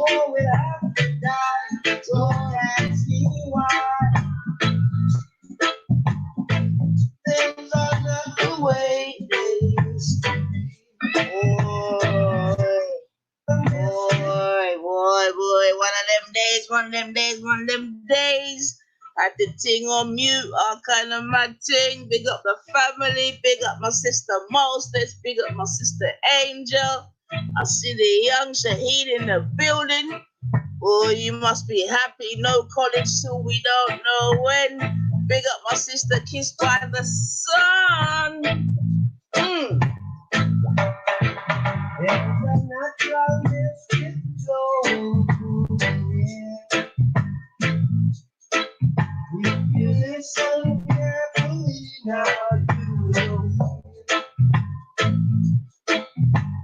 more will have to die. Don't ask me why. Things are not the way they used to be. Boy, one of them days. Had the thing on mute, all kind of mad thing. Big up the family, big up my sister Moses, big up my sister Angel. I see the young Shahid in the building. Oh, you must be happy. No college till we don't know when. Big up my sister Kissed by the Sun. There's a natural mystic flow. If you listen carefully now, you will see.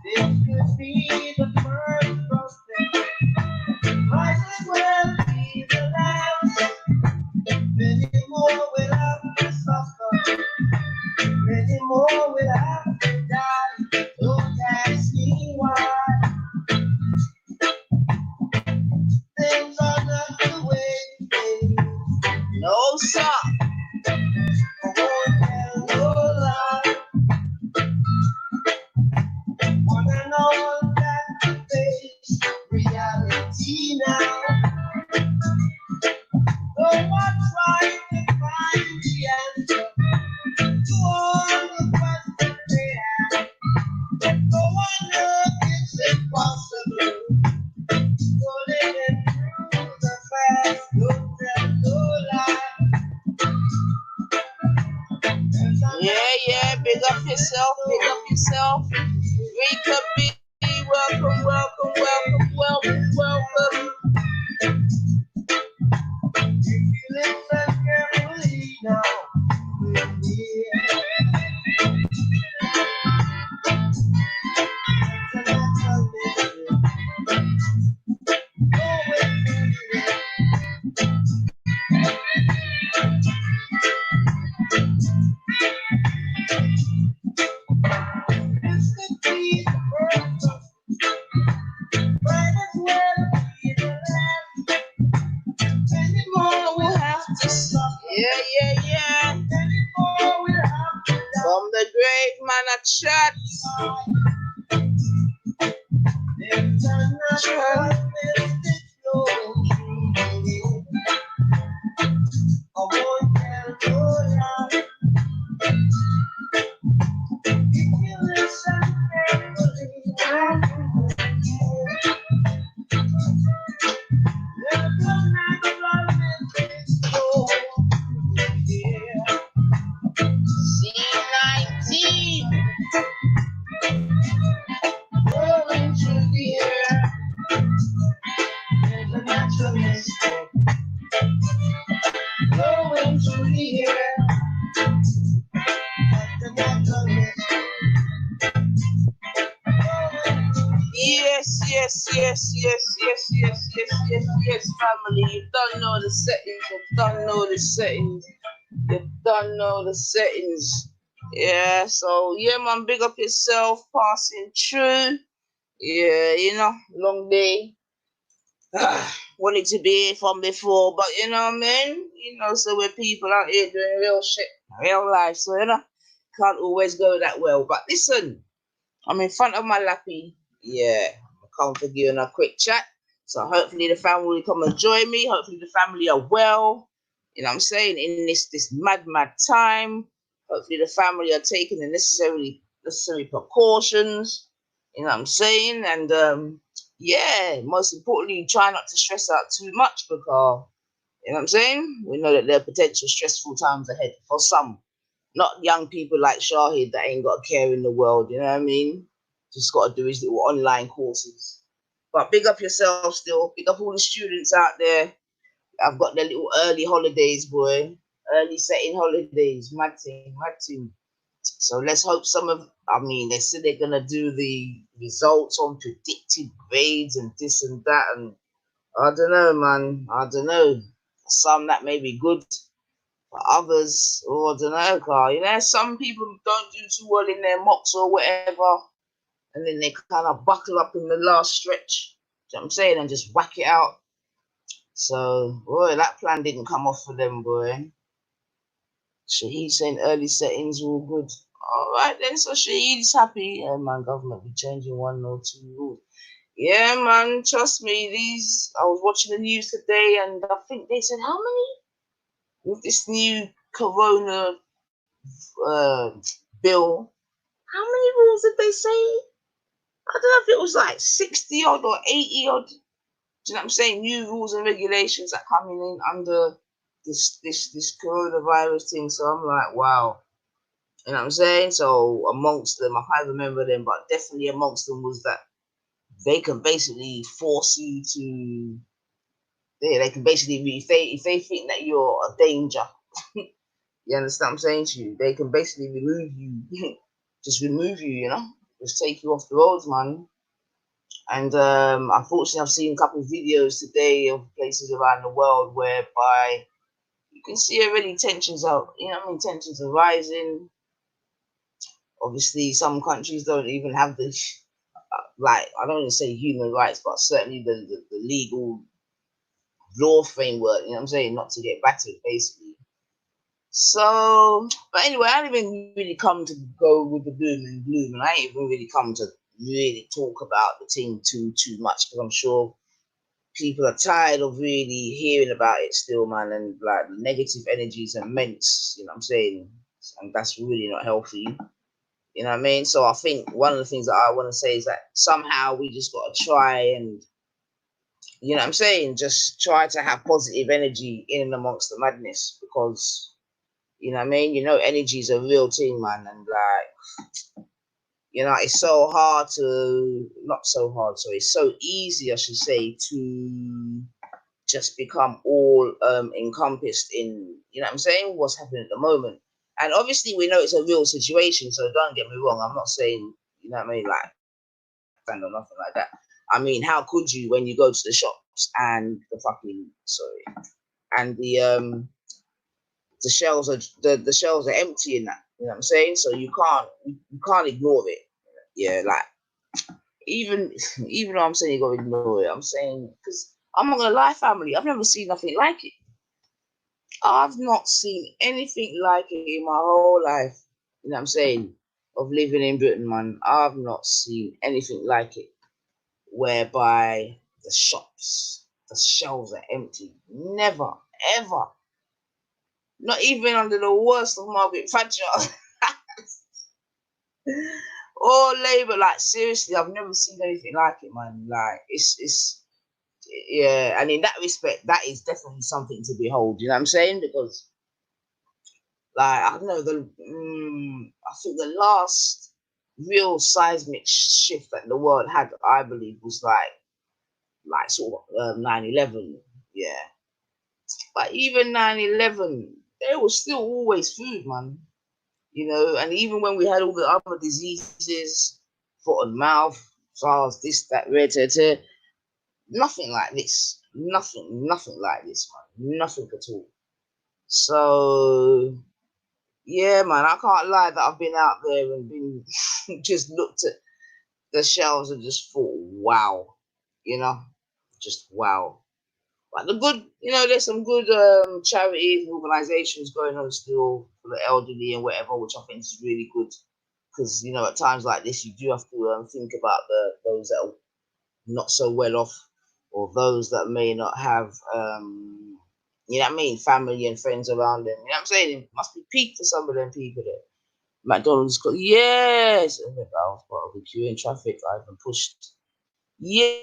This could be the first prospect. Might as well be the last. Many more will have to suffer. Many more will have to die. Don't ask me why. Things are not the way they used to be. No, sir. I won't tell no lie. Wanna know that to face reality now. So I try to find the answer to all the questions they have. So I know it's impossible. So living through the past, don't tell no lie. Yeah, big up yourself, big up yourself. We could be welcome. If you listen carefully now, we'll hear. This could be the first of might as well be the last. Any more we'll have to suffer. Yeah. Any more we'll have to die. From the great man of church. There's a natural mystic flow. I won't tell no lie. If you listen carefully, there's a natural mystic flow. C19 rolling through the air. There's a natural mystic flowing through the air. There's a natural mystic. Yes, family. You don't know the settings. Yeah, so yeah, man, big up yourself, passing through. Yeah, long day. Wanted to be here from before, but you know what I mean? So we're people out here doing real shit, real life, so can't always go that well. But listen, I'm in front of my lappy. Yeah, I'm coming for giving a quick chat. So hopefully the family will come and join me. Hopefully the family are well. You know what I'm saying? In this mad time. Hopefully the family are taking the necessary precautions. You know what I'm saying? And yeah, most importantly, try not to stress out too much because, you know what I'm saying? We know that there are potential stressful times ahead for some. Not young people like Shahid that ain't got a care in the world, you know what I mean? Just got to do his little online courses. But big up yourself still. Big up all the students out there. I've got their little early holidays, boy. Early setting holidays. Mad thing. So let's hope they said they're going to do the results on predicted grades and this and that. And I don't know, man. I don't know. For some, that may be good. For others, I don't know, Carl. Some people don't do too well in their mocks or whatever. And then they kind of buckle up in the last stretch. what I'm saying? And just whack it out. So, boy, that plan didn't come off for them, boy. Shahid saying early settings all good. All right then, so Shahid's happy. Yeah, man, government be changing one or two rules. Yeah, man, trust me. I was watching the news today, and I think they said how many with this new Corona bill. How many rules did they say? I don't know if it was like 60 odd or 80 odd. Do you know what I'm saying? New rules and regulations that coming in under this coronavirus thing. So I'm like, wow. You know what I'm saying? So amongst them, I can't remember them, but definitely amongst them was that they can basically force you to. Yeah, they can basically if they think that you're a danger. You understand what I'm saying to you? They can basically remove you, just remove you. You know, just take you off the roads, man. And unfortunately, I've seen a couple of videos today of places around the world whereby you can see already tensions are, you know, what I mean, tensions are rising. Obviously, some countries don't even have the like I don't even say human rights, but certainly the legal law framework. You know what I'm saying? Not to get battered, basically. So, but anyway, I didn't even really come to go with the doom and gloom, and I ain't even really come to really talk about the thing too much because I'm sure people are tired of really hearing about it still, man, and like the negative energy is immense. You know what I'm saying? And that's really not healthy. You know what I mean? So I think one of the things that I want to say is that somehow we just got to try and, you know what I'm saying, just try to have positive energy in and amongst the madness because, you know what I mean? You know, energy is a real thing, man. And like, you know, it's so hard to, not so hard, so it's so easy, I should say, to just become all encompassed in, you know what I'm saying, what's happening at the moment. And obviously we know it's a real situation, so don't get me wrong. I'm not saying, you know what I mean, like, or nothing like that. I mean, how could you when you go to the shops and and the shelves are the shelves are empty in that. You know what I'm saying? So you can't ignore it. Yeah, like even though I'm saying you gotta ignore it, I'm saying because I'm not gonna lie, family, I've never seen nothing like it. I've not seen anything like it in my whole life. You know what I'm saying? Of living in Britain, man. I've not seen anything like it. Whereby the shops, the shelves are empty. Never, ever. Not even under the worst of Margaret Thatcher. Or Labour. Like seriously, I've never seen anything like it, man. Like it's yeah, and in that respect, that is definitely something to behold. You know what I'm saying? Because like I don't know, I think the last real seismic shift that the world had, I believe, was like sort of 9/11. Yeah, but even 9/11, there was still always food, man. You know, and even when we had all the other diseases, foot and mouth, SARS, this, that, red, nothing like this. Nothing like this, man. Nothing at all. So yeah, man, I can't lie that I've been out there and been just looked at the shelves and just thought, wow, you know, just wow. But the good, you know, there's some good charities and organisations going on still for the elderly and whatever, which I think is really good. Because you know, at times like this, you do have to think about those that are not so well off, or those that may not have, you know what I mean, family and friends around them. You know what I'm saying? It must be peak for some of them people there. McDonald's got yes. I was part of the queue in traffic. I even pushed. Yeah.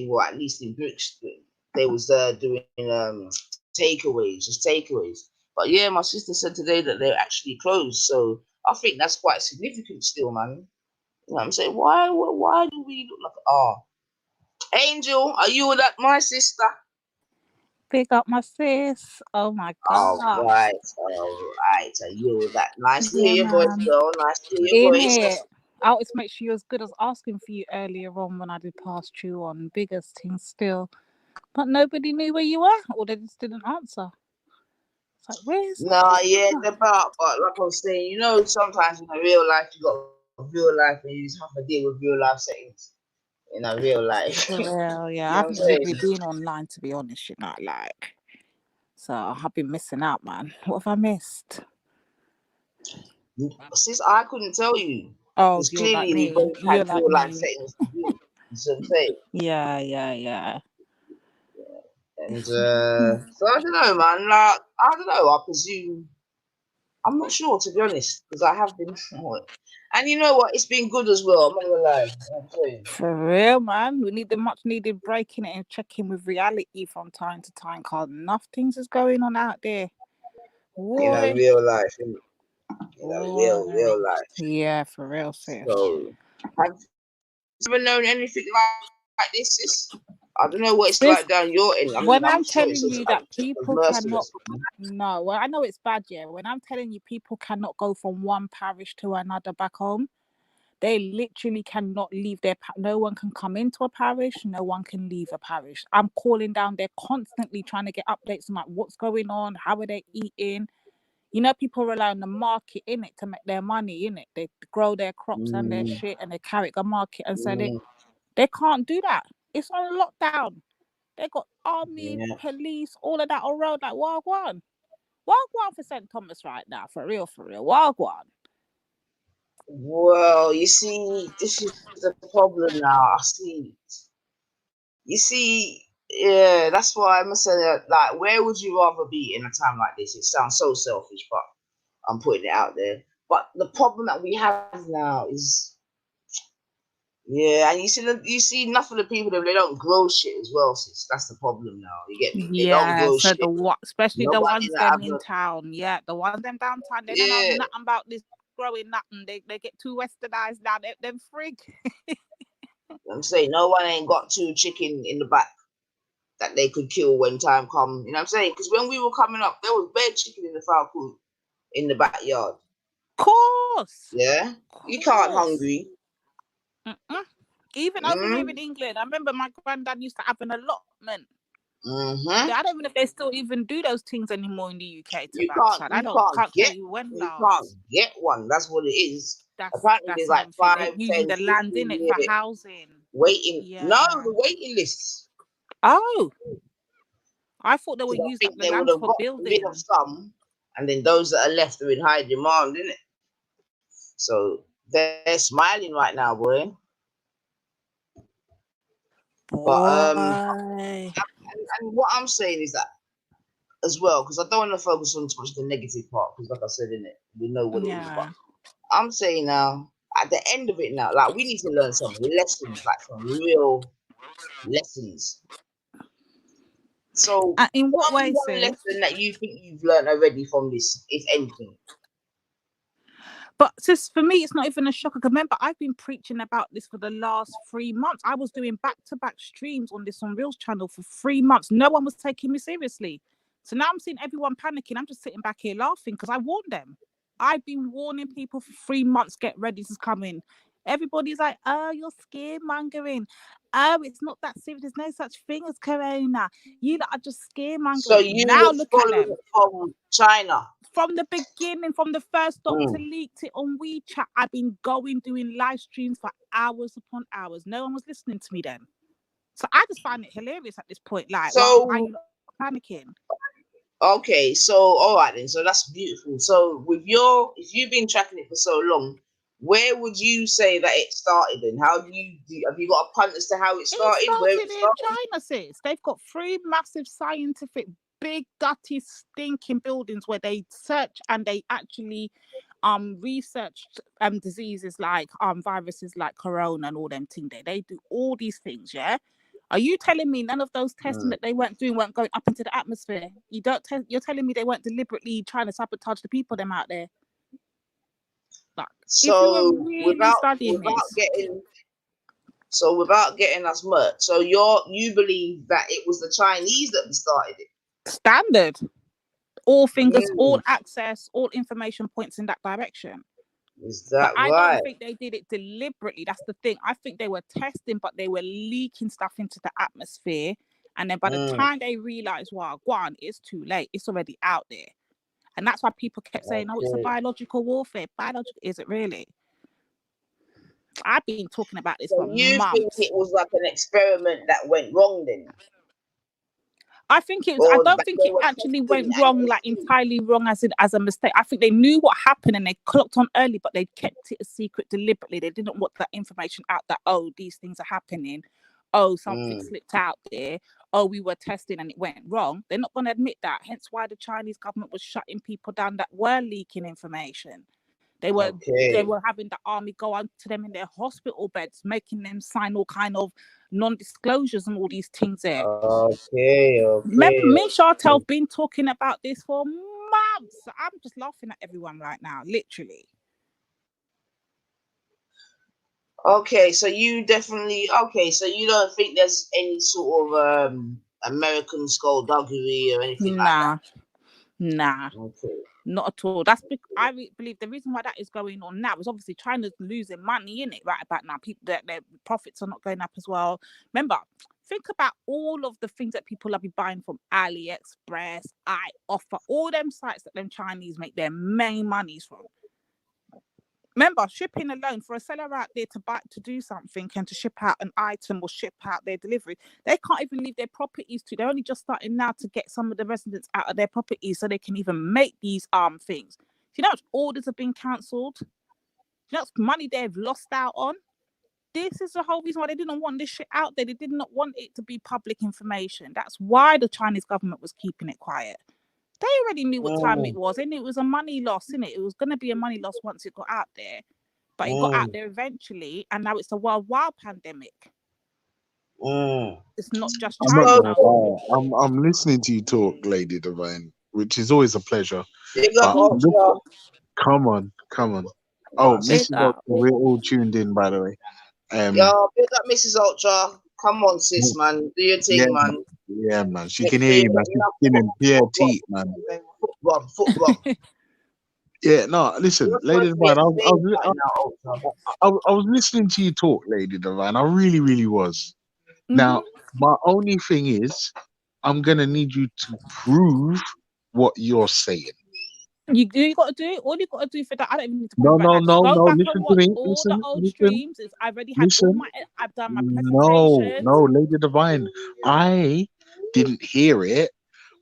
Well, at least in Brooks, they was doing takeaways, just takeaways. But yeah, my sister said today that they're actually closed. So I think that's quite significant still, man. You know what I'm saying? Why do we look like Angel, are you with that my sister? Pick up my sis. Oh my All gosh. right, all right. Are you with that? Nice to Yeah, hear your voice, man. girl. Nice to hear your In voice. it. I always make sure you're as good as asking for you earlier on when I did pass you on biggest thing still. But nobody knew where you were or they just didn't answer. It's like, where is the Nah, yeah, paper? it's about, but like I was saying, you know, sometimes in real life, you got real life and you just have to deal with real life settings in a real life. For real, You know yeah. what I I'm haven't saying? really been online, to be honest, you know, like. So I've been missing out, man. What have I missed? Sis, I couldn't tell you. Oh, Because you're like clearly we me. both You're had like real life me. settings to do. You see what I'm saying? Yeah, yeah, yeah. And so I don't know, man. Like, I don't know. I presume I'm not sure, to be honest, because I have been. And you know what? It's been good as well. I'm not gonna lie. You know what I'm saying? For real, man. We need the much needed breaking it and checking with reality from time to time, cause enough things is going on out there. In a Boy, real life, in a boy. real life. Yeah, for real, sis. So, have you ever known anything like this, sis? I don't know what it's Sis, like down your end. I mean, when I'm I'm sure it's telling you that as people cannot, merciless. no, well, I know it's bad, yeah. When I'm telling you people cannot go from one parish to another back home, they literally cannot leave no one can come into a parish, no one can leave a parish. I'm calling down, they're constantly trying to get updates on like what's going on, how are they eating. You know, people rely on the market in it to make their money in it. They grow their crops and their Mm, shit and they carry it to market, and so mm, they can't do that. It's on lockdown. They got army, yeah. police, all of that on road. Like, Wagwan. Wagwan for St. Thomas right now. For real, for real. Wagwan. Well, you see, this is the problem now. I see. You see, yeah, that's why I'm saying that, like, where would you rather be in a time like this? It sounds so selfish, but I'm putting it out there. But the problem that we have now is, yeah, and you see enough of the people that they don't grow shit as well, sis. That's the problem now. You get me? They don't Yeah, grow so shit. especially the Nobody ones that them have in no, town, yeah, the ones them downtown, they don't know yeah. nothing about this growing nothing. They get too westernized now. Them frig. I'm saying no one ain't got two chicken in the back that they could kill when time come. You know what I'm saying? Because when we were coming up, there was bare chicken in the fowl coop in the backyard. Course, Yeah, you can't course. hungry. Mm-mm. Even over here in Mm, England, I remember my granddad used to have an allotment. mm-hmm. I don't even know if they still even do those things anymore in the UK to You can't outside. I you don't can't can't tell get you when you can't last. get one. That's what it is. That's Apparently that's there's like another thing. They 5, using 10, the land in 15 it for year housing. waiting. No, Yeah. the waiting lists. Oh, I thought they would Because I use think like the they would lands have for got rid of building. some, and then those that are left are in high demand, isn't it? So they're smiling right now, boy. But Boy. and what I'm saying is that as well, because I don't want to focus on too much the negative part, because like I said in it, we know what it is. But Yeah. I'm saying now, at the end of it now, like we need to learn some lessons, like some real lessons. So In what way, one sis? lesson that you think you've learned already from this, if anything. But sis, for me, it's not even a shock. I remember I've been preaching about this for the last 3 months. I was doing back-to-back streams on this on Reels channel for 3 months. No one was taking me seriously. So now I'm seeing everyone panicking. I'm just sitting back here laughing because I warned them. I've been warning people for 3 months. Get ready to come in. Everybody's like, "Oh, you're scaremongering. Oh, it's not that serious. There's no such thing as corona. You lot are just So scaremongering." you Now was look at following them it from China. from the beginning, from the first doctor Mm. leaked it on WeChat. I've been doing live streams for hours upon hours. No one was listening to me then. So I just find it hilarious at this point. Like, why are So you panicking? okay, so all right then. So that's beautiful. So with your, if you've been tracking it for so long, where would you say that it started? And how have you got a punt as to how it It started? Where it started in started? China, sis. They've got three massive scientific, big, dirty, stinking buildings where they search and they actually researched diseases like viruses like corona and all them things there. They do all these things, yeah. Are you telling me none of those testing Mm. that they weren't doing weren't going up into the atmosphere? You're telling me they weren't deliberately trying to sabotage the people them out there? Like, if you were So really studying this, without getting us murked, so you believe that it was the Chinese that started it? standard. All fingers, all Mm. access, all information points in that direction. Is But that I don't right? think they did it deliberately. That's the thing. I think they were testing, but they were leaking stuff into the atmosphere. And then by the Mm. time they realized, wow, Guan, it's too late. It's already out there. And that's why people kept saying, "Oh, it's a Okay. biological warfare." Biological, is it really? I've been talking about this So for you think months. it was like an experiment that went wrong then? I think it was. I Or don't that think they it were actually testing went and wrong, like entirely wrong, as a mistake. I think they knew what happened and they clocked on early, but they kept it a secret deliberately. They didn't want that information out that, oh, these things are happening. Oh, something slipped out there. Oh, we were testing and it went wrong. They're not going to admit that. Hence why the Chinese government was shutting people down that were leaking information. They Okay. were having the army go on to them in their hospital beds, making them sign all kind of non-disclosures and all these things there. Okay. Remember, Okay. me and Chantel have been talking about this for months. I'm just laughing at everyone right now, literally. Okay. So you definitely okay. So you don't think there's any sort of American skullduggery or anything like that? Nah, Okay. not at all. Believe the reason why that is going on now is obviously China's losing money in it right about now. People, their profits are not going up as well. Remember, think about all of the things that people are be buying from AliExpress, iOffer, all them sites that them Chinese make their main monies from. Remember, shipping alone for a seller out there to do something and to ship out an item or ship out their delivery, they can't even leave their properties to. They're only just starting now to get some of the residents out of their properties so they can even make these things. Do you know how much orders have been cancelled? Do you know how much money they've lost out on? This is the whole reason why they didn't want this shit out there. They did not want it to be public information. That's why the Chinese government was keeping it quiet. They already knew what time it was, and it was a money loss, innit? It was going to be a money loss once it got out there. But it got out there eventually, and now it's a worldwide pandemic. It's not just I'm not China gonna now. lie. I'm listening to you talk, Lady Divine, which is always a pleasure. Big up, But look, Ultra. come on. Oh, Big Mrs. up. Doctor, we're all tuned in, by the way. Yo, big up, Mrs. Ultra. Come on, sis, man. Do your Yeah, thing, man. man. She Make can sure hear you you, man. get She's enough skinning bare foot rub. teeth, man. Foot rub. Yeah, no, listen, You're Lady supposed to be Divine, explaining right now, Ultra. I was listening to you talk, Lady Divine. I really, really was. Mm-hmm. Now, my only thing is, I'm gonna need you to prove what you're saying. You got to do all you got to do for that. I don't even need to prove No, it right no, now. Just no, go no. back and Listen to watch me. all the Listen, old listen, streams. I've already had listen. I've done my No, presentations. no, Lady Divine. I didn't hear it,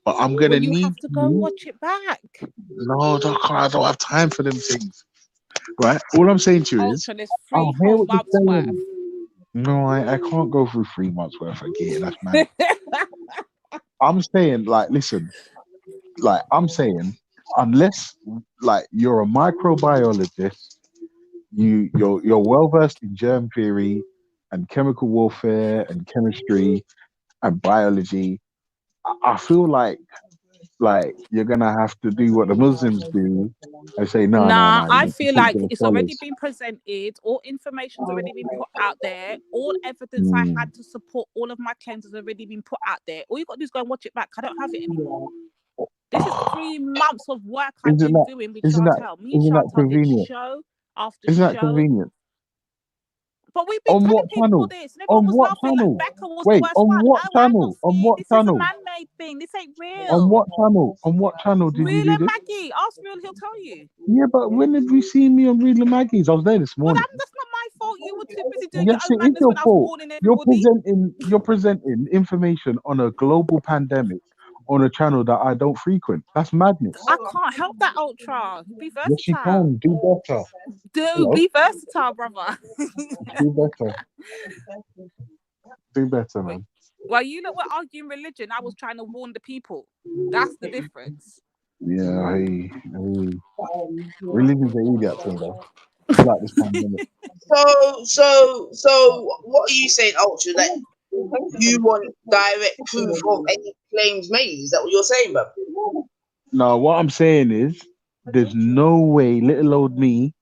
but I'm Well, gonna you need have to go and you. watch it back. No, I don't have time for them things. Right? All I'm saying to you is, Ultra, there's I 3 hear whole what you're months worth. saying. No, I can't go through 3 months worth of gear. That's mad. I'm saying, like, listen, like, I'm saying, unless, like, you're a microbiologist, you're well versed in germ theory and chemical warfare and chemistry and biology. I feel like you're gonna have to do what the Muslims do and say, no, no, Nah, no, you I need to feel keep like the it's already solace. been presented. All information's already been put out there. All evidence I Mm. had to support all of my claims has already been put out there. All you got to do is go and watch it back. I don't have it anymore. This is 3 months of work I've Isn't been that doing with isn't that Chantel. Me and isn't that Chantel did convenient? show after Isn't that show. convenient? But we've been On telling what people channel? this, and everyone On was what laughing like channel? Becca was the Wait, worst on one. what Oh, I'm not channel? On scared. what This is a channel? man-made thing. This ain't On real. what channel? On what channel did you Real do and this? Maggie. Ask Real, he'll tell you. Yeah, but when have you seen me on Reading Maggies? I was there this Well, morning. that's not my fault. You were too busy doing your Yes, own it is madness your when I was fault. warning everybody. You're presenting information on a global pandemic on a channel that I don't frequent. That's madness. I can't help that, Ultra. Be Yes, you versatile. can. Do better. Hello? Be versatile, brother. Do better. Do better, man. While you lot were arguing religion, I was trying to warn the people. That's the difference. Yeah, religion's an idiot thing, though. Like this pandemic. So, what are you saying, Ultra? That you want direct proof of any claims made? Is that what you're saying, bro? No, what I'm saying is, there's no way little old me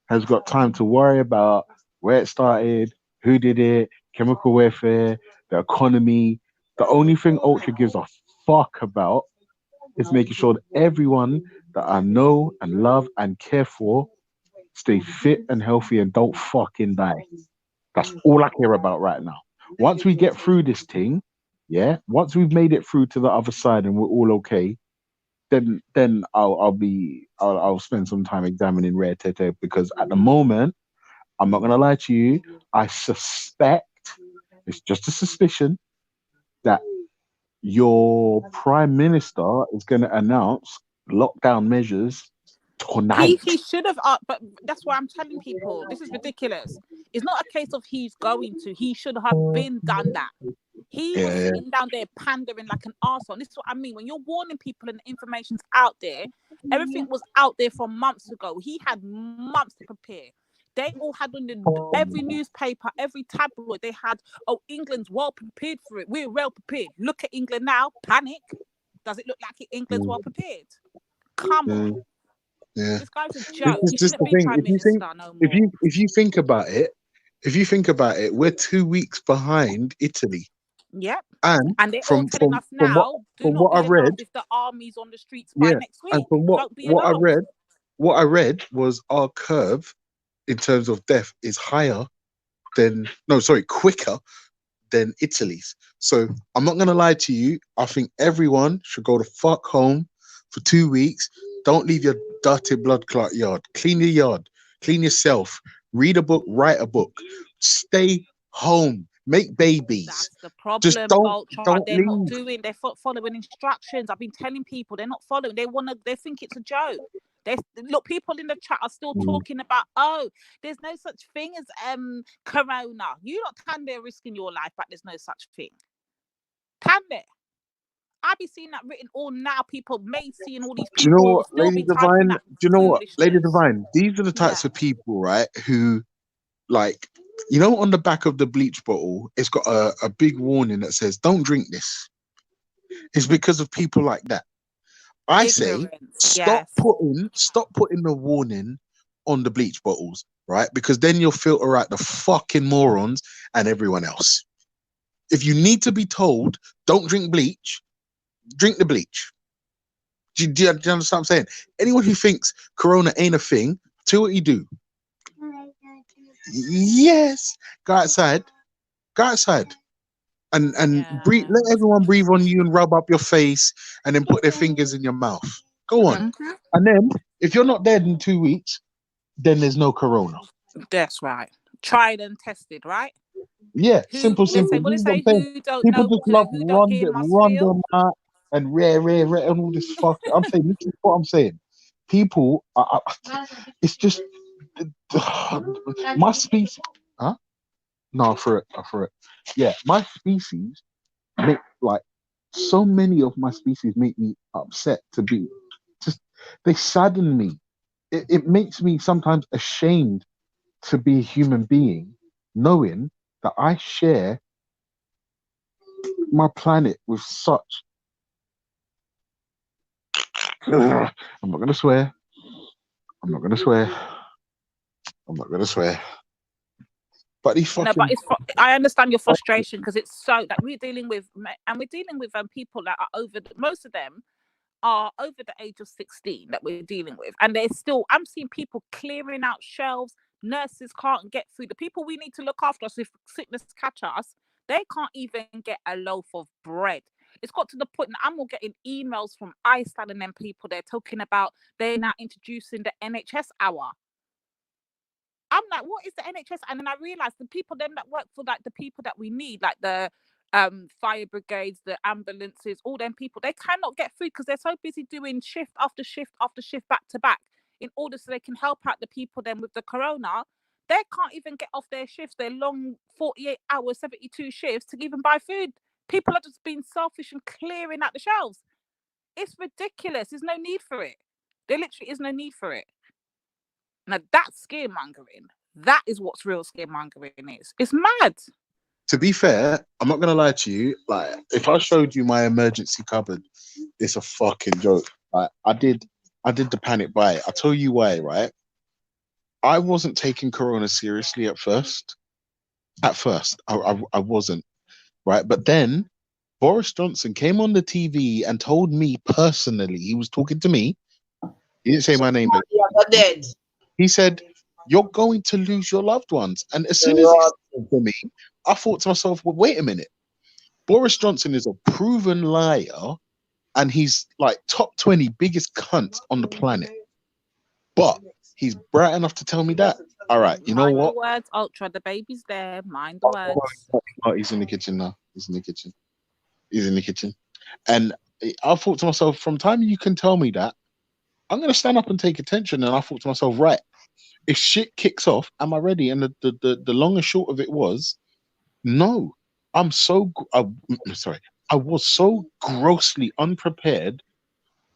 has got time to worry about where it started, who did it, chemical warfare, the economy. The only thing Ultra gives a fuck about is making sure that everyone that I know and love and care for stay fit and healthy and don't fucking die. That's all I care about right now. Once we get through this thing, yeah, once we've made it through to the other side and we're all okay, then I'll spend some time examining Rare Tete, because at the moment, I'm not gonna lie to you, I suspect, it's just a suspicion, that your prime minister is gonna announce lockdown measures tonight. He should have, but that's why I'm telling people this is ridiculous. It's not a case of he's going to. He should have been done that. He was Yeah. sitting down there pandering like an arsehole. This is what I mean. When you're warning people and the information's out there, everything was out there from months ago. He had months to prepare. They all had on every newspaper, every tabloid. They had, oh, England's well prepared for it. We're well prepared. Look at England now. Panic. Does it look like England's well prepared? Come on. Yeah. This guy's a joke. It's He just shouldn't the be thing. prime minister no more. If you think about it, we're 2 weeks behind Italy. Yep. And they're all telling us now, do not be alarmed if the army's on the streets by next week. And from what I read was our curve in terms of death is quicker than Italy's. So I'm not gonna lie to you. I think everyone should go the fuck home for 2 weeks. Don't leave your dirty blood clot yard. Clean your yard. Clean yourself. Read a book. Write a book. Stay home. Make babies. That's the problem. Just don't they're leave. not doing. They're following instructions. I've been telling people they're not following. They think it's a joke. Look, people in the chat are still talking about, oh, there's no such thing as corona. You not can there risking your life, but there's no such thing. Can there? I be seeing that written all now. People may see all these people. Do you know what, still Lady be Divine? typing Do you know what, Lady foolishness. Divine? These are the types of people, right? Who, like, you know, on the back of the bleach bottle, it's got a big warning that says, "Don't drink this." It's because of people like that. I say, stop putting the warning on the bleach bottles, right? Because then you'll filter out the fucking morons and everyone else. If you need to be told, don't drink bleach, drink the bleach. Do you understand what I'm saying? Anyone who thinks corona ain't a thing, tell what you do. Yes, go outside, and breathe. Let everyone breathe on you and rub up your face, and then put their fingers in your mouth. Go on, and then if you're not dead in 2 weeks, then there's no corona. That's right. Tried and tested, right? Yeah, simple. What they say? Who don't People know? just love Who don't hear must feel. and rare, and all this fuck. I'm saying, this is what I'm saying. People, it's just my species. Huh? No, for it. Yeah, my species make, like, so many of my species make me upset to be. Just, they sadden me. It makes me sometimes ashamed to be a human being, knowing that I share my planet with such. I'm not gonna swear. But these fucking. No, but I understand your frustration, because it's so that we're dealing with people that are most of them are over the age of 16 that we're dealing with, and I'm seeing people clearing out shelves. Nurses can't get food. The people we need to look after us if sickness catch us, they can't even get a loaf of bread. It's got to the point that I'm all getting emails from Iceland and them people. They're talking about they're now introducing the NHS hour. I'm like, what is the NHS? And then I realized the people then that work for, like, the people that we need, like the fire brigades, the ambulances, all them people, they cannot get food because they're so busy doing shift after shift after shift back to back in order so they can help out the people then with the corona. They can't even get off their shifts, their long 48 hours, 72 shifts, to even buy food. People are just being selfish and clearing out the shelves. It's ridiculous. There's no need for it. There literally is no need for it. Now that's scaremongering. That is what's real scaremongering is. It's mad. To be fair, I'm not gonna lie to you. Like, if I showed you my emergency cupboard, it's a fucking joke. Like, I did the panic buy. I'll tell you why, right? I wasn't taking corona seriously at first. I wasn't, right? But then Boris Johnson came on the TV and told me personally, he was talking to me. He didn't say my name, but dead. He said, "You're going to lose your loved ones." And as soon as he said to me, I thought to myself, well, wait a minute. Boris Johnson is a proven liar and he's like top 20 biggest cunt on the planet. But he's bright enough to tell me that. All right, you know Mind what? the words, Ultra. The baby's there. Mind the words. Oh, he's in the kitchen now. He's in the kitchen. He's in the kitchen. And I thought to myself, from time you can tell me that, I'm going to stand up and take attention. And I thought to myself, right, if shit kicks off, am I ready? And the long and short of it was, no. I'm so, sorry, I was so grossly unprepared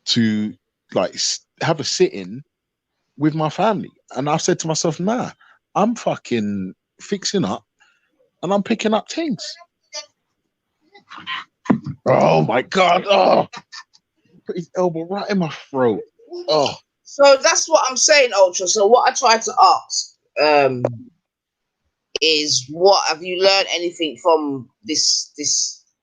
to like have a sit-in with my family. And I said to myself, nah, I'm fucking fixing up and I'm picking up things. Oh my God. Oh, put his elbow right in my throat. Oh. So that's what I'm saying, Ultra. So what I tried to ask is, what have you learned anything from this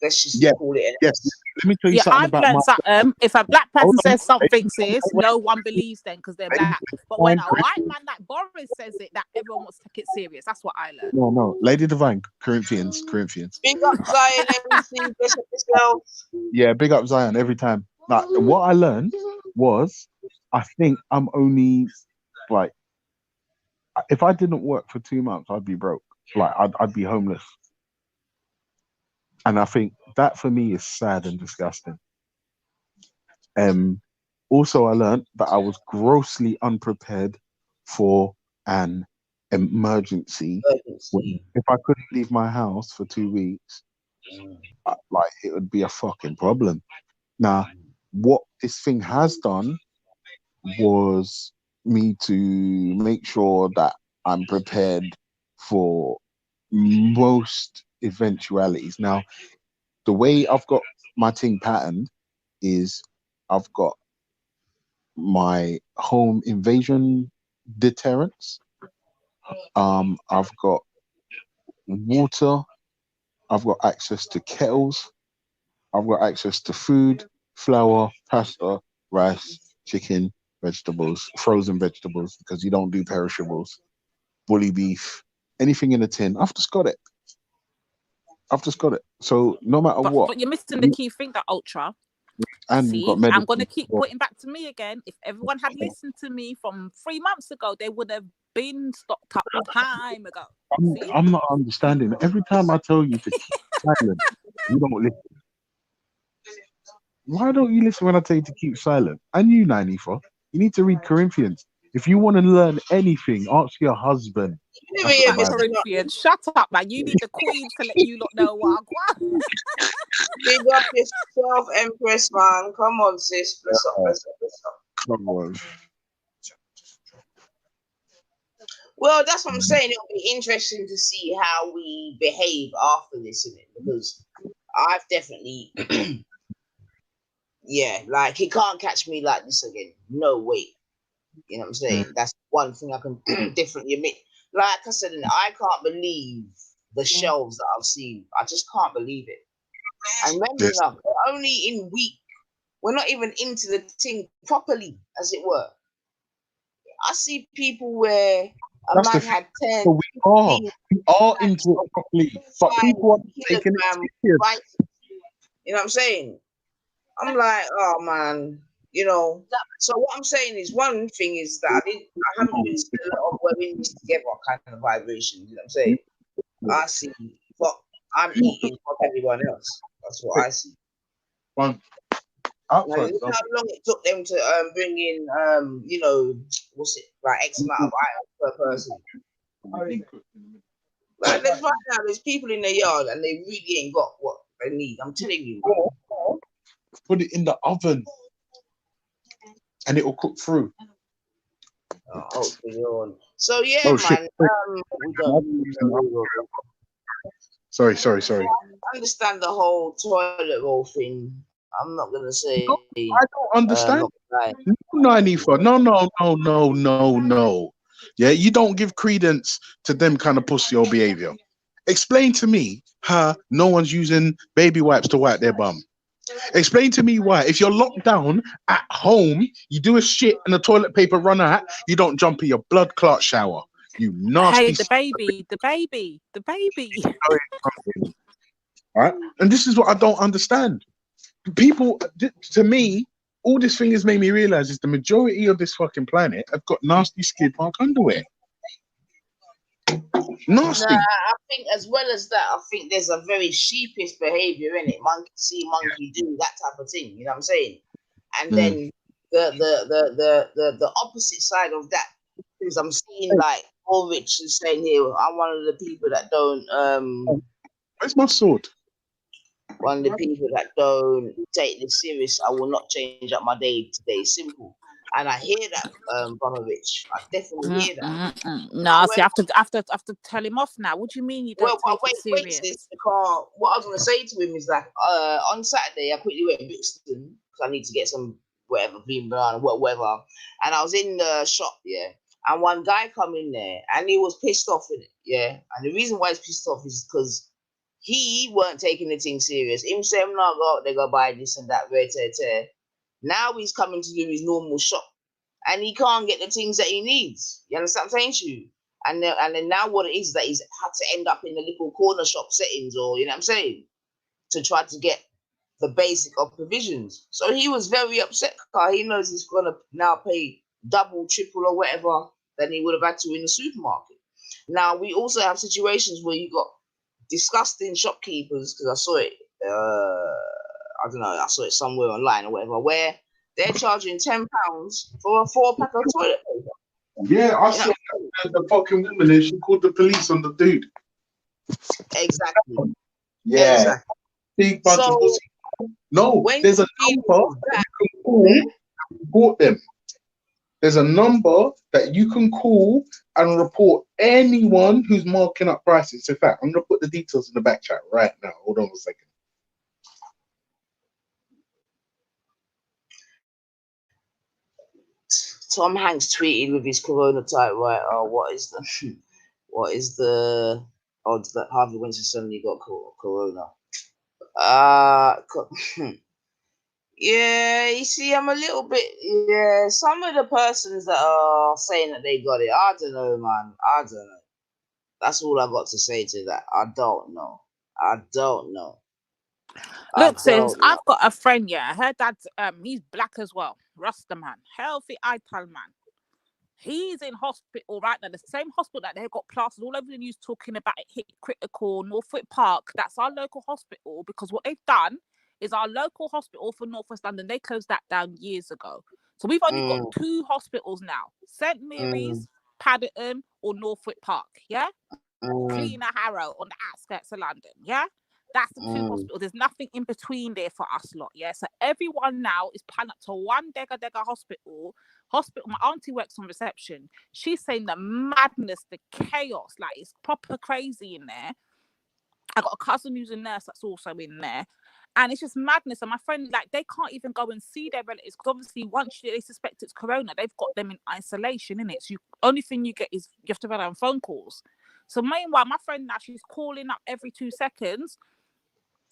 let's just call it yes. Let me tell you something I've about learned something. If a black person says something, sis, wait. no one believes them because they're black. But when a white man like Boris says it, that everyone wants to take it serious. That's what I learned. No. Lady Divine, Corinthians. Big up Zion, everything, bless up yourself. Yeah, big up Zion every time. Now, what I learned was, I think I'm only like, if I didn't work for 2 months, I'd be broke. Like, I'd be homeless. And I think that for me is sad and disgusting. Also, I learned that I was grossly unprepared for an emergency. If I couldn't leave my house for 2 weeks, like, it would be a fucking problem. Now, what this thing has done was me to make sure that I'm prepared for most eventualities. Now, the way I've got my thing patterned is I've got my home invasion deterrence. I've got water. I've got access to kettles. I've got access to food, flour, pasta, rice, chicken, vegetables, frozen vegetables, because you don't do perishables, bully beef, anything in a tin. I've just got it. So no matter what. But you're missing the key thing, that Ultra. And see, got medicine. I'm going to keep putting back to me again. If everyone had listened to me from 3 months ago, they would have been stocked up time ago. I'm not understanding. Every time I tell you to keep silent, you don't listen. Why don't you listen when I tell you to keep silent? And you, Nanifa, you need to read Corinthians. If you want to learn anything, ask your husband. Corinthians, shut up, man. You need the queen to let you lot know what I want. Big up yourself, Empress, man. Come on, sis. Bless up. Come on. Well, that's what I'm saying. It'll be interesting to see how we behave after this, isn't it? Because I've definitely, yeah, like, he can't catch me like this again. No way. You know what I'm saying? That's one thing I can definitely admit. Like I said, I can't believe the shelves that I've seen. I just can't believe it. And remember, we're only in week. We're not even into the thing properly, as it were. I see people where a man had 10. We are into it properly, but people are taking it serious. Right? You know what I'm saying? I'm like, oh man, you know. So what I'm saying is, one thing is that I haven't been seeing a lot of we're in this together kind of vibration. You know what I'm saying? I see what I'm eating from everyone else. That's what I see. One. Now, look how long it took them to bring in, you know, what's it, like X amount of items per person. Like, let's find out, there's people in their yard and they really ain't got what they need. I'm telling you. Put it in the oven and it will cook through. So yeah, man. Sorry. I understand the whole toilet roll thing. I'm not gonna say. I don't understand. No. Yeah, you don't give credence to them kind of pussy or behavior. Explain to me how no one's using baby wipes to wipe their bum. Explain to me why, if you're locked down at home, you do a shit and the toilet paper run out, you don't jump in your blood clot shower. You nasty. Hey, the baby. All right, and this is what I don't understand. people, to me, all this thing has made me realize is the majority of this fucking planet have got nasty skid mark underwear. Nasty. Nah, I think as well as that, I think there's a very sheepish behavior in it. Monkey see, monkey do, that type of thing. You know what I'm saying? And then the opposite side of that is I'm seeing like Ulrich is saying here, I'm one of the people that don't Where's my sword? One of the people that don't take this serious. I will not change up my day today. Simple. And I hear that, Brother Rich. I definitely hear that. No, see, I have to tell him off now. What do you mean you don't take it serious? Sis, because what I was going to say to him is that on Saturday, I quickly went to Brixton because I need to get some whatever, bean brown, whatever. And I was in the shop, yeah. And one guy come in there and he was pissed off in it, yeah. And the reason why he's pissed off is because he weren't taking the thing serious. Him say, I'm not go out there, go buy this and that, Now he's coming to do his normal shop. And he can't get the things that he needs. You understand what I'm saying to you? And then now what it is that he's had to end up in the little corner shop settings, or, you know what I'm saying, to try to get the basic of provisions. So he was very upset because he knows he's going to now pay double, triple, or whatever than he would have had to in the supermarket. Now, we also have situations where you got disgusting shopkeepers, because I saw it, I don't know, I saw it somewhere online or whatever, where they're charging £10 for a 4-pack of toilet paper. Yeah, I saw the fucking woman and she called the police on the dude. Exactly. Yeah. Exactly. Big bunch of pussy. No, there's a number that you can call and report them. There's a number that you can call and report anyone who's marking up prices. In fact, I'm going to put the details in the back chat right now. Hold on a second. Tom Hanks tweeted with his corona type, right? Oh, what is the odds that Harvey Weinstein suddenly got corona? Yeah, you see, I'm a little bit, yeah, some of the persons that are saying that they got it, I don't know, man. I don't know. That's all I got to say to that. I don't know. Look, sis, I've got a friend, yeah. Her dad's he's black as well. Rasta man. Healthy Ital man. He's in hospital right now. The same hospital that they've got plastered all over the news talking about it hit critical, Northwick Park. That's our local hospital, because what they've done is our local hospital for North West London, they closed that down years ago. So we've only got 2 hospitals now. St. Mary's, Paddington, or Northwick Park, yeah? Cleaner Harrow on the outskirts of London, yeah? That's the 2 hospitals. There's nothing in between there for us lot, yeah? So everyone now is planned up to one Dega hospital. My auntie works on reception. She's saying the madness, the chaos, like it's proper crazy in there. I got a cousin who's a nurse that's also in there. And it's just madness. And my friend, like, they can't even go and see their relatives because obviously once they suspect it's corona, they've got them in isolation, innit? So only thing you get is you have to rely on phone calls. So meanwhile, my friend now, she's calling up every 2 seconds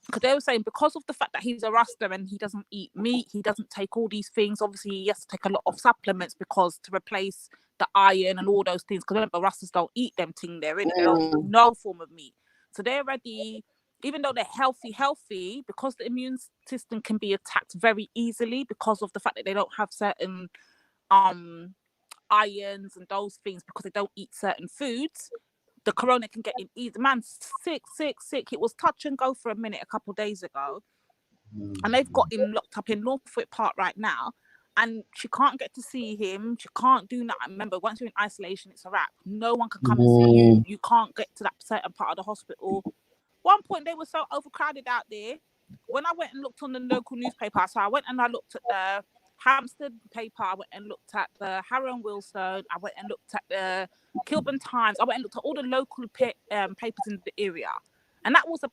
because they were saying because of the fact that he's a Rasta and he doesn't eat meat, he doesn't take all these things. Obviously, he has to take a lot of supplements because to replace the iron and all those things. Because remember, Rastas don't eat them thing there, innit? They don't eat no form of meat. So they're already, even though they're healthy, because the immune system can be attacked very easily because of the fact that they don't have certain irons and those things because they don't eat certain foods. The corona can get in easy. The man's sick. It was touch and go for a minute a couple of days ago. And they've got him locked up in Northwick Park right now. And she can't get to see him. She can't do nothing. Remember, once you're in isolation, it's a wrap. No one can come and see you. You can't get to that certain part of the hospital. One point, they were so overcrowded out there. When I went and looked on the local newspaper, so I went and I looked at the Hampstead paper, I went and looked at the Harrow and Wealdstone, I went and looked at the Kilburn Times, I went and looked at all the local papers in the area. And that was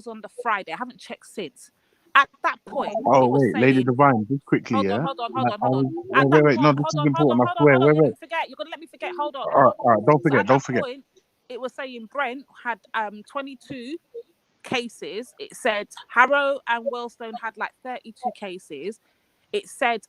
on the Friday. I haven't checked since. At that point, oh wait, saying, Lady Divine, just quickly, hold on. Wait, no, this is important. I swear, wait. You're gonna let me forget. Hold on. All right, don't forget. Point, it was saying Brent had 22 cases. It said Harrow and Wealdstone had like 32 cases. It said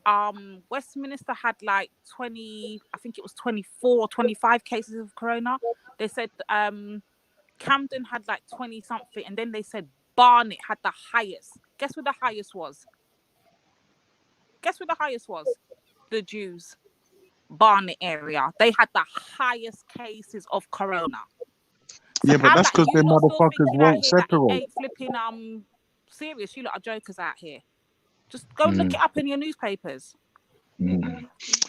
Westminster had like 20, I think it was 24 or 25 cases of corona. They said Camden had like 20 something, and then they said Barnet had the highest Guess where the highest was? Guess where the highest was? The Jews. Barnet area. They had the highest cases of corona. So Yeah, but how that's that because you them lot still motherfuckers thinking out won't here that it separate. ain't flipping serious? You lot are jokers out here. Just go look Mm, it up in your newspapers. mm.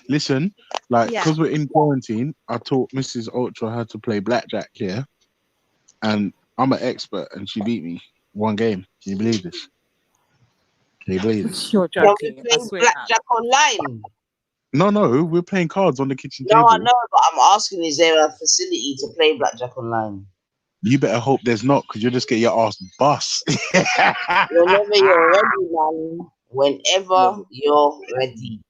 Listen, like, Yeah. because we're in quarantine, I taught Mrs. Ultra how to play blackjack here, and I'm an expert, and she beat me one game. Can you believe this? Can you believe this? You're Can we joking. I play swear that. blackjack online? No, we're playing cards on the kitchen No, I table. know, but I'm asking: is there a facility to play blackjack online? You better hope there's not, because you'll just get your ass bust. Whenever you're ready, man. Whenever you're ready.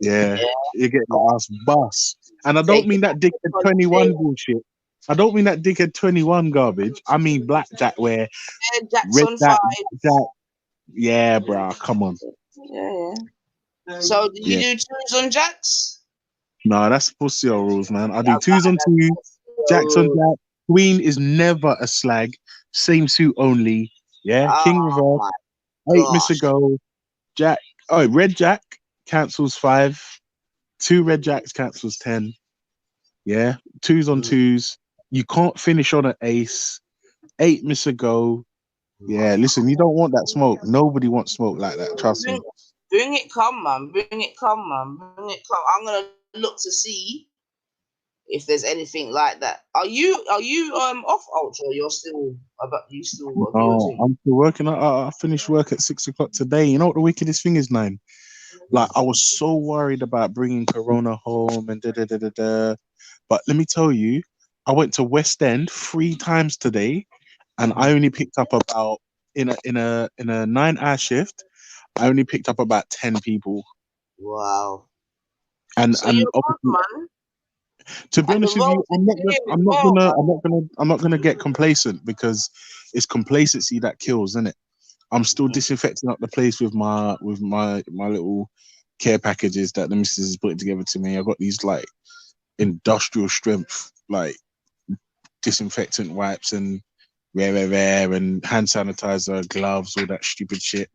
Yeah, Yeah. you get your ass bust. And I don't Take mean that dickhead 21 bullshit. I don't mean that dickhead 21 garbage. I mean blackjack where red Jackson 5. jack. Yeah, bro, come on. Yeah. So did you Yeah. do twos on jacks? No, that's pussy rules, man. I do Yeah, twos on two, jacks on so, jack. Queen is never a slag. Same suit only. Yeah, king oh reverse. my 8 miss a gosh. go. Jack. Oh, red jack cancels 5. 2 red jacks cancels 10. Yeah, twos on twos. You can't finish on an ace. 8 miss a go. Yeah, listen, you don't want that smoke. Nobody wants smoke like that. Trust me. Bring it come, man. Bring it come, man. Bring it come. I'm gonna look to see if there's anything like that. Are you off ultra? You're still about you still got to do your Oh, thing. I'm still working. I finished work at 6 o'clock today. You know what the wickedest thing is, Nine? Like, I was so worried about bringing Corona home and da da da da da. But let me tell you, I went to West End 3 times today, and I only picked up about in a 9-hour shift. I only picked up about 10 people, Wow. and So you're good, obviously, man. to be And the honest with you, roles are clear as well, man. I'm not gonna get complacent, because it's complacency that kills, isn't it? I'm still disinfecting up the place with my little care packages that the missus is putting together to me. I got these like industrial strength like disinfectant wipes and rare and hand sanitizer, gloves, all that stupid shit.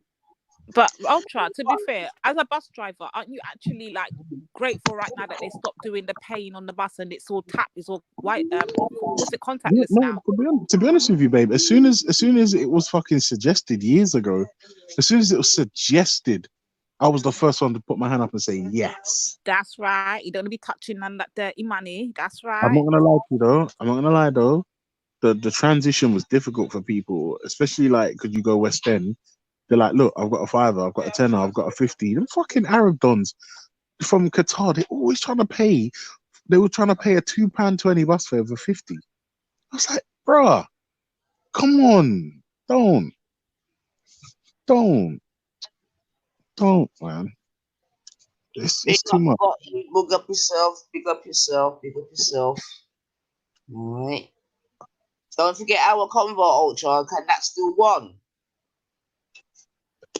But Ultra, to be fair, as a bus driver, aren't you actually like grateful right now that they stopped doing the paying on the bus and it's all tap, it's all white, what's it, Yeah, contactless no, now? to be honest with you, babe, as soon as it was fucking suggested years ago, as soon as it was suggested, I was the first one to put my hand up and say yes. That's right. You don't want to be touching on that dirty money. That's I'm not right. gonna lie to you though. I'm not gonna lie though. The transition was difficult for people, especially like because you go West End. They're like, look, I've got a fiver, I've got a tenner, I've got a 50. Them fucking Arab dons from Qatar, they always trying to pay. They were trying to pay a £2.20 bus fare for 50. I was like, bruh, come on, don't, don't, don't, man. Big It's too up, much. got you. Big up yourself. Big up yourself. Big up yourself. All right. Don't forget our convo ultra. Can that still one?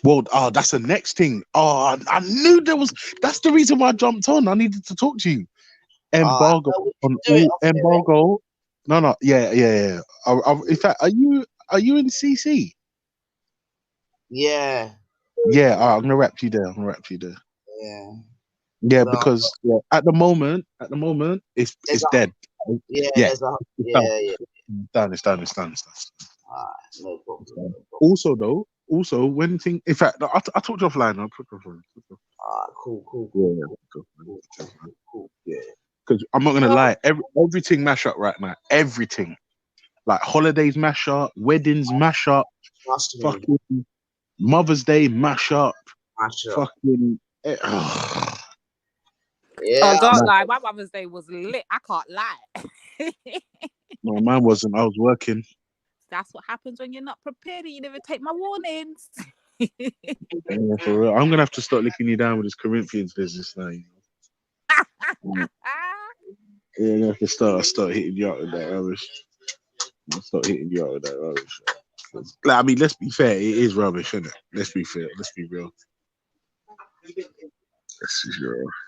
Well, oh, that's the next thing. Oh, I knew there was. That's the reason why I jumped on. I needed to talk to you. Embargo No, we can on do it all off there. embargo. No, yeah. In fact, are you in CC? Yeah. Yeah, I'm gonna wrap you there. Yeah. Yeah, No, because at the moment, it's there's a dead. Yeah, there's a it's done. yeah. It's done. It's done. No problem. No problem. Also, when thing, in fact, I talked offline. I'll talk offline. Cool. Yeah, because I'm not gonna lie, everything mash up right now. Everything, like holidays mash up, weddings mash up, Trust me. fucking Mother's Day mash up, Mash up. fucking. Oh, Yeah. don't lie. My Mother's Day was lit. I can't lie. No, mine wasn't. I was working. That's what happens when you're not prepared and you never take my warnings. Yeah, for real. I'm gonna have to start licking you down with this Corinthians business now. You know? Yeah, I'm gonna have to start hitting you out with that rubbish. Like, I mean, let's be fair. It is rubbish, isn't it? Let's be fair. Let's be real.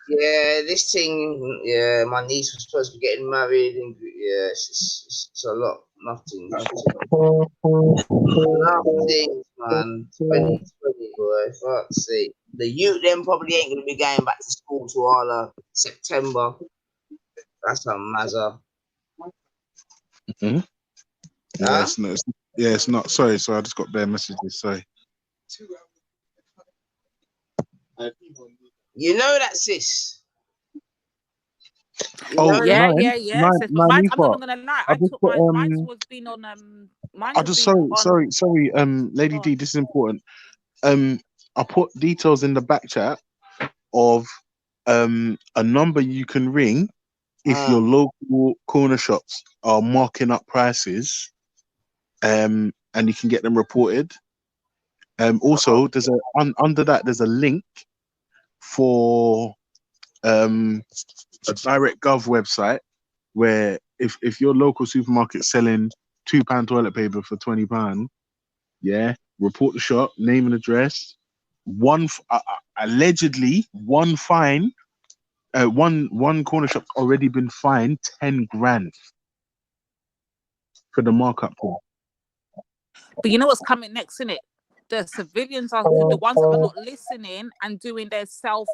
Yeah, this thing. Yeah, my niece was supposed to be getting married, and yeah, it's a lot. Nothing, man. 2020, boy. Fuck's sake. The youth them probably ain't gonna be going back to school till all September. That's a mazza. Mm-hmm. Yeah, it's not. Sorry, I just got bare messages. Sorry. You know that, sis. Yeah. Sis, but mine, I'm not even gonna lie. I took mine. Mine was been on sorry. Lady D, this is important. I put details in the back chat of a number you can ring if your local corner shops are marking up prices, and you can get them reported. Also, there's under that there's a link for a direct gov website where if your local supermarket's selling £2 toilet paper for £20, yeah, report the shop, name and address. Allegedly one fine. One corner shop's already been fined 10 grand for the markup tool. But you know what's coming next, innit? The civilians are the ones that are not listening and doing their self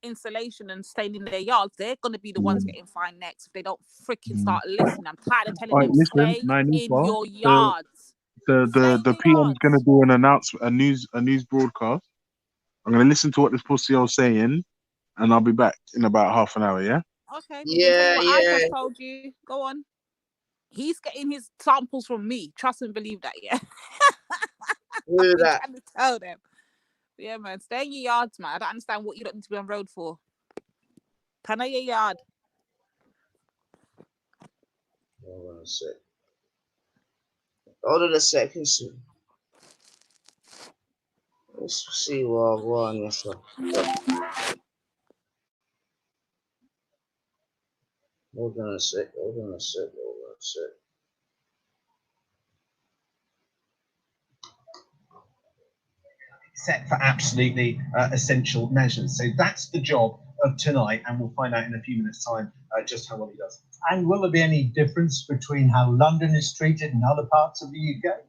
installation and staying in their yards. They're going to be the ones getting fined next if they don't freaking start listening. I'm tired of telling them, stay in your yards. The PM's going to do a news broadcast. I'm going to listen to what this pussy is saying, and I'll be back in about half an hour. Yeah. Okay. Yeah. I just told you. Go on. He's getting his samples from me. Trust and believe that. Yeah. I've been trying to tell them. Yeah, man. Stay in your yards, man. I don't understand what you don't need to be on road for. Turn out your yard. Hold on a sec. Hold on a second, sir. Let's see what I want. Yes, sir. Hold on a sec. Set for absolutely essential measures. So that's the job of tonight, and we'll find out in a few minutes' time just how well he does. And will there be any difference between how London is treated and other parts of the UK?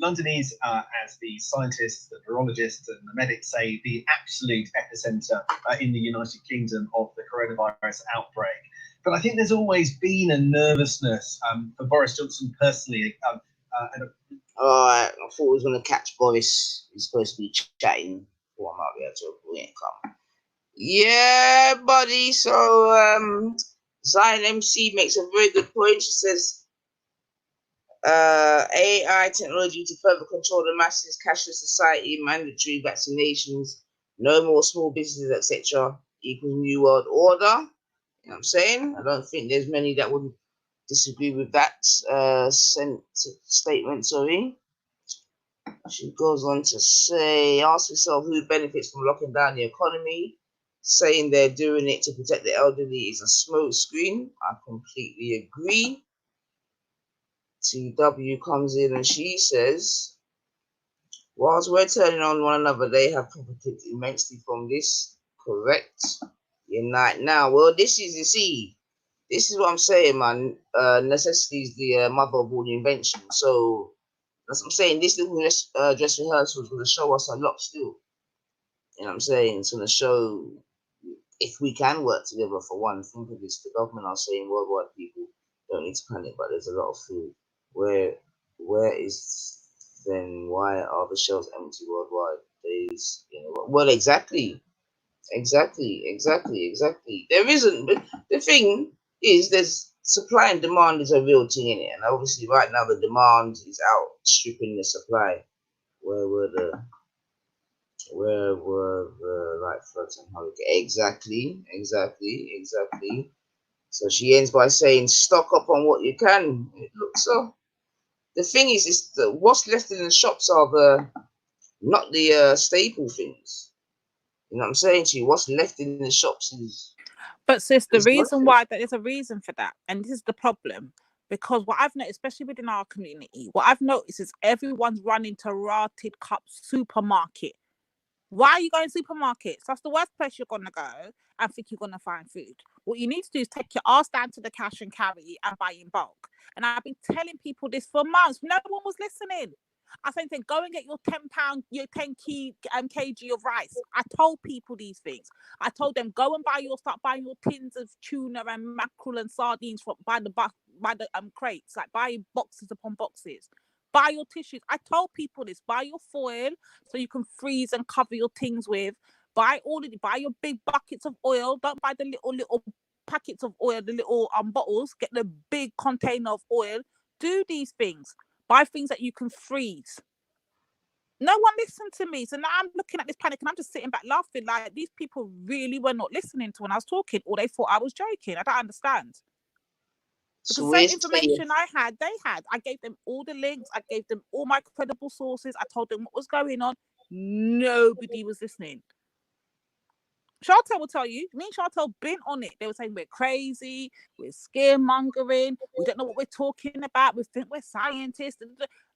London is, as the scientists, the virologists and the medics say, the absolute epicenter in the United Kingdom of the coronavirus outbreak. But I think there's always been a nervousness for Boris Johnson personally. Alright, I thought we was going to catch Boris. He's supposed to be chatting. Well, I might be able to. We ain't come. Yeah, buddy. So, Zion MC makes a very good point. She says, AI technology to further control the masses, cashless society, mandatory vaccinations, no more small businesses, etc. equals new world order. You know what I'm saying? I don't think there's many that would disagree with that statement, sorry. She goes on to say, ask yourself who benefits from locking down the economy. Saying they're doing it to protect the elderly is a smoke screen. I completely agree. TW comes in and she says, whilst we're turning on one another, they have profited immensely from this. Correct. Unite now. Well, this is, you see, this is what I'm saying, man. Necessity is the mother of all invention. So that's what I'm saying. This little dress rehearsal is going to show us a lot still. You know what I'm saying? It's going to show if we can work together for one. Think of this. The government are saying worldwide people don't need to panic, but there's a lot of food. Where is then why are the shelves empty worldwide? There's, you know, well, exactly. There isn't, but the thing is, there's supply and demand is a real thing in it, and obviously right now the demand is outstripping the supply. Where were the light floods and hurricane? Exactly. So she ends by saying, stock up on what you can. It looks so. The thing is what's left in the shops are not the staple things. You know what I'm saying to you? What's left in the shops is. But sis, the reason why there's a reason for that, and this is the problem, because what I've noticed, especially within our community, what I've noticed is everyone's running to Rotted Cup supermarket Why are you going to supermarkets? That's the worst place you're going to go and think you're going to find food. What you need to do is take your ass down to the cash and carry and buy in bulk. And I've been telling people this for months. No one was listening. I said, go and get your £10, your 10 kg of rice. I told people these things. I told them, go and start buying your tins of tuna and mackerel and sardines by the crates, like buy boxes upon boxes. Buy your tissues. I told people this. Buy your foil so you can freeze and cover your things with. Buy your big buckets of oil. Don't buy the little packets of oil, the little bottles. Get the big container of oil. Do these things. Buy things that you can freeze. No one listened to me. So now I'm looking at this panic and I'm just sitting back laughing. Like, these people really were not listening to when I was talking, or they thought I was joking. I don't understand. Because the same information I had, they had. I gave them all the links. I gave them all my credible sources. I told them what was going on. Nobody was listening. Chantal will tell you, me and Chantal been on it. They were saying we're crazy, we're scaremongering, we don't know what we're talking about, we think we're scientists.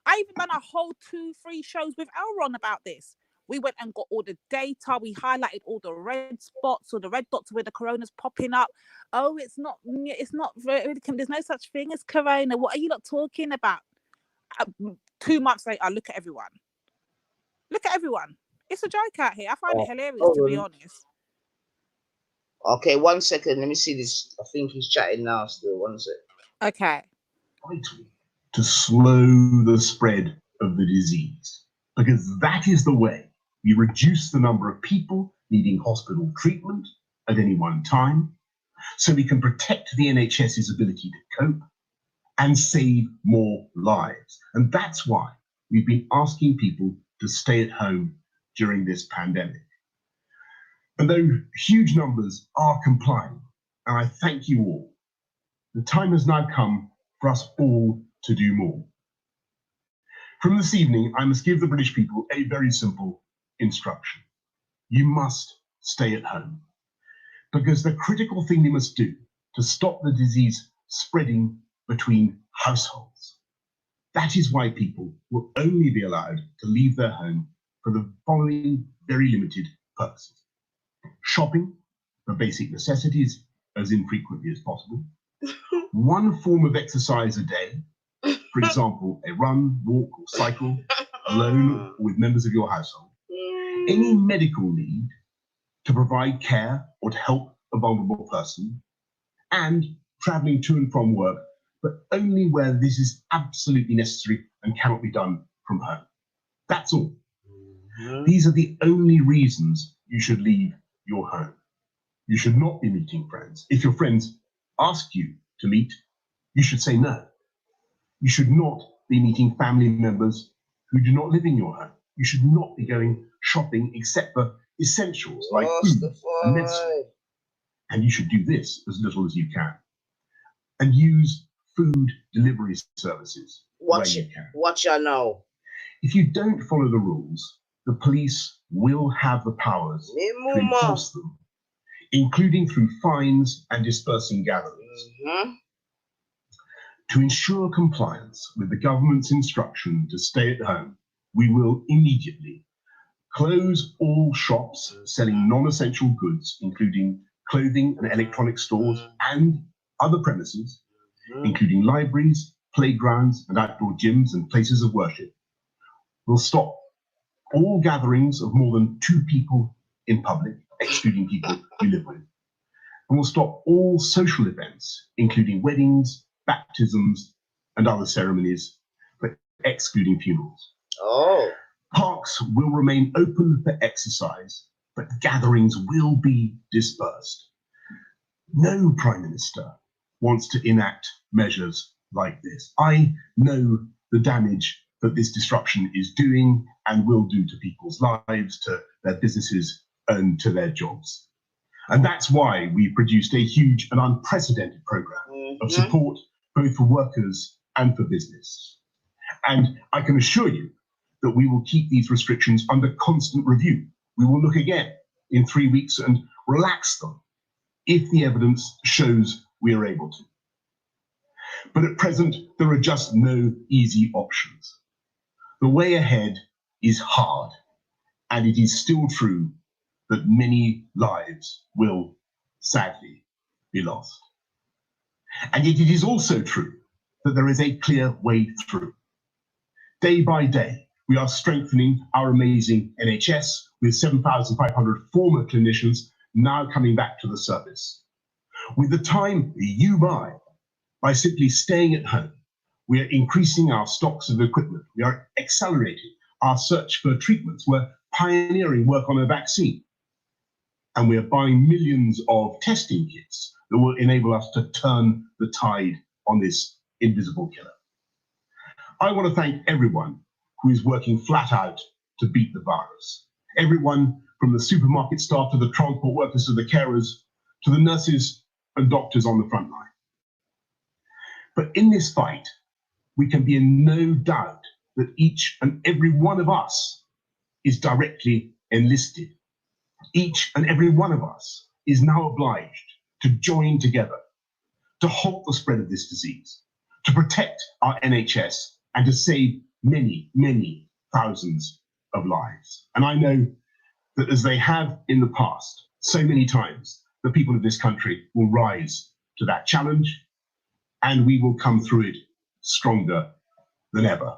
I even done a whole 2-3 shows with Elron about this. We went and got all the data. We highlighted all the red spots or the red dots where the corona's popping up. Oh, it's not, there's no such thing as corona. What are you not talking about? 2 months later, look at everyone. Look at everyone. It's a joke out here. I find it hilarious, to be honest. Okay, 1 second. Let me see this. I think he's chatting now still. 1 sec. Okay. To slow the spread of the disease, because that is the way we reduce the number of people needing hospital treatment at any one time, so we can protect the NHS's ability to cope and save more lives. And that's why we've been asking people to stay at home during this pandemic. And though huge numbers are complying, and I thank you all, the time has now come for us all to do more. From this evening, I must give the British people a very simple instruction. You must stay at home, because the critical thing we must do to stop the disease spreading between households. That is why people will only be allowed to leave their home for the following very limited purposes. Shopping for basic necessities as infrequently as possible. 1 form of exercise a day, for example, a run, walk, or cycle, alone or with members of your household. Any medical need to provide care or to help a vulnerable person, and traveling to and from work, but only where this is absolutely necessary and cannot be done from home. That's all. These are the only reasons you should leave your home. You should not be meeting friends. If your friends ask you to meet, you should say no. You should not be meeting family members who do not live in your home. You should not be going shopping except for essentials like food and medicine. And you should do this as little as you can. And use food delivery services where you can. Watch out now. If you don't follow the rules, the police will have the powers to enforce them, including through fines and dispersing gatherings. To ensure compliance with the government's instruction to stay at home, we will immediately close all shops selling non-essential goods, including clothing and electronic stores, and other premises, including libraries, playgrounds, and outdoor gyms and places of worship. We'll stop all gatherings of more than 2 people in public, excluding people we live with. And we'll stop all social events, including weddings, baptisms, and other ceremonies, but excluding funerals. Parks will remain open for exercise, but gatherings will be dispersed. No Prime Minister wants to enact measures like this. I know the damage that this disruption is doing and will do to people's lives, to their businesses, and to their jobs. And that's why we produced a huge and unprecedented program of support both for workers and for business. And I can assure you that we will keep these restrictions under constant review. We will look again in 3 weeks and relax them if the evidence shows we are able to. But at present, there are just no easy options. The way ahead is hard, and it is still true that many lives will sadly be lost. And yet it is also true that there is a clear way through. Day by day, we are strengthening our amazing NHS with 7,500 former clinicians now coming back to the service. With the time you buy by simply staying at home, we are increasing our stocks of equipment. We are accelerating our search for treatments. We're pioneering work on a vaccine. And we are buying millions of testing kits that will enable us to turn the tide on this invisible killer. I want to thank everyone who is working flat out to beat the virus. Everyone from the supermarket staff to the transport workers to the carers to the nurses and doctors on the front line. But in this fight, we can be in no doubt that each and every one of us is directly enlisted. Each and every one of us is now obliged to join together to halt the spread of this disease, to protect our NHS, and to save many, many thousands of lives. And I know that as they have in the past, so many times, the people of this country will rise to that challenge, and we will come through it stronger than ever.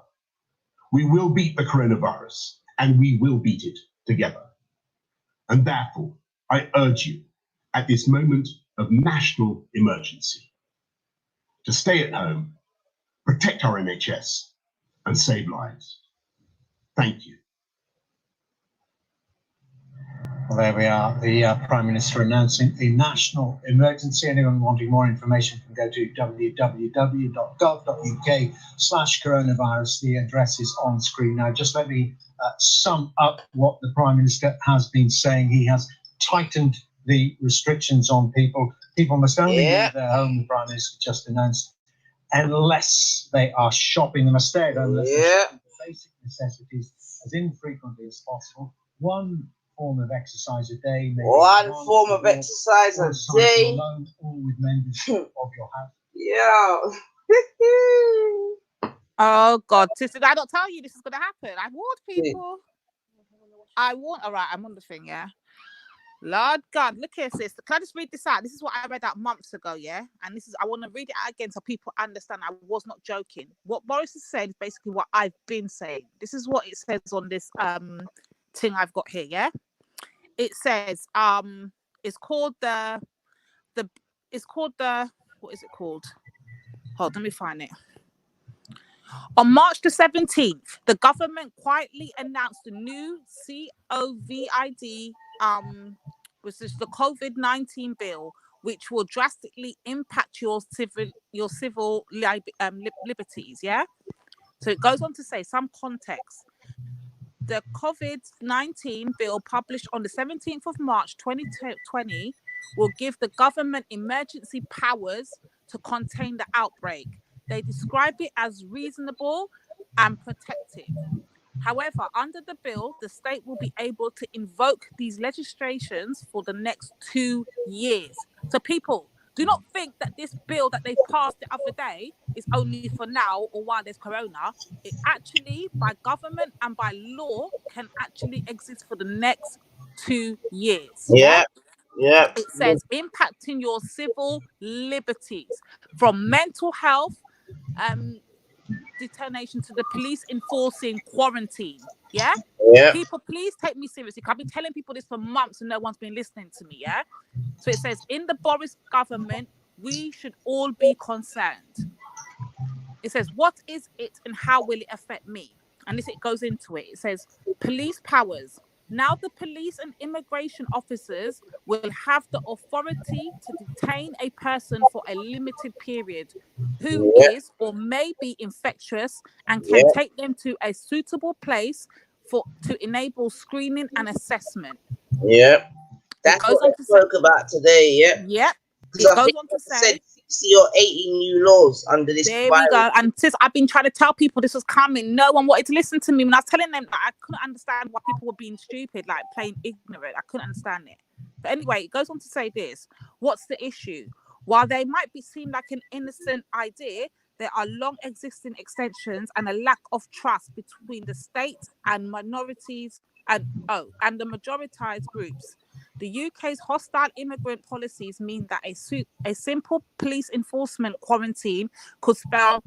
We will beat the coronavirus, and we will beat it together. And therefore, I urge you at this moment of national emergency to stay at home, protect our NHS, and save lives. Thank you. Well, there we are, the Prime Minister announcing a national emergency. Anyone wanting more information can go to www.gov.uk/coronavirus. The address is on screen now. Just let me sum up what the Prime Minister has been saying. He has tightened the restrictions on people. People must only leave their home, the Prime Minister just announced, unless they are shopping. They must stay at home. Unless they're shopping for basic necessities as infrequently as possible. One form of exercise a day. One form of exercise a day. Alone, or with members of your house. Yeah. Oh God, sister, did I not tell you this is gonna happen? I warned people. I warned. All right, I'm on the thing. Yeah. Lord God, look here, sis. Can I just read this out? This is what I read out months ago, yeah? And this is, I want to read it out again so people understand I was not joking. What Boris is saying is basically what I've been saying. This is what it says on this thing I've got here, yeah? It says, it's called the what is it called? Hold, let me find it. On March the 17th, the government quietly announced the new COVID, which is the COVID-19 bill, which will drastically impact your civil liberties. Yeah. So it goes on to say some context. The COVID-19 bill, published on the 17th of March 2020, will give the government emergency powers to contain the outbreak. They describe it as reasonable and protective. However, under the bill, the state will be able to invoke these legislations for the next 2 years. So people, do not think that this bill that they passed the other day is only for now or while there's corona. It actually, by government and by law, can actually exist for the next 2 years. Yeah. It says impacting your civil liberties, from mental health, detention to the police enforcing quarantine. Yeah. People, please take me seriously. I've been telling people this for months and no one's been listening to me. Yeah. So it says, in the Boris government, we should all be concerned. It says, what is it and how will it affect me? And this, it goes into it. It says, police powers. Now the police and immigration officers will have the authority to detain a person for a limited period who is or may be infectious, and can take them to a suitable place to enable screening and assessment. That's what we spoke about today. It goes on to say 60 or 80 new laws under this. There we go. And sis, I've been trying to tell people this was coming. No one wanted to listen to me when I was telling them that I couldn't understand why people were being stupid, like playing ignorant. I couldn't understand it. But anyway, it goes on to say this. What's the issue? While they might seem like an innocent idea, there are long existing extensions and a lack of trust between the state and minorities and the majoritized groups. The UK's hostile immigrant policies mean that a simple police enforcement quarantine could spell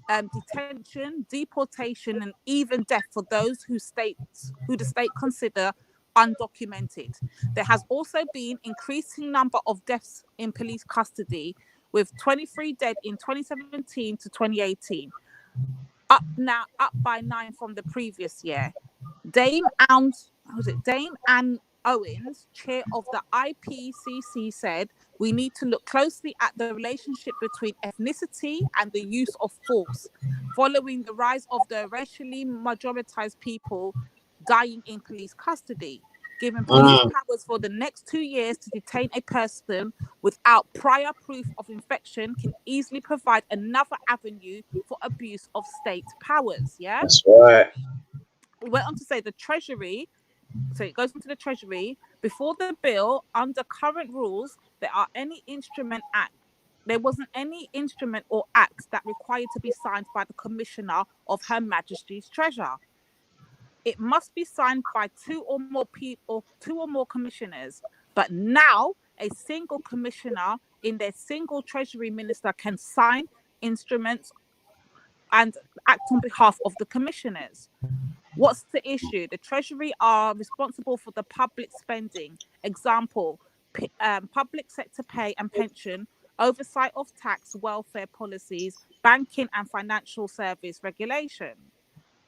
detention, deportation, and even death for those who the state consider undocumented. There has also been increasing number of deaths in police custody, with 23 dead in 2017 to 2018, up by 9 from the previous year. Dame Anne Owens, chair of the IPCC, said we need to look closely at the relationship between ethnicity and the use of force, following the rise of the racially majoritized people dying in police custody. Giving police powers for the next 2 years to detain a person without prior proof of infection can easily provide another avenue for abuse of state powers. Yeah, That's right. we went on to say the Treasury. So it goes into the Treasury. Before the bill, under current rules, there wasn't any instrument or act that required to be signed by the Commissioner of Her Majesty's Treasure. It must be signed by two or more commissioners. But now a single commissioner in their single Treasury minister can sign instruments and act on behalf of the commissioners. What's the issue? The Treasury are responsible for the public spending. Example, public sector pay and pension, oversight of tax, welfare policies, banking and financial service regulation.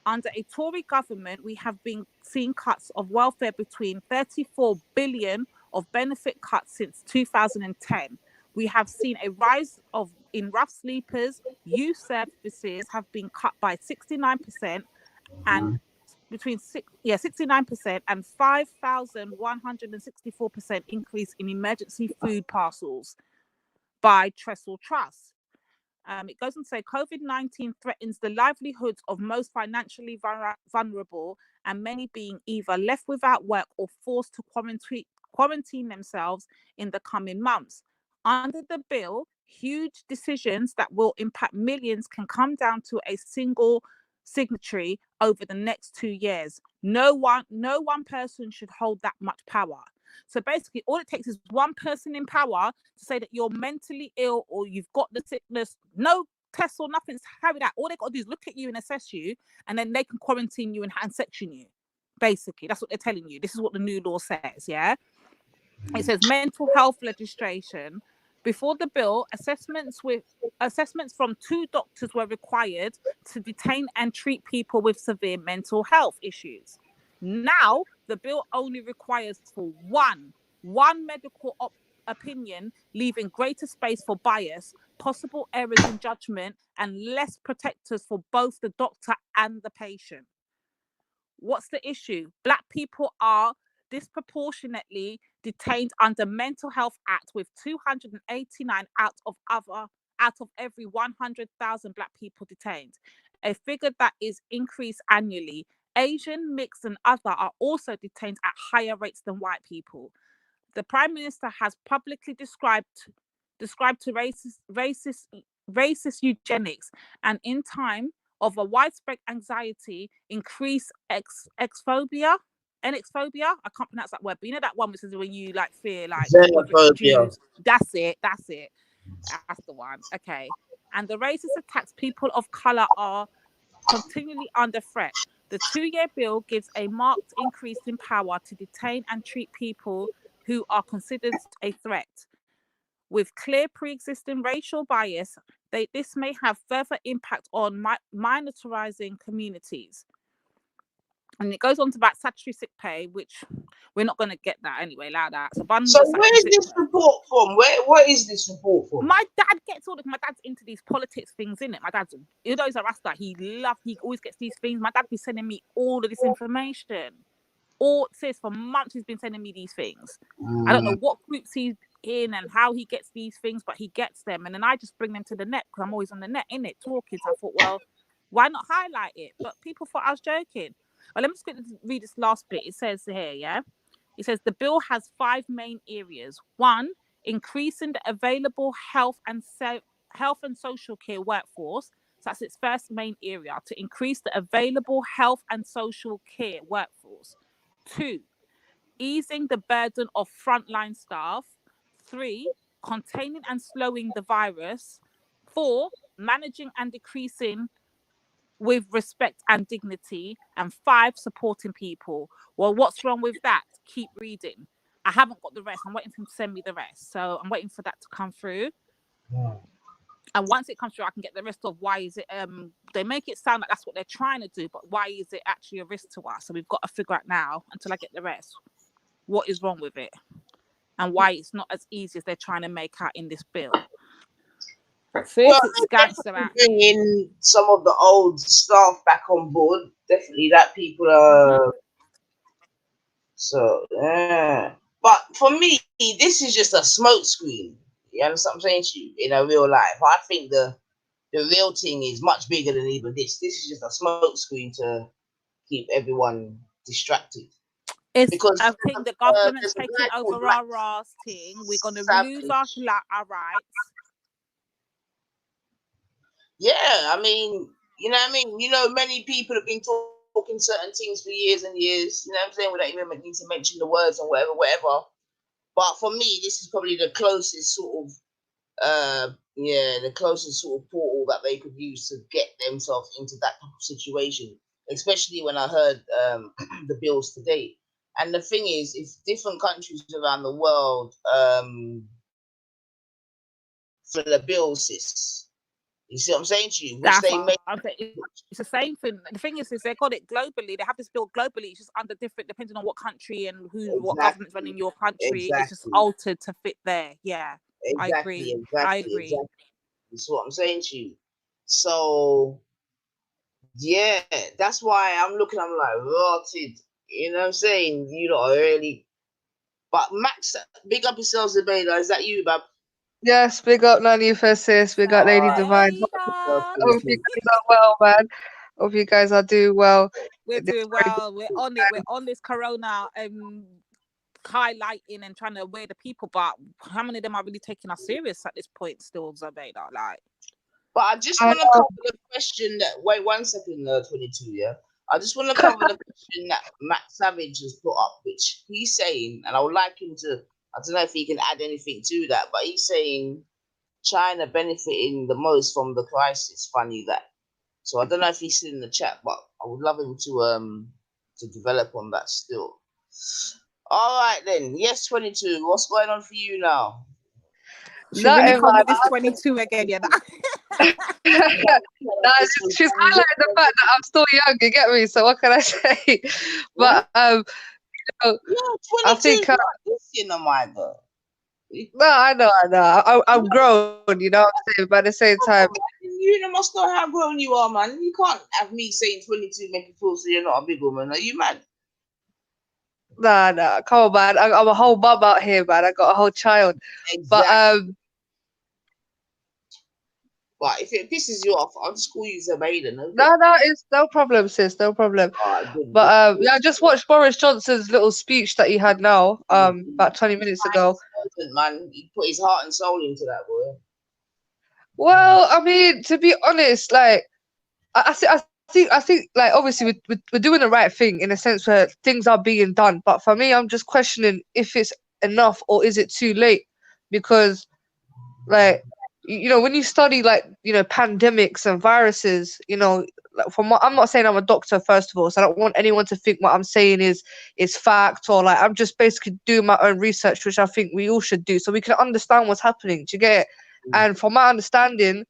Under a Tory government, we have been seeing cuts of welfare between 34 billion of benefit cuts since 2010. We have seen a rise in rough sleepers. Youth services have been cut by 69% and between 69% and 5,164% increase in emergency food parcels by Trestle Trust. It goes on to say COVID-19 threatens the livelihoods of most financially vulnerable, and many being either left without work or forced to quarantine themselves in the coming months. Under the bill, huge decisions that will impact millions can come down to a single signatory over the next 2 years. No one person should hold that much power. So basically, all it takes is one person in power to say that you're mentally ill or you've got the sickness. No tests or nothing's carried out. All they got to do is look at you and assess you, and then they can quarantine you and hand section you. Basically, that's what they're telling you. This is what the new law says. Yeah, it says mental health legislation. Before the bill, assessments from 2 doctors were required to detain and treat people with severe mental health issues. Now, the bill only requires for one medical opinion, leaving greater space for bias, possible errors in judgment, and less protectors for both the doctor and the patient. What's the issue? Black people are disproportionately detained under Mental Health Act, with 289 out of every 100,000 Black people detained, a figure that is increased annually. Asian, mixed, and other are also detained at higher rates than white people. The Prime Minister has publicly described to racist eugenics, and in time of a widespread anxiety, increased xenophobia. I can't pronounce that word, but you know that one which is when you like fear like Xenophobia. That's it. That's the one. Okay. And the racist attacks people of color are continually under threat. The 2-year bill gives a marked increase in power to detain and treat people who are considered a threat. With clear pre-existing racial bias, this may have further impact on minoritizing communities. And it goes on to about statutory sick pay, which we're not going to get that anyway, like that. So where is this report from? What is this report from? My dad gets all this. My dad's into these politics things, innit? My dad's, you know, he's a Rasta. He always gets these things. My dad be sending me all of this information. Sis, for months he's been sending me these things. I don't know what groups he's in and how he gets these things, but he gets them. And then I just bring them to the net because I'm always on the net, innit, talking. So I thought, well, why not highlight it? But people thought I was joking. Well, let me just read this last bit. It says here, yeah? It says the bill has 5 main areas. 1, increasing the available health and social care workforce. So that's its first main area, to increase the available health and social care workforce. 2, easing the burden of frontline staff. 3, containing and slowing the virus. 4, managing and decreasing with respect and dignity. And 5, supporting people. Well, what's wrong with that? Keep reading. I haven't got the rest. I'm waiting for him to send me the rest. So I'm waiting for that to come through. And once it comes through, I can get the rest of why is it, they make it sound like that's what they're trying to do, but why is it actually a risk to us? So we've got to figure out now, until I get the rest, what is wrong with it and why it's not as easy as they're trying to make out in this bill. See, Well, it's gangster out. bringing some of the old staff back on board. Definitely that people are. So, yeah. But for me, this is just a smoke screen. You understand what I'm saying to you? In a real life, I think the real thing is much bigger than even this. This is just a smoke screen to keep everyone distracted. It's Because I think the government's there's a taking guy called over Black our ass thing. We're going to Savage. lose our rights. Yeah, I mean, you know what I mean? You know, many people have been talking certain things for years and years, you know what I'm saying, without even need to mention the words and whatever. But for me, this is probably the closest sort of, the closest sort of portal that they could use to get themselves into that type of situation, especially when I heard the bills today. And the thing is, if different countries around the world for the bills, you see what I'm saying to you? Which they make. It's the same thing. The thing is they got it globally. They have this bill globally. It's just under different, depending on what country and what government's running your country. It's just altered to fit there. Yeah, I agree. I agree. Exactly. That's what I'm saying to you. So, yeah, that's why I'm like, rotted. You know what I'm saying? You know, really. But Max, big up yourselves, Abeda. Is that you, Bab? Yes, big up Nanny for sis. Big up Lady Divine. Hope you guys are well, man. Hope you guys are doing well. We're doing well. We're on it. We're on this corona highlighting and trying to weigh the people, but how many of them are really taking us serious at this point still, Zabeda? Like, but I just want to cover the question that, wait 1 second, 22, yeah? I just want to cover the question that Matt Savage has put up, which he's saying, and I would like him to, I don't know if he can add anything to that, but he's saying China benefiting the most from the crisis. Funny that. So I don't know if he's still in the chat, but I would love him to develop on that still. All right then. Yes, 22. What's going on for you now? She's really come with this 22 again, yeah. She's highlighting the fact that I'm still young. You get me? So what can I say? But you know, I think no, I know. I'm grown, you know what I'm saying? But at the same time, you must know how grown you are, man. You can't have me saying 22 make you feel so you're not a big woman. Are you mad? Nah, come on, man. I'm a whole mum out here, man. I got a whole child. Exactly. But if it pisses you off, I'll just call you Zabeda. No, it's no problem, sis. No problem. But yeah, I just watched Boris Johnson's little speech that he had now, about 20 minutes ago. Man, he put his heart and soul into that, boy. Well, I mean, to be honest, like, I think, like, obviously we're doing the right thing in a sense where things are being done. But for me, I'm just questioning if it's enough or is it too late? Because, like, you know, when you study, like, you know, pandemics and viruses, you know, like, from what, I'm not saying I'm a doctor, first of all, so I don't want anyone to think what I'm saying is fact, or like I'm just basically doing my own research, which I think we all should do, so we can understand what's happening. Do you get it? And from my understanding,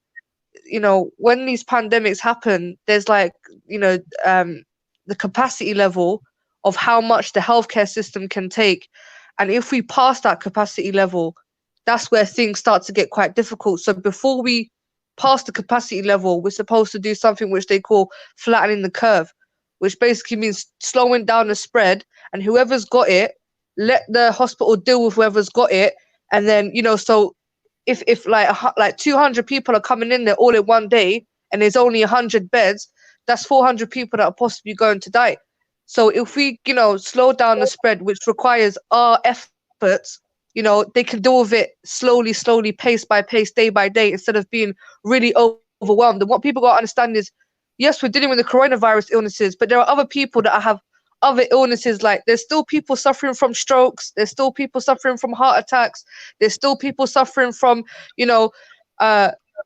you know, when these pandemics happen, there's like, you know, the capacity level of how much the healthcare system can take, and if we pass that capacity level, that's where things start to get quite difficult. So before we pass the capacity level, we're supposed to do something which they call flattening the curve, which basically means slowing down the spread, and whoever's got it, let the hospital deal with whoever's got it. And then, you know, so if like 200 people are coming in there all in one day and there's only 100 beds, that's 400 people that are possibly going to die. So if we, you know, slow down the spread, which requires our efforts, you know, they can deal with it slowly, pace by pace, day by day, instead of being really overwhelmed. And what people got to understand is, yes, we're dealing with the coronavirus illnesses, but there are other people that have other illnesses. Like there's still people suffering from strokes, there's still people suffering from heart attacks, there's still people suffering from, you know,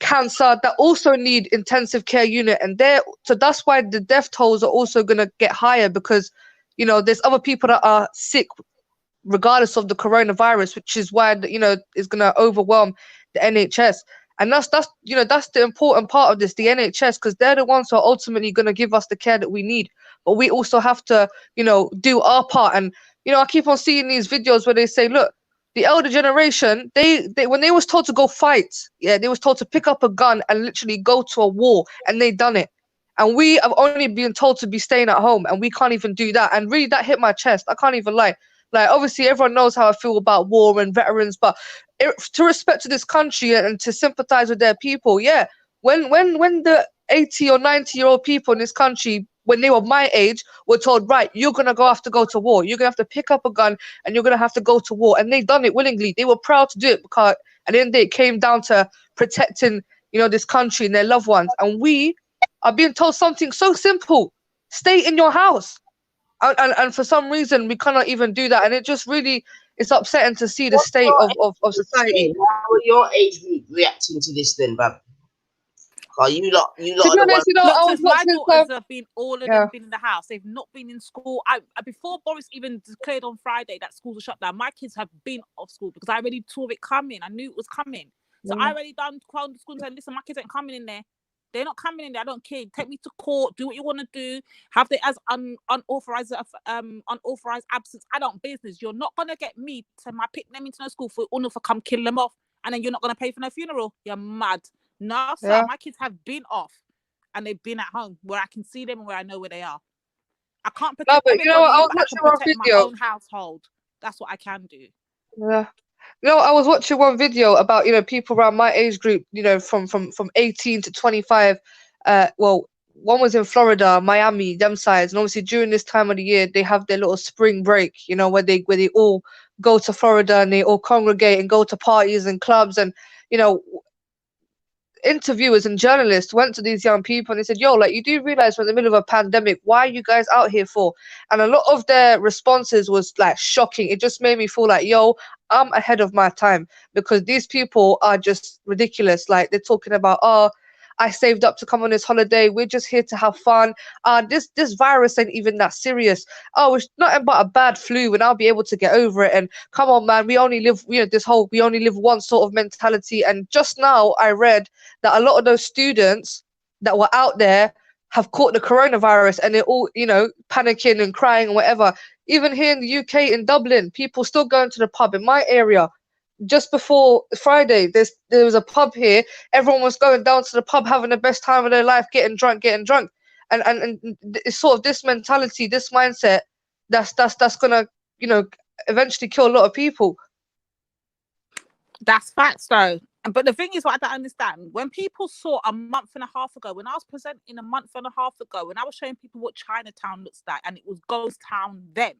cancer that also need intensive care unit, and so that's why the death tolls are also going to get higher, because, you know, there's other people that are sick regardless of the coronavirus, which is why, you know, is going to overwhelm the NHS. And that's you know, that's the important part of this, the NHS, because they're the ones who are ultimately going to give us the care that we need. But we also have to, you know, do our part. And, you know, I keep on seeing these videos where they say, look, the elder generation, they when they was told to go fight, yeah, they was told to pick up a gun and literally go to a war, and they done it. And we have only been told to be staying at home, and we can't even do that. And really, that hit my chest. I can't even lie. Like, obviously, everyone knows how I feel about war and veterans, but to respect to this country and to sympathize with their people, yeah. When the 80 or 90-year-old people in this country, when they were my age, were told, right, you're gonna have to go to war. You're gonna have to pick up a gun and you're gonna have to go to war, and they done it willingly. They were proud to do it, because at the end of the day, it came down to protecting, you know, this country and their loved ones. And we are being told something so simple: stay in your house. And for some reason, we cannot even do that. And it just really, it's upsetting to see the state of society. How are your age group reacting to this then, Bab? Are you lot To be honest, you know, I was my watching daughters have been, all of Yeah. them been in the house. They've not been in school. I before Boris even declared on Friday that schools are shut down, my kids have been off school because I already saw it coming. I knew it was coming. So I already called the school and said, listen, my kids ain't coming in there. They're not coming in there. I don't care. Take me to court. Do what you want to do. Have they as unauthorized absence. I don't business. You're not gonna get me to my pick them into no school for come kill them off, and then you're not gonna pay for no funeral. You're mad. No, sir. Yeah. My kids have been off, and they've been at home where I can see them and where I know where they are. I can't protect but you know what, I was everybody, but I can watching one protect my video. own household. That's what I can do. Yeah. You know, I was watching one video about, you know, people around my age group, you know, from 18 to 25. Well, one was in Florida, Miami, them sides, and obviously during this time of the year, they have their little spring break, you know, where they all go to Florida and they all congregate and go to parties and clubs. And, you know, interviewers and journalists went to these young people and they said, yo, like, you do realize we're in the middle of a pandemic, why are you guys out here for? And a lot of their responses was like shocking. It just made me feel like, yo, I'm ahead of my time, because these people are just ridiculous. Like, they're talking about, oh, I saved up to come on this holiday, we're just here to have fun. This virus ain't even that serious. Oh, it's nothing but a bad flu and I'll be able to get over it. And come on, man, we only live, you know, we only live one sort of mentality. And just now I read that a lot of those students that were out there have caught the coronavirus, and they're all, you know, panicking and crying and whatever. Even here in the UK, in Dublin, people still going to the pub. In my area, just before Friday, there was a pub here. Everyone was going down to the pub, having the best time of their life, getting drunk. And it's sort of this mentality, this mindset that's gonna, you know, eventually kill a lot of people. That's facts, though. But the thing is, what I don't understand, when people saw a month and a half ago, when I was presenting a month and a half ago, when I was showing people what Chinatown looks like, and it was ghost town then,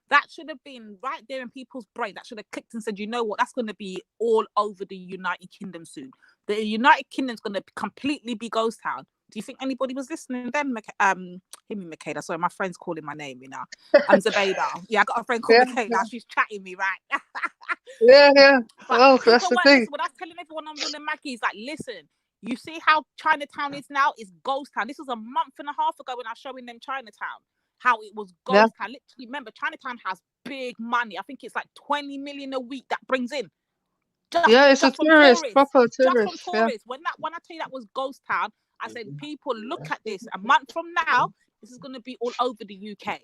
that should have been right there in people's brain. That should have clicked and said, you know what, that's going to be all over the United Kingdom soon. The United Kingdom's going to completely be ghost town. Do you think anybody was listening then? Him and Michaela. Sorry, my friend's calling my name, you know. I'm Zabeda. Yeah, I got a friend called Michaela. She's chatting me, right? Yeah. But Oh, that's the thing. What I was telling everyone on Will and Maggie is like, listen, you see how Chinatown is now? It's ghost town. This was a month and a half ago when I was showing them Chinatown. How it was ghost town. Literally, remember, Chinatown has big money. I think it's like 20 million a week that brings in. It's a tourist, proper tourist. Just from tourists. When I tell you that was ghost town, I said, people, look at this. A month from now, this is going to be all over the UK.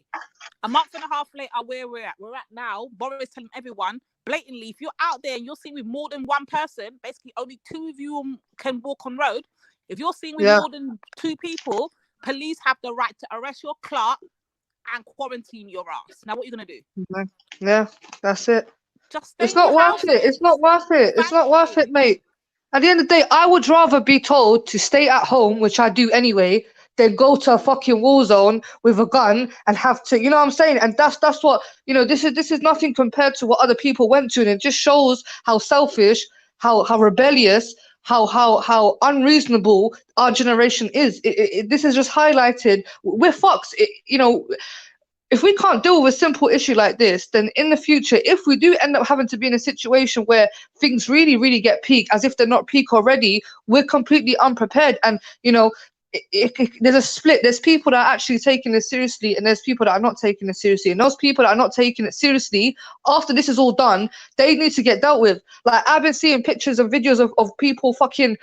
A month and a half later, where we're at now, Boris telling everyone blatantly, if you're out there and you're seen with more than one person, basically only two of you can walk on road. If you're seen with more than two people, police have the right to arrest your clerk and quarantine your ass. Now, what are you going to do? Yeah, that's it. Just it's not worth it. It's not worth it. It's not worth it, mate. At the end of the day, I would rather be told to stay at home, which I do anyway, than go to a fucking war zone with a gun and have to, you know what I'm saying? And that's what, you know, this is nothing compared to what other people went to, and it just shows how selfish, how rebellious, how unreasonable our generation is. This is just highlighted. We're fucks. You know, if we can't deal with a simple issue like this, then in the future, if we do end up having to be in a situation where things really, really get peak, as if they're not peak already, we're completely unprepared. And, you know, there's a split. There's people that are actually taking this seriously, and there's people that are not taking it seriously. And those people that are not taking it seriously, after this is all done, they need to get dealt with. Like, I've been seeing pictures and videos of people fucking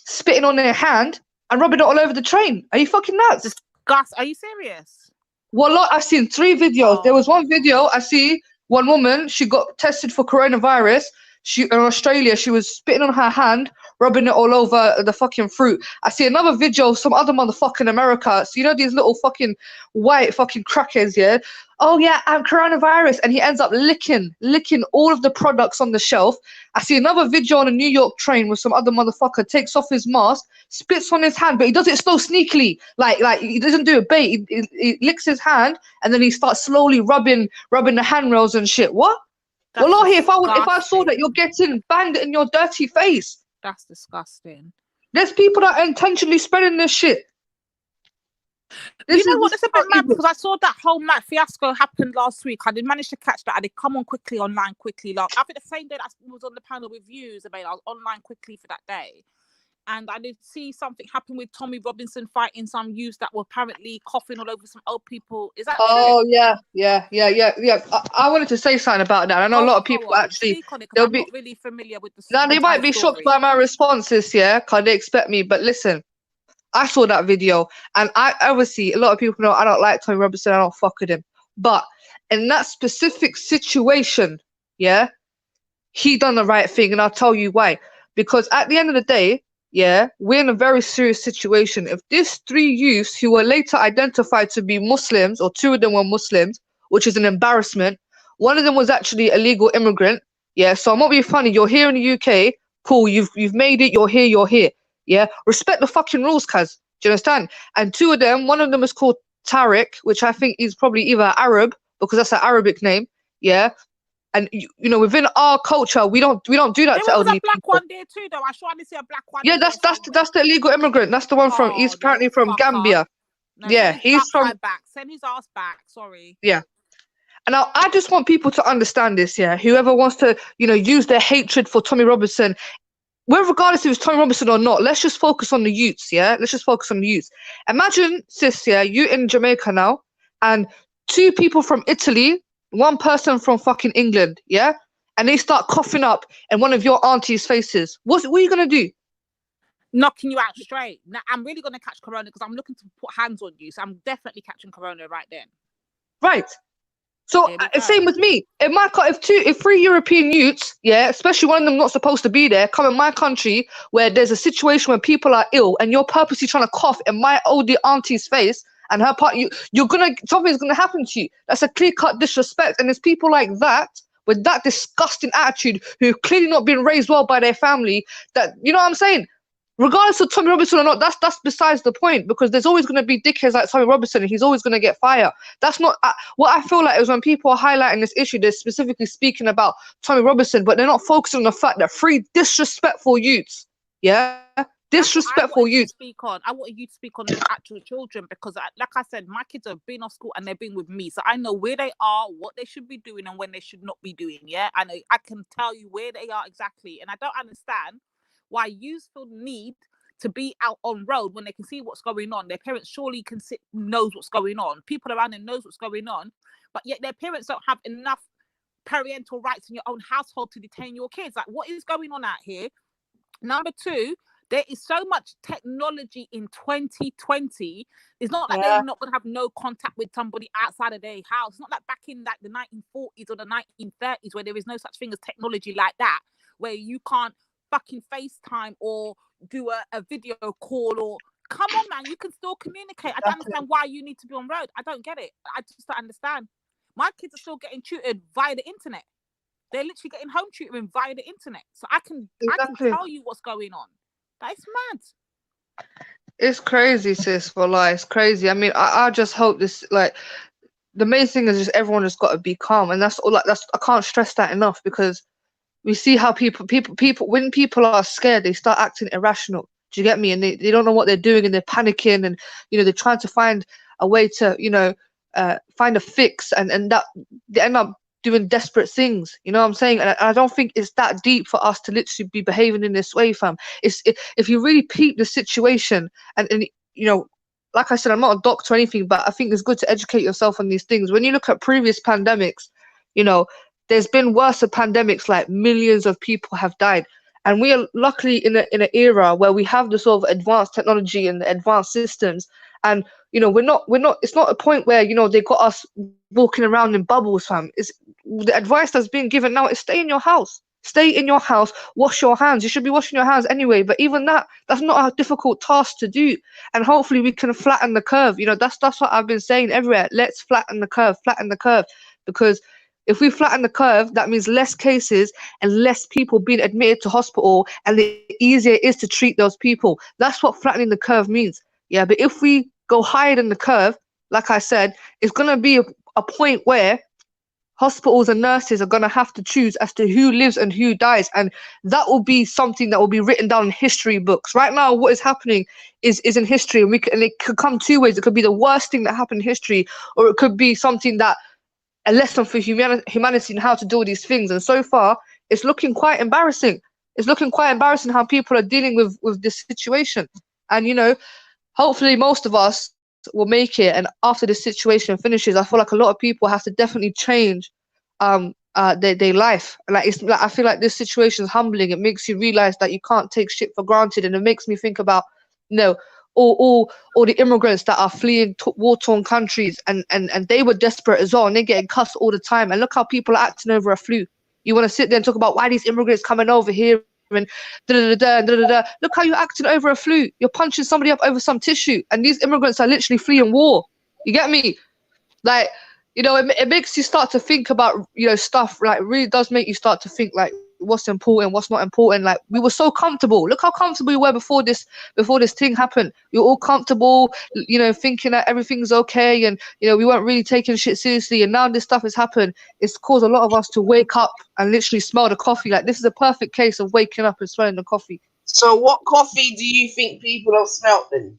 spitting on their hand and rubbing it all over the train. Are you fucking nuts? Gus, are you serious? Well, look, I've seen 3 videos. There was one video I see one woman, she got tested for coronavirus. She in Australia, she was spitting on her hand, rubbing it all over the fucking fruit. I see another video of some other motherfucker in America. So you know these little fucking white fucking crackers, yeah? Oh yeah, I'm coronavirus, and he ends up licking all of the products on the shelf. I see another video on a New York train with some other motherfucker takes off his mask, spits on his hand, but he does it so sneakily, like he doesn't do a bait. He licks his hand and then he starts slowly rubbing the handrails and shit. What? Wallahi, if I saw that, you're getting banged in your dirty face. That's disgusting. There's people that are intentionally spreading this shit. You know what? It's a bit mad because I saw that whole Matt fiasco happened last week. I did manage to catch that. I did come on quickly online quickly. Like, I think the same day that I was on the panel with you, Zabela, I was online quickly for that day. And I did see something happen with Tommy Robinson fighting some youths that were apparently coughing all over some old people. Is that true? Yeah. I wanted to say something about that. I know a lot of people actually. They'll be not really familiar with the. Now they might be shocked by my responses, yeah, because they expect me. But listen, I saw that video, and I obviously a lot of people know I don't like Tommy Robinson. I don't fuck with him. But in that specific situation, yeah, he done the right thing, and I'll tell you why. Because at the end of the day, yeah, we're in a very serious situation. If these 3 youths who were later identified to be Muslims, or 2 of them were Muslims, which is an embarrassment. One of them was actually a legal immigrant. Yeah, so I'm not being funny. You're here in the UK, cool. You've made it. You're here. Yeah, respect the fucking rules, cuz. Do you understand? And 2 of them, one of them is called Tariq, which I think is probably either Arab because that's an Arabic name. Yeah. And you know, within our culture, we don't do that to elderly people. There was a black people. one there too, though. I sure I didn't see a black one. Yeah, that's the illegal immigrant. That's the one from. He's apparently from Gambia. No, yeah, he's from. Back. Send his ass back. Sorry. Yeah, and I just want people to understand this. Yeah, whoever wants to, you know, use their hatred for Tommy Robinson, well, regardless if it's Tommy Robinson or not, let's just focus on the youths. Yeah, let's just focus on the youths. Imagine, sis, yeah, you in Jamaica now, and 2 people from Italy. 1 person from fucking England, yeah? And they start coughing up in one of your auntie's faces. What are you going to do? Knocking you out straight. Now, I'm really going to catch corona because I'm looking to put hands on you. So I'm definitely catching corona right then. Right. So same with me. If 3 European youths, yeah, especially one of them not supposed to be there, come in my country where there's a situation where people are ill and you're purposely trying to cough in my older auntie's face, and her part, something's gonna happen to you. That's a clear-cut disrespect. And there's people like that with that disgusting attitude who've clearly not been raised well by their family. That, you know what I'm saying? Regardless of Tommy Robinson or not, that's besides the point, because there's always gonna be dickheads like Tommy Robinson, and he's always gonna get fired. That's not what I feel like is when people are highlighting this issue. They're specifically speaking about Tommy Robinson, but they're not focusing on the fact that 3 disrespectful youths, yeah. Disrespectful youth. I want you to speak on the actual children because, like I said, my kids have been off school and they've been with me, so I know where they are, what they should be doing, and when they should not be doing. Yeah, I can tell you where they are exactly, and I don't understand why youth feel the need to be out on road when they can see what's going on. Their parents surely knows what's going on. People around them knows what's going on, but yet their parents don't have enough parental rights in your own household to detain your kids. Like, what is going on out here? Number 2. There is so much technology in 2020. It's not like they're not going to have no contact with somebody outside of their house. It's not like back in like the 1940s or the 1930s where there is no such thing as technology like that, where you can't fucking FaceTime or do a video call or... Come on, man, you can still communicate. I don't understand why you need to be on road. I don't get it. I just don't understand. My kids are still getting tutored via the internet. They're literally getting home tutoring via the internet. So I can tell you what's going on. That's mad. It's crazy, sis. It's crazy. I mean, I just hope this, like, the main thing is just everyone has got to be calm, and that's all. Like, I can't stress that enough, because we see how people when people are scared, they start acting irrational. Do you get me? And they don't know what they're doing, and they're panicking, and you know, they're trying to find a way to, you know, find a fix, and that they end up doing desperate things. You know what I'm saying? And I don't think it's that deep for us to literally be behaving in this way, fam. If you really peep the situation, and you know, like I said, I'm not a doctor or anything, but I think it's good to educate yourself on these things. When you look at previous pandemics, you know, there's been worse pandemics, like millions of people have died. And we are luckily in an era where we have the sort of advanced technology and the advanced systems. And, you know, we're not, it's not a point where, you know, they got us walking around in bubbles, fam. It's the advice that's being given now is stay in your house. Stay in your house, wash your hands. You should be washing your hands anyway. But even that's not a difficult task to do. And hopefully we can flatten the curve. You know, that's what I've been saying everywhere. Let's flatten the curve, because if we flatten the curve, that means less cases and less people being admitted to hospital, and the easier it is to treat those people. That's what flattening the curve means. Yeah, but if we go higher than the curve, like I said, it's going to be a point where hospitals and nurses are going to have to choose as to who lives and who dies. And that will be something that will be written down in history books. Right now, what is happening is in history, and it could come two ways. It could be the worst thing that happened in history, or it could be something that a lesson for humanity and how to do these things. And so far, it's looking quite embarrassing. It's looking quite embarrassing how people are dealing with this situation. And, you know, hopefully most of us will make it. And after this situation finishes, I feel like a lot of people have to definitely change their life. Like, I feel like this situation is humbling. It makes you realize that you can't take shit for granted. And it makes me think about, you know, all the immigrants that are fleeing war-torn countries, and they were desperate as well, and they're getting cussed all the time. And look how people are acting over a flu. You want to sit there and talk about why these immigrants coming over here and da-da-da-da. Look how you're acting over a flu. You're punching somebody up over some tissue, and these immigrants are literally fleeing war. You get me? Like, you know, it makes you start to think about, you know, stuff. Like, it really does make you start to think, like, what's important, what's not important. Like, we were so comfortable. Look how comfortable we were before this thing happened. We were all comfortable, you know, thinking that everything's okay, and, you know, we weren't really taking shit seriously. And now this stuff has happened. It's caused a lot of us to wake up and literally smell the coffee. Like, this is a perfect case of waking up and smelling the coffee. So what coffee do you think people have smelt then?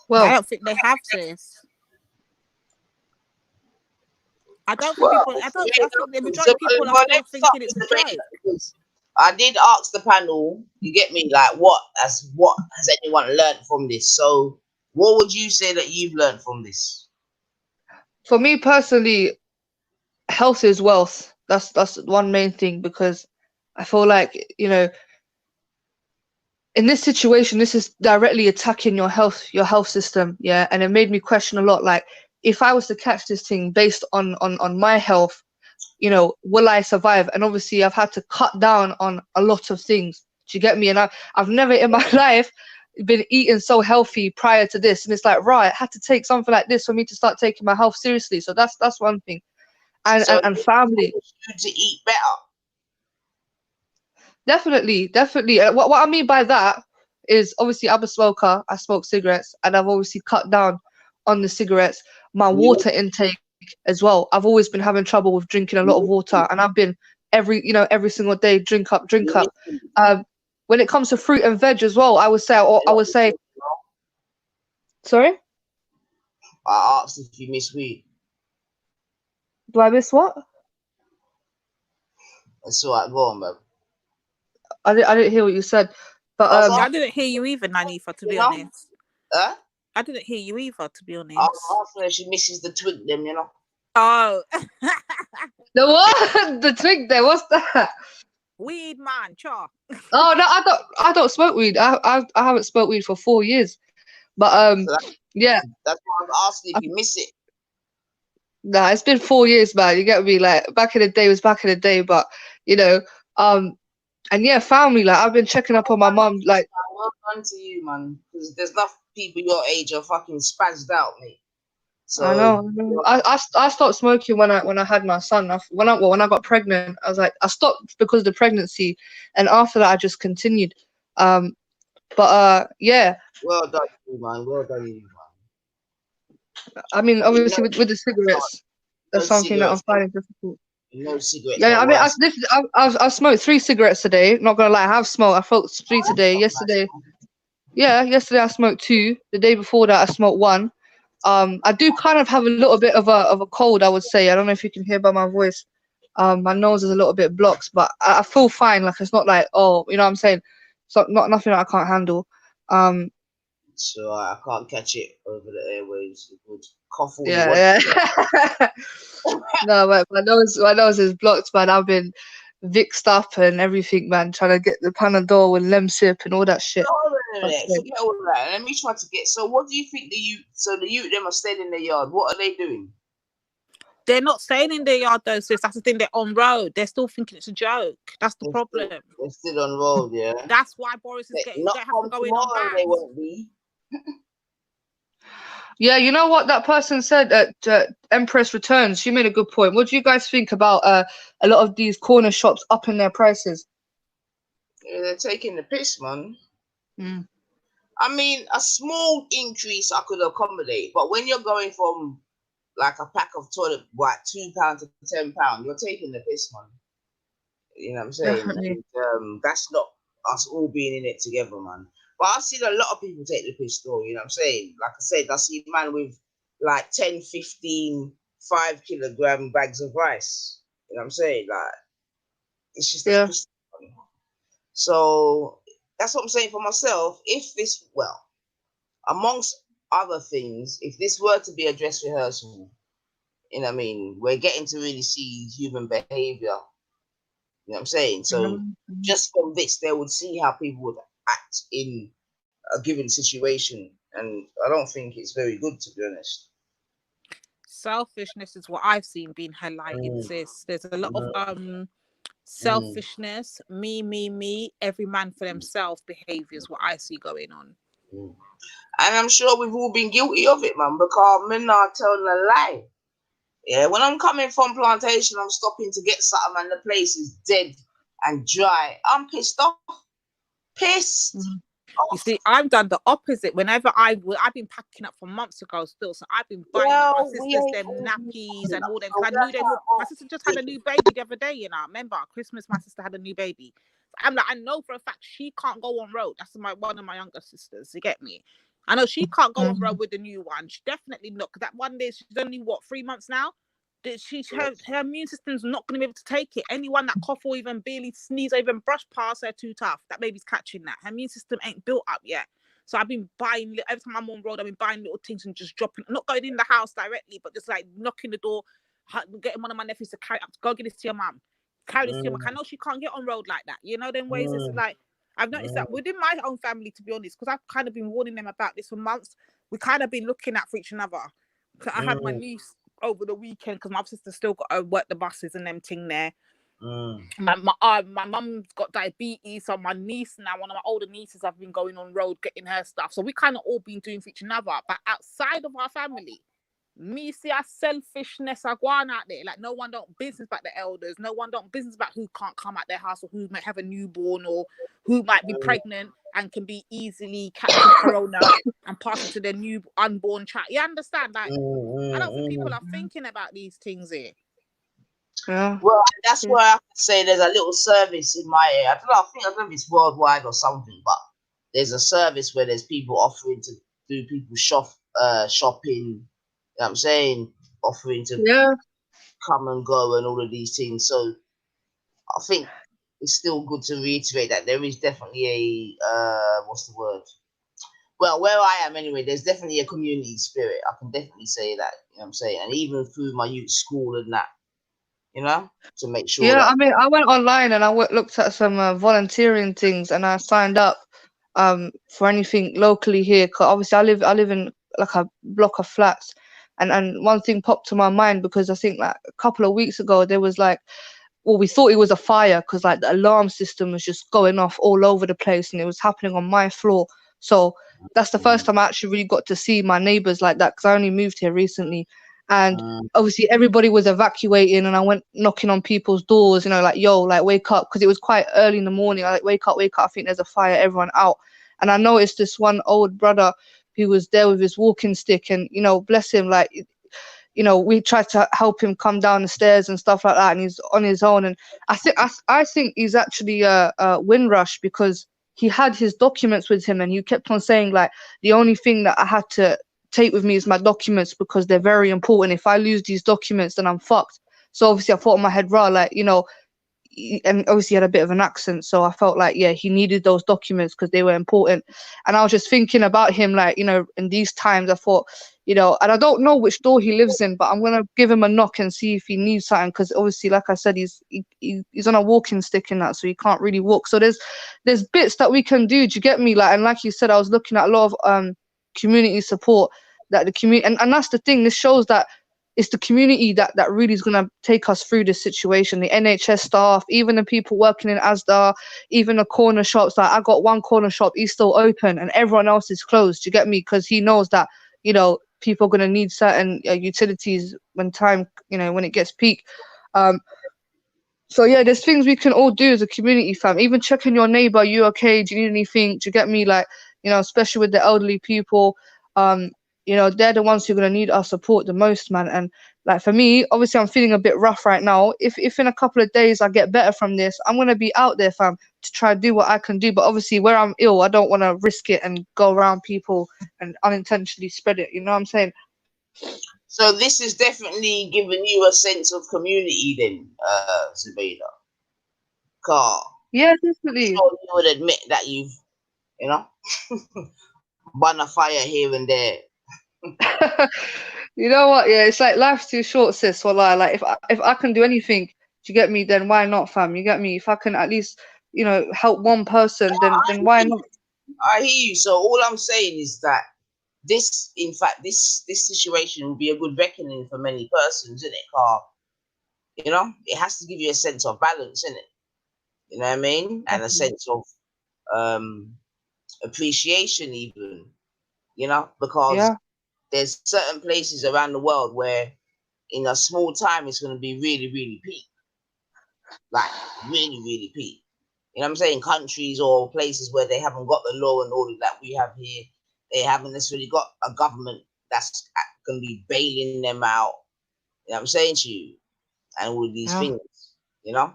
Well, I don't think they have this. I don't think I think the majority of people are still thinking it's a joke. I did ask the panel, you get me, like, what has anyone learned from this? So what would you say that you've learned from this? For me personally, health is wealth. That's one main thing, because I feel like, you know, in this situation, this is directly attacking your health system. Yeah. And it made me question a lot, like, if I was to catch this thing based on my health, you know, will I survive? And obviously I've had to cut down on a lot of things. Do you get me? And I've never in my life been eating so healthy prior to this. And it's like, right, I had to take something like this for me to start taking my health seriously. So that's one thing. And family. To eat better. Definitely. What I mean by that is, obviously I'm a smoker. I smoke cigarettes, and I've obviously cut down on the cigarettes. My water intake as well. I've always been having trouble with drinking a lot of water, and I've been every single day drink up. When it comes to fruit and veg as well, I would say. Sorry? I asked if you miss weed. Do I miss what? That's all right, go on, man. I didn't hear what you said, but I didn't hear you either, Nanifa, to be honest. Huh? I didn't hear you either, to be honest. After she misses the twig, them, you know. Oh. The what? The twig there? What's that? Weed, man, cha. Oh no, I don't smoke weed. I haven't smoked weed for 4 years, but yeah. That's why I'm asking if you miss it. Nah, it's been 4 years, man. You get me? Like, back in the day was back in the day, but you know, and yeah, family. Like, I've been checking up on my mum. Like, well done to you, man. Because there's enough people your age are fucking spazzed out, mate. So I know. I stopped smoking when I had my son. When I got pregnant, I was like, I stopped because of the pregnancy, and after that I just continued. Yeah. Well done, you, man. Well done, you, man. I mean, obviously with the cigarettes, that's something that I'm finding difficult. No cigarettes. Yeah, I mean, I've smoked 3 cigarettes today. Not gonna lie, I have smoked. I smoked 3 today. Yesterday I smoked 2. The day before that, I smoked 1. I do kind of have a little bit of a cold, I would say. I don't know if you can hear by my voice. My nose is a little bit blocked, but I feel fine. Like, it's not like, oh, you know what I'm saying? So not nothing that I can't handle. So I can't catch it over the airwaves. It would cough all you want. Yeah. No, my nose is blocked, man. I've been vixed up and everything, man, trying to get the Panadol and Lemsip and all that shit. Forget all that. Let me try to get. So, what do you think the youth? So the youth them are staying in their yard. What are they doing? They're not staying in their yard though, sis. That's the thing. They're on road. They're still thinking it's a joke. That's the problem. They're still on road, yeah. That's why Boris is getting. Not They have to go in on tomorrow. They won't be. Yeah, you know what that person said at Empress Returns? She made a good point. What do you guys think about a lot of these corner shops upping their prices? Yeah, they're taking the piss, man. Mm. I mean, a small increase I could accommodate, but when you're going from like a pack of toilet, what, £2 to £10, you're taking the piss, man. You know what I'm saying? And, that's not us all being in it together, man. But I've seen a lot of people take the piss though, you know what I'm saying? Like I said, I see a man with like 10, 15, 5 kilogram bags of rice. You know what I'm saying? Like, it's just a piss. So that's what I'm saying for myself. If this, well, amongst other things, if this were to be a dress rehearsal, you know what I mean, we're getting to really see human behavior. You know what I'm saying? So just from this, they would see how people would act in a given situation. And I don't think it's very good, to be honest. Selfishness is what I've seen being highlighted, sis. There's a lot of selfishness, me, every man for themselves behavior is what I see going on. And I'm sure we've all been guilty of it, man, because men are telling a lie. Yeah, when I'm coming from plantation, I'm stopping to get something and the place is dead and dry. I'm pissed off. Pissed off. You see, I've done the opposite. Whenever I've been packing up from months ago still, so I've been buying my sisters them nappies and all them. I knew they would. My sister just had a new baby the other day, you know. Remember Christmas, my sister had a new baby. I'm like, I know for a fact she can't go on road. That's one of my younger sisters. You get me? I know she can't go on road with the new one. She definitely not. Because that one day she's only 3 months now. Her immune system's not going to be able to take it. Anyone that cough or even barely sneeze or even brush past her too tough, that baby's catching that. Her immune system ain't built up yet. So I've been buying, every time I'm on road, I've been buying little things and just dropping, not going in the house directly, but just like knocking the door, getting one of my nephews to carry up, go get this to your mum. Carry this to your mum. I know she can't get on road like that. You know, them ways it's like, I've noticed that within my own family, to be honest, because I've kind of been warning them about this for months. We kind of been looking out for each other. So I had my niece over the weekend because my sister still got to work the buses and them thing there. My mum's got diabetes, so my niece now, one of my older nieces, I've been going on road getting her stuff. So we kind of all been doing for each other. But outside of our family, me see our selfishness are going out there. Like no one don't business about the elders. No one don't business about who can't come out their house or who might have a newborn or who might be pregnant and can be easily catching corona and pass it to their new unborn child. You understand? Like I don't think people are thinking about these things here. Yeah. Well, that's where I can say there's a little service in my area. I don't know if it's worldwide or something, but there's a service where there's people offering to do people shopping. You know what I'm saying? Offering to come and go and all of these things. So I think it's still good to reiterate that there is definitely a what's the word? Well, where I am anyway, there's definitely a community spirit. I can definitely say that. You know what I'm saying? And even through my youth school and that, you know, to make sure. Yeah, I mean, I went online and I looked at some volunteering things and I signed up for anything locally here. Cause obviously I live in like a block of flats. And one thing popped to my mind because I think like a couple of weeks ago there was like, well, we thought it was a fire because like the alarm system was just going off all over the place and it was happening on my floor. So that's the first time I actually really got to see my neighbors like that because I only moved here recently. And obviously everybody was evacuating and I went knocking on people's doors, you know, like, yo, like wake up, because it was quite early in the morning. I like, wake up, I think there's a fire, everyone out. And I noticed this one old brother who was there with his walking stick and, you know, bless him, like, you know, we tried to help him come down the stairs and stuff like that, and he's on his own. And I think he's actually a Windrush because he had his documents with him and he kept on saying like the only thing that I had to take with me is my documents, because they're very important. If I lose these documents, then I'm fucked. So obviously I thought in my head, rah, like, you know, and obviously he had a bit of an accent, so I felt like, yeah, he needed those documents because they were important. And I was just thinking about him, like, you know, in these times I thought, you know, and I don't know which door he lives in, but I'm gonna give him a knock and see if he needs something, because obviously, like I said, he's on a walking stick and that, so he can't really walk. So there's bits that we can do. Do you get me? Like, and like you said, I was looking at a lot of community support, that the community, and that's the thing, this shows that it's the community that really is going to take us through this situation. The NHS staff, even the people working in Asda, even the corner shops. Like, I got one corner shop, he's still open, and everyone else is closed. Do you get me? Because he knows that, you know, people are going to need certain utilities when time, you know, when it gets peak. So yeah, there's things we can all do as a community, fam. Even checking your neighbor, you okay? Do you need anything? Do you get me? Like, you know, especially with the elderly people. You know, they're the ones who are going to need our support the most, man. And like, for me, obviously I'm feeling a bit rough right now. If in a couple of days I get better from this, I'm going to be out there, fam, to try to do what I can do. But obviously where I'm ill, I don't want to risk it and go around people and unintentionally spread it. You know what I'm saying? So this is definitely giving you a sense of community then, Zubaida. Car. Yeah, definitely. So you would admit that you've, you know, burn a fire here and there. You know what? Yeah, it's like life's too short, sis. Wallah. Like, if I can do anything, do you get me? Then why not, fam? You get me? If I can at least, you know, help one person, then why not? I hear you. So all I'm saying is that this, in fact, this situation will be a good reckoning for many persons, isn't it, Carl? You know, it has to give you a sense of balance, isn't it? You know what I mean? And a sense of appreciation, even. You know, because Yeah. there's certain places around the world where in a small time it's going to be really, really peak. Like, really, really peak. You know what I'm saying? Countries or places where they haven't got the law and order that we have here. They haven't necessarily got a government that's going to be bailing them out. You know what I'm saying to you? And all these things, you know?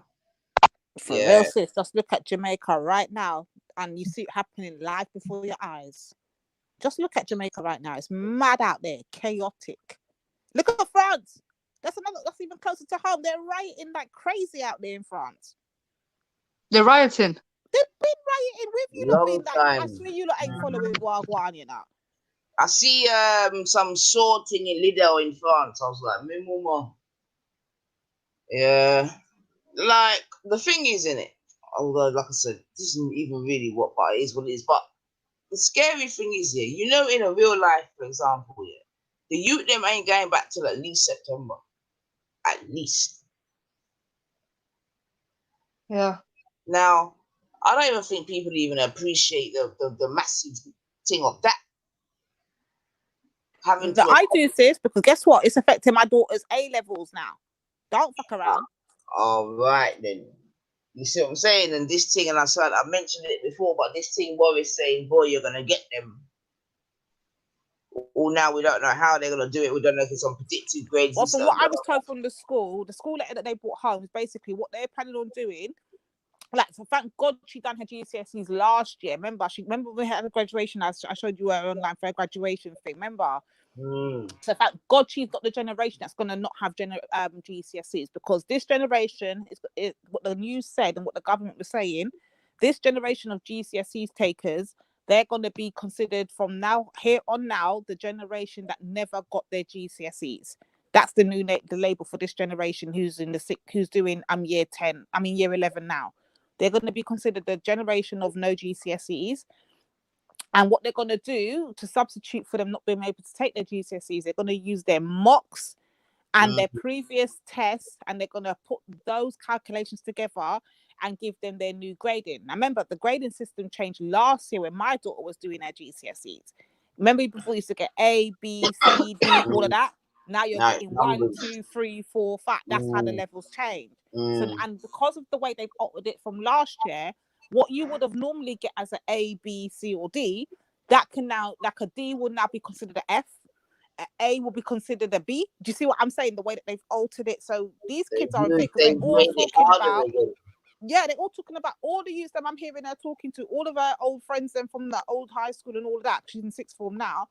For real, sis. Just look at Jamaica right now and you see it happening live before your eyes. Just look at Jamaica right now. It's mad out there, chaotic. Look at France. That's even closer to home. They're rioting like crazy out there in France. They're rioting. They've been rioting with you. Long time. I swear you lot ain't following Wagwan, you know. I see some sorting in Lidl in France. I was like, me mama. Yeah. Like, the thing is, in it, although, like I said, this isn't even really what it is, what it is, but the scary thing is, yeah, you know, in a real life, for example, yeah, the youth them ain't going back till at least September. At least. Yeah. Now, I don't even think people even appreciate the massive thing of that. I do, sis, because guess what? It's affecting my daughter's A levels now. Don't fuck around. All right, then. You see what I'm saying? And this thing, and I mentioned it before, but this thing, Boris saying, boy, you're going to get them. Well, now we don't know how they're going to do it. We don't know if it's on predicted grades. Well, from what I was told from the school letter that they brought home is basically what they're planning on doing. Like, so thank God she done her GCSEs last year. Remember we had a graduation. I showed you her online for a graduation thing. Remember? So thank God she's got the generation that's going to not have GCSEs, because this generation is what the news said and what the government was saying. This generation of GCSEs takers, they're going to be considered from now here on now the generation that never got their GCSEs. That's the new the label for this generation who's doing year 11 now. They're going to be considered the generation of no GCSEs. And what they're going to do to substitute for them not being able to take their GCSEs, they're going to use their mocks and their previous tests, and they're going to put those calculations together and give them their new grading. Now, remember, the grading system changed last year when my daughter was doing her GCSEs. Remember, before you used to get A, B, C, D, all of that? Now you're getting 1, 2, 3, 4, 5. That's how the levels change. So, and because of the way they've altered it from last year, what you would have normally get as an A, B, C, or D, that can now, like a D will now be considered an F. A will be considered a B. Do you see what I'm saying? The way that they've altered it. So these kids are a big, because they're all talking about. Yeah, they're all talking about all the youths that I'm hearing her talking to, all of her old friends and from the old high school and all of that. She's in sixth form now.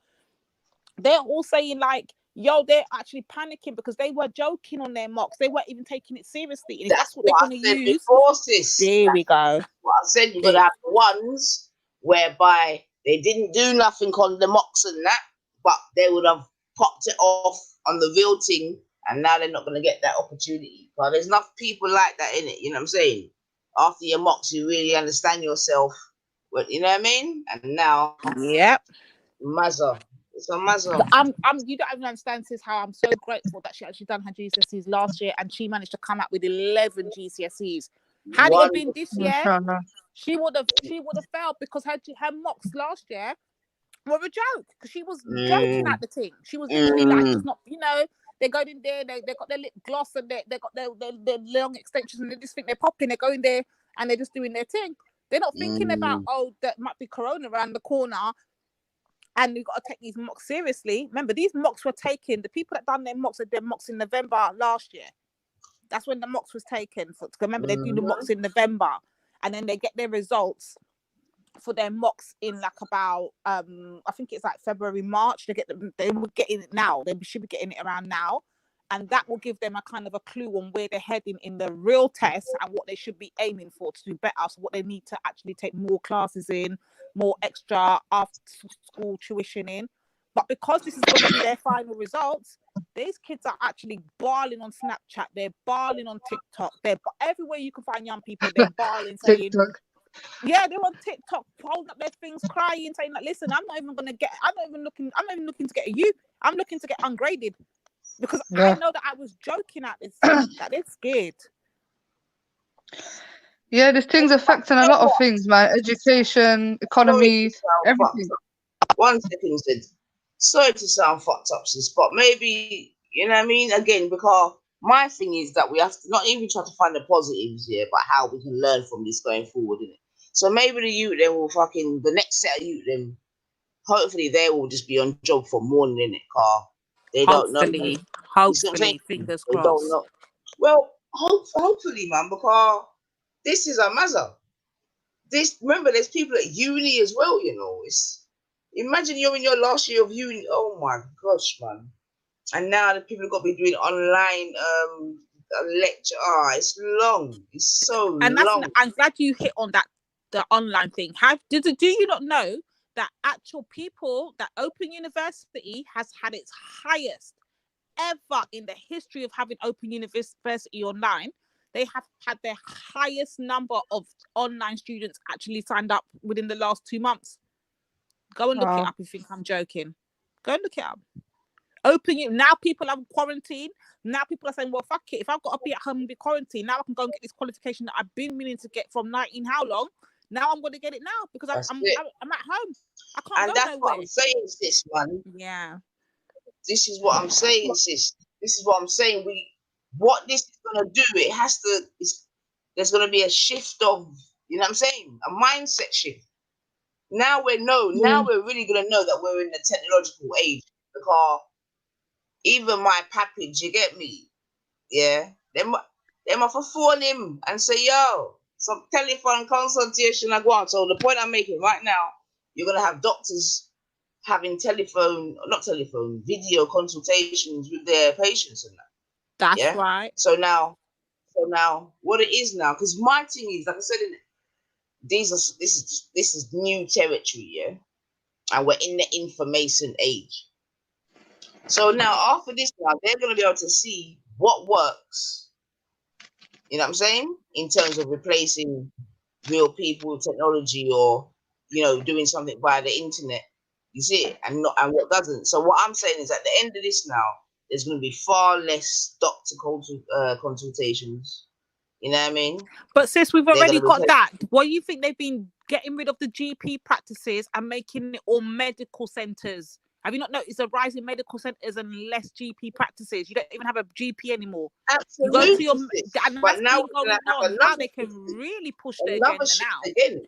they're all saying like, yo, they're actually panicking because they were joking on their mocks. They weren't even taking it seriously. And if that's what they're what I going to said use, before, sis. there we go. What I said, you're going to have the ones whereby they didn't do nothing on the mocks and that, but they would have popped it off on the real thing, and now they're not going to get that opportunity. But there's enough people like that in it, you know what I'm saying? After your mocks, you really understand yourself, but you know what I mean? And now, Yep. Mazza. It's a Mazza. You don't even understand, sis, how I'm so grateful that she actually done her GCSEs last year and she managed to come out with 11 GCSEs. Had it been this year, she would have failed because her mocks last year were a joke because she was joking at the thing. She was literally like, just not, you know, they go in there, they got their lip gloss and they got their long extensions and they just think they're popping. They go in there and they're just doing their thing. They're not thinking about, oh, that might be corona around the corner and we've got to take these mocks seriously. Remember, these mocks were taken. The people that done their mocks did their mocks in November last year. That's when the mocks was taken. Remember, they do the mocks in November and then they get their results for their mocks in like about I think it's like February, March. They will get it now. They should be getting it around now. And that will give them a kind of a clue on where they're heading in the real test and what they should be aiming for to do better. So what they need to actually take more classes in, more extra after school tuition in. But because this is going to be their final results, these kids are actually bawling on Snapchat. They're bawling on TikTok. They're everywhere you can find young people. They're bawling, saying, yeah, they're on TikTok, holding up their things, crying, saying like, listen, I'm not even looking to get a U. I'm looking to get ungraded. Because I know that I was joking at this, that they're scared. Yeah, this thing's affecting a lot of things, man. Education, economy, everything. One second, said, sorry to sound fucked up, sis, but maybe, you know what I mean? Again, because my thing is that we have to not even try to find the positives here, but how we can learn from this going forward, innit? So maybe the youth then will the next set of youth then, hopefully they will just be on job for mourning, innit, car. They don't know. Hopefully, fingers crossed. Don't know. Well, hopefully, man, because this is a mazza. Remember, there's people at uni as well, you know. Imagine you're in your last year of uni. Oh my gosh, man. And now the people have got to be doing online lecture. It's long. It's so long. I'm glad you hit on that, the online thing. Do you not know that actual people, that Open University has had its highest ever in the history of having Open University online? They have had their highest number of online students actually signed up within the last 2 months. Go and look it up if you think I'm joking. Go and look it up. Now people are quarantined. Now people are saying, well, fuck it. If I've got to be at home and be quarantined, now I can go and get this qualification that I've been meaning to get from 19 how long? Now I'm going to get it now because I'm at home. I can't go that's nowhere. what I'm saying, sis, man. Yeah. This is what I'm saying, sis. This is what I'm saying. What this is going to do, there's going to be a shift of, you know what I'm saying? A mindset shift. Now now we're really going to know that we're in the technological age because even my package, you get me? Yeah. They might phone him and say, yo, some telephone consultation I go on. So the point I'm making right now, you're going to have doctors having video consultations with their patients and that. That's right. So now what it is now, because my thing is, like I said, this is new territory, yeah? And we're in the information age. So now after this now, they're going to be able to see what works, you know what I'm saying? In terms of replacing real people with technology or, you know, doing something via the internet. You see it? And what doesn't. So what I'm saying is at the end of this now, there's going to be far less doctor consultations. You know what I mean? But sis, we've already got that. What do you think they've been getting rid of the GP practices and making it all medical centres? Have you not noticed a rise in medical centres and less GP practices? You don't even have a GP anymore. Absolutely. You go to but now they can really push their agenda now. Again.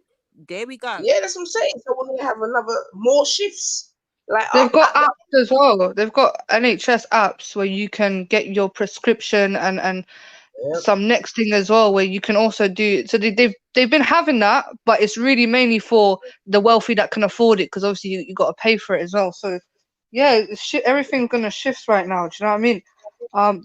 There we go. Yeah, that's what I'm saying. So we're going to have more shifts. Like they've got apps as well. They've got NHS apps where you can get your prescription and some next thing as well, where you can also do. So they've been having that, but it's really mainly for the wealthy that can afford it, because obviously you got to pay for it as well. So yeah, everything's gonna shift right now. Do you know what I mean?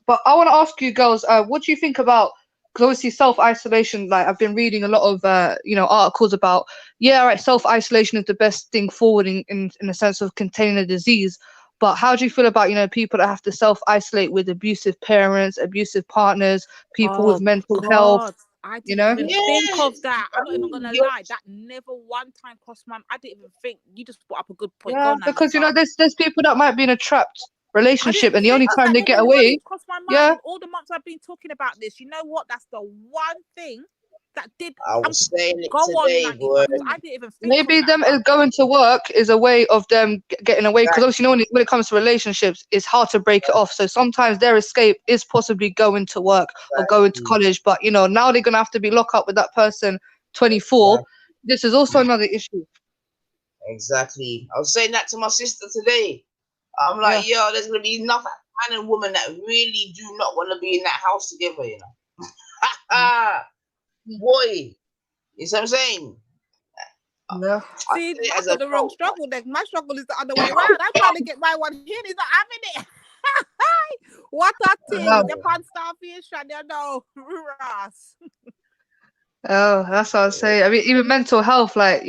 But I want to ask you girls, what do you think about? Because obviously self-isolation, like I've been reading a lot of articles about, yeah, right, self-isolation is the best thing forward in the sense of containing a disease. But how do you feel about people that have to self-isolate with abusive parents, abusive partners, people with Oh mental health? God, I You didn't know? even think of Yes. that. I'm I not even mean, gonna you're lie. That never one time crossed my. I didn't even think. You just brought up a good point. Go, Yeah, because Nandita. there's people that might be in a trapped I relationship, didn't and the only think of time that. they get Never once away, crossed my mind yeah, in all the months I've been talking about this. You know what? That's the one thing that did. I Um, was saying it go on, today, Nandita, boy. because I didn't even think of maybe that, them bruv. going to work is a way of them getting away. Because That, obviously, when it comes to relationships, it's hard to break it off. So sometimes their escape is possibly going to work or going to exactly. college. But now they're gonna have to be locked up with that person 24. Exactly. This is also another issue. Exactly. I was saying that to my sister today. I'm Yeah. like, yo, there's gonna be enough man and woman that really do not want to be in that house together, you know. Boy, you see what I'm saying? Yeah. I See, say it that's as not a the wrong bro. struggle. Then my struggle is the other way around. I'm trying to get my one here. He's not having it. What a thing! Wow. Japan starvation, you know, Ross. Oh, that's what I was saying. I mean, even mental health, like,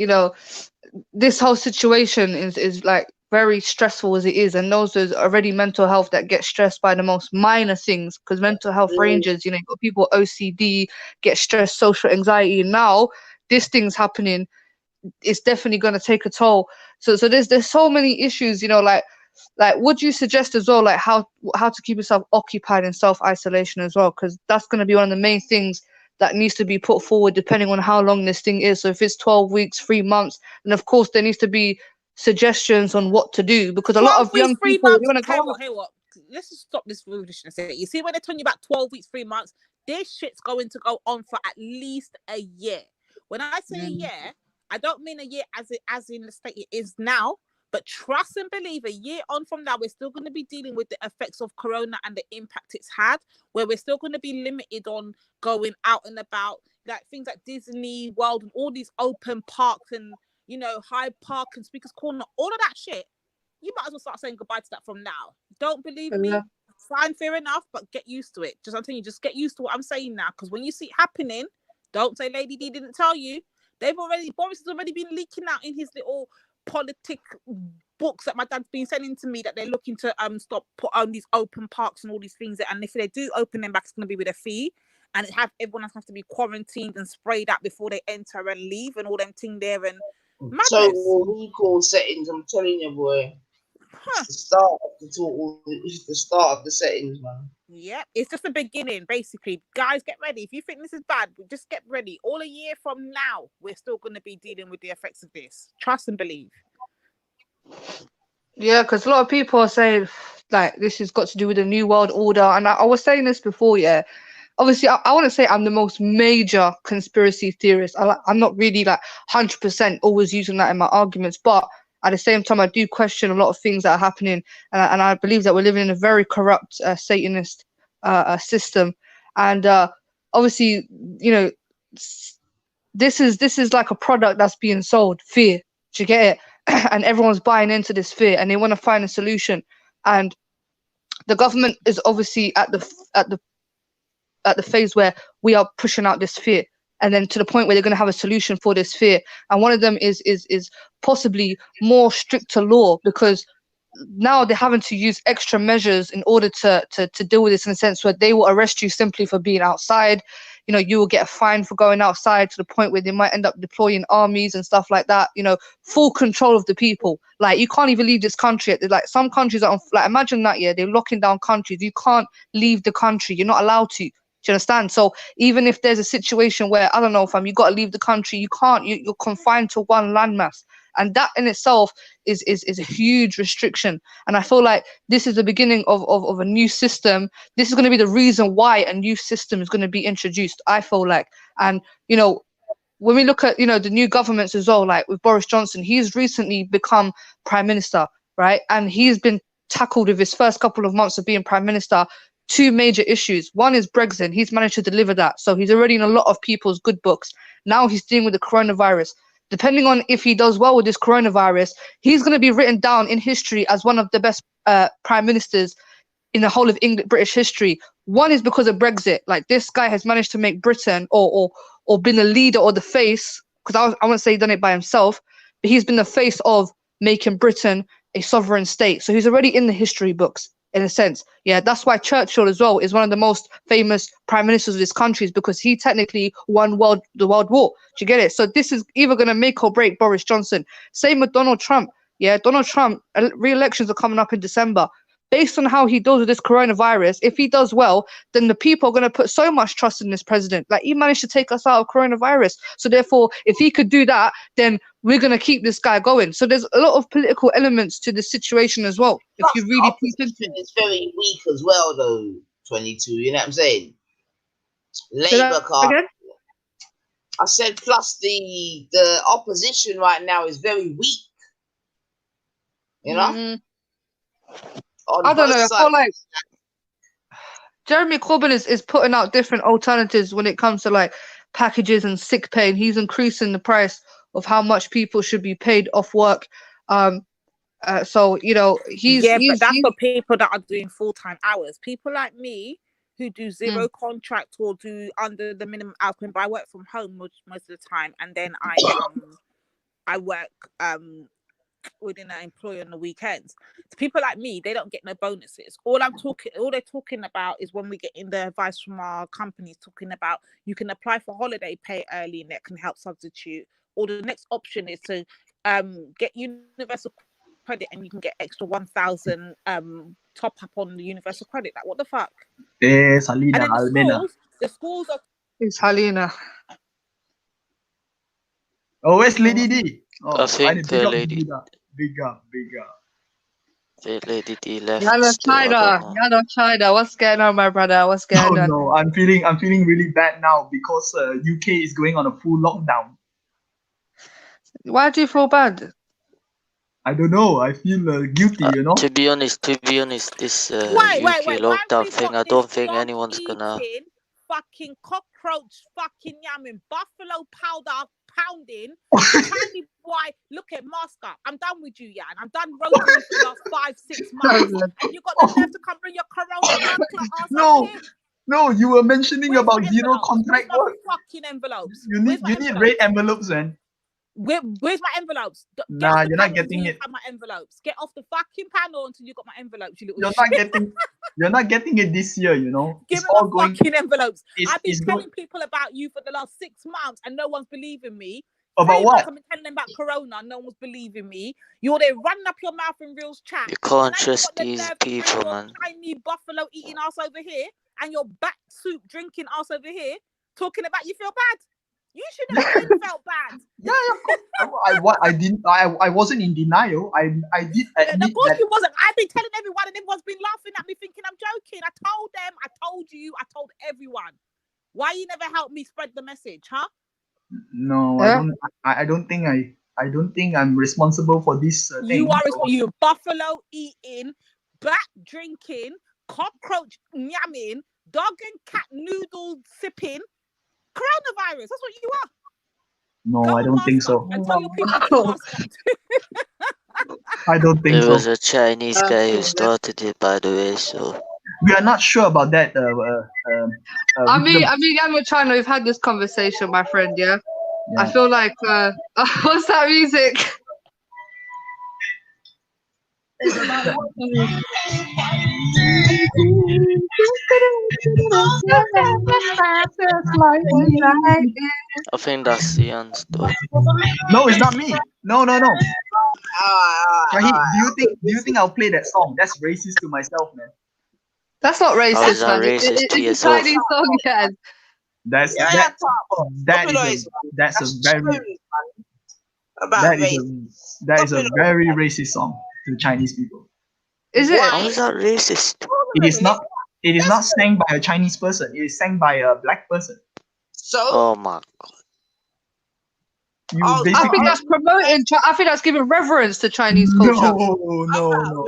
this whole situation is like very stressful as it is, and those there's already mental health that get stressed by the most minor things, because mental health ranges, you've got people with OCD, get stressed, social anxiety, and now this thing's happening, it's definitely going to take a toll. So there's so many issues, like would you suggest as well, like how to keep yourself occupied in self-isolation as well, because that's going to be one of the main things that needs to be put forward depending on how long this thing is. So if it's 12 weeks, 3 months, then of course there needs to be suggestions on what to do, because a lot 12 of weeks, young 3 people, they months. want to go Hey, out. what? Hey, what? Let's just stop this foolishness. You see, when they're telling you about 12 weeks, 3 months, this shit's going to go on for at least a year. When I say a year, I don't mean a year as in the state it is now, but trust and believe, a year on from now, we're still going to be dealing with the effects of Corona and the impact it's had, where we're still going to be limited on going out and about, like things like Disney World and all these open parks and, Hyde Park and Speaker's Corner, all of that shit. You might as well start saying goodbye to that from now. Don't believe me? Fine, fair enough, but get used to it. I'm telling you, just get used to what I'm saying now, because when you see it happening, don't say Lady D didn't tell you. Boris has already been leaking out in his little politic books that my dad's been sending to me, that they're looking to stop put on these open parks and all these things, and if they do open them back, it's going to be with a fee, and everyone has to be quarantined and sprayed out before they enter and leave, and all them thing there, and madness. So recall settings, I'm telling you, boy. It's the start of it's the start of the settings, man. Yeah, it's just the beginning, basically. Guys, get ready. If you think this is bad, just get ready. All a year from now, we're still going to be dealing with the effects of this. Trust and believe. Yeah, because a lot of people are saying, like, this has got to do with the New World Order. And I was saying this before, yeah. Obviously, I want to say I'm the most major conspiracy theorist. I'm not really, like, 100% always using that in my arguments. But at the same time, I do question a lot of things that are happening. And I believe that we're living in a very corrupt, Satanist system. And obviously, this is like a product that's being sold, fear. Do you get it? And everyone's buying into this fear, and they want to find a solution. And the government is obviously at the phase where we are pushing out this fear, and then to the point where they're going to have a solution for this fear. And one of them is possibly more stricter law, because now they're having to use extra measures in order to deal with this, in a sense where they will arrest you simply for being outside. You will get a fine for going outside, to the point where they might end up deploying armies and stuff like that. Full control of the people. Like, you can't even leave this country. Like, some countries are like, imagine that, yeah, they're locking down countries. You can't leave the country. You're not allowed to. Do you understand? So even if there's a situation where, I don't know, fam, you got to leave the country, you can't. You're confined to one landmass. And that in itself is a huge restriction. And I feel like this is the beginning of a new system. This is going to be the reason why a new system is going to be introduced, I feel like. And, when we look at, the new governments as well, like with Boris Johnson, he's recently become prime minister, right? And he's been tackled with his first couple of months of being prime minister, two major issues. One is Brexit. He's managed to deliver that. So he's already in a lot of people's good books. Now he's dealing with the coronavirus. depending on if he does well with this coronavirus, he's going to be written down in history as one of the best prime ministers in the whole of British history. One is because of Brexit. Like, this guy has managed to make Britain or been the leader or the face, because I won't say he done it by himself, but he's been the face of making Britain a sovereign state. So he's already in the history books in a sense. Yeah, that's why Churchill as well is one of the most famous prime ministers of this country, is because he technically won the World War. Do you get it? So this is either going to make or break Boris Johnson. Same with Donald Trump. Yeah, Donald Trump, re-elections are coming up in December. Based on how he deals with this coronavirus, if he does well, then the people are going to put so much trust in this president. Like, he managed to take us out of coronavirus. So therefore, if he could do that, then we're going to keep this guy going. So there's a lot of political elements to the situation as well. If you really peep into it. It's very weak as well, though, 22. You know what I'm saying? Labour Again? I said, plus the opposition right now is very weak. You know? I don't know. I feel like Jeremy Corbyn is putting out different alternatives when it comes to like packages and sick pay, and he's increasing the price of how much people should be paid off work. So you know, but that's for people that are doing full-time hours. People like me who do zero contract or do under the minimum outcome, but I work from home most of the time, and then I work within an employer on the weekends. So people like me, they don't get no bonuses. All they're talking about is when we get in the advice from our companies talking about you can apply for holiday pay early and that can help substitute. Or the next option is to get universal credit and you can get extra 1,000 top up on the universal credit. Like, what the fuck? Salina, and then the schools are. It's Halina. Oh, where's Lady D? Oh, I think the lady. Big up. The lady D left. Yellow China. What's going on, my brother? What's going on? No, I'm feeling really bad now because UK is going on a full lockdown. Why do you feel bad? I don't know. I feel guilty, you know. To be honest, this Wait, UK lockdown thing, I don't think anyone's gonna. Fucking cockroach, fucking yamming, buffalo powder pounding, tiny boy. Look at mask up. I'm done with you, yeah. And I'm done roasting you for the last 5-6 months. And you got the nerve to come bring your corona No, you were mentioning Where's about my zero envelopes? contract Where's my work. fucking envelopes. You need red envelopes, man. Where's my envelopes? Nah, you're not getting it. My envelopes. Get off the fucking panel until you got my envelopes. You little You're not getting it this year, you know. Give it's me all my going. fucking envelopes. I've been it's telling people about you for the last 6 months and no one's believing me. About 3 what? months I've been telling them about corona, no one's believing me. You're there running up your mouth in Reels chat. You can't trust these people, man. Tiny buffalo eating ass over here and your back soup drinking ass over here, talking about you feel bad. You should have really felt bad. Yeah, I wasn't in denial. I did admit of course that. you wasn't. I've been telling everyone and everyone's been laughing at me thinking I'm joking. I told them, I told you, I told everyone. Why you never helped me spread the message, huh? No, yeah. I don't think I'm responsible for this thing. You are responsible. You buffalo eating, black drinking, cockroach yamming, dog and cat noodle sipping, coronavirus. That's what you are. No, I don't think so. And tell your people I don't think so. There was a Chinese guy who started it, by the way, so. We are not sure about that. I mean, Yamo China, we've had this conversation, my friend, yeah? I feel like, what's that music? I think that's the answer. No, it's not me. No. Do you think I'll play that song? That's racist to myself, man. That's not racist. How is that racist to yourself? Chinese song, yeah. That's a very racist song to Chinese people. Is it? How is that racist? It is not. It is not sang by a Chinese person. It is sang by a black person. So. Oh my god. You Oh, I think basically that's promoting. I think that's giving reverence to Chinese culture. no.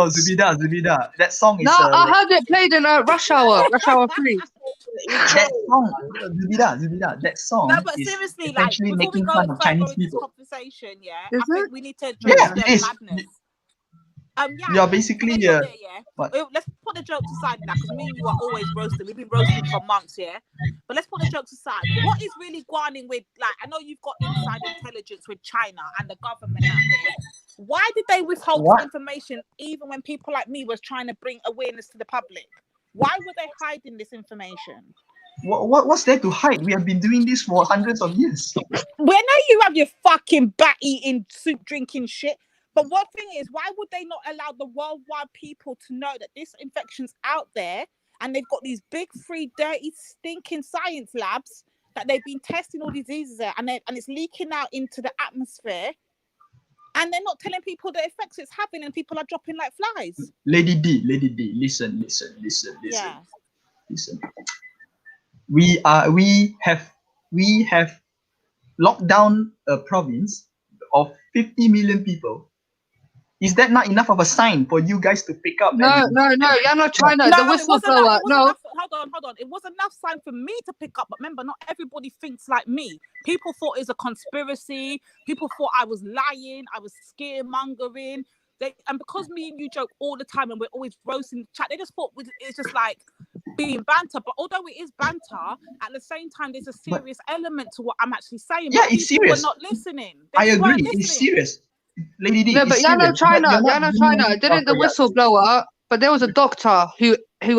Zubida. That song is No, I heard it played in Rush Hour 3. that song, Zubida. That song No, but is seriously, like essentially before we making go fun of further Chinese in this people. conversation, yeah, Is I think it? we need to address Yeah, the it is. madness. Yeah, You're basically when you're there, let's put the jokes aside now, because me and you are always roasting. We've been roasting for months, yeah. But let's put the jokes aside. What is really going on with, like, I know you've got inside intelligence with China and the government out there. Why did they withhold What? information even when people like me was trying to bring awareness to the public? Why were they hiding this information? What's there to hide? We have been doing this for hundreds of years. We know you have your fucking bat eating, soup drinking shit. But one thing is, why would they not allow the worldwide people to know that this infection's out there and they've got these big, free, dirty, stinking science labs that they've been testing all diseases at, and it's leaking out into the atmosphere, and they're not telling people the effects it's having, and people are dropping like flies? Lady D, listen. Yeah. Listen. We have locked down a province of 50 million people. Is that not enough of a sign for you guys to pick up? No, you're not China. No, The whistleblower. No. Hold on. It was enough sign for me to pick up, but remember, not everybody thinks like me. People thought it was a conspiracy. People thought I was lying. I was scaremongering. And because me and you joke all the time and we're always roasting the chat, they just thought it's just like being banter. But although it is banter, at the same time, there's a serious element to what I'm actually saying. Yeah, it's serious. We're not listening. I agree. It's serious. Lady D, No, but you're not China. Didn't the whistleblower? But there was a doctor who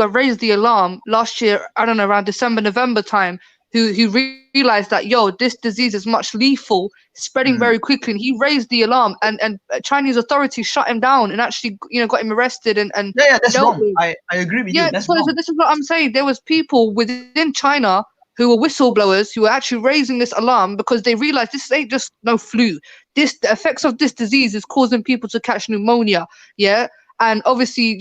raised the alarm last year. I don't know, around December, November time. Who realized that this disease is much lethal, spreading very quickly, and he raised the alarm. And Chinese authorities shut him down and actually got him arrested and that's wrong. I agree with you. That's wrong. So this is what I'm saying. There was people within China who were whistleblowers who were actually raising this alarm because they realized this ain't just no flu. The effects of this disease is causing people to catch pneumonia. Yeah. And obviously,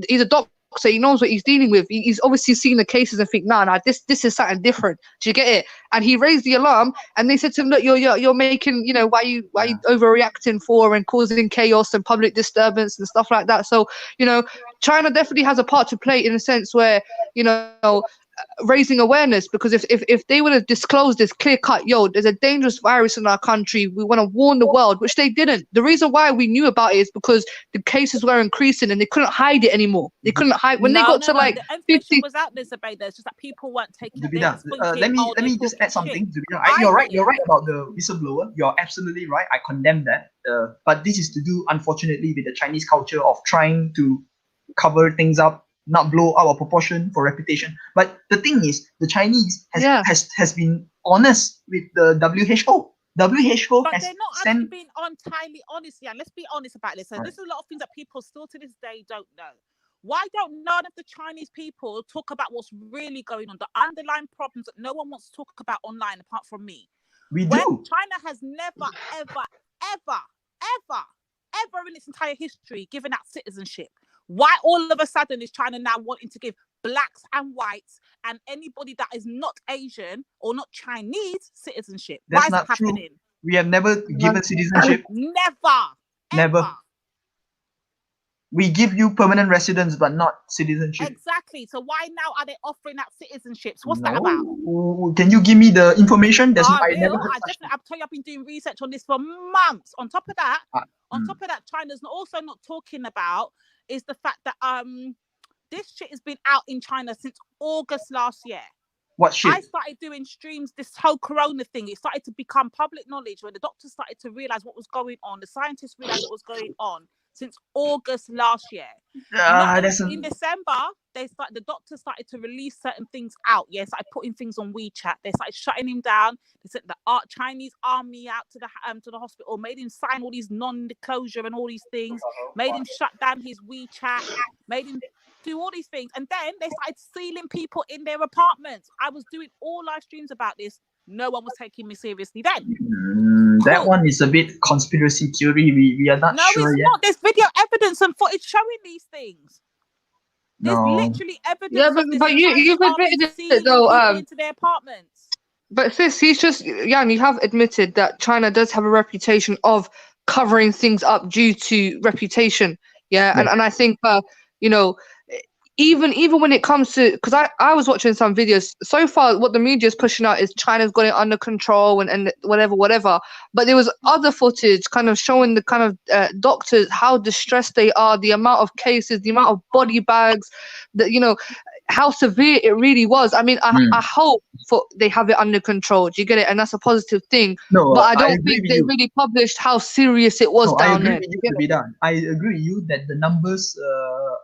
he's a doctor, he knows what he's dealing with. He's obviously seen the cases and think, nah, this is something different. Do you get it? And he raised the alarm and they said to him, look, you're making, why you overreacting for and causing chaos and public disturbance and stuff like that. So, China definitely has a part to play in a sense where, raising awareness, because if they would have disclosed this clear cut, there's a dangerous virus in our country, we want to warn the world, which they didn't. The reason why we knew about it is because the cases were increasing and they couldn't hide it anymore. They couldn't hide when they got to like the information was out there, Zubaydah. It's just that people weren't taking it. Let me just add something. You're right about the whistleblower. You're absolutely right. I condemn that. But this is to do, unfortunately, with the Chinese culture of trying to cover things up, not blow out of proportion for reputation. But the thing is, the Chinese has been honest with the WHO. WHO but has they're not actually being entirely honest. Yeah, let's be honest about this. And there's a lot of things that people still to this day don't know. Why don't none of the Chinese people talk about what's really going on, the underlying problems that no one wants to talk about online apart from me? We do. China has never, ever in its entire history given out citizenship. Why all of a sudden is China now wanting to give blacks and whites and anybody that is not Asian or not Chinese citizenship? That's Why is not it happening? True. We have never given citizenship. Never. We give you permanent residence, but not citizenship. Exactly. So why now are they offering out citizenships? What's that about? Can you give me the information? I'll tell you, I've been doing research on this for months. On top of that, China's also not talking about is the fact that this shit has been out in China since August last year. What shit? I started doing streams, this whole corona thing. It started to become public knowledge when the doctors started to realize what was going on. The scientists realized what was going on since August last year. In December, the doctors started to release certain things out. Yeah, started putting things on WeChat. They started shutting him down. They sent the Chinese army out to the hospital, made him sign all these non-disclosure and all these things, made him shut down his WeChat, made him do all these things. And then they started sealing people in their apartments. I was doing all live streams about this. No one was taking me seriously then. That one is a bit conspiracy theory. We are not sure yet. No, it's not. There's video evidence and footage showing these things. There's literally evidence. Yeah, but you've admitted it though. Into their apartments. But sis, Jan, you have admitted that China does have a reputation of covering things up due to reputation. Yeah, Yeah. and I think you know, even when it comes to, because I was watching some videos so far, what the media is pushing out is China's got it under control and whatever. But there was other footage kind of showing the kind of doctors how distressed they are, the amount of cases, the amount of body bags, that how severe it really was. I mean, I hope they have it under control. Do you get it? And that's a positive thing. No, But I don't agree think with they you. really published how serious it was No, I down agree there. with you, Abida. I agree with you that the numbers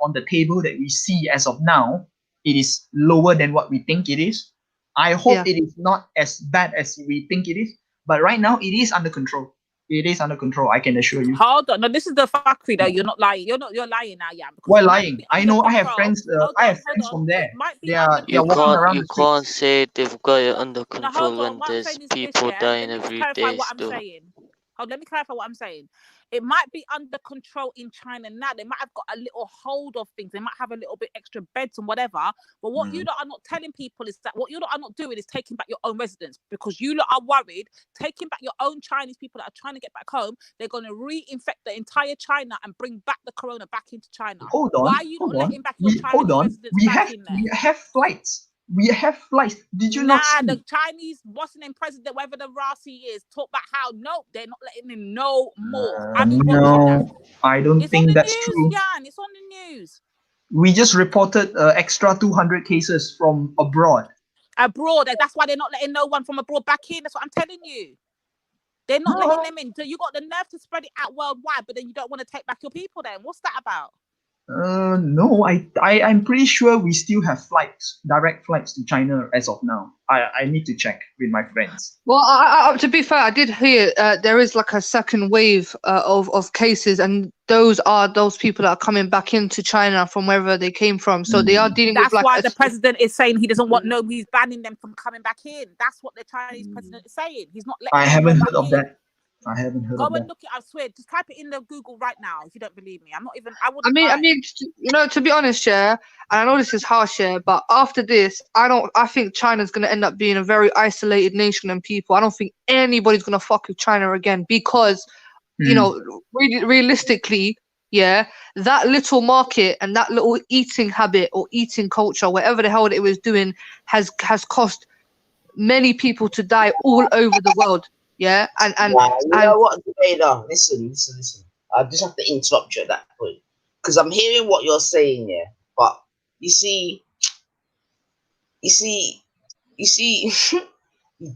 on the table that we see as of now, it is lower than what we think it is. I hope it is not as bad as we think it is. But right now, it is under control. It is under control. I can assure you. Hold on. No, this is the factory though. You're not lying. You're lying now, yeah. Why lying? I know. I have friends. I have friends from there. They are walking around You the streets. can't say they've got it under Now, control hold on. when What I'm there's saying is people this, dying Let me just every clarify day what I'm still. saying. Let me clarify what I'm saying. It might be under control in China now. They might have got a little hold of things. They might have a little bit extra beds and whatever. But what you lot are not telling people is that what you lot are not doing is taking back your own residents, because you lot are worried taking back your own Chinese people that are trying to get back home. They're going to reinfect the entire China and bring back the corona back into China. Hold on. Why are you not letting back your Chinese Hold on. residents We back in there? We have flights. We have flights. Did you not see? The Chinese what's the name president, whatever the Rasi is, talk about how they're not letting in no more. I mean, no, I don't it's on think the that's news, true. Jan. It's on the news. We just reported extra 200 cases from abroad. Abroad, that's why they're not letting no one from abroad back in. That's what I'm telling you. They're not letting them in. So you got the nerve to spread it out worldwide, but then you don't want to take back your people. Then what's that about? No, I'm pretty sure we still have flights, direct flights to China as of now. I need to check with my friends. Well, to be fair, I did hear there is like a second wave of cases, and those people that are coming back into China from wherever they came from. So they are dealing with like. That's why the president is saying he doesn't want he's banning them from coming back in. That's what the Chinese president is saying. He's not letting. I haven't heard of that. I haven't heard of that. Go and look it. I swear. Just type it in the Google right now if you don't believe me. I mean, to be honest, yeah, and I know this is harsh, yeah, but after this, I think China's gonna end up being a very isolated nation and people. I don't think anybody's gonna fuck with China again because, realistically, yeah, that little market and that little eating habit or eating culture, whatever the hell it was doing, has cost many people to die all over the world. Yeah, and you know what, Jada? Listen. I just have to interrupt you at that point because I'm hearing what you're saying, yeah. But you see. Do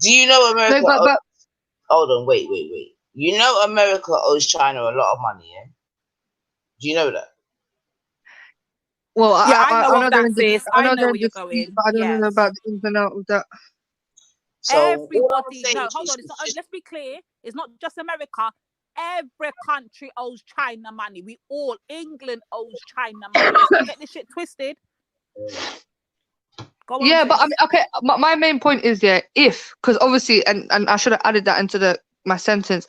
you know America? Hold on, wait. You know America owes China a lot of money, yeah? Do you know that? Well, yeah, I know that, sis. I know where you're going. But I don't know about the ins and outs of that. So everybody, no, hold on. It's not, let's be clear. It's not just America. Every country owes China money. England owes China money. Let's not get this shit twisted. Go on, yeah, but I mean, okay. My main point is because obviously, and I should have added that into my sentence.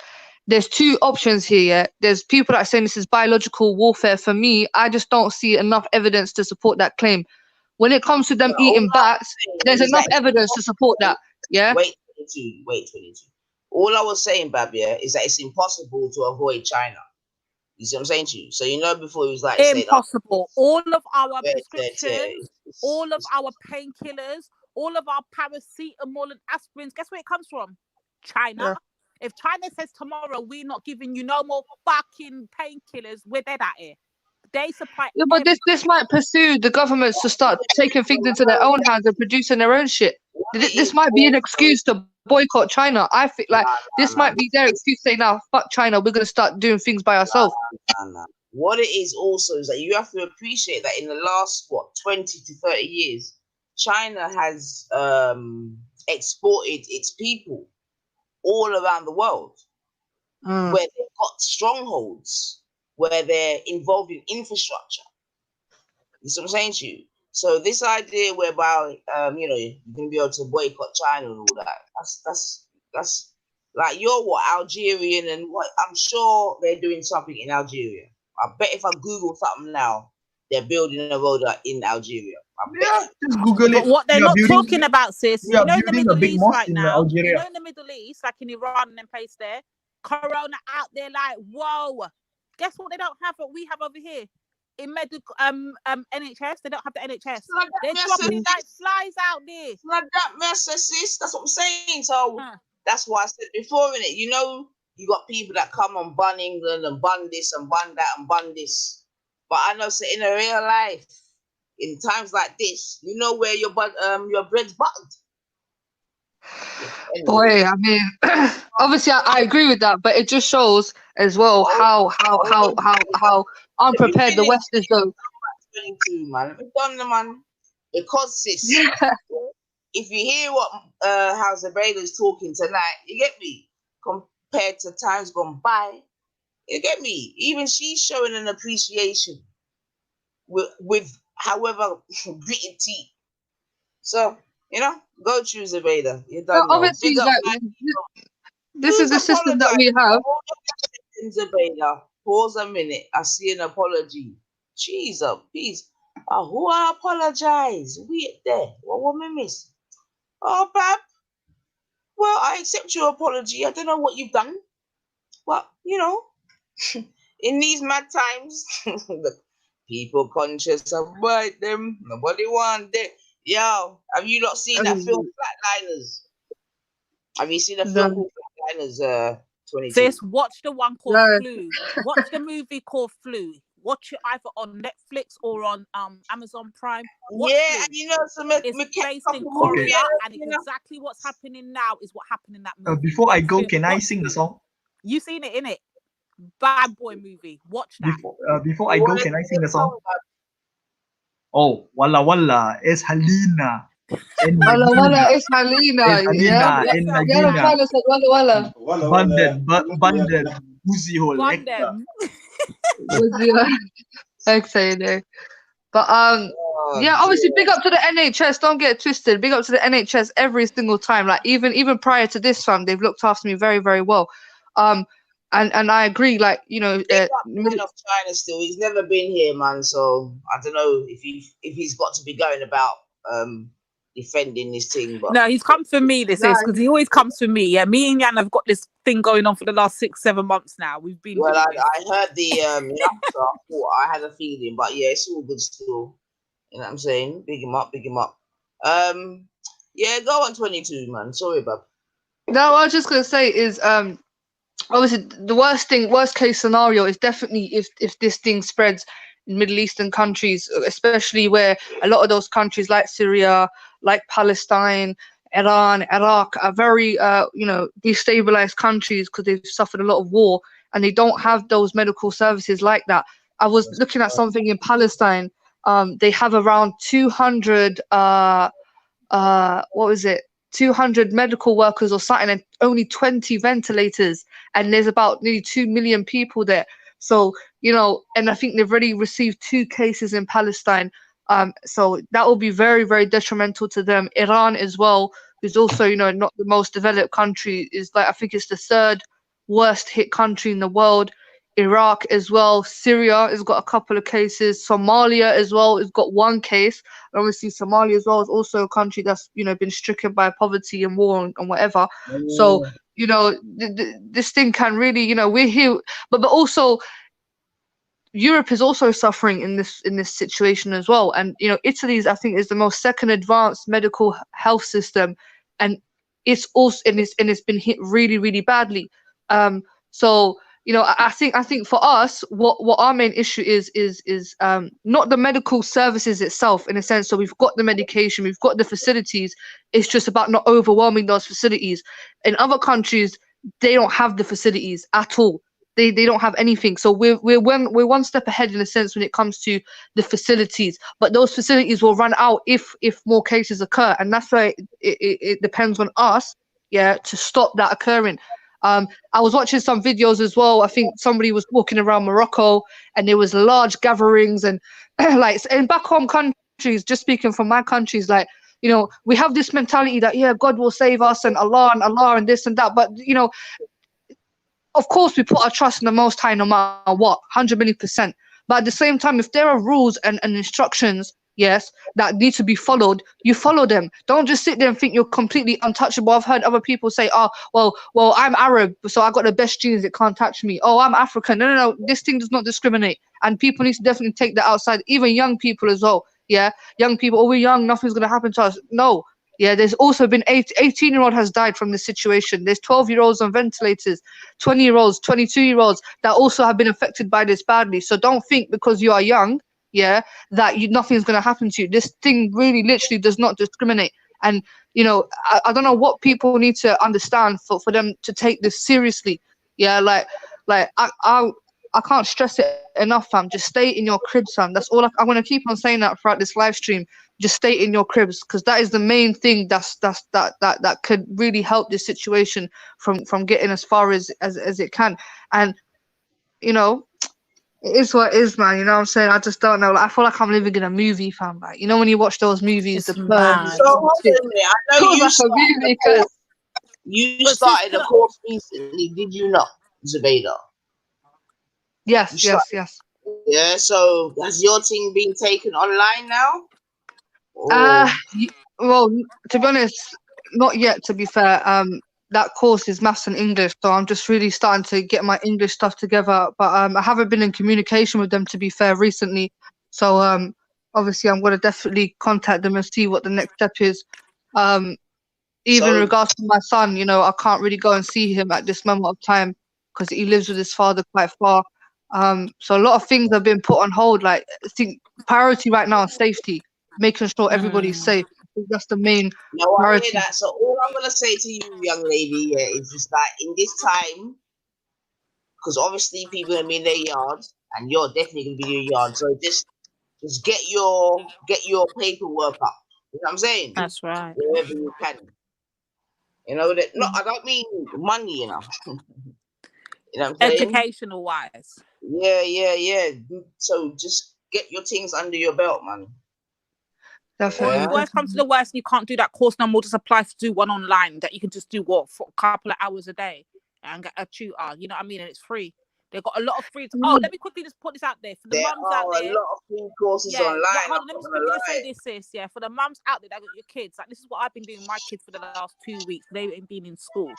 There's two options here. Yeah? There's people that are saying this is biological warfare. For me, I just don't see enough evidence to support that claim. When it comes to them eating bats, there's enough evidence to support that. Yeah. Wait, 22. All I was saying, Babia, is that it's impossible to avoid China. You see what I'm saying to you? So before he was like impossible. All of our prescriptions, all of our painkillers, all of our paracetamol and aspirins. Guess where it comes from? China. Yeah. If China says tomorrow we're not giving you no more fucking painkillers, we're dead at it. They supply. Yeah, but this might pursue the governments to start taking things into their own hands and producing their own shit. This might be an excuse to boycott China. I think this might be their excuse to say, now, fuck China, we're going to start doing things by ourselves. What it is also is that you have to appreciate that in the last, 20 to 30 years, China has exported its people all around the world where they've got strongholds, where they're involved in infrastructure. You see what I'm saying to you? So this idea whereby you're gonna be able to boycott China and all that, that's like you're Algerian and what I'm sure they're doing something in Algeria. I bet if I Google something now, they're building a road in Algeria. Yeah, just Google But it. what they're We are not building, talking about, sis, we are you know, in the building a Middle big East mosque right in now, you Algeria. know, in the Middle East, like in Iran and them place there, Corona out there, like, whoa. Guess what? They don't have what we have over here in medical NHS. They don't have the NHS. They're dropping like flies out there. It's not that mess, sis. That's what I'm saying. So that's why I said before, in it, you know, you got people that come and bun England and bun this and bun that and bun this. But I know, so in a real life, in times like this, you know where your bread's buttered. Anyway. Boy, I mean, obviously I agree with that, but it just shows as well how unprepared the West is, though. 22, man. We've done the man. Because, sis, if you hear what House of Baylor is talking tonight, you get me? Compared to times gone by, you get me? Even she's showing an appreciation with however gritty teeth. So, you know, go choose a Vader. You don't know. Obviously, this is the system that we have. Pause a minute. I see an apology. Jeez, please. Who I apologize? Wait there. What we miss? Oh, Bab. Well, I accept your apology. I don't know what you've done. But, you know, in these mad times, the people conscious about them. Nobody want them. Yo, have you not seen that film Flatliners? Have you seen the film called Flatliners? 22. Sis, watch the one called Flu. Watch the movie called Flu. Watch it either on Netflix or on Amazon Prime. Watch Flu. And you know, it's based in Korea, and exactly what's happening now is what happened in that movie. Before I go, can I sing the song? You seen it, innit? Bad boy movie. Watch that. Before I go, can I sing the song? Oh, Walla Walla, es Halina. Walla Walla, es Halina. Yeah. Walla Walla. Banded. Uzi hole. Okay, but yeah, obviously big up to the NHS. Don't get it twisted. Big up to the NHS every single time. Like even prior to this, fam, they've looked after me very, very well. And I agree. Like, you know, of China still. He's never been here, man. So I don't know if he's got to be going about defending this thing. But no, he's come for me. This is because he always comes for me. Yeah, me and Jan have got this thing going on for the last 6-7 months now. We've been. Well, I heard the so I had a feeling, but yeah, it's all good still. You know what I'm saying? Big him up, big him up. Yeah, go on 22, man. Sorry, Bob. No, what I was just gonna say is obviously the worst case scenario is definitely if this thing spreads in Middle Eastern countries, especially where a lot of those countries like Syria, like Palestine, Iran, Iraq are very destabilized countries because they've suffered a lot of war and they don't have those medical services like that. I was looking at something in Palestine. They have around 200 200 medical workers or something, and only 20 ventilators, and there's about nearly 2 million people there. So, you know, and I think they've already received 2 cases in Palestine. So that will be very, very detrimental to them. Iran as well, who's also, you know, not the most developed country, is like, I think it's the 3rd worst hit country in the world. Iraq as well. Syria has got a couple of cases. Somalia as well has got 1 case. And obviously Somalia as well is also a country that's, you know, been stricken by poverty and war and whatever. So, you know, this thing can really, you know, we're here, but also Europe is also suffering in this situation as well. And, you know, Italy's, I think, is the most second advanced medical health system, and it's also and it's been hit really, really badly. So, you know, I think for us, what our main issue is not the medical services itself, in a sense. So we've got the medication, we've got the facilities. It's just about not overwhelming those facilities. In other countries, they don't have the facilities at all. They don't have anything. So we're one step ahead in a sense when it comes to the facilities. But those facilities will run out if more cases occur, and that's why it depends on us, to stop that occurring. I was watching some videos as well. I think somebody was walking around Morocco and there was large gatherings and like in back home countries, just speaking from my countries, like, you know, we have this mentality that, God will save us and Allah and this and that. But, you know, of course we put our trust in the Most High no matter what, 100 million%. But at the same time, if there are rules and instructions, yes, that need to be followed, you follow them. Don't just sit there and think you're completely untouchable. I've heard other people say, oh, well, I'm Arab, so I got the best genes, it can't touch me. Oh, I'm African. No. This thing does not discriminate. And people need to definitely take that outside, even young people as well. Yeah, young people, oh, we're young, nothing's going to happen to us. No. Yeah, there's also been 18-year-old has died from this situation. There's 12-year-olds on ventilators, 20-year-olds, 22-year-olds that also have been affected by this badly. So don't think because you are young, yeah, that nothing's going to happen to you. This thing really literally does not discriminate. And, you know, I don't know what people need to understand for them to take this seriously. Yeah, like I can't stress it enough, fam. Just stay in your cribs, fam. That's all I'm going to keep on saying that throughout this live stream. Just stay in your cribs, because that is the main thing that could really help this situation from getting as far as it can. And, you know, it is what it is, man. You know what I'm saying? I just don't know. Like, I feel like I'm living in a movie, fam. Like, you know when you watch those movies, It's the birds. So hold on a minute. I know you Like a movie, started you But started a sister, course recently, did you not, Zubaida? You Yes. started, yeah. So has your thing been taken online now? Well, to be honest, not yet. To be fair, that course is maths and English, so I'm just really starting to get my English stuff together. But I haven't been in communication with them, to be fair, recently. So obviously, I'm gonna definitely contact them and see what the next step is. Even in So regards to my son, you know, I can't really go and see him at this moment of time because he lives with his father quite far. So a lot of things have been put on hold. Like, I think priority right now is safety, making sure everybody's safe. I think that's the main no, I hear priority. that. So all I'm gonna say to you, young lady, yeah, is just that in this time, because obviously people are gonna be in their yards, and you're definitely gonna be in your yard. So just get your paperwork up. You know what I'm saying? that's right. Wherever you can. You know that. No, I don't mean money. You know. You know what I'm saying? Educational wise. Yeah. So just get your things under your belt, man. Definitely. Yeah. If worst comes to the worst, you can't do that course no more. Just apply to do one online that you can just do for a couple of hours a day and get a tutor. You know what I mean? And it's free. They've got a lot of free. Oh, let me quickly just put this out there for the There mums are out there. a lot of free courses Yeah, online. hold I'm on. Let me not just gonna quickly just say lie. this, sis. Yeah, for the mums out there that got your kids, like this is what I've been doing with my kids for the last 2 weeks. They ain't been in school,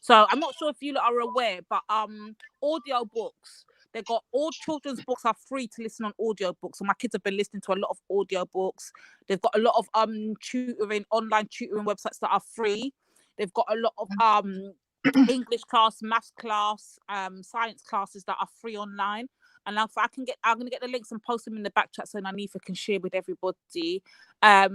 so I'm not sure if you lot are aware, but audio books. They got all children's books are free to listen on audio books. So my kids have been listening to a lot of audio books. They've got a lot of online tutoring websites that are free. They've got a lot of English class, maths class, science classes that are free online. And if I'm gonna get the links and post them in the back chat so Nanifa can share with everybody. A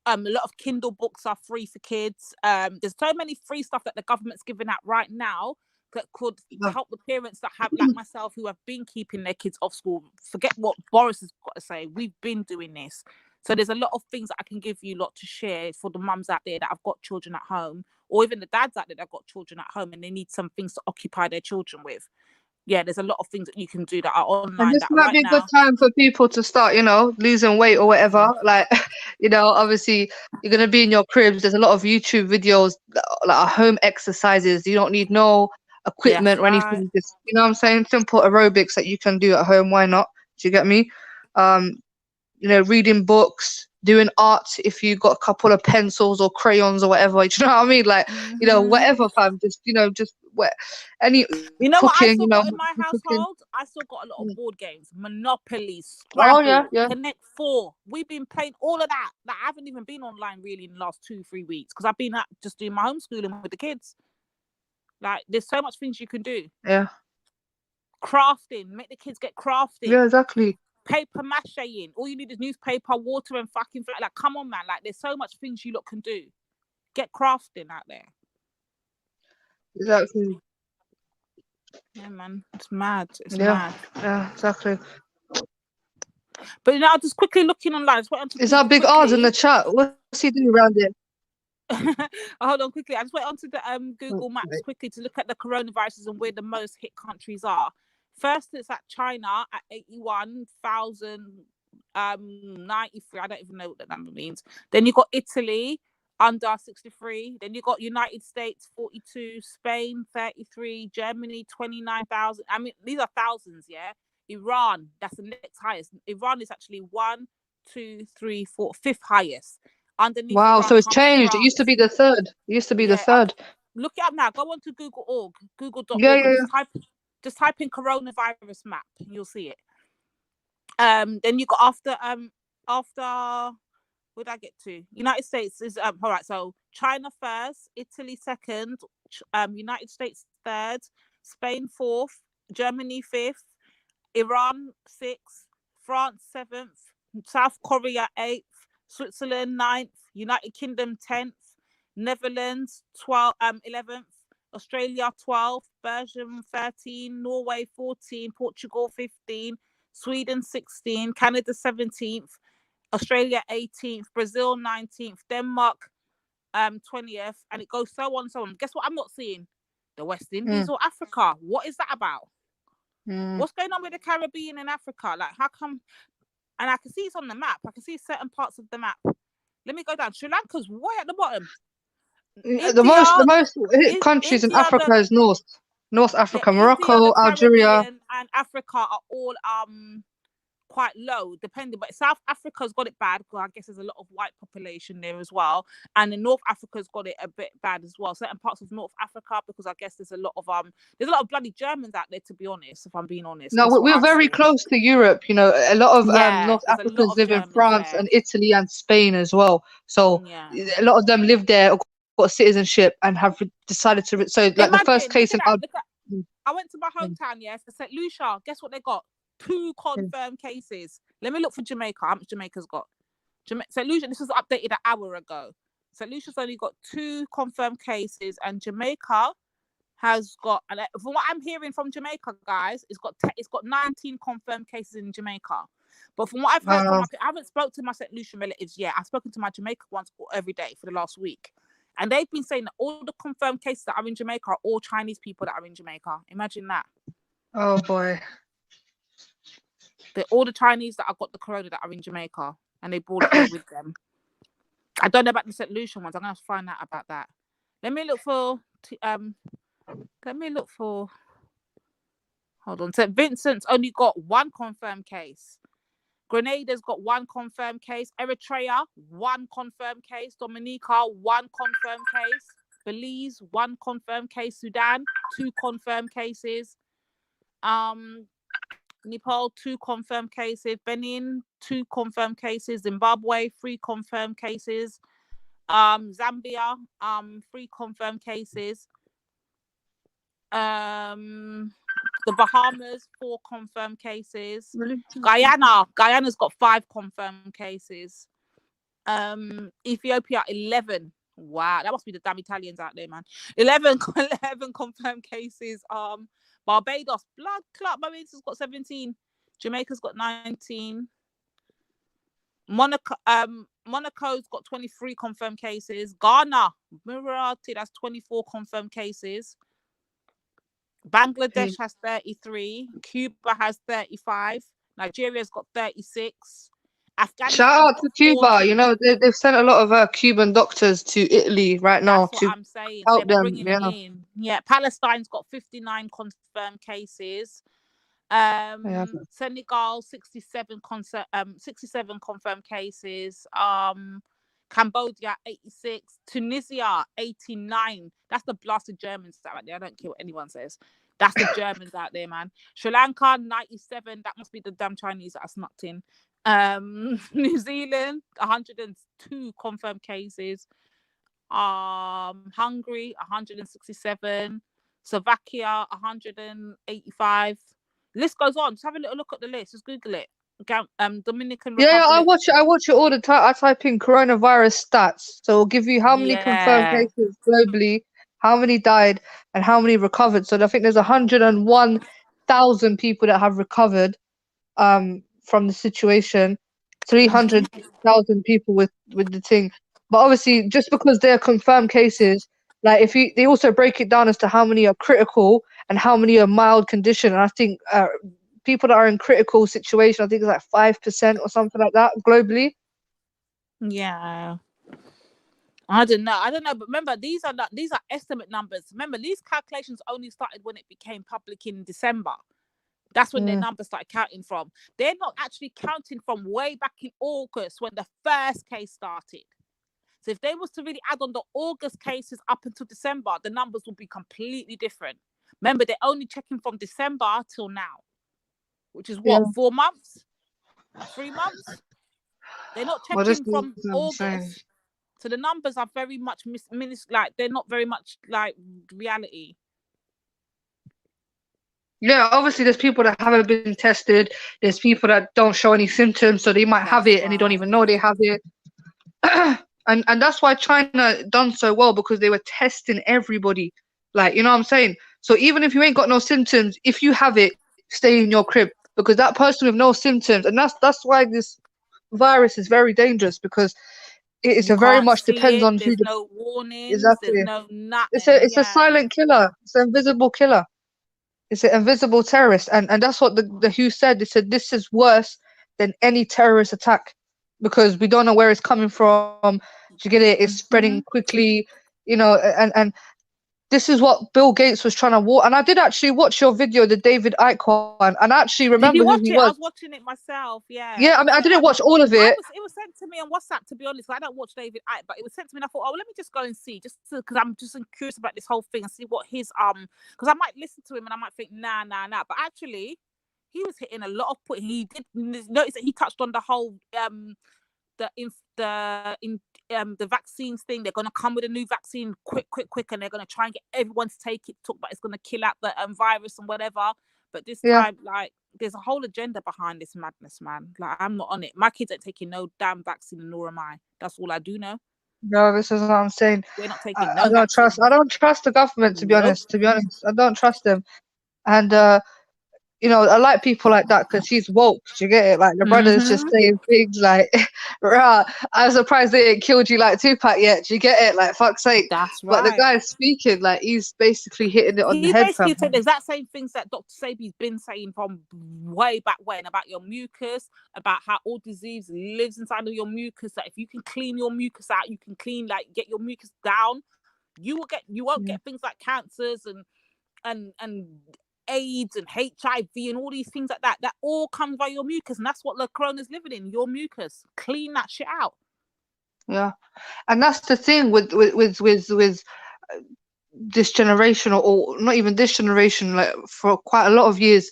lot of Kindle books are free for kids. There's so many free stuff that the government's giving out right now that could help the parents that have, like myself, who have been keeping their kids off school. Forget what Boris has got to say. We've been doing this. So there's a lot of things that I can give you lot to share for the mums out there that have got children at home, or even the dads out there that have got children at home and they need some things to occupy their children with. Yeah, there's a lot of things that you can do that are online. And this that might right be a good now. time for people to start, you know, losing weight or whatever. Like, you know, obviously you're gonna be in your cribs. There's a lot of YouTube videos that are home exercises. You don't need no equipment or anything. Just, you know what I'm saying? Simple aerobics that you can do at home. Why not? Do you get me? You know, reading books, doing art if you got a couple of pencils or crayons or whatever. Do you know what I mean? Like, you know, whatever, fam. Just, you know, just any You know cooking, what I still you know, got in my cooking. household? I still got a lot of board games, Monopoly, Scrabble, Oh yeah. Connect 4. We've been playing all of that. Like, I haven't even been online really in the last 2-3 weeks because I've been just doing my homeschooling with the kids. Like, there's so much things you can do. Yeah. Crafting, make the kids get crafting. Yeah, exactly. Paper macheing. All you need is newspaper, water, and fucking like, come on, man. Like, there's so much things you lot can do. Get crafting out there. Exactly. Yeah, man. It's mad. It's Yeah. mad. Yeah, exactly. But now, just quickly looking online. Is that Big R's in the chat? What's he doing around here? Hold on quickly. I just went onto the Google Maps quickly to look at the coronaviruses and where the most hit countries are. First, it's at China at 81,093. I don't even know what that number means. Then you got Italy under 63. Then you got United States 42, Spain 33, Germany 29,000. I mean, these are thousands, yeah. Iran, that's the next highest. Iran is actually 1, 2, 3, 4, fifth highest. Underneath Wow, Iran so it's comes changed. It used to France. be the third. It used to be the Yeah, third. look it up now. Go on to Google.org, google.org, Yeah, and yeah, just type in coronavirus map, and you'll see it. Then you got after what did I get to? United States is all right. So China first, Italy second, United States third, Spain fourth, Germany fifth, Iran sixth, France seventh, South Korea eighth, Switzerland ninth, United Kingdom 10th, Netherlands 11th, Australia 12th, Belgium 13, Norway 14, Portugal 15, Sweden 16, Canada 17th, Australia 18th, Brazil 19th, Denmark 20th, and it goes so on and so on. Guess what I'm not seeing? The West Indies or Africa. What is that about? What's going on with the Caribbean and Africa? Like, how come? And I can see it's on the map. I can see certain parts of the map. Let me go down. Sri Lanka's way at the bottom. The most hit countries in Africa is North Africa, India, Morocco, the Algeria. Caribbean, and Africa are all quite low, depending. But South Africa's got it bad because I guess there's a lot of white population there as well, and then North Africa's got it a bit bad as well. Certain parts of North Africa, because I guess there's a lot of bloody Germans out there. To be honest, if I'm being honest, No, we're very close to Europe. You know, a lot of North there's a lot Africans of live in Germans France there. and Italy and Spain as well. So a lot of them live there, got citizenship, and have decided to. So like Imagine, the first case in. I went to my hometown, yes, to St. Lucia. Guess what they got? 2 confirmed cases. Let me look for Jamaica. How much Jamaica's got? St. Lucia, this was updated an hour ago. St. Lucia's only got 2 confirmed cases, and Jamaica has got, and from what I'm hearing from Jamaica, guys, it's got 19 confirmed cases in Jamaica. But from what I've heard from I haven't spoken to my St. Lucian relatives yet. I've spoken to my Jamaica ones every day for the last week. And they've been saying that all the confirmed cases that are in Jamaica are all Chinese people that are in Jamaica. Imagine that. Oh boy. They're all the Chinese that have got the corona that are in Jamaica, and they brought it here with them. I don't know about the St. Lucian ones. I'm gonna have to find out about that. Let me look for hold on. St. Vincent's only got 1 confirmed case. Grenada's got 1 confirmed case. Eritrea, 1 confirmed case. Dominica, 1 confirmed case. Belize, 1 confirmed case. Sudan, 2 confirmed cases. Nepal, 2 confirmed cases. Benin, 2 confirmed cases. Zimbabwe, 3 confirmed cases. Zambia, 3 confirmed cases. The Bahamas, 4 confirmed cases. Guyana's got 5 confirmed cases. Ethiopia, 11. Wow, that must be the damn Italians out there, man. 11 confirmed cases. Barbados, blood clot. Barbados has got 17. Jamaica's got 19. Monaco's got 23 confirmed cases. Ghana, Mirati, that's 24 confirmed cases. Bangladesh has 33. Cuba has 35. Nigeria's got 36. Afghanistan. Shout out to Cuba. You know, they've sent a lot of Cuban doctors to Italy right now to I'm saying. help They're them. bringing them in. Yeah, Palestine's got 59 confirmed cases. Senegal, 67 confirmed cases. Cambodia, 86. Tunisia, 89. That's the blasted Germans out there. I don't care what anyone says. That's the Germans out there, man. Sri Lanka, 97. That must be the damn Chinese that are snuck in. New Zealand, 102 confirmed cases. Hungary, 167. Slovakia, 185. List goes on. Just have a little look at the list. Just Google it. Dominican Republic. Yeah, I watch it all the time. I type in coronavirus stats, so it'll give you how many confirmed cases globally, how many died, and how many recovered. So I think there's 101,000 people that have recovered from the situation, 300,000 people with the thing. But obviously, just because they're confirmed cases, like they also break it down as to how many are critical and how many are mild condition. And I think people that are in critical situation, I think it's like 5% or something like that globally. Yeah. I don't know, but remember, these are estimate numbers. Remember, these calculations only started when it became public in December. That's when their numbers start counting from. They're not actually counting from way back in August when the first case started. So if they was to really add on the August cases up until December, the numbers would be completely different. Remember, they're only checking from December till now, which is what, 4 months, 3 months. They're not checking from August, so the numbers are very much like they're not very much like reality. Yeah, obviously there's people that haven't been tested. There's people that don't show any symptoms, so they might have it and they don't even know they have it. and that's why China done so well, because they were testing everybody. Like, you know what I'm saying? So even if you ain't got no symptoms, if you have it, stay in your crib, because that person with no symptoms, and that's why this virus is very dangerous, because it's a very much depends on there's who. No warnings. Exactly. There's no nothing. It's a silent killer. It's an invisible killer. It's an invisible terrorist, and that's what the WHO said. They said this is worse than any terrorist attack, because we don't know where it's coming from. Do you get it? It's spreading quickly, you know, and this is what Bill Gates was trying to warn. And I did actually watch your video, the David Icke one, and I actually remember who he was. I was watching it myself. Yeah. Yeah, I mean, I didn't watch all of it. It was sent to me on WhatsApp, to be honest. I don't watch David Icke, but it was sent to me, and I thought, oh, let me just go and see, just because I'm just curious about this whole thing and see what his because I might listen to him and I might think nah. But actually, he was hitting a lot of He did notice that he touched on the whole the vaccines thing. They're going to come with a new vaccine quick, and they're going to try and get everyone to take it. Talk about it's going to kill out the virus and whatever. But this time, like, there's a whole agenda behind this madness, man. Like, I'm not on it. My kids ain't taking no damn vaccine, and nor am I. That's all I do know. No, this is what I'm saying. We're not taking I don't trust the government, to be honest. I don't trust them. And you know, I like people like that because he's woke. Do you get it? Like, the brother's just saying things like, rah, I'm surprised they ain't killed you like Tupac yet. Do you get it? Like, fuck's sake. That's right. But the guy's speaking, like, he's basically hitting it on the head. He basically said the exact same things that Dr. Sebi's been saying from way back when, about your mucus, about how all disease lives inside of your mucus, that if you can clean your mucus out, you can get your mucus down, you won't get things like cancers and AIDS and HIV and all these things like that. That all comes by your mucus, and that's what the corona's living in, your mucus. Clean that shit out. Yeah, and that's the thing with this generation, or not even this generation. Like, for quite a lot of years,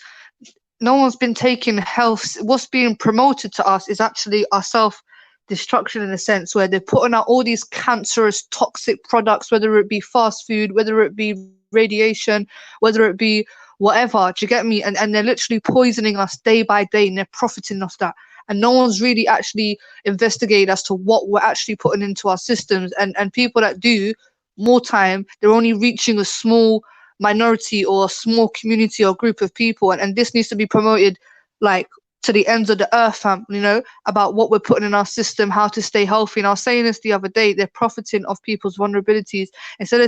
no one's been taking health. What's being promoted to us is actually our self-destruction, in a sense, where they're putting out all these cancerous, toxic products, whether it be fast food, whether it be radiation, whether it be whatever. Do you get me? And they're literally poisoning us day by day, and they're profiting off that. And no one's really actually investigated as to what we're actually putting into our systems. And people that do more time, they're only reaching a small minority or a small community or group of people. And this needs to be promoted, like, to the ends of the earth, fam, you know, about what we're putting in our system, how to stay healthy. And I was saying this the other day, they're profiting off people's vulnerabilities. Instead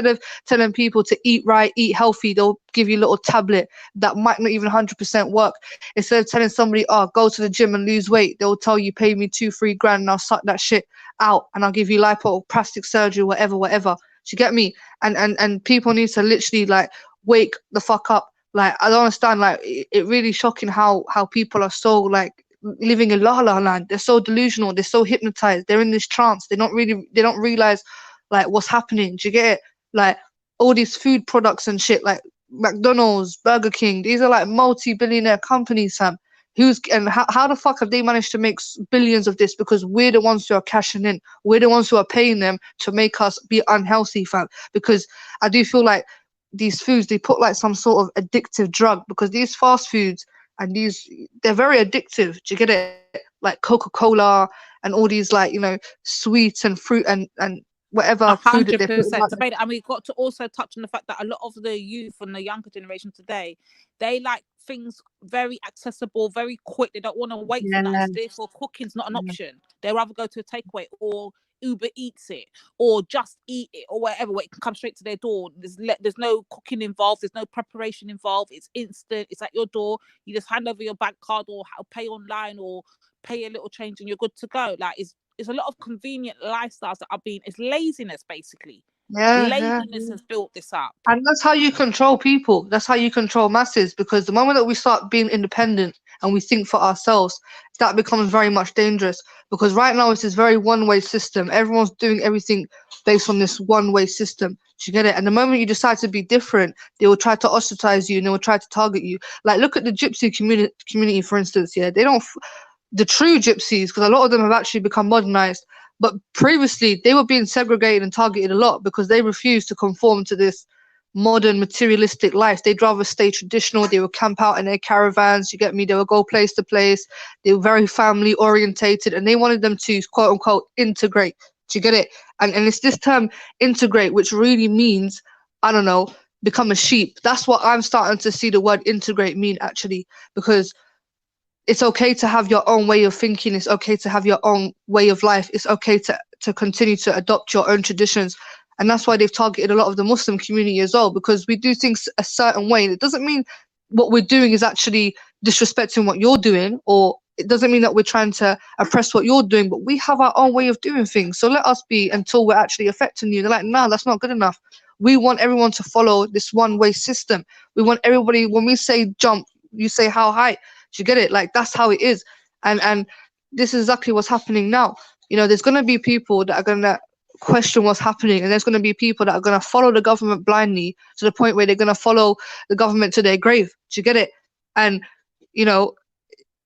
of telling people to eat right, eat healthy, they'll give you a little tablet that might not even 100% work. Instead of telling somebody, oh, go to the gym and lose weight, they'll tell you, pay me 2-3 grand and I'll suck that shit out and I'll give you plastic surgery, whatever. Do you get me? And people need to literally, like, wake the fuck up. Like, I don't understand. Like, it really shocking how people are so, like, living in la la land. They're so delusional. They're so hypnotized. They're in this trance. They don't realize, like, what's happening. Do you get it? Like, all these food products and shit, like McDonald's, Burger King. These are like multi-billionaire companies, Sam. How the fuck have they managed to make billions of this? Because we're the ones who are cashing in. We're the ones who are paying them to make us be unhealthy, fam. Because I do feel like these foods, they put like some sort of addictive drug, because these fast foods and they're very addictive. Do you get it? Like Coca-Cola and all these, like, you know, sweets and fruit and whatever food that they put in. And we've got to also touch on the fact that a lot of the youth and the younger generation today, they like things very accessible, very quick. They don't want to wait for that. Therefore, cooking's not an option. They rather go to a takeaway or Uber Eats it, or just eat it, or whatever, where it can come straight to their door. There's no cooking involved, there's no preparation involved. It's instant, it's at your door. You just hand over your bank card or pay online or pay a little change and you're good to go. Like, it's a lot of convenient lifestyles that are it's laziness, basically. Laziness has built this up. And that's how you control people. That's how you control masses. Because the moment that we start being independent and we think for ourselves, that becomes very much dangerous. Because right now it's this very one-way system. Everyone's doing everything based on this one-way system. Do you get it? And the moment you decide to be different, they will try to ostracize you and they will try to target you. Like, look at the gypsy community, for instance. Yeah, they don't. The true gypsies, because a lot of them have actually become modernized. But previously, they were being segregated and targeted a lot because they refused to conform to this modern materialistic life. They'd rather stay traditional. They would camp out in their caravans. You get me? They would go place to place. They were very family orientated, and they wanted them to quote unquote integrate. Do you get it? And it's this term integrate, which really means, I don't know, become a sheep. That's what I'm starting to see the word integrate mean, actually, because it's okay to have your own way of thinking. It's okay to have your own way of life. It's okay to continue to adopt your own traditions. And that's why they've targeted a lot of the Muslim community as well, because we do things a certain way. And it doesn't mean what we're doing is actually disrespecting what you're doing, or it doesn't mean that we're trying to oppress what you're doing, but we have our own way of doing things. So let us be until we're actually affecting you. They're like, no, that's not good enough. We want everyone to follow this one-way system. We want everybody, when we say jump, you say how high. Do you get it? Like, that's how it is. And this is exactly what's happening now. You know, there's going to be people that are going to question what's happening, and there's going to be people that are going to follow the government blindly to the point where they're going to follow the government to their grave. Do you get it? And, you know,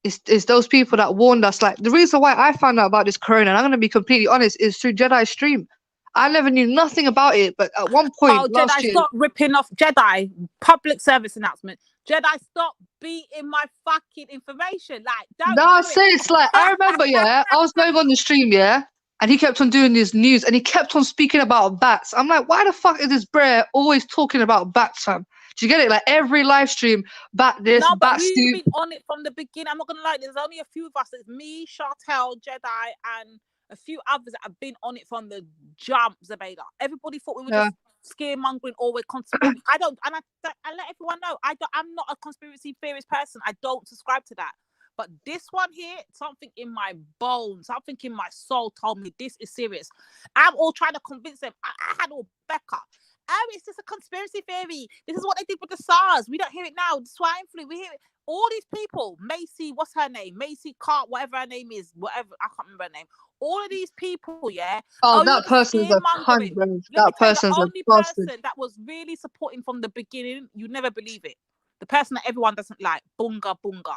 it's those people that warned us. Like, the reason why I found out about this corona, and I'm going to be completely honest, is through Jedi's stream. I never knew nothing about it, but at one point last Jedi, year... stop ripping off. Jedi, public service announcement. Jedi, stop beating my fucking information. Like, don't Nah, do sis, like, I remember, yeah, I was going on the stream, yeah, and he kept on doing this news, and he kept on speaking about bats. I'm like, why the fuck is this brer always talking about bats, fam? Do you get it? Like, every live stream, bat this, no, bat but you've stew. been on it from the beginning. I'm not gonna lie, there's only a few of us. It's me, Chartel, Jedi, and a few others that have been on it from the jump, Zabeda. Everybody thought we were just scaremongering or we're conspiracy. I let everyone know I'm not a conspiracy theorist person. I don't subscribe to that. But this one here, something in my bones, something in my soul told me this is serious. I'm all trying to convince them. I had all Becca. Oh, it's just a conspiracy theory. This is what they did with the SARS. We don't hear it now. The swine flu, we hear it. All these people, Macy, what's her name? Macy Cart, whatever her name is, whatever, I can't remember her name. All of these people, yeah. Oh, that person's a cunt, bro. That person's a bastard. Person that was really supporting from the beginning, you never believe it. The person that everyone doesn't like, Bunga Bunga.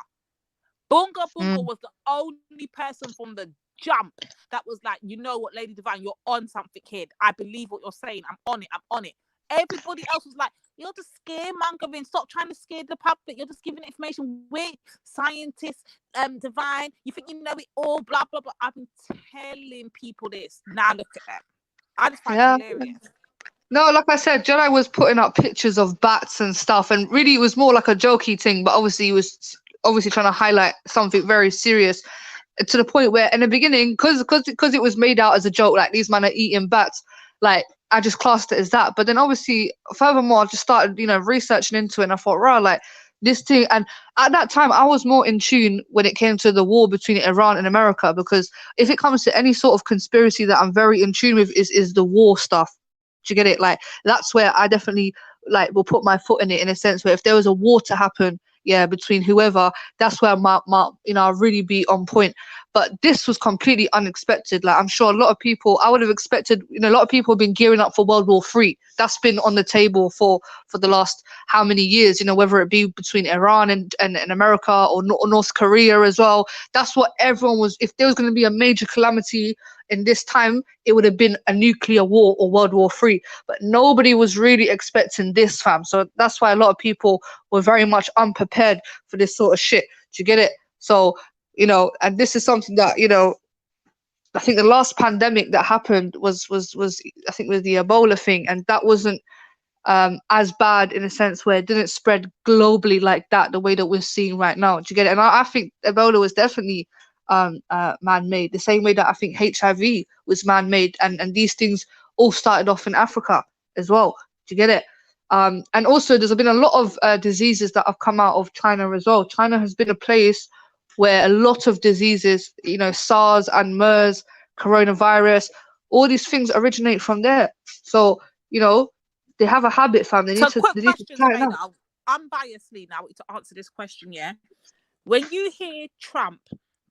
Bunga Bunga was the only person from the jump that was like, you know what, Lady Divine, you're on something here. I believe what you're saying. I'm on it. Everybody else was like, you're just scaremongering. Stop trying to scare the public. You're just giving information. We're scientists, Divine. You think you know it all, blah, blah, blah. I've been telling people this. Now look at that. I just find it hilarious. No, like I said, Jedi was putting up pictures of bats and stuff, and really it was more like a jokey thing, but obviously he was trying to highlight something very serious, to the point where in the beginning, because it was made out as a joke, like these men are eating bats, like I just classed it as that. But then obviously, furthermore, I just started, researching into it, and I thought, right, like this thing. And at that time, I was more in tune when it came to the war between Iran and America, because if it comes to any sort of conspiracy that I'm very in tune with is the war stuff. Do you get it? Like, that's where I definitely will put my foot in it, in a sense where if there was a war to happen, between whoever, that's where my I'll really be on point. But this was completely unexpected. Like, I'm sure a lot of people, I would have expected, a lot of people have been gearing up for World War III. That's been on the table for the last how many years, whether it be between Iran and America or North Korea as well. That's what everyone was, if there was going to be a major calamity in this time, it would have been a nuclear war or World War III. But nobody was really expecting this, fam. So that's why a lot of people were very much unprepared for this sort of shit. Do you get it? So, and this is something that, I think the last pandemic that happened was I think was the Ebola thing, and that wasn't as bad in a sense where it didn't spread globally like that, the way that we're seeing right now. Do you get it? And I think Ebola was definitely man-made, the same way that I think HIV was man-made, and these things all started off in Africa as well. Do you get it? And also there's been a lot of diseases that have come out of China as well. China has been a place where a lot of diseases, SARS and MERS, coronavirus, all these things originate from there. So you know, they have a habit, fam. They So need to quick they need to question, try it out. Zabeda. Unbiasedly now to answer this question, yeah. When you hear Trump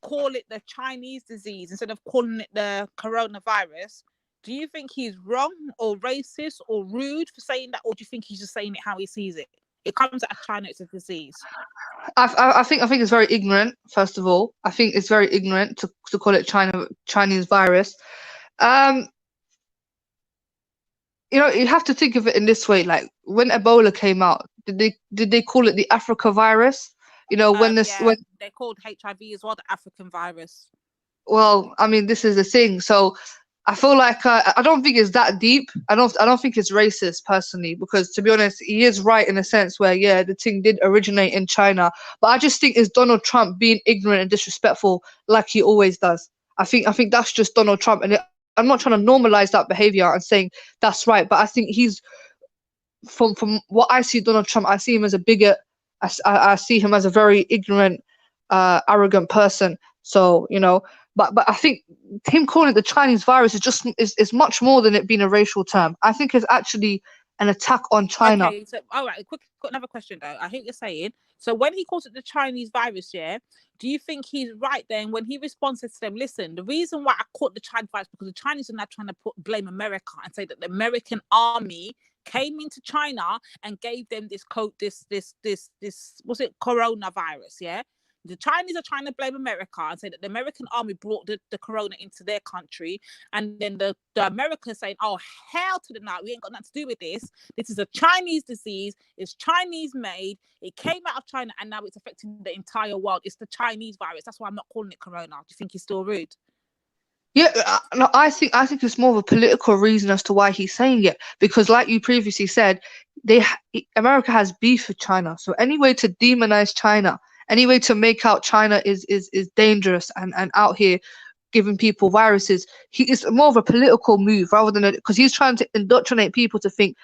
call it the Chinese disease instead of calling it the coronavirus, do you think he's wrong or racist or rude for saying that, or do you think he's just saying it how he sees it? It comes out of China, it's a disease. I think it's very ignorant. First of all, I think it's very ignorant to call it Chinese virus. You know, you have to think of it in this way. Like when Ebola came out, did they call it the Africa virus? You know, when they called HIV as well the African virus. Well, I mean, this is the thing. So I feel like I don't think it's that deep. I don't think it's racist personally, because to be honest, he is right in a sense where the thing did originate in China. But I just think it's Donald Trump being ignorant and disrespectful like he always does. I think that's just Donald Trump, and I'm not trying to normalize that behavior and saying that's right, but I think he's from what I see Donald Trump, I see him as a bigot. I see him as a very ignorant, arrogant person. So but I think him calling it the Chinese virus is much more than it being a racial term. I think it's actually an attack on China. Okay, so all right, quick another question though. I hear what you're saying. So when he calls it the Chinese virus, do you think he's right then when he responds to them? Listen, the reason why I caught the Chinese virus because the Chinese are now trying to blame America and say that the American army came into China and gave them this what's it, coronavirus, The Chinese are trying to blame America and say that the American army brought the corona into their country. And then the Americans saying, oh, hell to the night. We ain't got nothing to do with this. This is a Chinese disease. It's Chinese made. It came out of China and now it's affecting the entire world. It's the Chinese virus. That's why I'm not calling it corona. Do you think he's still rude? Yeah, no, I think it's more of a political reason as to why he's saying it. Because like you previously said, America has beef with China. So any way to demonize China, any way to make out China is dangerous and out here giving people viruses, it's more of a political move rather than because he's trying to indoctrinate people to think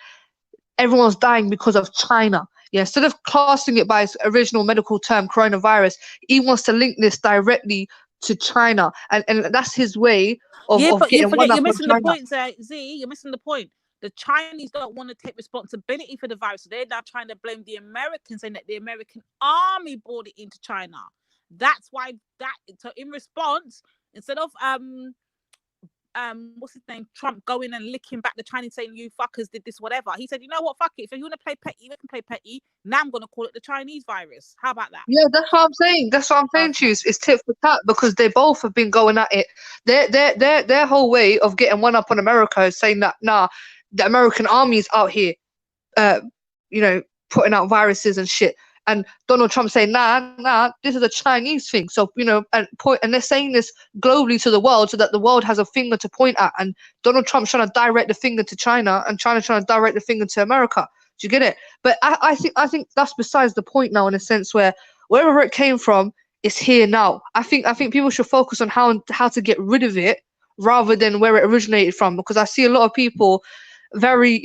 everyone's dying because of China. Yeah, instead of classing it by its original medical term, coronavirus, he wants to link this directly to China, and that's his way of getting one up on China. You're missing the point, Z. You're missing the point. The Chinese don't want to take responsibility for the virus. So they're now trying to blame the Americans, saying that the American army brought it into China. That's why so in response, instead of what's his name, Trump going and licking back the Chinese saying you fuckers did this, whatever, he said, you know what, fuck it, if you want to play petty, we can play petty. Now I'm going to call it the Chinese virus. How about that? Yeah, that's what I'm saying. That's what I'm saying to you. It's tit for tat because they both have been going at it. Their whole way of getting one up on America is saying that the American army is out here putting out viruses and shit. And Donald Trump saying, nah, this is a Chinese thing. So, and they're saying this globally to the world so that the world has a finger to point at. And Donald Trump's trying to direct the finger to China and China's trying to direct the finger to America. Do you get it? But I think that's besides the point now, in a sense where wherever it came from, it's here now. I think people should focus on how to get rid of it rather than where it originated from, because I see a lot of people very,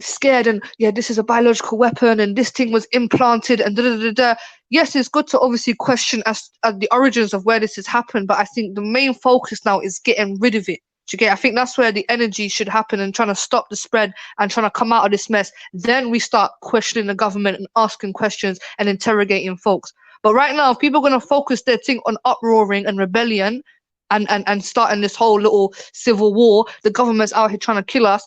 scared and this is a biological weapon and this thing was implanted and da. Yes, it's good to obviously question as the origins of where this has happened, but I think the main focus now is getting rid of it. Do you get? I think that's where the energy should happen and trying to stop the spread and trying to come out of this mess. Then we start questioning the government and asking questions and interrogating folks. But right now, if people are going to focus their thing on uproaring and rebellion and starting this whole little civil war, the government's out here trying to kill us,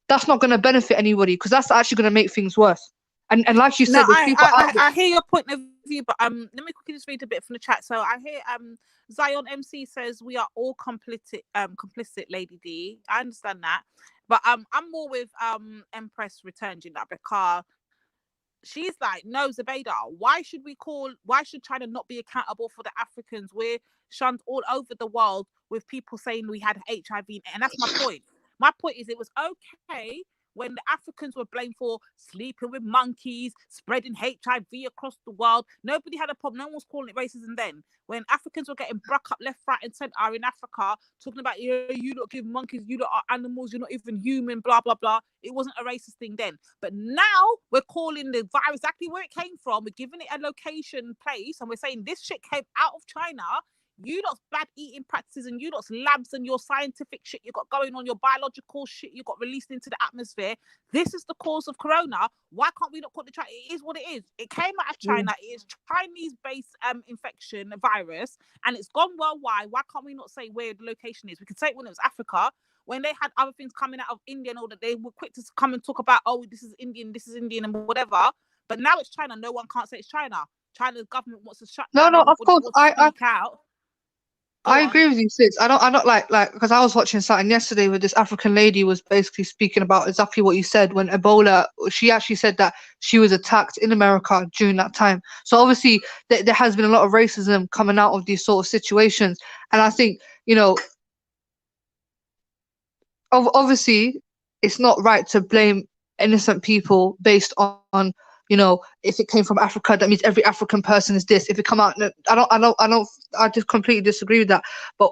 that's not going to benefit anybody, because that's actually going to make things worse. And like you said, I hear your point of view, but let me quickly just read a bit from the chat. So I hear Zion MC says we are all complicit, Lady D. I understand that, but I'm more with Empress Returns, because she's like, no, Zabeda, why should China not be accountable for the Africans? We're shunned all over the world with people saying we had HIV, and that's my point. My point is, it was okay when the Africans were blamed for sleeping with monkeys, spreading HIV across the world. Nobody had a problem. No one was calling it racism then. When Africans were getting bruck up left, right, and centre in Africa, talking about, you don't give monkeys, you don't are animals, you're not even human, blah, blah, blah. It wasn't a racist thing then. But now we're calling the virus exactly where it came from. We're giving it a location, place, and we're saying this shit came out of China. you lot's bad eating practices and you lot's labs and your scientific shit you got going on, your biological shit you got released into the atmosphere, this is the cause of corona. Why can't we not call it China? It is what it is. It came out of China. It is Chinese-based infection virus, and it's gone worldwide. Why can't we not say where the location is? We could say it when it was Africa, when they had other things coming out of India and all that. They were quick to come and talk about, oh, this is Indian, and whatever. But now it's China. No one can't say it's China. China's government wants to shut down. No, of course, I speak out. I agree with you, sis. I don't like because I was watching something yesterday where this African lady was basically speaking about exactly what you said when Ebola. She actually said that she was attacked in America during that time. So obviously there has been a lot of racism coming out of these sort of situations, and I think obviously it's not right to blame innocent people based on if it came from Africa, that means every African person is this. If it come out, I just completely disagree with that. But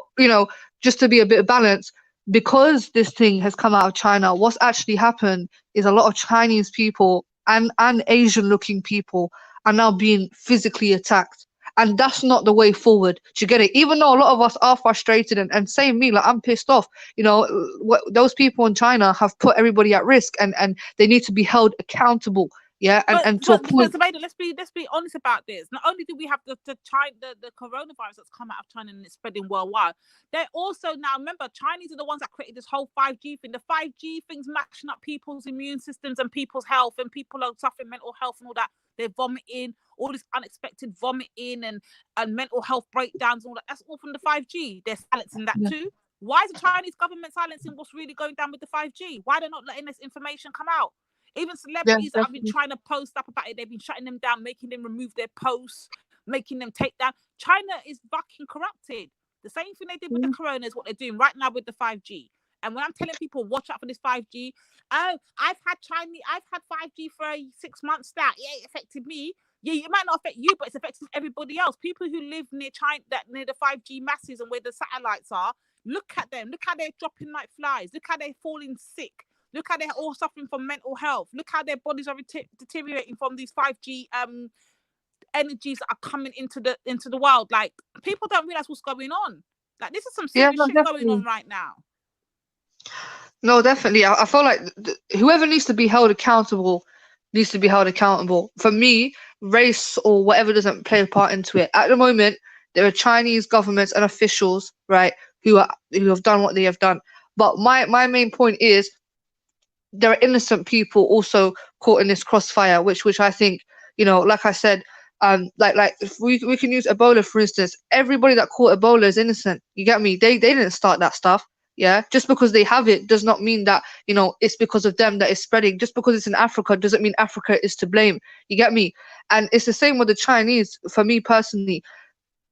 just to be a bit of balance, because this thing has come out of China, what's actually happened is a lot of Chinese people and Asian-looking people are now being physically attacked, and that's not the way forward. Do you get it? Even though a lot of us are frustrated and same me, like I'm pissed off. Those people in China have put everybody at risk, and they need to be held accountable. Yeah, and to a point. But let's be honest about this. Not only do we have the coronavirus that's come out of China and it's spreading worldwide, they're also now, remember, Chinese are the ones that created this whole 5G thing. The 5G thing's mashing up people's immune systems and people's health, and people are suffering mental health and all that. They're vomiting, all this unexpected vomiting and mental health breakdowns and all that. That's all from the 5G. They're silencing that too. Why is the Chinese government silencing what's really going down with the 5G? Why they're not letting this information come out? Even celebrities that have been trying to post up about it, they've been shutting them down, making them remove their posts, making them take down. China is fucking corrupted. The same thing they did with the corona is what they're doing right now with the 5G. And when I'm telling people, watch out for this 5G, I've had 5G for 6 months now. Yeah, it affected me. Yeah, it might not affect you, but it's affecting everybody else. People who live near China, near the 5G masses and where the satellites are, look at them. Look how they're dropping like flies. Look how they're falling sick. Look how they're all suffering from mental health. Look how their bodies are deteriorating from these 5G energies that are coming into the world. Like, people don't realize what's going on. Like, this is some serious shit going on right now. No, definitely. I feel like whoever needs to be held accountable needs to be held accountable. For me, race or whatever doesn't play a part into it. At the moment, there are Chinese governments and officials, right, who have done what they have done. But my main point is, there are innocent people also caught in this crossfire, which I think, like I said, like if we can use Ebola for instance. Everybody that caught Ebola is innocent. You get me? They didn't start that stuff. Yeah, just because they have it does not mean that it's because of them that it's spreading. Just because it's in Africa doesn't mean Africa is to blame. You get me? And it's the same with the Chinese. For me personally,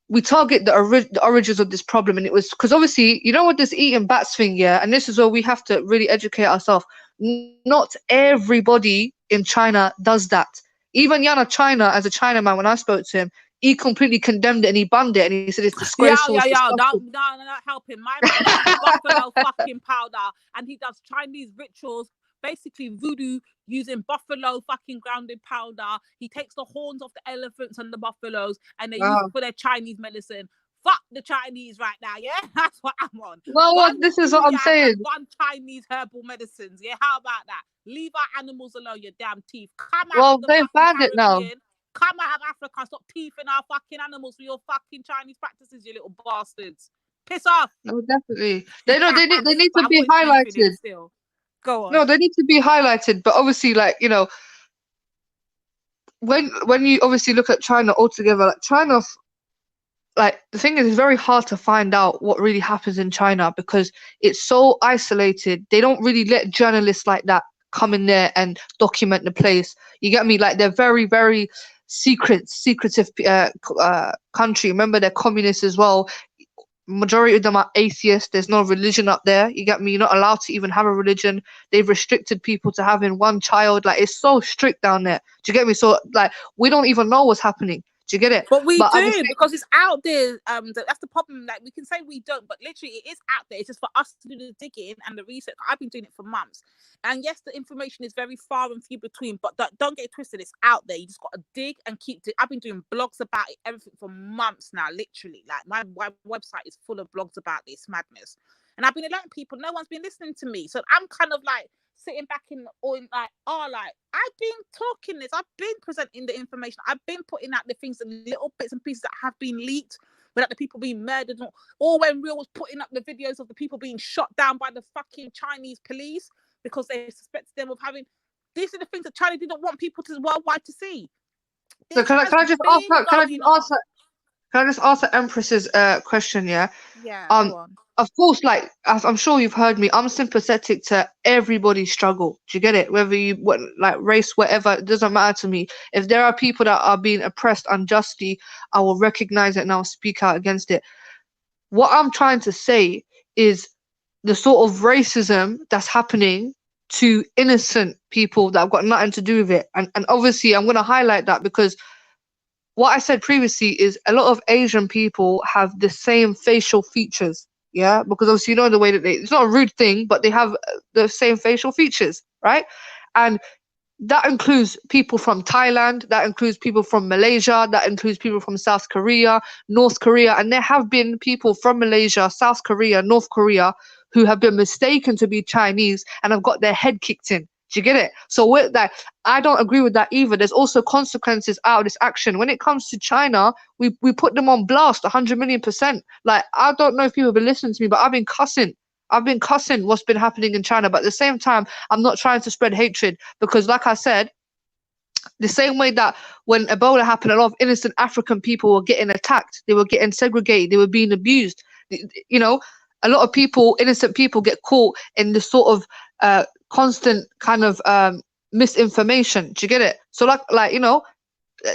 we target the origins of this problem, and it was because obviously with this eating bats thing, yeah, and this is where we have to really educate ourselves. Not everybody in China does that. Even Yana China, as a Chinaman, when I spoke to him, he completely condemned it and he banned it, and he said it's disgraceful. Not helping. My man uses buffalo fucking powder, and he does Chinese rituals, basically voodoo, using buffalo fucking grounded powder. He takes the horns of the elephants and the buffaloes, and they use it for their Chinese medicine. Fuck the Chinese right now, yeah? That's what I'm on. Well, this is what I'm saying. One Chinese herbal medicines, yeah? How about that? Leave our animals alone, your damn teeth. Come out of the they've banned it now. Come out of Africa and stop teething our fucking animals for your fucking Chinese practices, you little bastards. Piss off. No, definitely. They need to be highlighted. Still. Go on. No, they need to be highlighted, but obviously, like, when you obviously look at China altogether, like China, like the thing is, it's very hard to find out what really happens in China because it's so isolated. They don't really let journalists like that come in there and document the place. You get me? Like, they're very, very secretive country. Remember, they're communists as well. Majority of them are atheists. There's no religion up there. You get me? You're not allowed to even have a religion. They've restricted people to having one child. Like, it's so strict down there. Do you get me? So, like, we don't even know what's happening. Do you get it? But we But at the do, same, because it's out there. That's the problem. Like, we can say we don't, but literally it is out there. It's just for us to do the digging and the research. I've been doing it for months, and yes, the information is very far and few between. But don't get it twisted. It's out there. You just got to dig and keep. I've been doing blogs about it, everything for months now. Literally, like my website is full of blogs about this madness, and I've been alerting people. No one's been listening to me, so I'm kind of like sitting back in like, I've been talking this, I've been presenting the information, I've been putting out the things, the little bits and pieces that have been leaked, without the people being murdered, or when Real was putting up the videos of the people being shot down by the fucking Chinese police because they suspected them of having. These are the things that China didn't want people to worldwide to see. so can I just ask the Empress's question? Yeah. Yeah. Go on. Of course, like, as I'm sure you've heard me, I'm sympathetic to everybody's struggle. Do you get it? Whether you like race, whatever, it doesn't matter to me. If there are people that are being oppressed unjustly, I will recognize it and I'll speak out against it. What I'm trying to say is the sort of racism that's happening to innocent people that have got nothing to do with it. And obviously, I'm going to highlight that because what I said previously is a lot of Asian people have the same facial features. Yeah, because obviously, you know, the way that it's not a rude thing, but they have the same facial features, right? And that includes people from Thailand, that includes people from Malaysia, that includes people from South Korea, North Korea. And there have been people from Malaysia, South Korea, North Korea who have been mistaken to be Chinese and have got their head kicked in. Do you get it? So with that, I don't agree with that either. There's also consequences out of this action. When it comes to China, we put them on blast 100 million%. Like, I don't know if people have been listening to me, but I've been cussing what's been happening in China. But at the same time, I'm not trying to spread hatred because, like I said, the same way that when Ebola happened, a lot of innocent African people were getting attacked. They were getting segregated. They were being abused. You know, a lot of people, innocent people, get caught in this sort of constant kind of misinformation. Do you get it? So like you know,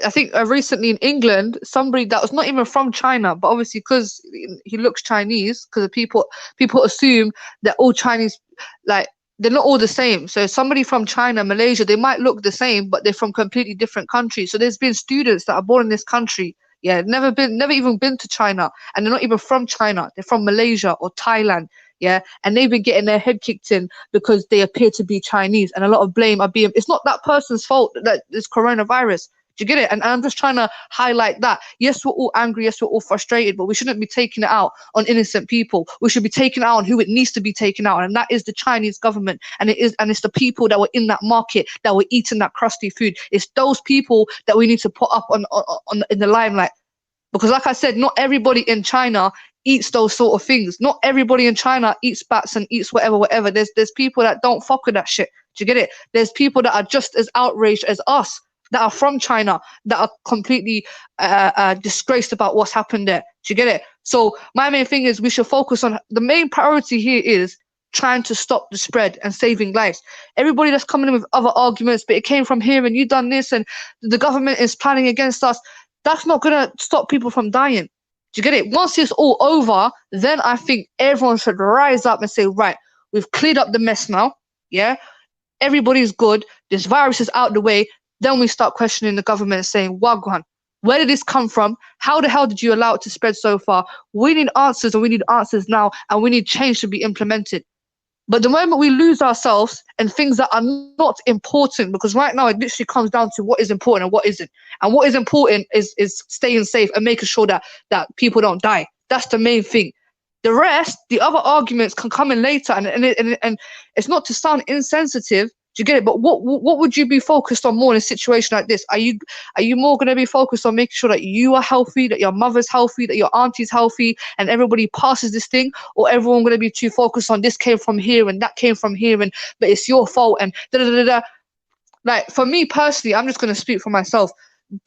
I think recently in England, somebody that was not even from China, but obviously because he looks Chinese, because people assume that all Chinese, like, they're not all the same. So somebody from China, Malaysia, they might look the same, but they're from completely different countries. So there's been students that are born in this country, yeah, never even been to China, and they're not even from China. They're from Malaysia or Thailand, yeah, and they've been getting their head kicked in because they appear to be Chinese, and a lot of blame are being. It's not that person's fault that this coronavirus. Do you get it? And I'm just trying to highlight that. Yes, we're all angry. Yes, we're all frustrated, but we shouldn't be taking it out on innocent people. We should be taking it out on who it needs to be taken out on, and that is the Chinese government. And it's the people that were in that market that were eating that crusty food. It's those people that we need to put up on in the limelight. Because, like I said, not everybody in China eats those sort of things. Not everybody in China eats bats and eats whatever. There's people that don't fuck with that shit. Do you get it? There's people that are just as outraged as us, that are from China, that are completely disgraced about what's happened there. Do you get it? So my main thing is we should focus on, the main priority here is trying to stop the spread and saving lives. Everybody that's coming in with other arguments, but it came from here and you done this and the government is planning against us, that's not going to stop people from dying. Do you get it? Once it's all over, then I think everyone should rise up and say, right, we've cleared up the mess now. Yeah, everybody's good. This virus is out the way. Then we start questioning the government, saying, Wagwan, where did this come from? How the hell did you allow it to spread so far? We need answers, and we need answers now, and we need change to be implemented. But the moment we lose ourselves in things that are not important, because right now it literally comes down to what is important and what isn't. And what is important is staying safe and making sure that people don't die. That's the main thing. The rest, the other arguments can come in later, and it's not to sound insensitive. Do you get it? But what would you be focused on more in a situation like this? Are you more going to be focused on making sure that you are healthy, that your mother's healthy, that your auntie's healthy, and everybody passes this thing, or everyone going to be too focused on this came from here and that came from here, and but it's your fault and da da da da? Like, for me personally, I'm just going to speak for myself.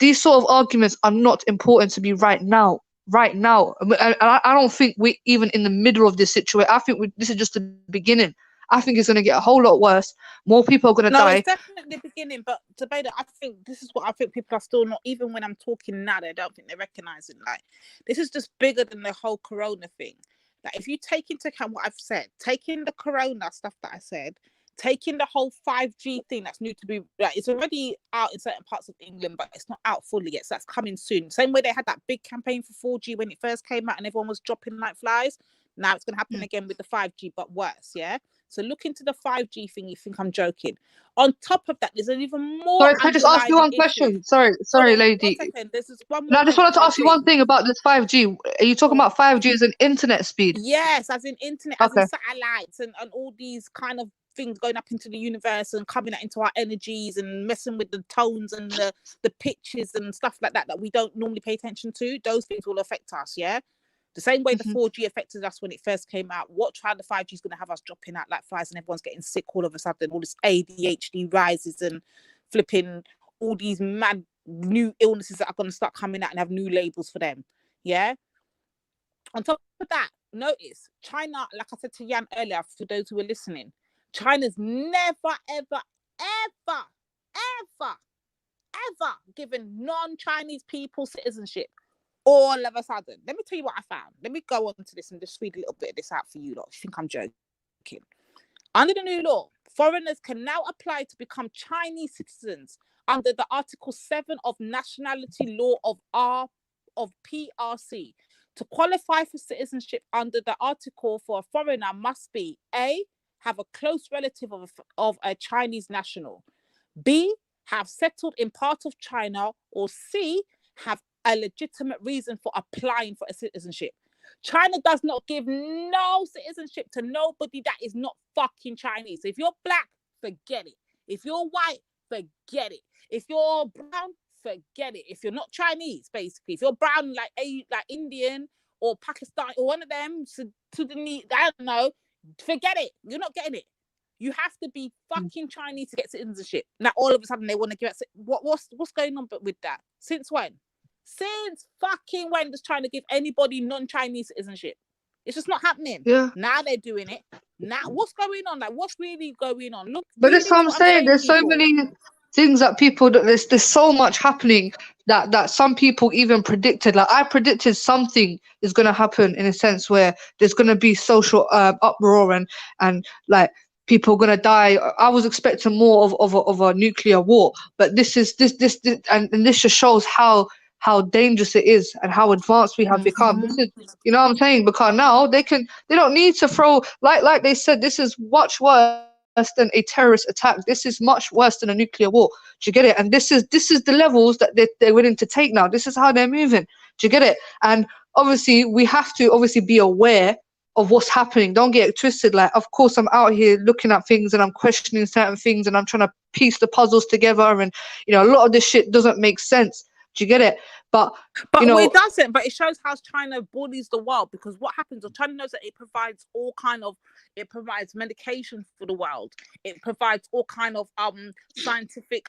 These sort of arguments are not important to me right now. Right now, I don't think we're even in the middle of this situation. I think this is just the beginning. I think it's going to get a whole lot worse. More people are going to die. No, it's definitely the beginning. But Debater, I think this is what I think people are still not, even when I'm talking now, I don't think they're recognizing. Like, this is just bigger than the whole corona thing. Like, if you take into account what I've said, taking the corona stuff that I said, taking the whole 5G thing that's new to be, like, it's already out in certain parts of England, but it's not out fully yet. So that's coming soon. Same way they had that big campaign for 4G when it first came out and everyone was dropping like flies. Now it's going to happen again with the 5G, but worse, yeah? So look into the 5G thing. You think I'm joking? On top of that, there's an even more. Sorry, can I just ask you one question? Sorry, lady. 1 second. There's just one more. No, I just wanted to ask you one thing about this 5G. Are you talking about 5G as an internet speed? Yes, as in internet, as in satellites and all these kind of things going up into the universe and coming out into our energies and messing with the tones and the pitches and stuff like that we don't normally pay attention to. Those things will affect us, yeah? The same way the 4G affected us when it first came out. Watch how the 5G is going to have us dropping out like flies and everyone's getting sick all of a sudden. All this ADHD rises and flipping all these mad new illnesses that are going to start coming out and have new labels for them. Yeah. On top of that, notice China, like I said to Jan earlier, for those who were listening, China's never, ever, ever, ever, ever given non-Chinese people citizenship. All of a sudden, let me tell you what I found. Let me go on to this and just read a little bit of this out for you lot. If you think I'm joking. Under the new law, foreigners can now apply to become Chinese citizens under the Article 7 of Nationality Law of PRC. To qualify for citizenship under the article for a foreigner must be A, have a close relative of a Chinese national, B, have settled in part of China, or C, have a legitimate reason for applying for a citizenship. China does not give no citizenship to nobody that is not fucking Chinese. If you're black, forget it. If you're white, forget it. If you're brown, forget it. If you're not Chinese, basically, if you're brown like Indian or Pakistan or one of them, Sudanese, I don't know, forget it. You're not getting it. You have to be fucking Chinese to get citizenship. Now all of a sudden they want to give it. What's going on with that? Since when? Since fucking when does China give anybody non-Chinese citizenship? It's just not happening. Yeah. Now they're doing it. Now what's going on? Like, what's really going on? Look, but that's what I'm saying. There's so many things that people. There's so much happening that some people even predicted. Like I predicted something is going to happen in a sense where there's going to be social uproar and like people are going to die. I was expecting more of a nuclear war, but this and this just shows how dangerous it is and how advanced we have become. This is, you know what I'm saying? Because now they don't need to throw, like they said, this is much worse than a terrorist attack. This is much worse than a nuclear war. Do you get it? And this is the levels that they're willing to take now. This is how they're moving. Do you get it? And obviously we have to be aware of what's happening. Don't get it twisted. Like, of course, I'm out here looking at things and I'm questioning certain things and I'm trying to piece the puzzles together. And, you know, a lot of this shit doesn't make sense. Do you get it? But you know, it doesn't. But it shows how China bullies the world, because what happens is China knows that it provides it provides medication for the world. It provides all kind of scientific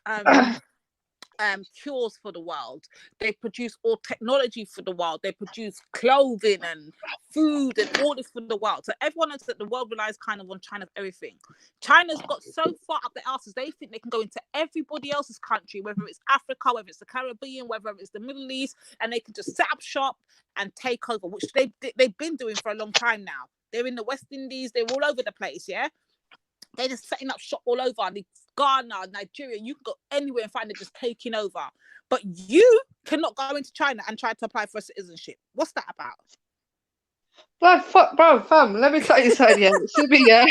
cures for the world. They produce all technology for the world. They produce clothing and food and all this for the world. So everyone knows that the world relies kind of on China for everything. China's got so far up their asses, they think they can go into everybody else's country, whether it's Africa, whether it's the Caribbean, whether it's the Middle East, and they can just set up shop and take over, which they've been doing for a long time now. They're in the West Indies, they're all over the place, yeah? They're just setting up shop all over. Ghana, Nigeria, you can go anywhere and find it just taking over. But you cannot go into China and try to apply for a citizenship. What's that about? Bro, fam, let me tell you something, yeah. Should be, yeah.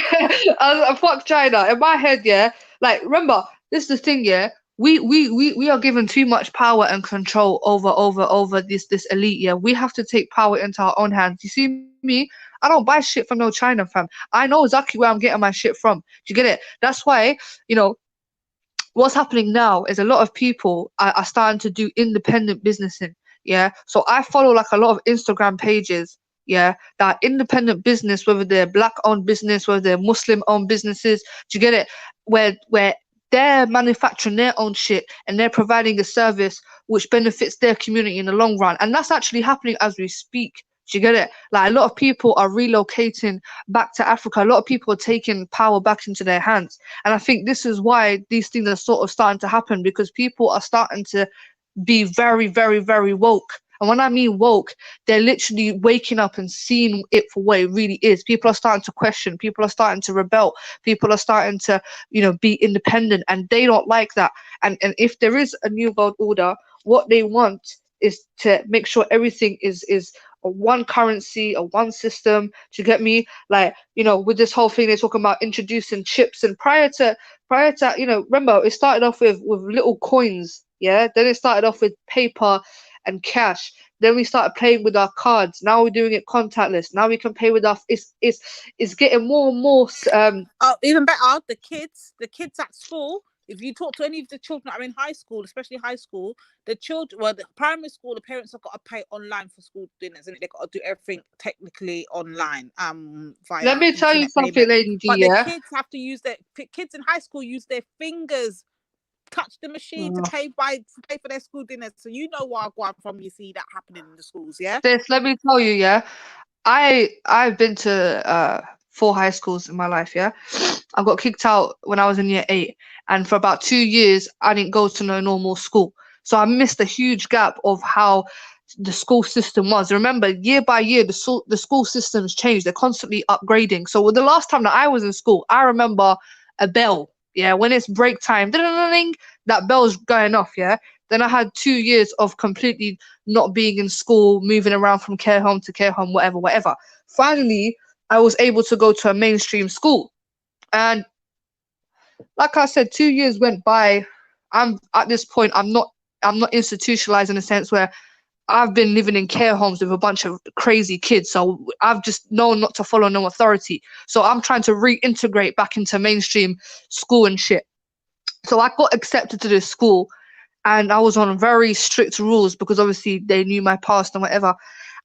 Fuck China. In my head, yeah. Like, remember, this is the thing, yeah. We are given too much power and control over this elite, yeah. We have to take power into our own hands. You see me? I don't buy shit from no China, fam. I know exactly where I'm getting my shit from. Do you get it? That's why, you know, what's happening now is a lot of people are starting to do independent businessing, yeah? So I follow like a lot of Instagram pages, yeah, that independent business, whether they're black-owned business, whether they're Muslim-owned businesses, do you get it? Where they're manufacturing their own shit and they're providing a service which benefits their community in the long run. And that's actually happening as we speak. Do you get it? Like, a lot of people are relocating back to Africa. A lot of people are taking power back into their hands. And I think this is why these things are sort of starting to happen, because people are starting to be very, very, very woke And when I mean woke, they're literally waking up and seeing it for what it really is. People are starting to question. People are starting to rebel. People are starting to, be independent, and they don't like that. And if there is a new world order, what they want is to make sure everything is a one currency, a one system. Do you get me? Like, with this whole thing, they're talking about introducing chips, and prior to, remember, it started off with little coins, yeah? Then it started off with paper and cash. Then we started playing with our cards. Now we're doing it contactless. Now we can pay with our, it's getting more and more, even better, the kids at school. If you talk to any of the children that are in high school, especially high school, the primary school, the parents have got to pay online for school dinners, and they've got to do everything technically online. Via Let me tell you something, payment. Lady D, But yeah? the kids have to use kids in high school use their fingers, touch the machine to pay for their school dinners. So what I got from, you see that happening in the schools, yeah? Let me tell you, yeah? I've been to 4 high schools in my life, yeah? I got kicked out when I was in year 8, and for about 2 years I didn't go to no normal school. So I missed a huge gap of how the school system was. Remember, year by year the school systems changed. They're constantly upgrading. So the last time that I was in school, I remember a bell. Yeah, when it's break time, ding, that bell's going off, yeah? Then I had 2 years of completely not being in school, moving around from care home to care home, whatever. Finally, I was able to go to a mainstream school. And like I said, 2 years went by. At this point, I'm not institutionalized in a sense where I've been living in care homes with a bunch of crazy kids. So I've just known not to follow no authority. So I'm trying to reintegrate back into mainstream school and shit. So I got accepted to this school, and I was on very strict rules because obviously they knew my past and whatever.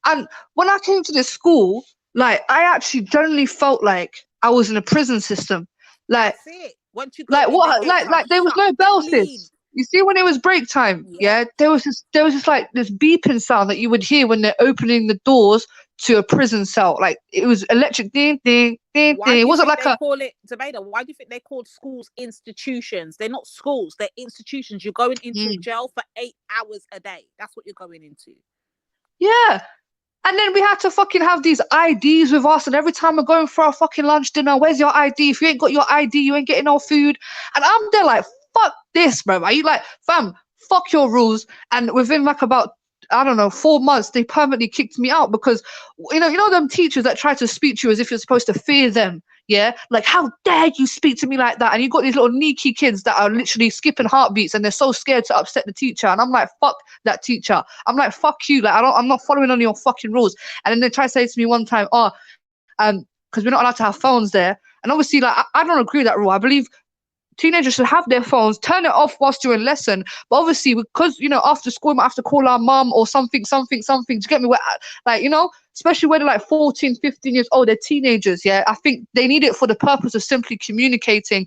And when I came to this school, like, I actually generally felt like I was in a prison system. Like, that's it. Once you go like in, what? Like there was no bell, sis. You see, when it was break time, yeah, there was just like this beeping sound that you would hear when they're opening the doors to a prison cell. Like, it was electric, ding, ding, ding, ding. It wasn't like they call it, Tomato? Why do you think they called schools institutions? They're not schools, they're institutions. You're going into jail for 8 hours a day. That's what you're going into. Yeah. And then we had to fucking have these IDs with us, and every time we're going for our fucking lunch dinner, where's your ID? If you ain't got your ID, you ain't getting no food. And I'm there like, fuck this, bro. Are you like, fam, fuck your rules? And within like about, I don't know, 4 months, they permanently kicked me out because, you know them teachers that try to speak to you as if you're supposed to fear them. Yeah, like, how dare you speak to me like that? And you got these little sneaky kids that are literally skipping heartbeats, and they're so scared to upset the teacher. And I'm like, fuck that teacher. I'm like, fuck you. Like, I'm not following on your fucking rules. And then they try to say to me one time, because we're not allowed to have phones there. And obviously, like, I don't agree with that rule. I believe teenagers should have their phones, turn it off whilst you're in lesson. But obviously, because, after school, we might have to call our mum or something to get me, like, especially when they're like 14, 15 years old, they're teenagers, yeah? I think they need it for the purpose of simply communicating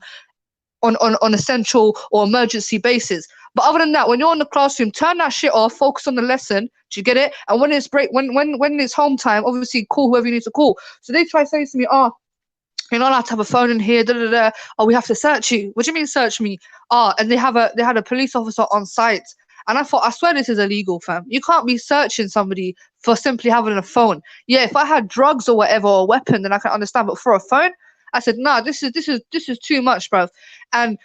on essential or emergency basis. But other than that, when you're in the classroom, turn that shit off, focus on the lesson. Do you get it? And when it's break, when it's home time, obviously call whoever you need to call. So they try saying to me, you're not allowed to have a phone in here, Oh, we have to search you. What do you mean search me? And they had a police officer on site. And I thought, I swear this is illegal, fam. You can't be searching somebody for simply having a phone. Yeah, if I had drugs or whatever, or a weapon, then I can understand. But for a phone, I said, nah, this is too much, bro. And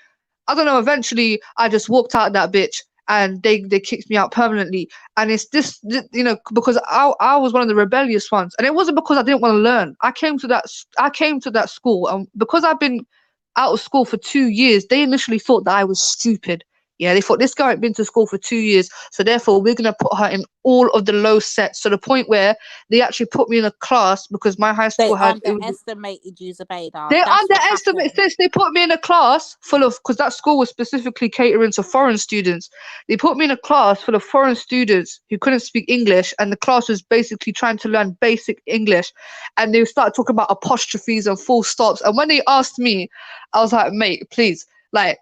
I don't know, eventually I just walked out of that bitch, and they kicked me out permanently. And it's this, because I was one of the rebellious ones. And it wasn't because I didn't want to learn. I came to that school, and because I've been out of school for 2 years, they initially thought that I was stupid. Yeah, they thought this guy had been to school for 2 years, so therefore we're going to put her in all of the low sets, to the point where they actually put me in a class, because my high school underestimated you, Zubaydah. They underestimated this. They put me in a class full of, because that school was specifically catering to foreign students. They put me in a class full of foreign students who couldn't speak English, and the class was basically trying to learn basic English. And they started talking about apostrophes and full stops. And when they asked me, I was like, mate, please, like,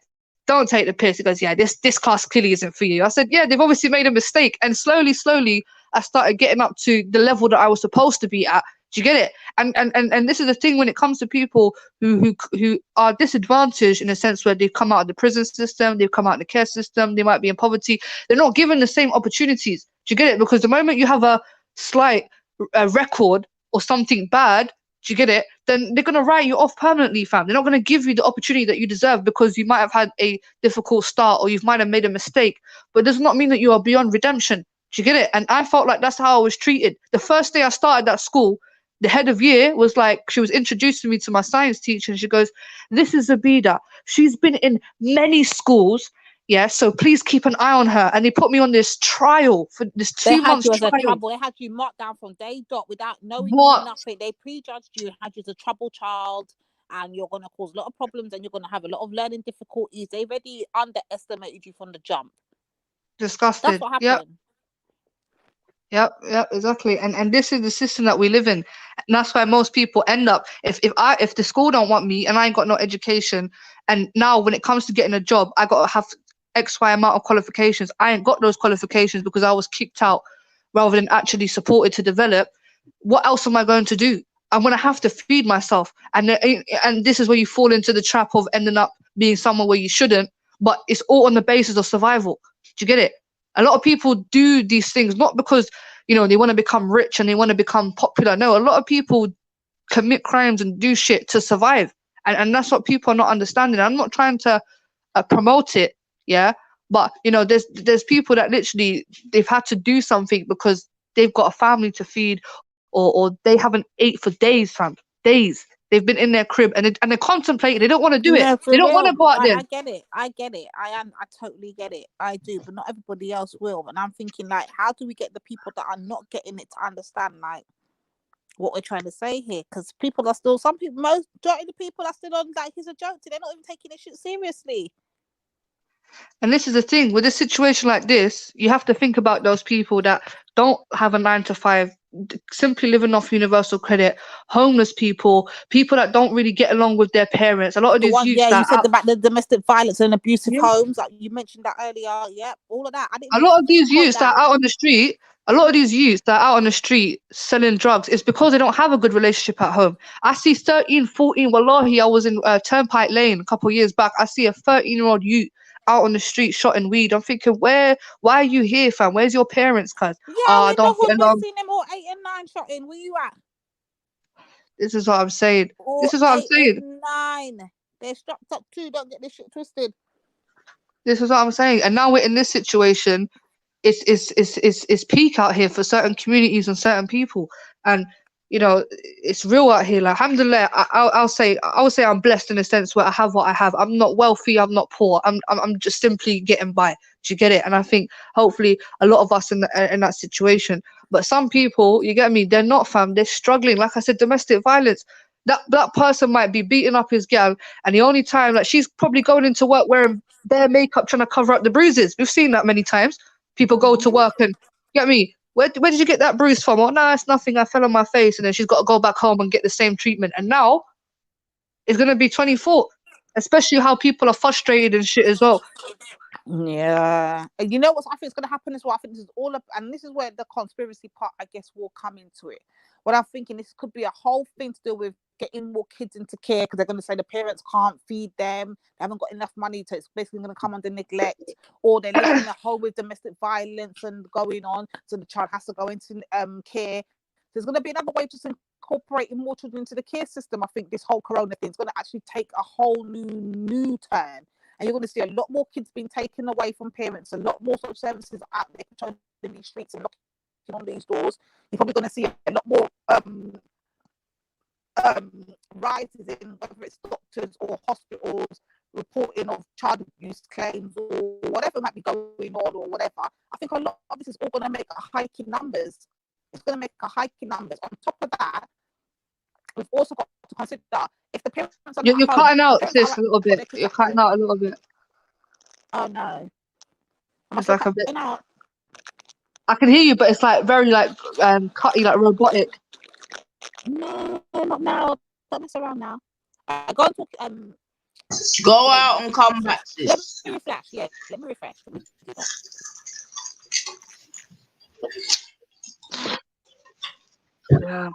don't take the piss. He goes, yeah, this class clearly isn't for you. I said, yeah, they've obviously made a mistake. And slowly, I started getting up to the level that I was supposed to be at. Do you get it? And this is the thing when it comes to people who are disadvantaged, in a sense where they've come out of the prison system, they've come out of the care system, they might be in poverty. They're not given the same opportunities. Do you get it? Because the moment you have a slight record or something bad, do you get it? Then they're going to write you off permanently, fam. They're not going to give you the opportunity that you deserve because you might have had a difficult start or you might have made a mistake. But it does not mean that you are beyond redemption. Do you get it? And I felt like that's how I was treated. The first day I started that school, the head of year was like, she was introducing me to my science teacher and she goes, this is Zabida. She's been in many schools. Yeah, so please keep an eye on her. And they put me on this trial for this 2 months They had you as trial. a trouble. They had you marked down from day dot without knowing What? nothing. They prejudged you, had you as a trouble child, and you're going to cause a lot of problems and you're going to have a lot of learning difficulties. They already underestimated you from the jump. Disgusted. That's what happened. Yep, exactly. And this is the system that we live in. And that's why most people end up, if the school don't want me and I ain't got no education, and now when it comes to getting a job, I got to have XY amount of qualifications. I ain't got those qualifications because I was kicked out rather than actually supported to develop. What else am I going to do? I'm going to have to feed myself. And this is where you fall into the trap of ending up being somewhere where you shouldn't, but it's all on the basis of survival. Do you get it? A lot of people do these things not because, you know, they want to become rich and they want to become popular. No, a lot of people commit crimes and do shit to survive. And that's what people are not understanding. I'm not trying to promote it, yeah? But, you know, there's people that literally, they've had to do something because they've got a family to feed or they haven't ate for days, fam. Days. They've been in their crib and they're contemplating. They don't want to do it. They don't want to go out there. I get it. I totally get it. I do, but not everybody else will. And I'm thinking, like, how do we get the people that are not getting it to understand, like, what we're trying to say here? Because people are still, majority of the people are still on, like, it's a joke. They're not even taking this shit seriously. And this is the thing, with a situation like this, you have to think about those people that don't have a 9-to-5, simply living off universal credit, homeless people that don't really get along with their parents. A lot of these youths you said about the domestic violence and abusive homes, like you mentioned that earlier. Yep, all of that. A lot of these youths that are out on the street, selling drugs is because they don't have a good relationship at home. I see 13, 14, wallahi, I was in Turnpike Lane a couple of years back. I see a 13-year-old youth out on the street shotting weed. I'm thinking, why are you here, fam? Where's your parents, cuz? Yeah, don't get along. Seen them all 8 and 9 shotting. Where you at? This is what I'm saying. All 8 and 9. They're strapped up too. Don't get this shit twisted. This is what I'm saying. And now we're in this situation. It's peak out here for certain communities and certain people. And you know, it's real out here. Like, alhamdulillah, I would say I'm blessed in a sense where I have what I have. I'm not wealthy, I'm not poor. I'm just simply getting by. Do you get it? And I think hopefully a lot of us in that situation. But some people, you get me, they're not, fam. They're struggling. Like I said, domestic violence. That person might be beating up his gal, and the only time, like, she's probably going into work wearing bare makeup trying to cover up the bruises. We've seen that many times. People go to work and, get me, where did you get that bruise from? Oh, no, it's nothing. I fell on my face. And then she's got to go back home and get the same treatment. And now it's going to be 24, especially how people are frustrated and shit as well. Yeah. And you know what I think is going to happen as well? I think this is all up, and this is where the conspiracy part, I guess, will come into it. What I'm thinking, this could be a whole thing to do with getting more kids into care, because they're going to say the parents can't feed them, they haven't got enough money, so it's basically going to come under neglect, or they're living in a home with domestic violence and going on, so the child has to go into care. There's going to be another way of just incorporating more children into the care system. I think this whole corona thing is going to actually take a whole new turn, and you're going to see a lot more kids being taken away from parents, a lot more sort of services out there controlling these streets and knocking on these doors. You're probably going to see a lot more rises in whether it's doctors or hospitals reporting of child abuse claims or whatever might be going on or whatever. I think a lot of this is all going to make a hike in numbers. It's going to make a hike in numbers. On top of that, we've also got to consider if the parents are You're cutting out, sis, a little bit. You're cutting out a little bit. Oh no. It's like a bit. I can hear you, but it's like very like cutty, like robotic. No, not now. Don't mess around now. Go and talk. Go out and come back. Let me refresh. Yeah, let me refresh. Yeah.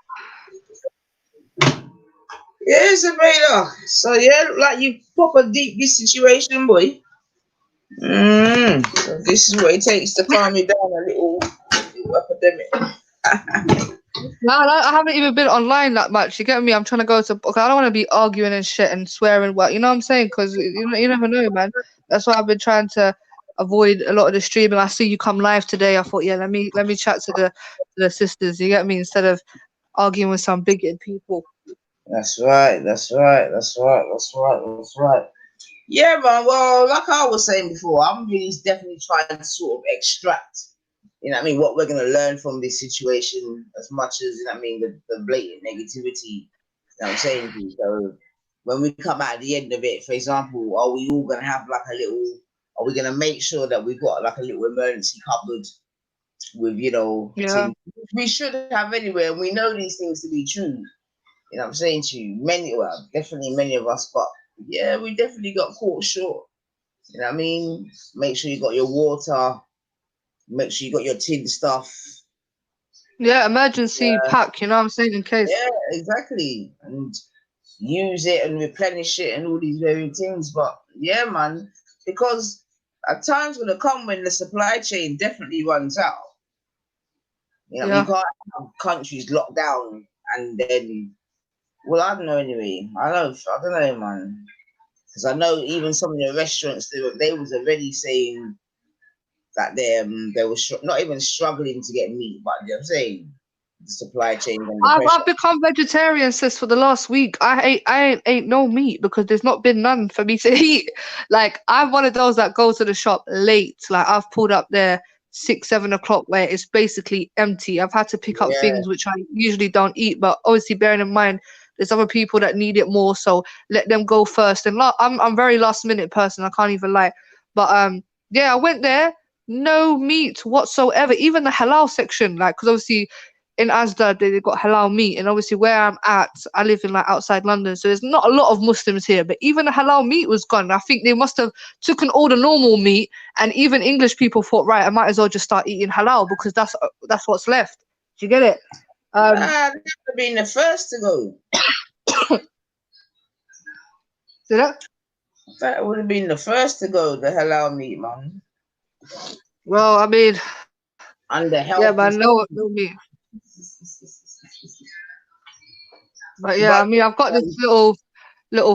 Yes, Amanda. So yeah, look like you proper deep this situation, boy. So this is what it takes to calm you down a little. epidemic. No, I haven't even been online that much. You get me? I'm trying to go to. Okay, I don't want to be arguing and shit and swearing. What you know what I'm saying? Because you never know, man. That's why I've been trying to avoid a lot of the streaming. I see you come live today. I thought, yeah, let me chat to the sisters. You get me? Instead of arguing with some bigoted people. That's right. Yeah, man. Well, like I was saying before, I'm really definitely trying to sort of extract, you know what I mean, what we're going to learn from this situation as much as, you know what I mean, the blatant negativity, you know what I'm saying to you. So when we come out at the end of it, for example, are we all going to have like a little, are we going to make sure that we've got like a little emergency cupboard with, you know, Yeah. we should have anyway, and we know these things to be true. You know what I'm saying to you? Definitely many of us, but yeah, we definitely got caught short. You know what I mean? Make sure you got your water, make sure you got your tin stuff. Yeah, emergency pack, you know what I'm saying, in case. Yeah, exactly. And use it and replenish it and all these various things. But yeah, man, because a time's gonna come when the supply chain definitely runs out. You know, you can't have countries locked down and then, well, I don't know anyway. I don't know, man. Because I know even some of the restaurants, they was already saying that they were not even struggling to get meat, but you know what I'm saying, the supply chain and the pressure. I've become vegetarian, sis, for the last week. I ain't ate no meat because there's not been none for me to eat. Like, I'm one of those that go to the shop late. Like, I've pulled up there 6, 7 o'clock where it's basically empty. I've had to pick up things which I usually don't eat, but obviously bearing in mind there's other people that need it more, so let them go first. And I'm very last minute person, I can't even lie. But yeah, I went there, no meat whatsoever. Even the halal section, like, because obviously in Asda they got halal meat, and obviously where I'm at, I live in like outside London, so there's not a lot of Muslims here, but even the halal meat was gone. I think they must have taken all the normal meat, and even English people thought, right, I might as well just start eating halal because that's what's left. Do you get it? That would have been the first to go. Did that? That would have been the first to go, the halal meat, man. Well, I mean, under health. Yeah, but no meat. But yeah, I mean, I've got this little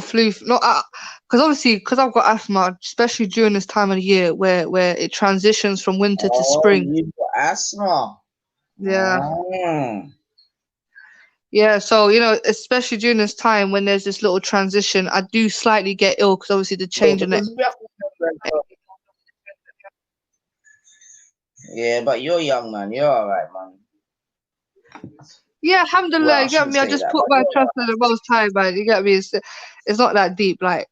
flu, not because obviously because I've got asthma, especially during this time of the year where it transitions from winter to spring. You've got asthma. Yeah. Yeah, so especially during this time when there's this little transition, I do slightly get ill because obviously the change in it. Yeah, but you're young, man. You're all right, man. Yeah, alhamdulillah, Well, you get me? I just put my trust in the Most High, man. You get me? It's not that deep. Like,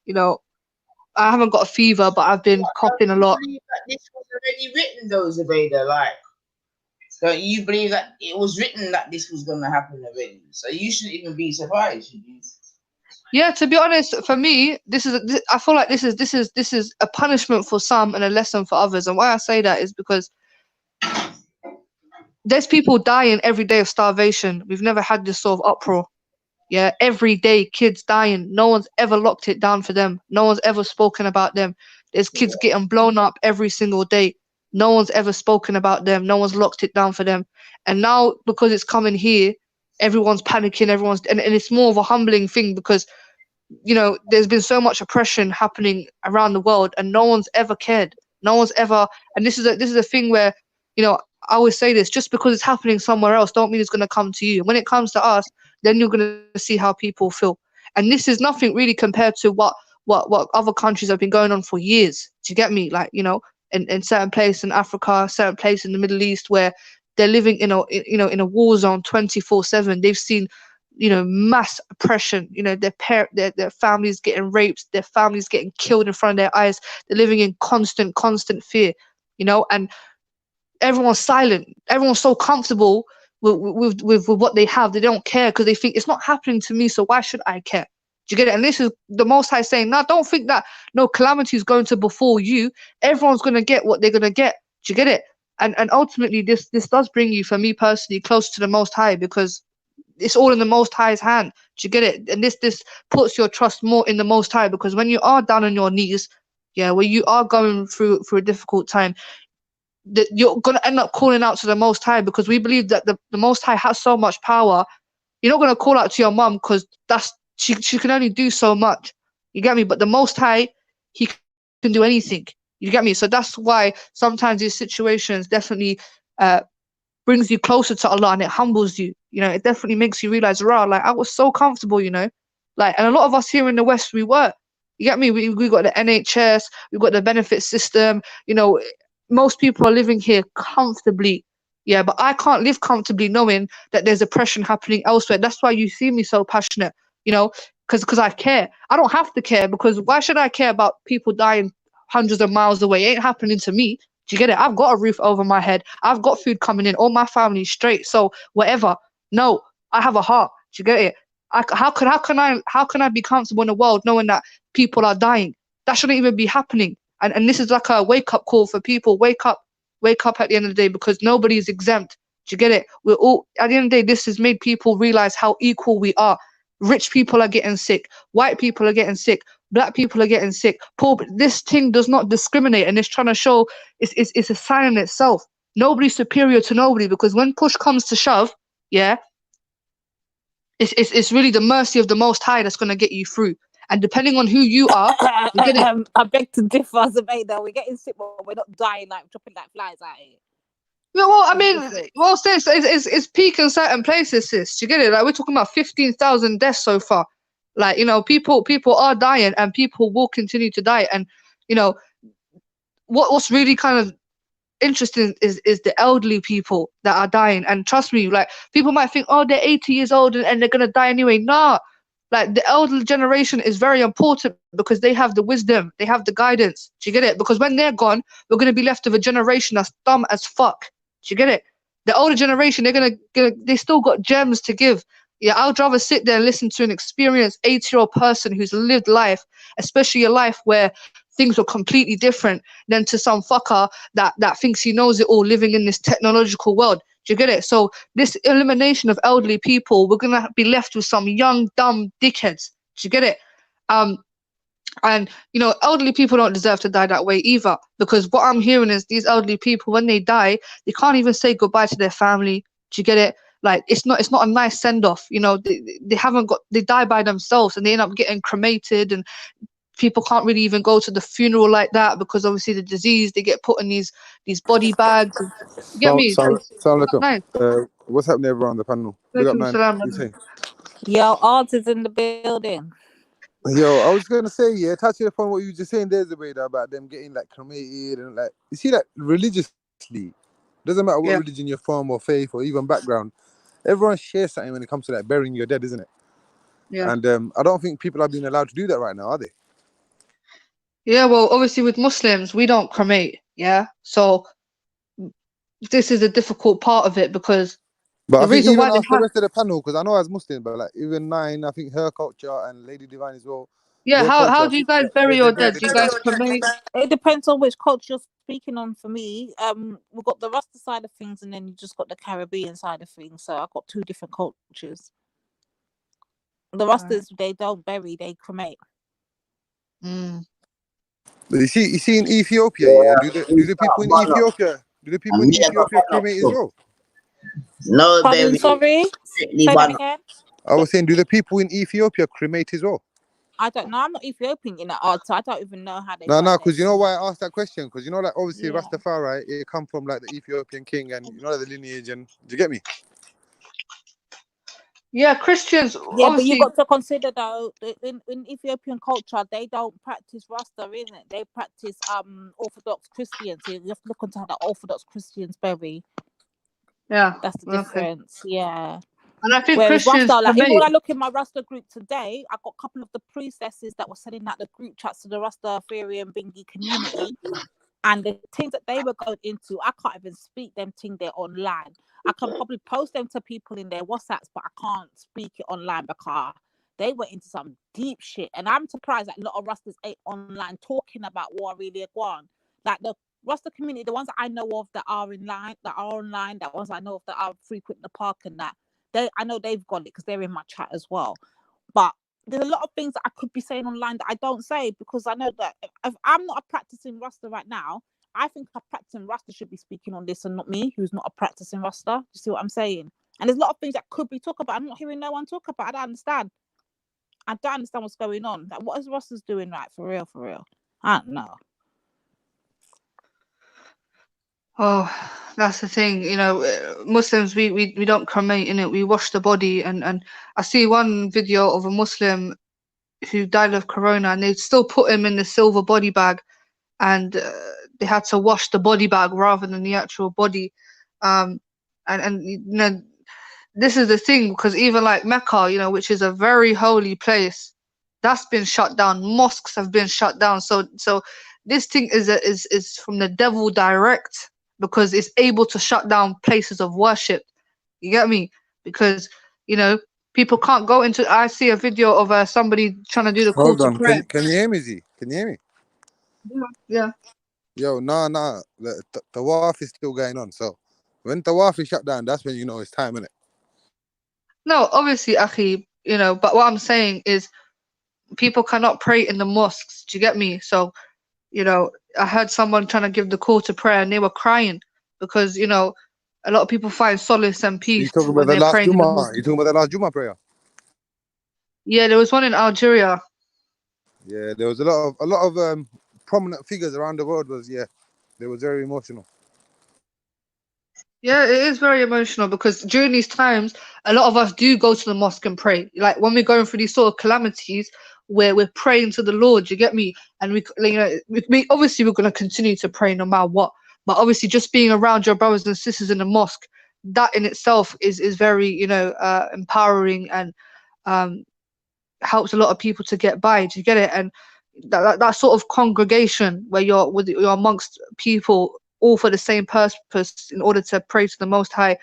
I haven't got a fever, but I've been coughing a lot. Don't you believe that this was already written, though, Zubaydah? Like, don't you believe that it was written that this was going to happen already? So you shouldn't even be surprised, should you? Yeah, to be honest, for me, I feel like this is a punishment for some and a lesson for others. And why I say that is because there's people dying every day of starvation. We've never had this sort of uproar. Yeah, every day kids dying. No one's ever locked it down for them. No one's ever spoken about them. There's kids getting blown up every single day. No one's ever spoken about them. No one's locked it down for them. And now, because it's coming here, everyone's panicking. And it's more of a humbling thing because, there's been so much oppression happening around the world, and no one's ever cared. No one's ever. And this is a thing where, I always say this: just because it's happening somewhere else, don't mean it's going to come to you. When it comes to us, then you're going to see how people feel. And this is nothing really compared to what other countries have been going on for years. Do you get me? Like, in certain places in Africa, certain places in the Middle East where they're living in a war zone 24/7. They've seen, mass oppression. Their families getting raped, their families getting killed in front of their eyes. They're living in constant fear. And everyone's silent. Everyone's so comfortable with what they have. They don't care because they think it's not happening to me, so why should I care? Do you get it? And this is the Most High saying, no, don't think that no calamity is going to befall you. Everyone's going to get what they're going to get. Do you get it? And ultimately, this does bring you, for me personally, close to the Most High because it's all in the Most High's hand. Do you get it? And this puts your trust more in the Most High because when you are down on your knees, yeah, when you are going through a difficult time, you're gonna end up calling out to the Most High, because we believe that the Most High has so much power. You're not gonna call out to your mom because she can only do so much. You get me? But the Most High, he can do anything. You get me? So that's why sometimes these situations definitely brings you closer to Allah, and it humbles you. You know, it definitely makes you realize, rah, like I was so comfortable, you know. Like, and a lot of us here in the West, we were. You get me? We got the NHS, we got the benefit system, you know, most people are living here comfortably. Yeah, but I can't live comfortably knowing that there's oppression happening elsewhere. That's why you see me so passionate, you know, because I care. I don't have to care, because why should I care about people dying hundreds of miles away? It ain't happening to me. Do you get it? I've got a roof over my head. I've got food coming in. All my family's straight. So whatever. No, I have a heart. Do you get it? How can I be comfortable in a world knowing that people are dying? That shouldn't even be happening. And this is like a wake up call for people. Wake up at the end of the day, because nobody is exempt. Do you get it? We're all, at the end of the day, this has made people realize how equal we are. Rich people are getting sick. White people are getting sick. Black people are getting sick. Poor. This thing does not discriminate, and it's trying to show it's a sign in itself. Nobody's superior to nobody, because when push comes to shove, yeah, it's really the mercy of the Most High that's gonna get you through. And depending on who you are, you get it. I beg to differ, Zubaydah. We're getting sick, but we're not dying like dropping like flies out here. Yeah, well, I mean, well, sis, it's peak in certain places, sis. You get it? Like, we're talking about 15,000 deaths so far. Like, you know, people are dying, and people will continue to die. And, you know, what's really kind of interesting is the elderly people that are dying. And trust me, like, people might think, oh, they're 80 years old and they're gonna die anyway. Nah, like, the elderly generation is very important, because they have the wisdom, they have the guidance. Do you get it? Because when they're gone, we're gonna be left with a generation that's dumb as fuck. Do you get it? The older generation, they still got gems to give. Yeah, I'd rather sit there and listen to an experienced 80-year-old person who's lived life, especially a life where things were completely different, than to some fucker that thinks he knows it all, living in this technological world. Do you get it? So this elimination of elderly people, we're gonna be left with some young, dumb dickheads. Do you get it? And, you know, elderly people don't deserve to die that way either, because what I'm hearing is these elderly people, when they die, they can't even say goodbye to their family. Do you get it? Like, it's not a nice send off. You know, they die by themselves, and they end up getting cremated, and people can't really even go to the funeral like that, because obviously the disease, they get put in these body bags. You get me? Salam alaikum. Nice. What's happening everyone on the panel? Big up, man. Salam. What you saying? Yo, art is in the building. Yo, I was gonna say, yeah, touching upon what you were just saying there's a way about them getting like cremated, and like, you see, like, religiously, doesn't matter what religion you're from or faith or even background, everyone shares something when it comes to like burying your dead, isn't it? Yeah. And I don't think people are being allowed to do that right now, are they? Yeah, well, obviously with Muslims, we don't cremate. Yeah, so this is a difficult part of it, because But the I think reason even why they ask the have, rest of the panel, because I know as Muslims, but like even Nine, I think her culture and Lady Divine as well. yeah, Their how culture, do you guys bury your dead? Do you guys cremate? It depends on which culture you're speaking on. For me, we've got the Rasta side of things, and then you just got the Caribbean side of things. So I've got two different cultures. The Rastas, they don't bury, they cremate. But you see in Ethiopia, do the people in Ethiopia cremate as well? No, Pardon, baby. sorry? Say that again? I was saying, do the people in Ethiopia cremate as well? I don't know. I'm not Ethiopian in that art, so I don't even know how they. No, because you know why I asked that question? Because you know, like, obviously Rastafari, it come from like the Ethiopian king, and you know the lineage, and do you get me? Yeah, Christians. Yeah, obviously, but you got to consider though, in Ethiopian culture, they don't practice Rasta, isn't it? They practice Orthodox Christians. So you have to look into how the Orthodox Christians bury. Yeah, that's the difference. Yeah. And I think Whereas Christians Rasta, like, even cremate. when I look in my Rasta group today, I got a couple of the priestesses that were sending out the group chats to the Rastafarian Bingy community. And the things that they were going into, I can't even speak them things there online. I can probably post them to people in their WhatsApps, but I can't speak it online because they went into some deep shit. And I'm surprised that a lot of Rastas ain't online talking about what really going. Like the Rasta community, the ones that I know of that are online, that ones I know of that are frequent in the park and that, I know they've got it because they're in my chat as well. But there's a lot of things that I could be saying online that I don't say, because I know that if I'm not a practicing Rasta right now, I think a practicing Rasta should be speaking on this and not me, who's not a practicing Rasta. Do you see what I'm saying? And there's a lot of things that could be talked about. I'm not hearing no one talk about. I don't understand. I don't understand what's going on. Like, what is Rastas doing right? For real, for real. I don't know. Oh, that's the thing, you know, Muslims, we don't cremate, in it. We wash the body, and I see one video of a Muslim who died of corona, and they still put him in the silver body bag, and they had to wash the body bag rather than the actual body. And you know, this is the thing, because even like Mecca, you know, which is a very holy place, that's been shut down. Mosques have been shut down. So this thing is from the devil direct, because it's able to shut down places of worship. You get me? Because, you know, people can't go into. I see a video of somebody trying to do the call Hold to on. prayer. Can you hear me, Z? Can you hear me? Yeah. Yo, nah. The tawaf is still going on. So when tawaf is shut down, that's when you know it's time, innit? No, obviously, Akhi, you know, but what I'm saying is people cannot pray in the mosques. Do you get me? So, you know, I heard someone trying to give the call to prayer, and they were crying because, you know, a lot of people find solace and You peace talking about when the they're last praying in the Juma? mosque. You talking about the last Juma prayer? Yeah, there was one in Algeria. Yeah, there was a lot of prominent figures around the world. They was very emotional. Yeah, it is very emotional, because during these times, a lot of us do go to the mosque and pray. Like when we're going through these sort of calamities, where we're praying to the Lord, you get me? And you know, we obviously we're going to continue to pray no matter what. But obviously, just being around your brothers and sisters in the mosque, that in itself is very, you know, empowering, and helps a lot of people to get by. Do you get it? And that sort of congregation where you're amongst people all for the same purpose in order to pray to the Most High.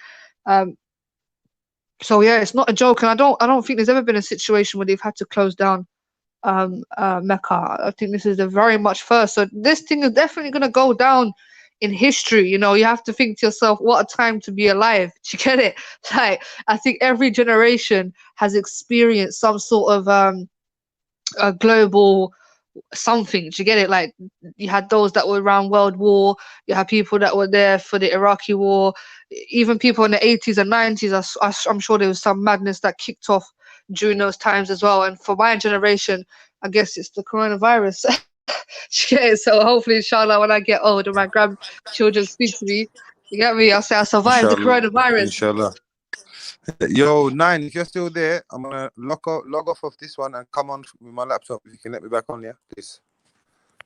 So yeah, it's not a joke, and I don't think there's ever been a situation where they've had to close down Mecca. I think this is the very much first. So this thing is definitely gonna go down in history. You know, you have to think to yourself, what a time to be alive. Do you get it? Like, I think every generation has experienced some sort of a global something. Do you get it? Like, you had those that were around World War, you had people that were there for the Iraqi war, even people in the 80s and 90s. I'm sure there was some madness that kicked off during those times as well. And for my generation, I guess it's the coronavirus. Do you get it? So hopefully, inshallah, when I get old and my grandchildren speak to me, you get me? I'll say I survived the coronavirus. Inshallah. Yo, 9, if you're still there, I'm gonna log off of this one and come on with my laptop. If you can let me back on, yeah, please.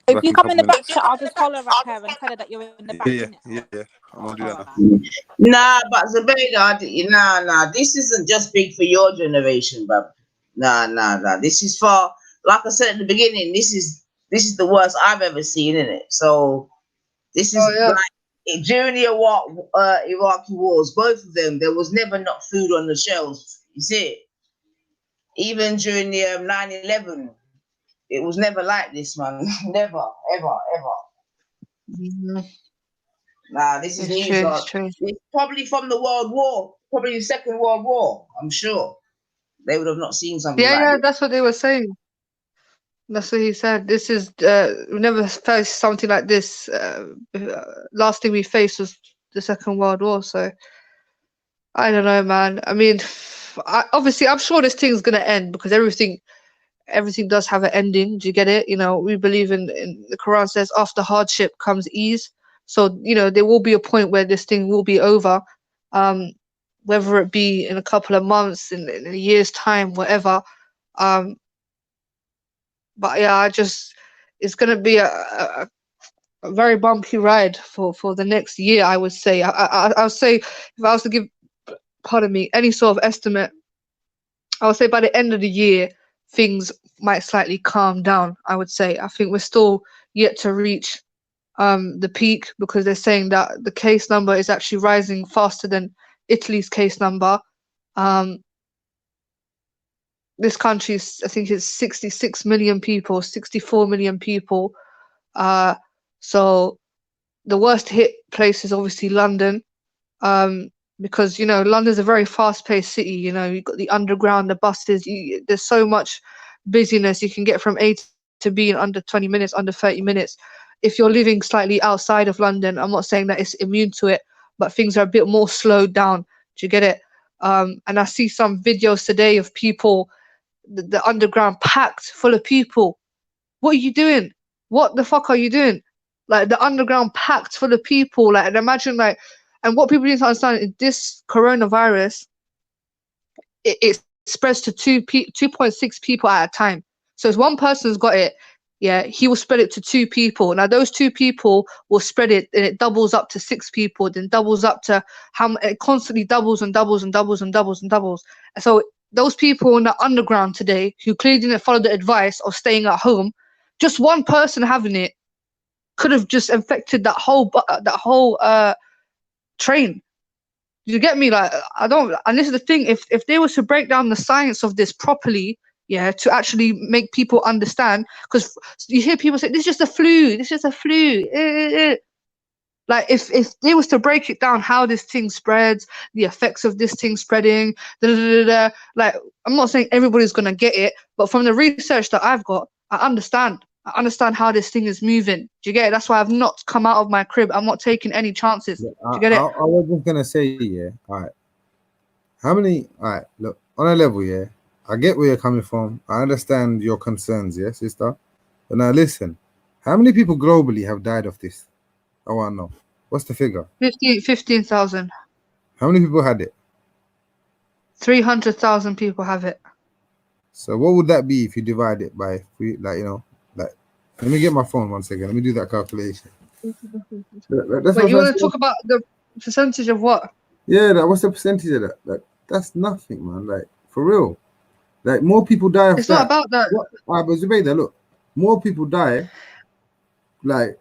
If you come in the back chat, I'll just holler at her and tell her that you're in the back. Yeah. I'm gonna do that now. Nah, but Zubaydah, nah. This isn't just big for your generation, but nah. This is for, like I said at the beginning, this is the worst I've ever seen in it. So this is like during the Iraqi wars, both of them, there was never not food on the shelves. You see it? Even during the 9/11, it was never like this, man. Never, ever. Mm-hmm. Nah, this is news. It's probably from the World War, probably the Second World War. I'm sure they would have not seen something like Yeah, this. that's what they were saying. That's what he said. This is we never faced something like this. Last thing we faced was the Second World War. So I don't know, man. I mean, obviously, I'm sure this thing's gonna end, because everything does have an ending. Do you get it? You know, we believe in the Quran says after hardship comes ease. So, you know, there will be a point where this thing will be over, whether it be in a couple of months, in a year's time, whatever. But yeah, it's gonna be a very bumpy ride for the next year, I would say. I'll say, if I was to give, pardon me, any sort of estimate, I would say by the end of the year, things might slightly calm down, I would say. I think we're still yet to reach the peak, because they're saying that the case number is actually rising faster than Italy's case number. This country is, I think it's 66 million people, 64 million people. So the worst hit place is obviously London. Because, you know, London's a very fast-paced city. You know, you've got the underground, the buses. There's so much busyness. You can get from A to B in under 20 minutes, under 30 minutes. If you're living slightly outside of London, I'm not saying that it's immune to it, but things are a bit more slowed down. Do you get it? And I see some videos today of people, the underground packed full of people. What are you doing? What the fuck are you doing? Like the underground packed full of people. Like, and imagine like, and what people need to understand is this coronavirus, it spreads to 2.6 people at a time. So if one person's got it, yeah, he will spread it to 2 people. Now those 2 people will spread it, and it doubles up to 6 people, then doubles up to it constantly doubles and doubles and doubles and doubles and doubles. So those people in the underground today who clearly didn't follow the advice of staying at home, just one person having it could have just infected that whole train. You get me? Like, I don't, and this is the thing, if they were to break down the science of this properly, yeah, to actually make people understand, because you hear people say, this is just a flu, this is just a flu. Like, if they was to break it down, how this thing spreads, the effects of this thing spreading, like, I'm not saying everybody's going to get it, but from the research that I've got, I understand how this thing is moving. Do you get it? That's why I've not come out of my crib. I'm not taking any chances. Do you get it? I was just gonna say, yeah, all right. How many? All right, look, on a level, yeah, I get where you're coming from. I understand your concerns, yeah, sister. But now listen, how many people globally have died of this? I want to know. What's the figure? 15,000. How many people had it? 300,000 people have it. So what would that be if you divide it by 3? Like, you know, like, let me get my phone 1 second. Let me do that calculation. But you want to talk about the percentage of what? Yeah, what's the percentage of that? Like, that's nothing, man. Like, for real. Like, more people die of it's that. Not about that. But Zubaydah, look, more people die, like,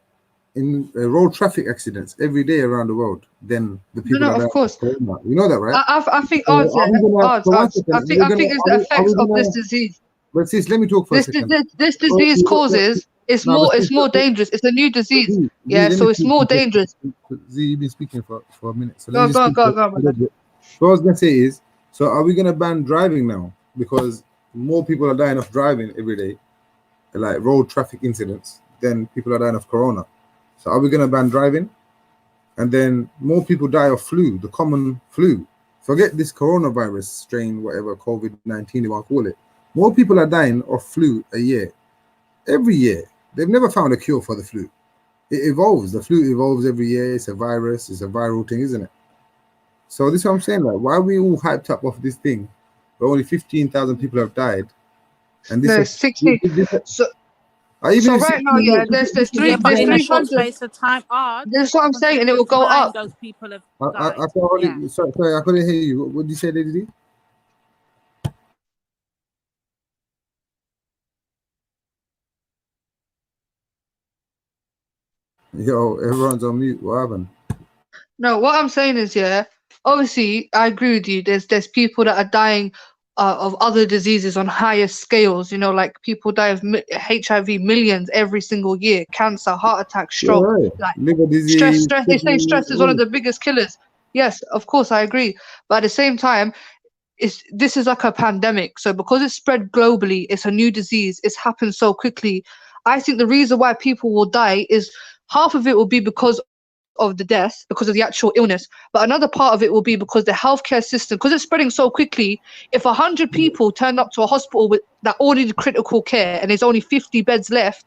in road traffic accidents every day around the world than the people that of course. You know that, right? I think odds. I think it's the effects of this disease. But sis, let me talk for a second. This disease causes it's more dangerous. It's a new disease. Yeah, so it's more dangerous. You've been speaking for a minute. So go. What I was gonna say is, so are we gonna ban driving now because more people are dying of driving every day, like road traffic incidents, than people are dying of corona? So are we gonna ban driving? And then more people die of flu, the common flu. Forget this coronavirus strain, whatever, COVID-19 you want to call it. More people are dying of flu a year. Every year. They've never found a cure for the flu. It evolves. The flu evolves every year. It's a virus. It's a viral thing, isn't it? So this is what I'm saying. Like, why are we all hyped up off this thing? Where only 15,000 people have died. And this is 60. So right now, yeah, there's 300. Space of time. That's what I'm saying, and it will go up. Those people have died. Sorry, I couldn't hear you. What did you say, Lady D? Yo, everyone's on mute. What happened? No, what I'm saying is, yeah, obviously, I agree with you. There's people that are dying of other diseases on higher scales. You know, like people die of HIV millions every single year. Cancer, heart attack, stroke, like liver disease. Stress. They say stress is one of the biggest killers. Yes, of course, I agree. But at the same time, this is like a pandemic. So because it's spread globally, it's a new disease. It's happened so quickly. I think the reason why people will die is half of it will be because of the death, because of the actual illness, but another part of it will be because the healthcare system, because it's spreading so quickly. If 100 people turn up to a hospital that all need critical care and there's only 50 beds left,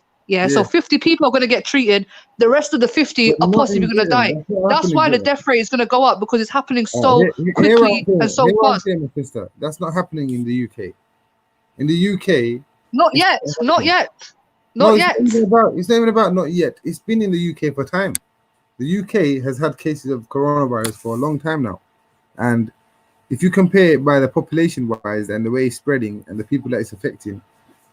so 50 people are going to get treated. The rest of the 50 are possibly going to die. That's why the death rate is going to go up, because it's happening so quickly and so fast. That's not happening in the UK. In the UK, not yet. It's not even about not yet. It's been in the UK for time. The UK has had cases of coronavirus for a long time now. And if you compare it by the population wise and the way it's spreading and the people that it's affecting,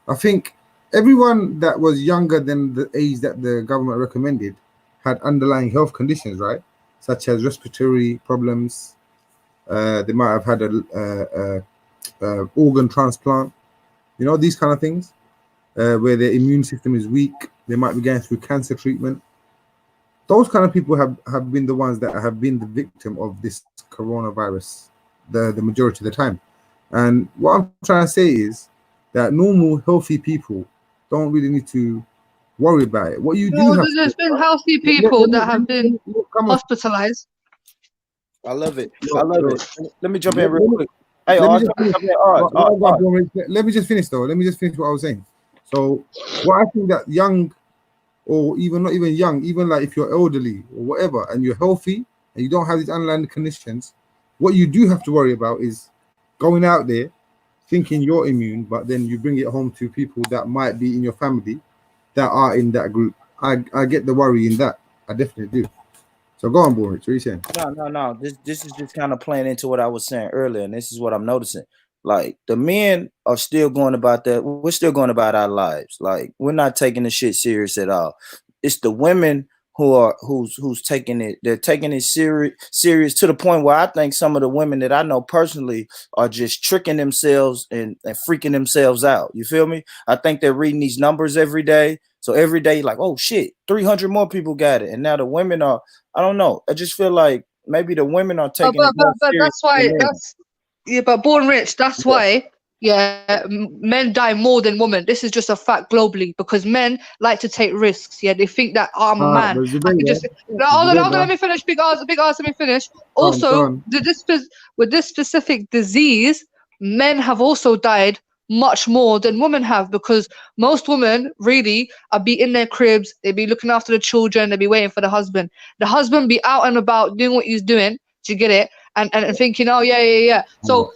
I think everyone that was younger than the age that the government recommended had underlying health conditions, right? Such as respiratory problems. They might have had a organ transplant, you know, these kind of things, where their immune system is weak. They might be going through cancer treatment. Those kind of people have been the ones that have been the victim of this coronavirus the majority of the time. And what I'm trying to say is, that normal, healthy people don't really need to worry about it. What you do No, have to there's been healthy let, people let me, that have been come on. hospitalized. I love it. Yo, I love yo, it. Let me jump let, in real let me, quick. Hey, let me Art, just finish. jump in. Art, Art, Art. Let me just finish though. Let me just finish what I was saying. So, what I think that young, or even not even young, even like if you're elderly or whatever, and you're healthy and you don't have these underlying conditions, what you do have to worry about is going out there thinking you're immune, but then you bring it home to people that might be in your family that are in that group. I get the worry in that. I definitely do. So go on, Boris. What are you saying? No. This is just kind of playing into what I was saying earlier, and this is what I'm noticing. Like the men are still going about that. We're still going about our lives. Like we're not taking the shit serious at all. It's the women who's taking it. They're taking it serious to the point where I think some of the women that I know personally are just tricking themselves and freaking themselves out. You feel me? I think they're reading these numbers every day. So every day, like, oh shit, 300 more people got it, and now the women are. I don't know. I just feel like maybe the women are taking it more But serious that's than why men. but born rich. That's why men die more than women. This is just a fact globally because men like to take risks. Yeah, they think that I'm a man. But I can just no, hold on. Let me finish. Big R's. Let me finish. Also, with this specific disease, men have also died much more than women have because most women really are be in their cribs. They be looking after the children. They be waiting for the husband. The husband be out and about doing what he's doing. Do you get it? And thinking, oh yeah. So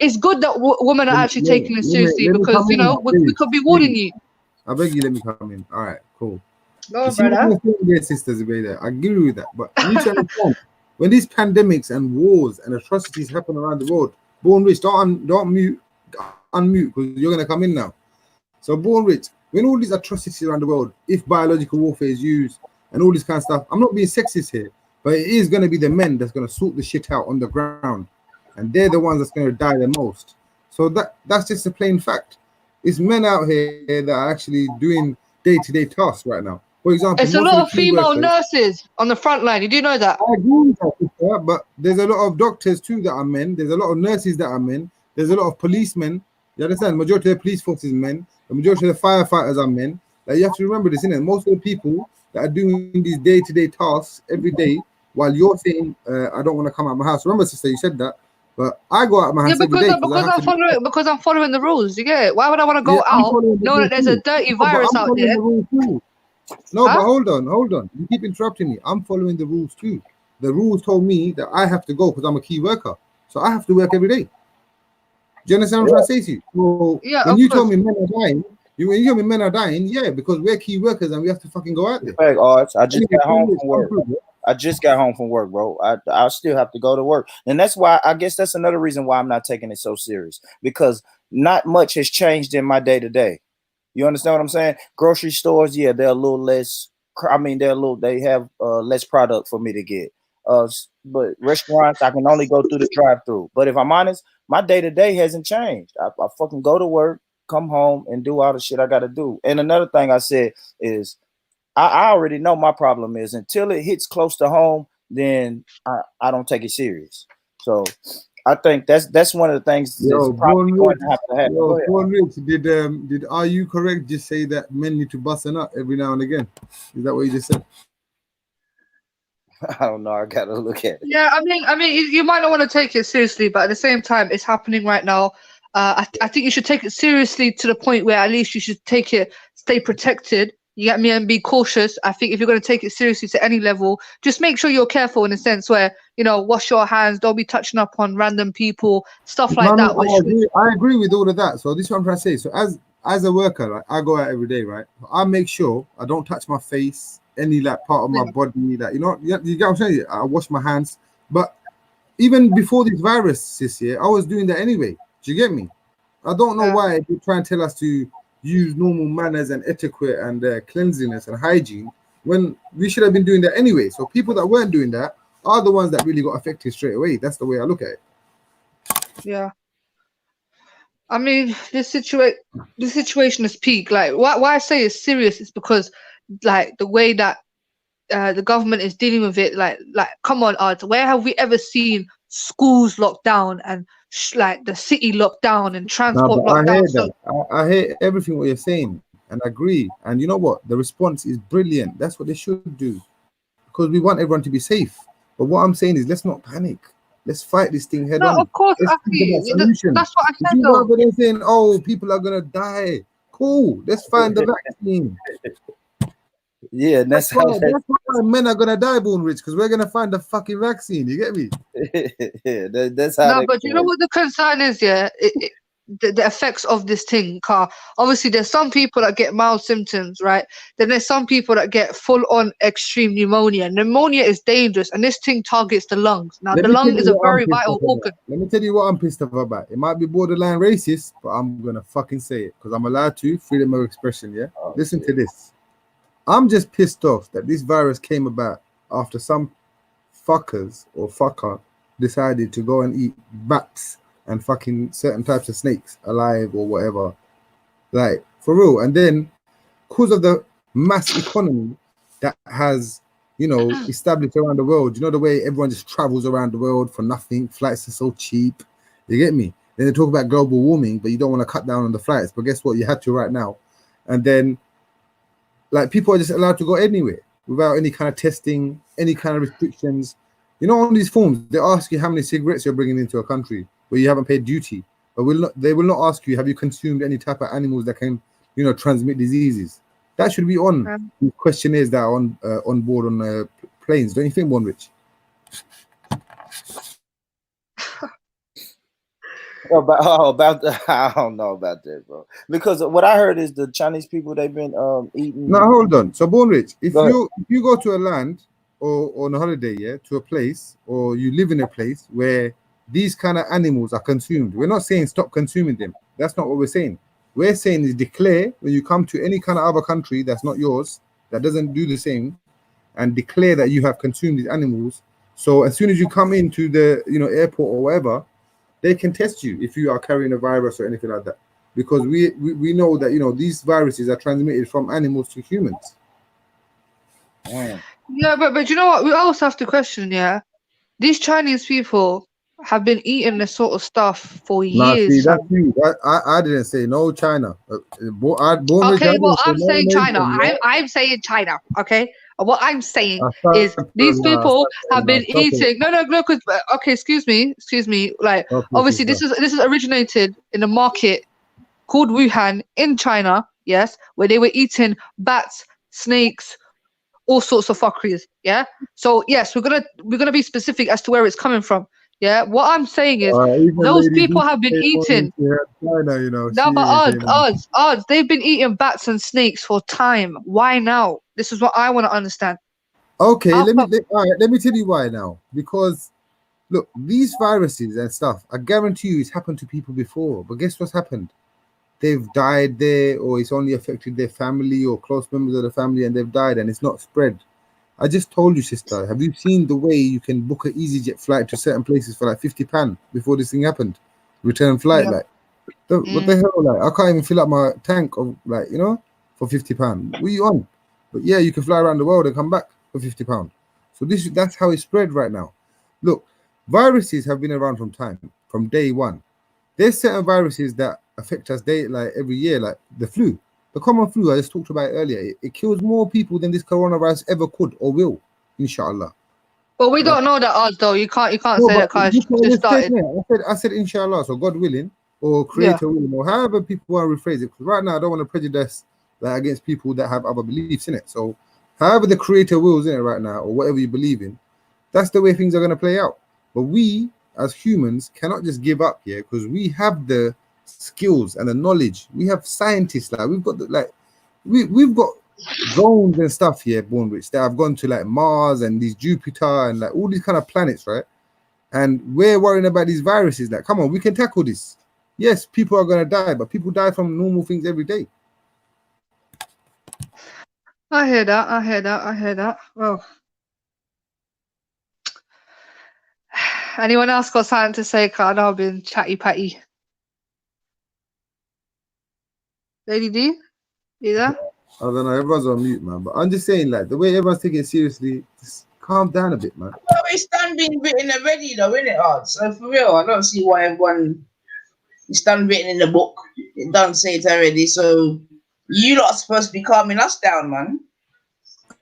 it's good that women are actually taking it seriously because come in, we could be warning you. I beg you, let me come in. All right, cool. No, You see what brother. you're saying there, sisters, about that. I agree with that. But you need to understand when these pandemics and wars and atrocities happen around the world, Born Rich, don't unmute because you're gonna come in now. So Born Rich, when all these atrocities around the world, if biological warfare is used and all this kind of stuff, I'm not being sexist here, but it is gonna be the men that's gonna sort the shit out on the ground, and they're the ones that's gonna die the most. So that's just a plain fact. It's men out here that are actually doing day-to-day tasks right now. For example, It's a most lot of of the key female workers, nurses on the front line. You do know that? I agree with that, sister, but there's a lot of doctors too that are men. There's a lot of nurses that are men. There's a lot of policemen. You understand? The majority of the police force is men. The majority of the firefighters are men. Like you have to remember this, innit? Most of the people that are doing these day-to-day tasks every day, while you're saying, "I don't want to come out of my house." Remember, sister, you said that, but I go out of my house every day because I'm following the rules. You get it? Why would I want to go I'm out following the knowing that rules there's a too. dirty No, but virus I'm out following there? the rules too. No, Huh? but hold on. You keep interrupting me. I'm following the rules too. The rules told me that I have to go because I'm a key worker. So I have to work every day. Do you understand what I'm trying to say to you? So Yeah, when of you course. told me men are dying, when you told me men are dying, yeah, because we're key workers and we have to fucking go out there. Fact, Arts. I just Anyway, got home from work. I just got home from work, bro. I still have to go to work. And that's why I guess that's another reason why I'm not taking it so serious. Because not much has changed in my day-to-day. You understand what I'm saying? Grocery stores, yeah, they're a little less. They have less product for me to get. But restaurants, I can only go through the drive-through. But if I'm honest, my day-to-day hasn't changed. I fucking go to work, come home, and do all the shit I got to do. And another thing I said is, I already know my problem is until it hits close to home, then I don't take it serious. So I think that's one of the things that's probably going to have to happen. Go ahead. Born Rich, did Are You Correct just say that men need to bust a nut every now and again? Is that what you just said? I don't know. I gotta look at it. Yeah, I mean, you might not want to take it seriously, but at the same time, it's happening right now. I think you should take it seriously to the point where at least you should stay protected. You get me, and be cautious. I think if you're going to take it seriously to any level, just make sure you're careful in a sense where wash your hands, don't be touching up on random people, stuff like that. I agree with all of that. So this is what I'm trying to say. So as a worker, like, I go out every day, right? I make sure I don't touch my face, any like part of my body, that you get what I'm saying. I wash my hands. But even before this virus this year, I was doing that anyway. Do you get me? I don't know why they try and tell us to use normal manners and etiquette and cleanliness and hygiene when we should have been doing that anyway. So people that weren't doing that are the ones that really got affected straight away. That's the way I look at it. Yeah. I mean, this situation is peak. Like, why I say it's serious is because, like, the way that the government is dealing with it. Like, come on, Art. Where have we ever seen schools locked down and like the city locked down and No, transport but I locked hear down. So that. I hear everything what you're saying, and I agree. And you know what? The response is brilliant. That's what they should do, because we want everyone to be safe. But what I'm saying is, let's not panic. Let's fight this thing head no, on. of course, Let's think about solutions. that's what I You said see, though. rather than saying, "Oh, people are gonna die," cool. Let's find the vaccine. Yeah, and That's why men are gonna die born rich, because we're gonna find the fucking vaccine. You get me? that's how. No, but you know what the concern is, yeah? The effects of this thing, car. Obviously, there's some people that get mild symptoms, right? Then there's some people that get full-on extreme pneumonia. Pneumonia is dangerous, and this thing targets the lungs. Now, Let the me tell lung you is a what I'm very pissed vital off about. organ. Let me tell you what I'm pissed off about. It might be borderline racist, but I'm gonna fucking say it because I'm allowed to. Freedom of expression, yeah. Listen to this. I'm just pissed off that this virus came about after some fuckers or fucker decided to go and eat bats and fucking certain types of snakes alive or whatever, like for real. And then because of the mass economy that has, you know, established around the world, you know, the way everyone just travels around the world for nothing, flights are so cheap, you get me? Then they talk about global warming, but you don't want to cut down on the flights, but guess what, you had to right now. And then like people are just allowed to go anywhere without any kind of testing, any kind of restrictions. You know, on these forms, they ask you how many cigarettes you're bringing into a country where you haven't paid duty, but they will not ask you, have you consumed any type of animals that can, you know, transmit diseases. That should be on the questionnaires that are on board on planes. Don't you think, Bonrich? I don't know about that, bro. Because what I heard is the Chinese people, they've been eating. No, hold on. So, Bonrich, if you go to a land or on a holiday, yeah, to a place, or you live in a place where these kind of animals are consumed, we're not saying stop consuming them. That's not what we're saying. We're saying is declare when you come to any kind of other country that's not yours, that doesn't do the same, and declare that you have consumed these animals. So as soon as you come into the airport or wherever, they can test you if you are carrying a virus or anything like that. Because we know that these viruses are transmitted from animals to humans. Yeah, but you know what? We also have to question, yeah. These Chinese people have been eating this sort of stuff for years. See, that's you. I didn't say no China. Okay, well, I'm saying China. I'm saying China. Okay, what I'm saying is these people have been eating. No, because okay, excuse me. Like, obviously, this is originated in a market called Wuhan in China. Yes, where they were eating bats, snakes, all sorts of fuckeries. Yeah. So yes, we're gonna be specific as to where it's coming from. Yeah. What I'm saying is those people have been eating. China, No, but odds. They've been eating bats and snakes for time. Why now? This is what I want to understand. Okay, let me tell you why now. Because look, these viruses and stuff, I guarantee you it's happened to people before. But guess what's happened? They've died there, or it's only affected their family or close members of the family, and they've died, and it's not spread. I just told you, sister. Have you seen the way you can book an EasyJet flight to certain places for like £50 before this thing happened? Return flight, Yeah. What the hell? Like, I can't even fill up my tank of for £50. What are you on? But yeah, you can fly around the world and come back for £50. So that's how it's spread right now. Look, viruses have been around from day one. There's certain viruses that affect us every year, like the flu. The common flu, I just talked about it earlier, it kills more people than this coronavirus ever could or will, inshallah. But we don't know that, odds though. You can't say that because it just started. I said inshallah, so God willing, or creator willing, or however people want to rephrase it. Because right now I don't want to prejudice against people that have other beliefs in it. So however the creator wills in it right now, or whatever you believe in, that's the way things are going to play out. But we as humans cannot just give up here, because we have the skills and the knowledge. We have scientists, we've got we've got drones and stuff here, Bornwich, that have gone to Mars and these Jupiter and all these kind of planets, right? And we're worrying about these viruses. Come on, we can tackle this. Yes, people are going to die, but people die from normal things every day. I hear that. Well, anyone else got something to say? Cause I know I've been chatty patty. Lady D, you there? I don't know, everyone's on mute, man. But I'm just saying, the way everyone's taking it seriously, just calm down a bit, man. it's done being written already, though, isn't it, Art? So for real, I don't see why everyone it's done written in the book. It done say it already. So you lot are supposed to be calming us down, man.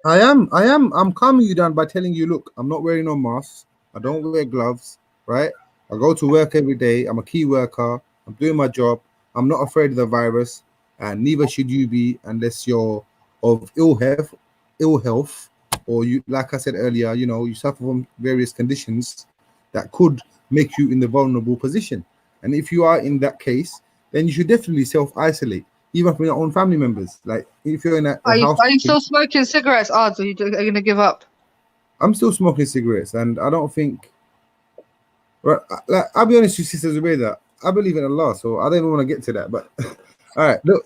I'm calming you down by telling you, look, I'm not wearing no mask. I don't wear gloves, right? I go to work every day. I'm a key worker. I'm doing my job. I'm not afraid of the virus, and neither should you be unless you're of ill health, or you, like I said earlier, you know, you suffer from various conditions that could make you in the vulnerable position. And if you are in that case, then you should definitely self-isolate, even from your own family members. Like if you're in a house. Are you still smoking cigarettes, Ards, or are you gonna give up? I'm still smoking cigarettes, and I don't think. Right, like I'll be honest with you, Sister Zubaydah, I believe in Allah, so I don't even want to get to that. But all right, look,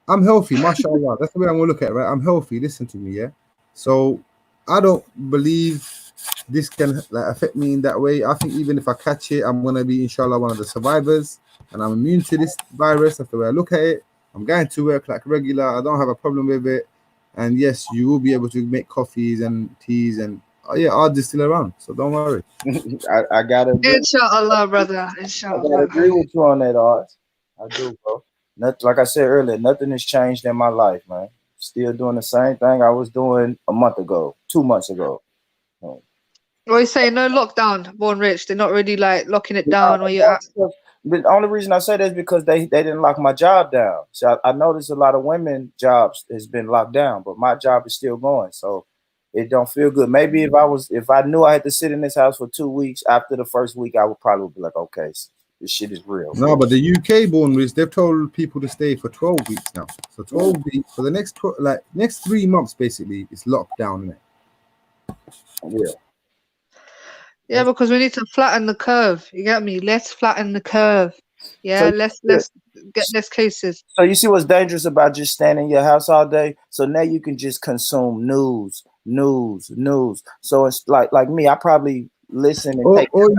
I'm healthy, mashallah. That's the way I'm gonna look at it, right? I'm healthy. Listen to me, yeah. So I don't believe this can like affect me in that way. I think even if I catch it, I'm gonna be inshallah one of the survivors, and I'm immune to this virus. That's the way I look at it. I'm going to work like regular. I don't have a problem with it. And yes, you will be able to make coffees and teas, and yeah, Ard is still around, so don't worry. I gotta agree. Inshallah, brother. I Inshallah. gotta agree with you on that, Art. I do, bro. Like I said earlier, nothing has changed in my life, man. Still doing the same thing I was doing a month ago, 2 months ago. Well, you say no lockdown, Born Rich. They're not really like locking it down where you're at. But the only reason I say that is because they didn't lock my job down. So I noticed a lot of women jobs has been locked down, but my job is still going. So it don't feel good. Maybe if I knew I had to sit in this house for 2 weeks, after the first week, I would probably be like, okay, this shit is real. No, but the UK Born Rich, they've told people to stay for 12 weeks now. So 12 weeks for the next 3 months, basically, it's locked down there. Yeah. Yeah, because we need to flatten the curve. You get me? Let's flatten the curve. Yeah, let's get less cases. So you see what's dangerous about just staying in your house all day? So now you can just consume news. So it's like me, I probably listen and take. Or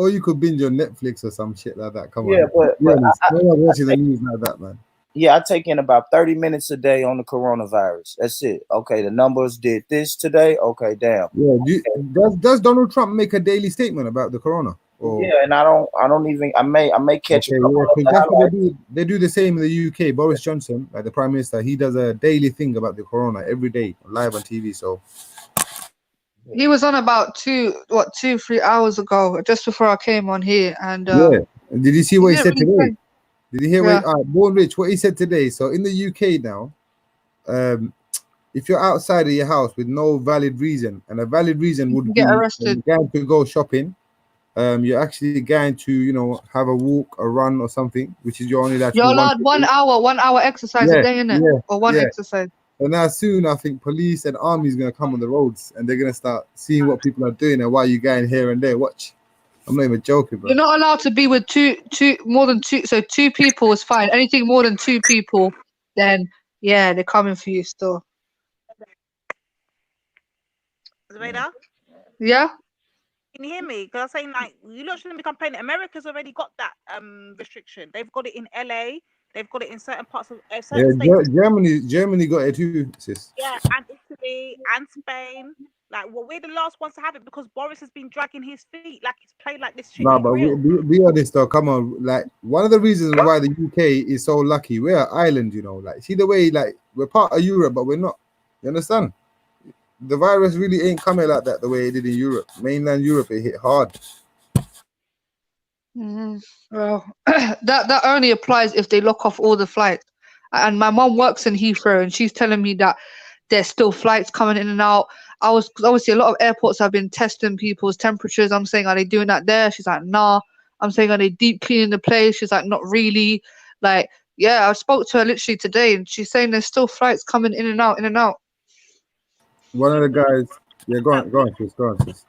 you could binge on Netflix or some shit like that. Come on. Yeah, but no one watching the news like that, man. Yeah, I take in about 30 minutes a day on the coronavirus. That's it. Okay, the numbers did this today. Okay, damn. Yeah, does Donald Trump make a daily statement about the corona? Or... Yeah, and I may catch a couple of that's what they do the same in the UK. Boris Johnson, like the Prime Minister, he does a daily thing about the corona every day, live on TV. So he was on about 2-3 hours ago, just before I came on here. And yeah, did you see what he said today? Did you hear what Born Rich, what he said today? So in the UK now, if you're outside of your house with no valid reason, and a valid reason would be arrested. You're going to go shopping, you're actually going to, have a walk, a run or something, which is your only that. You're allowed 1 hour exercise a day, innit? Or one exercise. And now soon, I think police and army is going to come on the roads, and they're going to start seeing what people are doing and why you're going here and there. Watch. I'm not even joking, bro. You're not allowed to be with more than two. So 2 people is fine. Anything more than 2 people, then yeah, they're coming for you still. Zubaydah? Yeah. Can you hear me? Because I'm saying like you lot shouldn't be complaining. America's already got that restriction. They've got it in LA. They've got it in certain parts of certain states. Germany got it too, sis. Yeah, and Italy and Spain. Like, well, we're the last ones to have it because Boris has been dragging his feet. Like, he's played like this shit. No, but be honest though. Come on, like one of the reasons why the UK is so lucky, we're an island, like see the way like we're part of Europe, but we're not. You understand? The virus really ain't coming like that the way it did in Europe. Mainland Europe, it hit hard. Well, that only applies if they lock off all the flights. And my mom works in Heathrow, and she's telling me that there's still flights coming in and out. Because obviously a lot of airports have been testing people's temperatures. I'm saying, are they doing that there? She's like, nah. I'm saying, are they deep cleaning the place? She's like, not really. Like, yeah, I spoke to her literally today, and she's saying there's still flights coming in and out. One of the guys, go on, sis.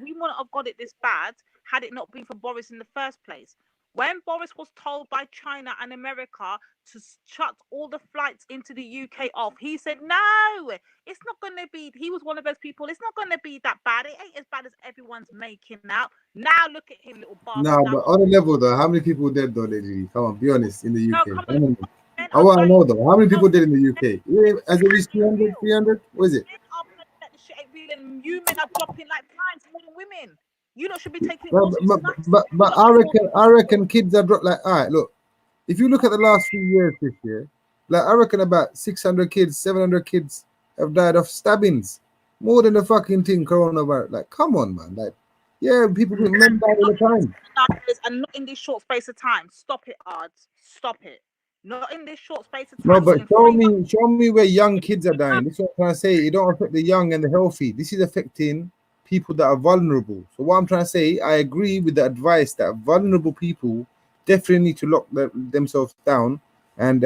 We wouldn't have got it this bad had it not been for Boris in the first place. When Boris was told by China and America to shut all the flights into the UK off, he said, no, it's not going to be, he was one of those people, it's not going to be that bad. It ain't as bad as everyone's making out. Now look at him, little bastard. No, but on a level though, how many people dead though, lady? Come on, be honest, in the UK. I want to know though, how many people dead in the UK? As it is 300? What is it? and you men are dropping like flies more than women. You lot should be taking it But, more but, but I reckon kids are like, all right, look, if you look at the last few years this year, like I reckon about 600 kids, 700 kids have died of stabbings, more than the fucking thing coronavirus. Like, come on, man. Like, yeah, people get men die all the time. And not in this short space of time. Stop it, Ards. Stop it. Not in this short space of time. No, but show me where young kids are dying. This is what I'm trying to say. It don't affect the young and the healthy. This is affecting people that are vulnerable. So what I'm trying to say, I agree with the advice that vulnerable people definitely need to lock themselves down, and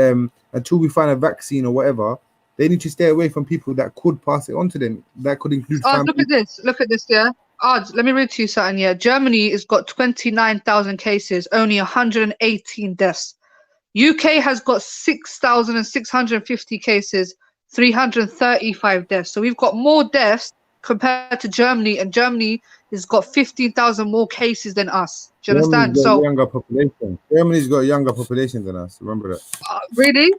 until we find a vaccine or whatever, they need to stay away from people that could pass it on to them. That could include family. Look at this, yeah. Odds, let me read to you something. Yeah, Germany has got 29,000 cases, only 118 deaths. UK has got 6,650 cases, 335 deaths. So we've got more deaths compared to Germany, and Germany has got 15,000 more cases than us. Do you understand? Germany's got younger population. Germany's got a younger population than us. Remember that? Really?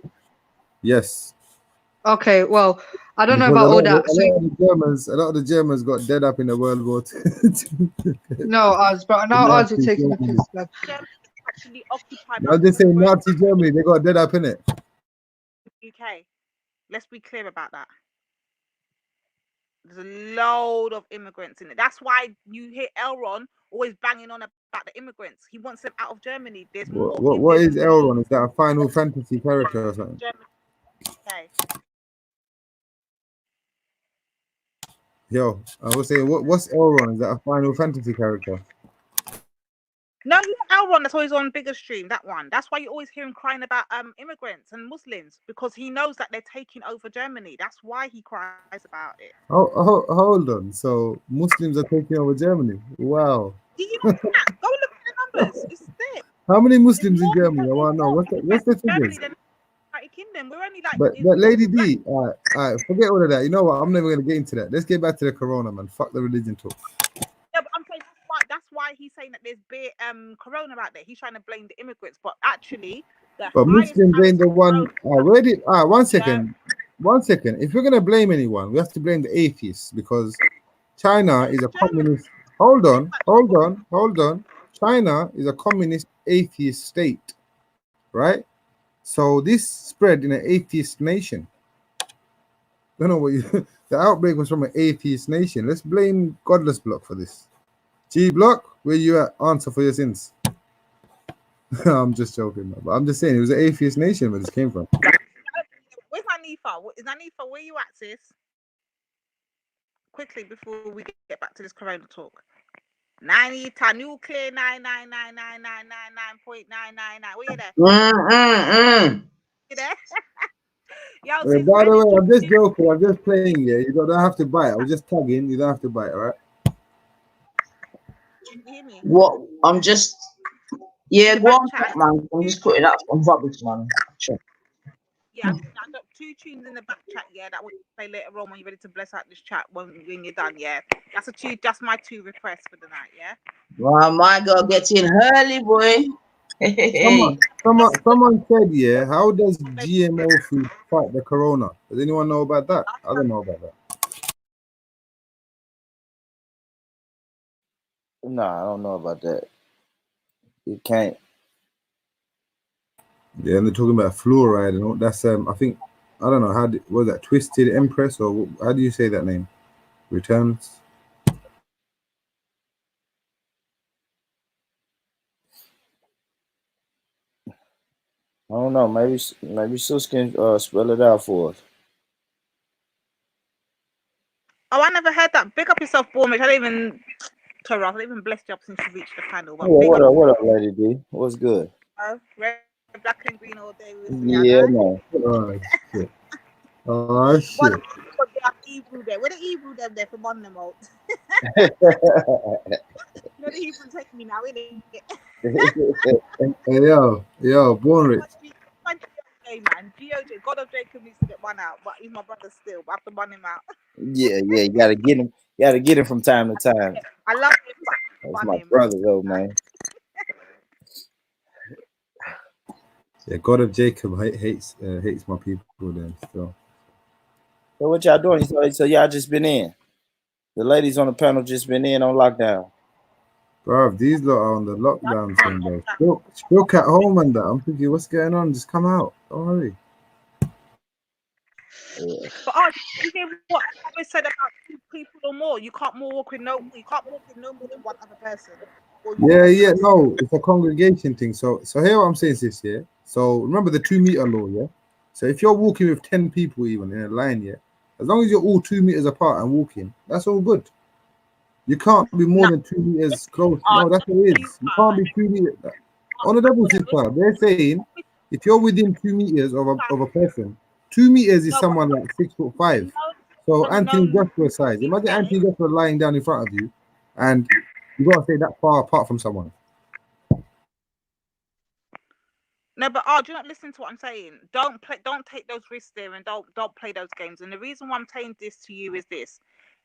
Yes. Okay. Well, I don't know about all that. A lot of the Germans got dead up in the World War II. No, Oz, but now Oz is taking the piss. Like. Actually occupied. I was just saying, Nazi Germany, they got dead up in it. UK. Let's be clear about that. There's a load of immigrants in it. That's why you hear Elron always banging on about the immigrants. He wants them out of Germany. There's what is Elron? Is that a Final Fantasy character or something? Okay. Yo, I was saying, what's Elron? Is that a Final Fantasy character? No, not Elron. That's always on bigger stream. That one. That's why you always hear him crying about immigrants and Muslims, because he knows that they're taking over Germany. That's why he cries about it. Hold on. So Muslims are taking over Germany. Wow. Did you know that? Go look at the numbers. It's there. How many Muslims in Germany? I want to know. What's the figures? Kingdom. We're only like. But Lady D, all right, forget all of that. You know what? I'm never gonna get into that. Let's get back to the corona, man. Fuck the religion talk. Yeah, but I'm saying that's why he's saying that there's corona out there. He's trying to blame the immigrants, but actually, but Muslims ain't the one. One second. If we're gonna blame anyone, we have to blame the atheists, because China is a communist. Hold on. China is a communist atheist state, right? So this spread in an atheist nation. I don't know what the outbreak was from an atheist nation. Let's blame Godless Block for this. G Block, where you at? Answer for your sins. I'm just joking, but I'm just saying it was an atheist nation where this came from. Where's Nanifa? Is Nanifa, where you at, sis? Quickly before we get back to this corona talk. Nanita nuclear 9999999.999. Where you there? You there? Yo, By the way, I'm just joking. I'm just playing. Yeah, you don't have to buy it. I was just tagging. You don't have to buy it, all right? You hear me? What? I'm just. Yeah, go on, man. I'm just putting up on rubbish, man. Sure. Yeah, I got 2 tunes in the back chat. Yeah, that will play later on when you're ready to bless out this chat when you're done. Yeah, that's just my 2 requests for the night. Yeah. Well, my girl gets in early, boy. Someone said, yeah, how does GMO food fight the corona? Does anyone know about that? I don't know about that. No, I don't know about that. You can't. Yeah, and they're talking about fluoride and all. That's I think, I don't know, was that Twisted Empress, or how do you say that name? Returns. I don't know. Maybe Sus can spell it out for us. Oh, I never heard that. Big up yourself, Bournemouth. I don't even bless you up since you reached the panel. But what up, Lady D? What's good? Red, black, and green all day. Yeah, no. Oh, shit. What Hebrew there? Where the Hebrew them there from on them out? The Hebrew take me now, innit? Hey, yo, Bournemouth. Hey man, GOJ, God of Jacob needs to get one out, but he's my brother still. But I have to run him out. Yeah, you gotta get him. You gotta get him from time to time. I love him. That's my brother, though, man. Yeah, God of Jacob hates my people then. So what y'all doing? So y'all just been in? The ladies on the panel just been in on lockdown. Bruv, these lot are on the lockdown thing, bro. Still at home and that. I'm thinking, what's going on? Just come out. Don't worry. But you hear what I said about 2 people or more? You can't walk with no more than one other person. Yeah, no, it's a congregation thing. So here what I'm saying is this, yeah. So remember the 2 meter law, yeah. So if you're walking with 10 people even in a line, yeah, as long as you're all 2 meters apart and walking, that's all good. You can't be more than 2 meters close. No, that's what it is. You can't be 2 meters. On the double sister, they're saying if you're within 2 meters of a person, 2 meters is someone like 6'5". So Anthony Joshua size. Imagine Anthony Joshua lying down in front of you, and you gotta stay that far apart from someone. No, but do not listen to what I'm saying. Don't take those risks there, and don't play those games. And the reason why I'm saying this to you is this: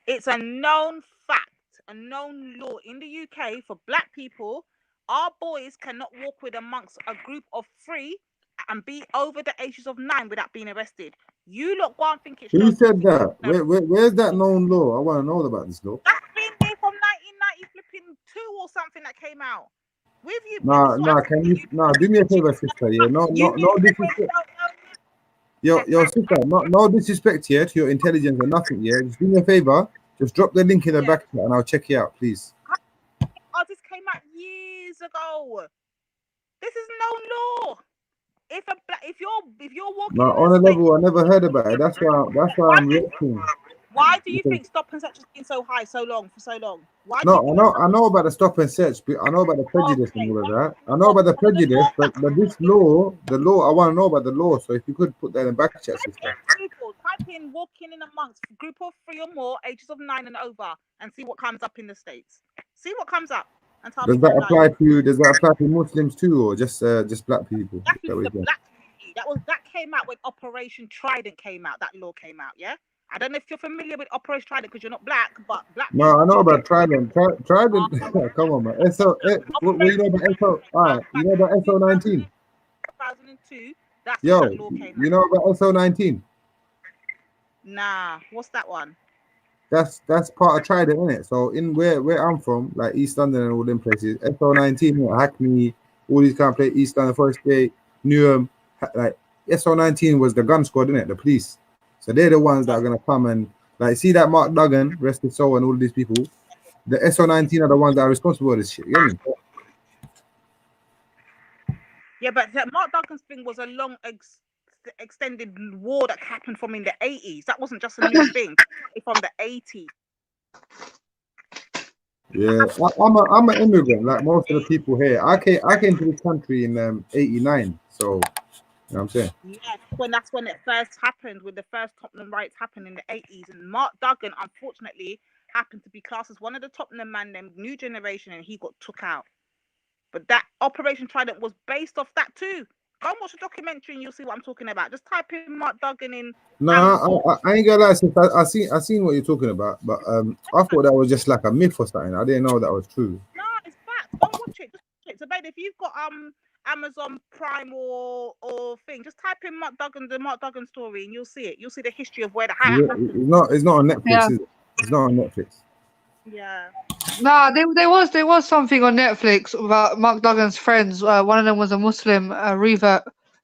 it's a known fact, a known law in the UK for black people. Our boys cannot walk with amongst a group of 3 and be over the ages of 9 without being arrested. You look one think it's Who said that? Where's that known law? I want to know about this law. That's been there from 1992 or something that came out. With you, do me a favor, sister. Yeah, no disrespect. Yo, sister, no disrespect here to your intelligence or nothing. Yeah, just do me a favor. Just drop the link in the back chat and I'll check you out, please. Oh, this came out years ago. This is no law. If you're walking, no, on a level I never heard about it. That's why I'm reacting. Why do you think stop and search has been so high for so long? Why? I know about the stop and search, but I know about the prejudice and all of that. I know about the prejudice, but this law, I want to know about the law. So if you could put that in the back chat, sister. Type in walking in amongst a group of 3 or more, ages of 9 and over, and see what comes up in the States. See what comes up. And tell does that apply to Muslims too, or just black people? That came out when Operation Trident came out. That law came out, yeah. I don't know if you're familiar with Operation Trident because you're not black, but black. No, I know about Trident. Trident. Come on, man. What you know about SO? All right, you know about SO19. 2002. That's Yo, that law came out. You know about SO19? Nah, what's that one? That's part of Trident, isn't it? So in where I'm from, like East London and all them places, SO19, Hackney, all these kind of places, East London, Forest Gate, Newham, like SO19 was the gun squad, isn't it? The police. So they're the ones that are gonna come and like see that Mark Duggan, rest his soul, and all these people. The SO19 are the ones that are responsible for this shit. You get me? Yeah, but that Mark Duggan's thing was a long extended war that happened from in the 80s. That wasn't just a new thing from the 80s. Yeah, I'm an immigrant like most of the people here. I came to this country in '89, so. You know what I'm saying? Yeah, that's when it first happened, with the first Tottenham riots happened in the 80s. And Mark Duggan, unfortunately, happened to be classed as one of the Tottenham man, them new generation, and he got took out. But that Operation Trident was based off that too. Go and watch a documentary and you'll see what I'm talking about. Just type in Mark Duggan in. No, I ain't gonna lie, sis. I seen what you're talking about, but I thought that was just like a myth or something. I didn't know that was true. No, it's fact. Go watch it. Just watch it. So, babe, if you've got Amazon Prime or thing, just type in the Mark Duggan story, and you'll see it. You'll see the history of where the happened. It's not on Netflix, is it? It's not on Netflix. Yeah. Nah, there was something on Netflix about Mark Duggan's friends. One of them was a Muslim revert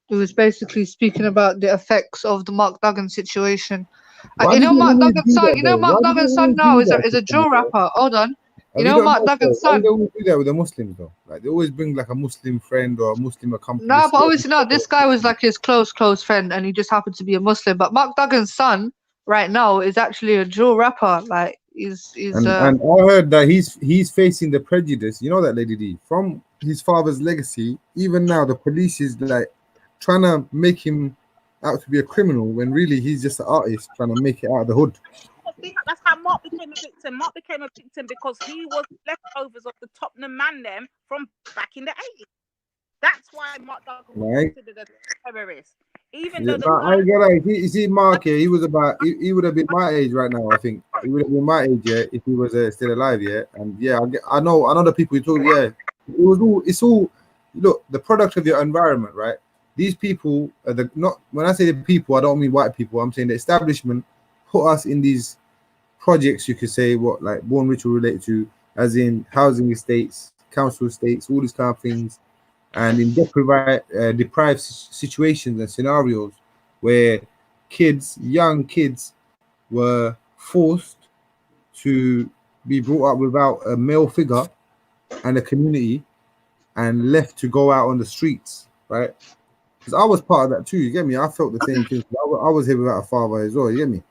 who was basically speaking about the effects of the Mark Duggan situation. You know Mark Duggan's son. You know Mark Duggan's son now is a drill rapper. Hold on. You know Mark Duggan's son. They always do that with the Muslims though. Like they always bring like a Muslim friend or a Muslim accomplice. No, but obviously not. This guy was like his close friend, and he just happened to be a Muslim. But Mark Duggan's son right now is actually a drill rapper. Like and I heard that he's facing the prejudice. You know that, Lady D, from his father's legacy. Even now, the police is like trying to make him out to be a criminal when really he's just an artist trying to make it out of the hood. That's how Mark became a victim. Mark became a victim because he was leftovers of the Tottenham man them from back in the 80s. That's why Mark Duggan was considered a terrorist. Even though you see Mark here, he was he would have been my age right now. I think he would have been my age, yeah, if he was still alive, yeah. And yeah, I know the people you talk, yeah. It's all look, the product of your environment, right? These people are when I say the people, I don't mean white people. I'm saying the establishment put us in these projects, you could say, what like born rich will relate to, as in housing estates, council estates, all these kind of things, and in deprived situations and scenarios where young kids, were forced to be brought up without a male figure and a community, and left to go out on the streets, right? Because I was part of that too. You get me? I felt the same thing. I was here without a father as well. You get me?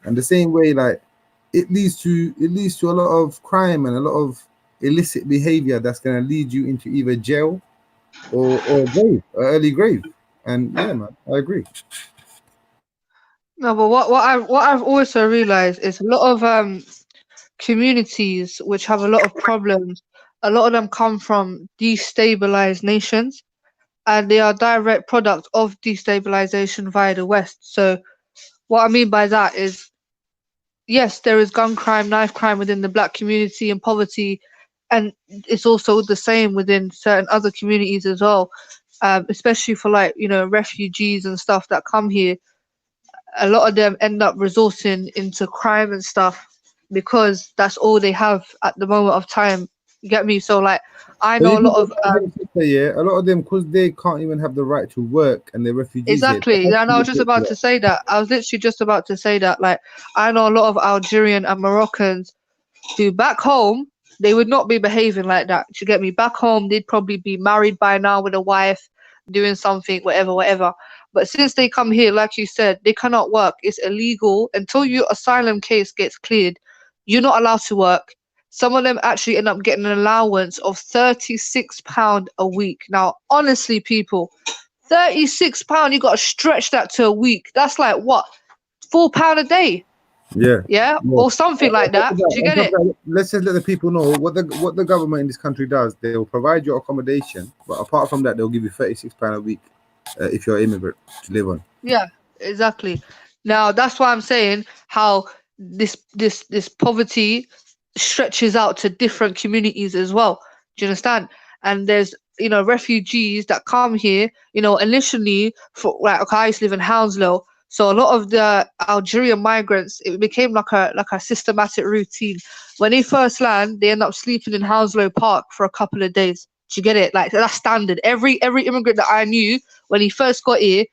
And the same way, like it leads to a lot of crime and a lot of illicit behavior that's going to lead you into either jail or grave, or early grave. And yeah, man, I agree. No, but what I've also realized is a lot of communities which have a lot of problems. A lot of them come from destabilized nations, and they are direct product of destabilization via the West. So what I mean by that is, yes, there is gun crime, knife crime within the black community and poverty, and it's also the same within certain other communities as well, especially for like, you know, refugees and stuff that come here. A lot of them end up resourcing into crime and stuff because that's all they have at the moment of time. You get me? So like, I But know a you lot think of a lot of them, because they can't even have the right to work and they're refugees here. exactly. Yeah, and I was just about to say that. I was literally just about to say that. Like, I know a lot of Algerian and Moroccans who back home they would not be behaving like that. Do you get me? Back home they'd probably be married by now with a wife, doing something, whatever. But since they come here, like you said, they cannot work. It's illegal until your asylum case gets cleared. You're not allowed to work. Some of them actually end up getting an allowance of £36 a week. Now, honestly, people, £36, you got to stretch that to a week. That's like what, £4 a day? Yeah. Yeah, or something like that. Do you get it? Let's just let the people know what the government in this country does. They will provide you accommodation, but apart from that, they'll give you £36 a week if you're an immigrant to live on. Yeah, exactly. Now that's why I'm saying how this poverty stretches out to different communities as well. Do you understand? And there's, you know, refugees that come here, you know, initially for like, okay, I used to live in Hounslow. So a lot of the Algerian migrants, it became like a systematic routine. When they first land, they end up sleeping in Hounslow Park for a couple of days. Do you get it? Like that's standard. Every immigrant that I knew when he first got here,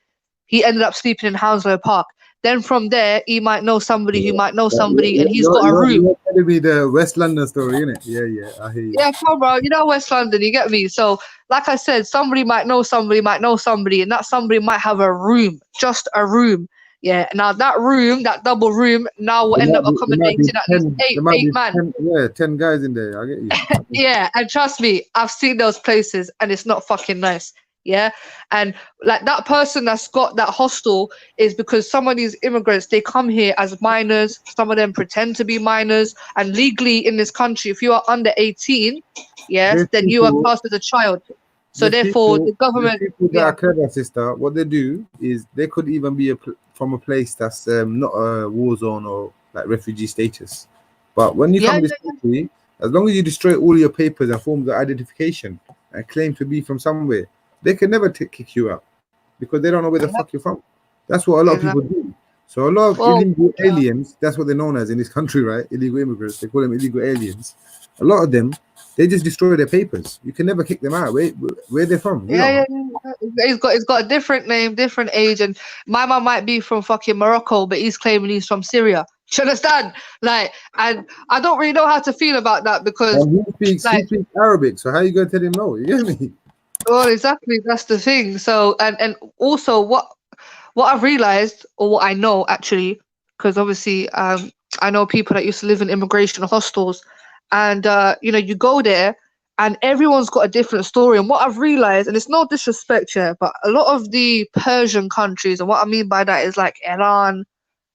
he ended up sleeping in Hounslow Park. Then from there, he might know somebody who might know somebody, and he's got a room. You're telling me the West London story, innit? Yeah, I hear you. Yeah, come on, bro. You know West London, you get me? So, like I said, somebody might know somebody, and that somebody might have a room, just a room. Yeah, now that room, that double room, now will end up accommodating at least eight man. 10 guys in there, I get you. Yeah, and trust me, I've seen those places, and it's not fucking nice. Yeah, and like that person that's got that hostel is because some of these immigrants, they come here as minors. Some of them pretend to be minors, and legally in this country, if you are under 18, yes, then you are classed as a child. So therefore, the government. That are clever, sister. What they do is they could even be from a place that's not a war zone or like refugee status. But when you come to this country, as long as you destroy all your papers and forms of identification and claim to be from somewhere, they can never kick you out because they don't know where the fuck you're from. That's what a lot of people do. So a lot of illegal aliens, that's what they're known as in this country, right? Illegal immigrants, they call them illegal aliens. A lot of them, they just destroy their papers. You can never kick them out. Where they're from? Yeah. It's got a different name, different age, and my mum might be from fucking Morocco, but he's claiming he's from Syria. Do you understand? Like, and I don't really know how to feel about that because he speaks Arabic. So how you gonna tell him no? You get me? Well, exactly. That's the thing. So, and also what I've realized, or what I know actually, because obviously, I know people that used to live in immigration hostels, and you know, you go there, and everyone's got a different story. And what I've realized, and it's no disrespect here, but a lot of the Persian countries, and what I mean by that is like Iran,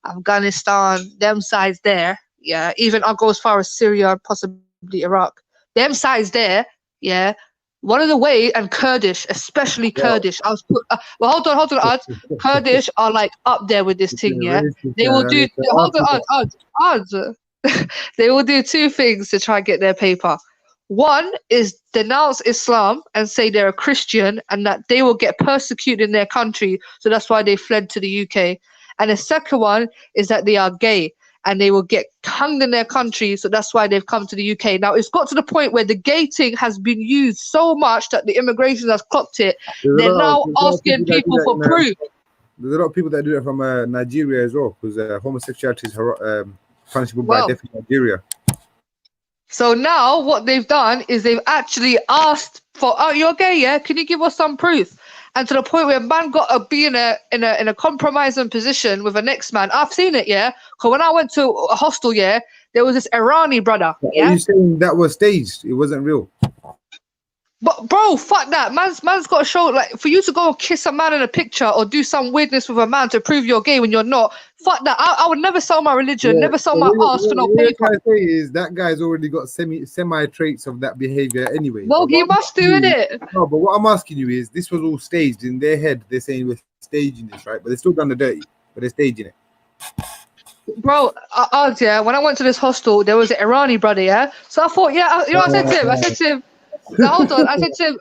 Afghanistan, them sides there. Yeah, even I'll go as far as Syria, possibly Iraq. Them sides there. Yeah. One of the way, and Kurdish, especially Kurdish. I was put. Well, hold on, odds. Kurdish are like up there with this thing, yeah. They will do. Hold on, odds. They will do two things to try and get their paper. One is denounce Islam and say they're a Christian and that they will get persecuted in their country, so that's why they fled to the UK. And the second one is that they are gay. and they will get hanged in their country. So that's why they've come to the UK. Now, it's got to the point where the gating has been used so much that the immigration has clocked it. They're now asking people for proof. There's a lot of people that do that from Nigeria as well, because homosexuality is punishable by death in Nigeria. So now what they've done is they've actually asked for, oh, you're gay, yeah? Can you give us some proof? And to the point where man got to be in a compromising position with a next man. I've seen it, yeah. Because when I went to a hostel, yeah, there was this Irani brother. Yeah. Are you saying that was staged? It wasn't real. But bro, fuck that. Man's got to show, like, for you to go kiss a man in a picture or do some weirdness with a man to prove you're gay when you're not. Fuck that. I would never sell my religion, never sell my ass for no paper. What I'm trying to say is that guy's already got semi traits of that behavior anyway. Well, he must do it. No, but what I'm asking you is, this was all staged in their head. They're saying we're staging this, right? But they're still done the dirty, but they're staging it. Bro, yeah, when I went to this hostel, there was an Irani brother, yeah? So I thought, yeah, I said to him, now, hold on. I said to him,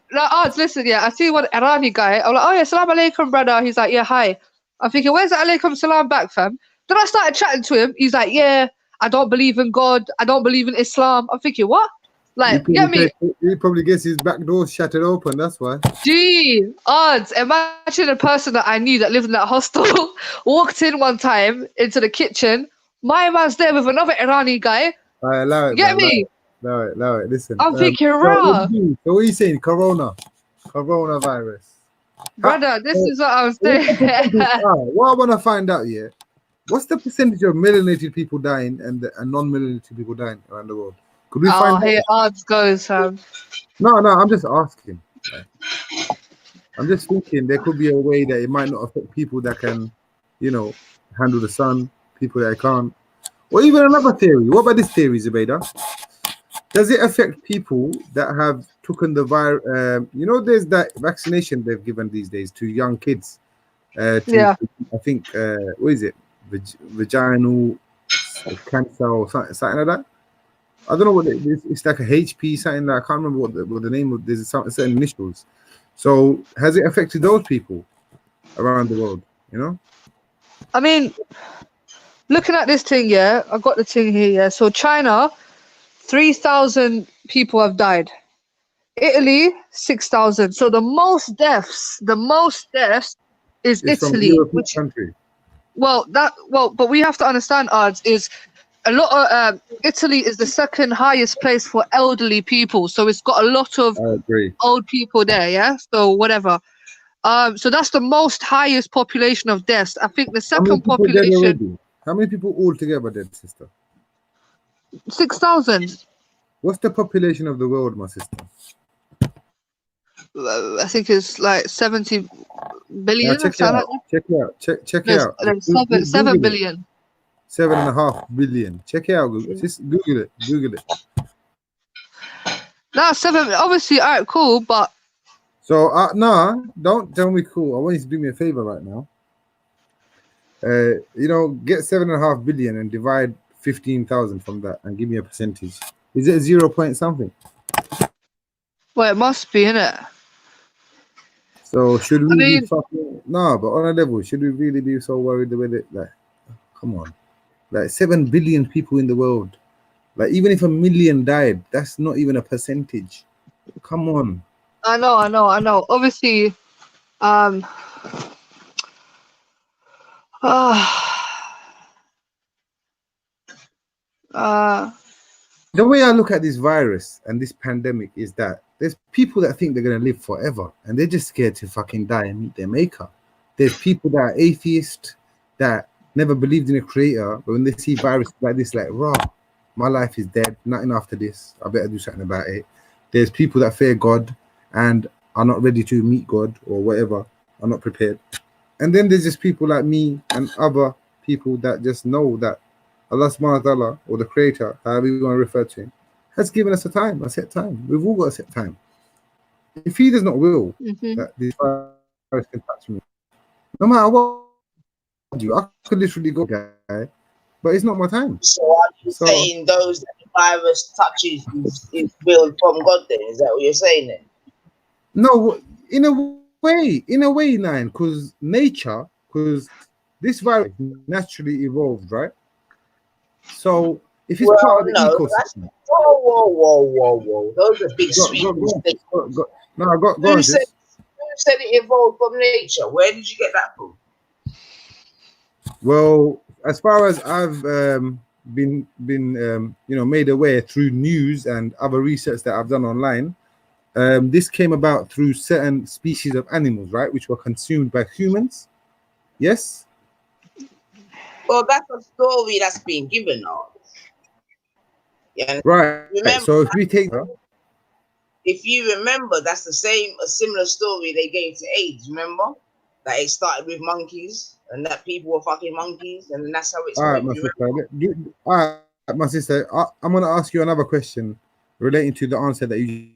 listen, yeah, I see one Irani guy. I'm like, oh, yeah, salam alaikum, brother. He's like, yeah, hi. I'm thinking, where's the alaikum salam back, fam? Then I started chatting to him. He's like, yeah, I don't believe in God. I don't believe in Islam. I'm thinking, what? Like, get me? He probably gets his back door shattered open, that's why. Gee, odds. Imagine a person that I knew that lived in that hostel walked in one time into the kitchen. My man's there with another Irani guy. Allow it, get me? Allow it. Listen. I'm thinking, raw. So what are you saying? Coronavirus. Brother, this is what I was saying. What I want to find out, yeah, what's the percentage of melanated people dying and non-melanated people dying around the world? Could we find out? Here odds goes, Sam. No, I'm just asking. I'm just thinking there could be a way that it might not affect people that can, handle the sun, people that can't. Or even another theory. What about this theory, Zubaida? Does it affect people that have taken the virus? There's that vaccination they've given these days to young kids. I think, what is it? Vaginal cancer or something like that. I don't know what it is. It's like a HP, something like, I can't remember what the name of. There's certain initials. So has it affected those people around the world? I mean, looking at this thing, yeah, I got the thing here, yeah. So China, 3,000 people have died. Italy, 6,000. So the most deaths is Italy, which country. But we have to understand, odds is a lot of Italy is the second highest place for elderly people. So it's got a lot of old people there, yeah. So whatever. So that's the most highest population of deaths. I think the second population. How many people altogether dead, sister? 6,000. What's the population of the world, my sister? I think it's like 70 billion. Check it out. Check it out. 7 billion. 7.5 billion. Check it out. Google it. No, 7. Obviously, all right, cool, but. So don't tell me cool. I want you to do me a favor right now. Get 7.5 billion and divide 15,000 from that and give me a percentage. Is it 0 point something? Well, it must be, innit? So should we be fucking but on a level, should we really be so worried with it? Like, come on. Like 7 billion people in the world. Like, even if 1 million died, that's not even a percentage. Come on. I know. Obviously, the way I look at this virus and this pandemic is that there's people that think they're going to live forever and they're just scared to fucking die and meet their maker. There's people that are atheists that never believed in a creator, but when they see viruses like this, like, raw, my life is dead, nothing after this, I better do something about it. There's people that fear God and are not ready to meet God or whatever, are not prepared. And then there's just people like me and other people that just know that Allah subhanahu wa ta'ala, or the creator, however you want to refer to him, has given us a set time. We've all got a set time. If he does not will that this virus can touch me, no matter what I do, I could literally go, guy, but it's not my time. So are you saying those that the virus touches is willed from God then? Is that what you're saying then? No, in a way, Nine, because this virus naturally evolved, right? So if it's Well, part of the no, that's ecosystem, whoa. Those are big sweeping statements. Go on, Who said sis. it evolved from nature? Where did you get that from? Well, as far as I've been made aware through news and other research that I've done online, this came about through certain species of animals, right, which were consumed by humans. Yes. Well, that's a story that's been given now. Yeah. Right. Remember, So if you remember, that's a similar story they gave to AIDS. Remember that it started with monkeys and that people were fucking monkeys, and that's how it all right, spread. my sister. I'm gonna ask you another question relating to the answer that you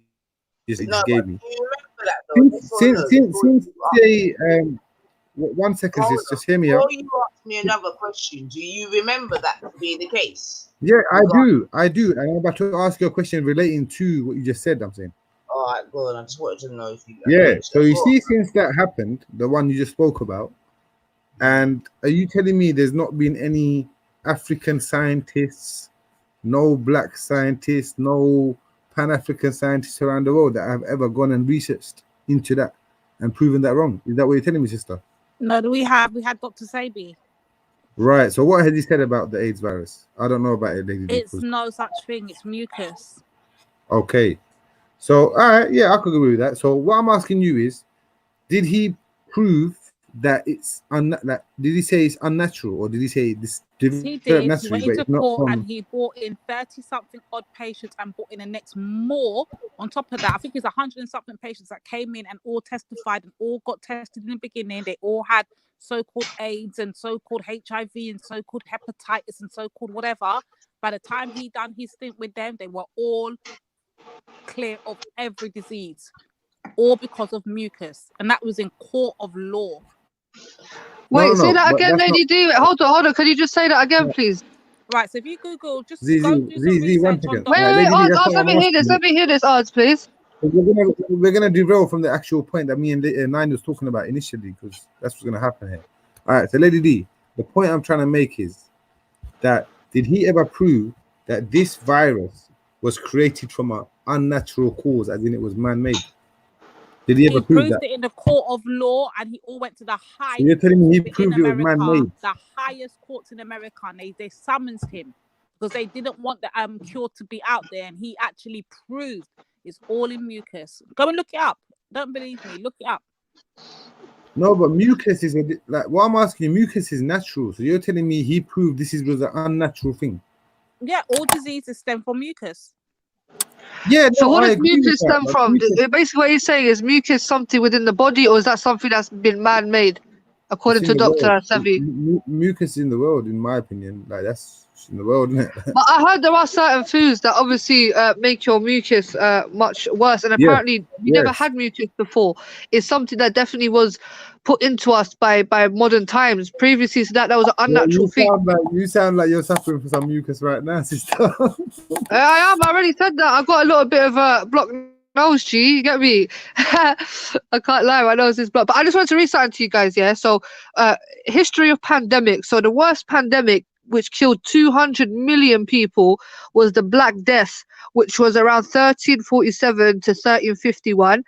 just gave me. You remember that though? Since they 1 second, sis, just hear me out. Before you ask me another question, do you remember that to be the case? Yeah, I do, and I'm about to ask you a question relating to what you just said. I'm saying. All right, go on. I just wanted to know if you. Yeah. So you see, since that happened, the one you just spoke about, and are you telling me there's not been any African scientists, no black scientists, no Pan-African scientists around the world that have ever gone and researched into that and proven that wrong? Is that what you're telling me, sister? No, we had Dr. Sabi. Right. So what has he said about the AIDS virus? I don't know about it, lady. It's no such thing. It's mucus. Okay. So all right, yeah, I could agree with that. So what I'm asking you is, did he prove that it's did he say it's unnatural, or did he say this He did. He went into court from... and he brought in 30-something odd patients and brought in the next more on top of that. I think it's 100 and something patients that came in and all testified and all got tested in the beginning. They all had so-called AIDS and so-called HIV and so-called hepatitis and so-called whatever. By the time he done his stint with them, they were all clear of every disease, all because of mucus, and that was in court of law. Wait, say that again, Lady D. Hold on. Can you just say that again, please? Right. So if you Google, just go do some research on. Wait. Let me hear this, odds, please. We're gonna derail from the actual point that me and Nine was talking about initially, because that's what's gonna happen here. All right. So Lady D, the point I'm trying to make is that did he ever prove that this virus was created from an unnatural cause, as in it was man-made? Did he ever prove that? It in the court of law, and he all went to the highest. So you're telling me he proved it was man-made? The highest courts in America, and they summoned him because they didn't want the cure to be out there, and he actually proved it's all in mucus. Go and look it up. Don't believe me, look it up. No, but mucus is like what I'm asking. Mucus is natural, so you're telling me he proved this was an unnatural thing? Yeah, all diseases stem from mucus. Yeah. So what does mucus stem from? Basically, what he's saying is mucus something within the body, or is that something that's been man-made, according to Dr. Sabi? Mucus in the world, in my opinion, like that's in the world, isn't it? But I heard there are certain foods that obviously make your mucus much worse, and apparently you never had mucus before. It's something that definitely was put into us by modern times. Previously, so that was an unnatural thing. You sound like you're suffering from some mucus right now, sister. I am. I already said that. I got a little bit of a blocked nose, G. You get me? I can't lie. My nose is blocked. But I just wanted to read something to you guys. Yeah. So, history of pandemic. So the worst pandemic, which killed 200 million people, was the Black Death, which was around 1347 to 1351.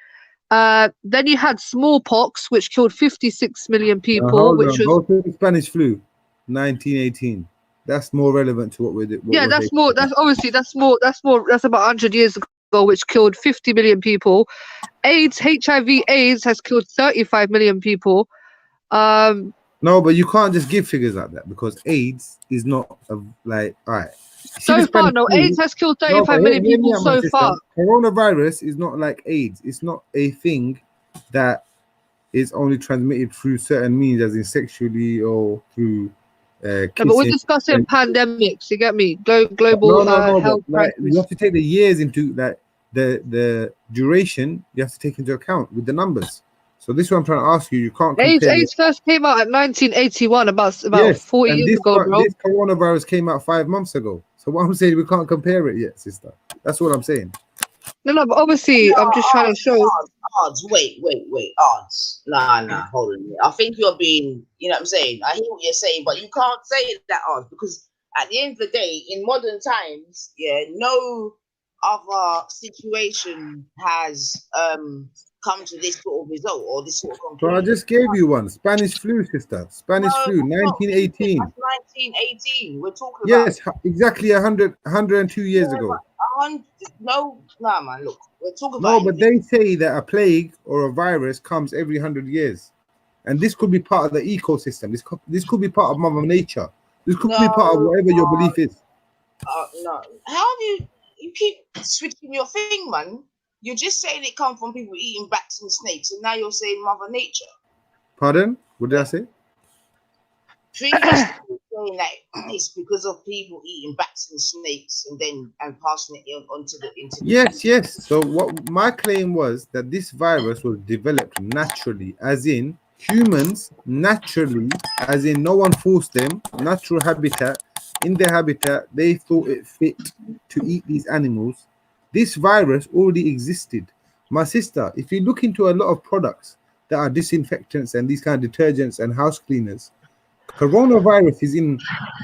Then you had smallpox, which killed 56 million people. Go to the Spanish flu, 1918. That's more relevant to what we're doing. Yeah, that's more. That's more. That's about 100 years ago, which killed 50 million people. HIV/AIDS has killed 35 million people. No, but you can't just give figures like that, because AIDS is not like, all right. So far, no, AIDS has killed 35 million people so far. Coronavirus is not like AIDS. It's not a thing that is only transmitted through certain means, as in sexually or through but we're discussing pandemics, you get me? Global health crisis. You have to take the years into that, the duration, you have to take into account with the numbers. So this is what I'm trying to ask you. You can't compare. AIDS first came out at 1981, about 40 years ago, bro. This coronavirus came out 5 months ago. So what I'm saying, we can't compare it yet, sister. That's what I'm saying. No, but obviously, I'm just trying to show. Odds, wait. Odds. Nah, hold on. I think you're being, you know what I'm saying? I hear what you're saying, but you can't say that, odds, because at the end of the day, in modern times, yeah, no other situation has come to this sort of result or this sort of So I conclusion. just gave you one. Spanish flu, sister. Spanish No, flu, that's not recent. 1918. That's 1918. We're talking about. Yes, exactly 102 years Yeah, ago. but 100. No, nah, man. Look, we're talking No, about. but they say that a plague or a virus comes every 100 years. And this could be part of the ecosystem. This could be part of Mother Nature. This could be part of No, whatever your belief is. no. How do you keep switching your thing, man? You're just saying it come from people eating bats and snakes, and now you're saying Mother Nature. Pardon? What did I say? Previously, saying that it's because of people eating bats and snakes, and passing it on to the into. Yes. So what my claim was that this virus was developed naturally, as in humans naturally, as in no one forced them, natural habitat. In their habitat, they thought it fit to eat these animals. This virus already existed. My sister, if you look into a lot of products that are disinfectants and these kind of detergents and house cleaners, coronavirus is in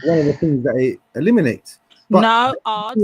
one of the things that it eliminates. But no, Ard,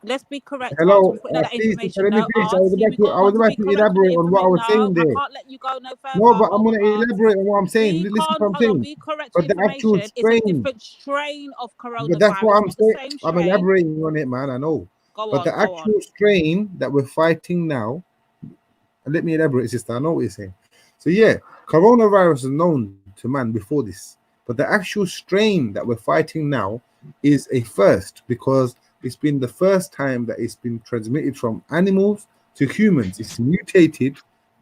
let's be correct. hello, Ard, putting that please, information. let me No, finish. Ard, I was about to elaborate on what I was saying there. I can't let you go no further. No, but I'm going to elaborate on what I'm saying. Listen to what I'm saying. Be correct But the actual information is a strain, different strain of coronavirus. but that's what I'm not the saying. same I'm strain. elaborating on it, man. I know. Go But on, the go actual on. strain that we're fighting now, and let me elaborate, sister. I know what you're saying. So yeah, coronavirus is known to man before this, but the actual strain that we're fighting now is a first because it's been the first time that it's been transmitted from animals to humans. It's mutated,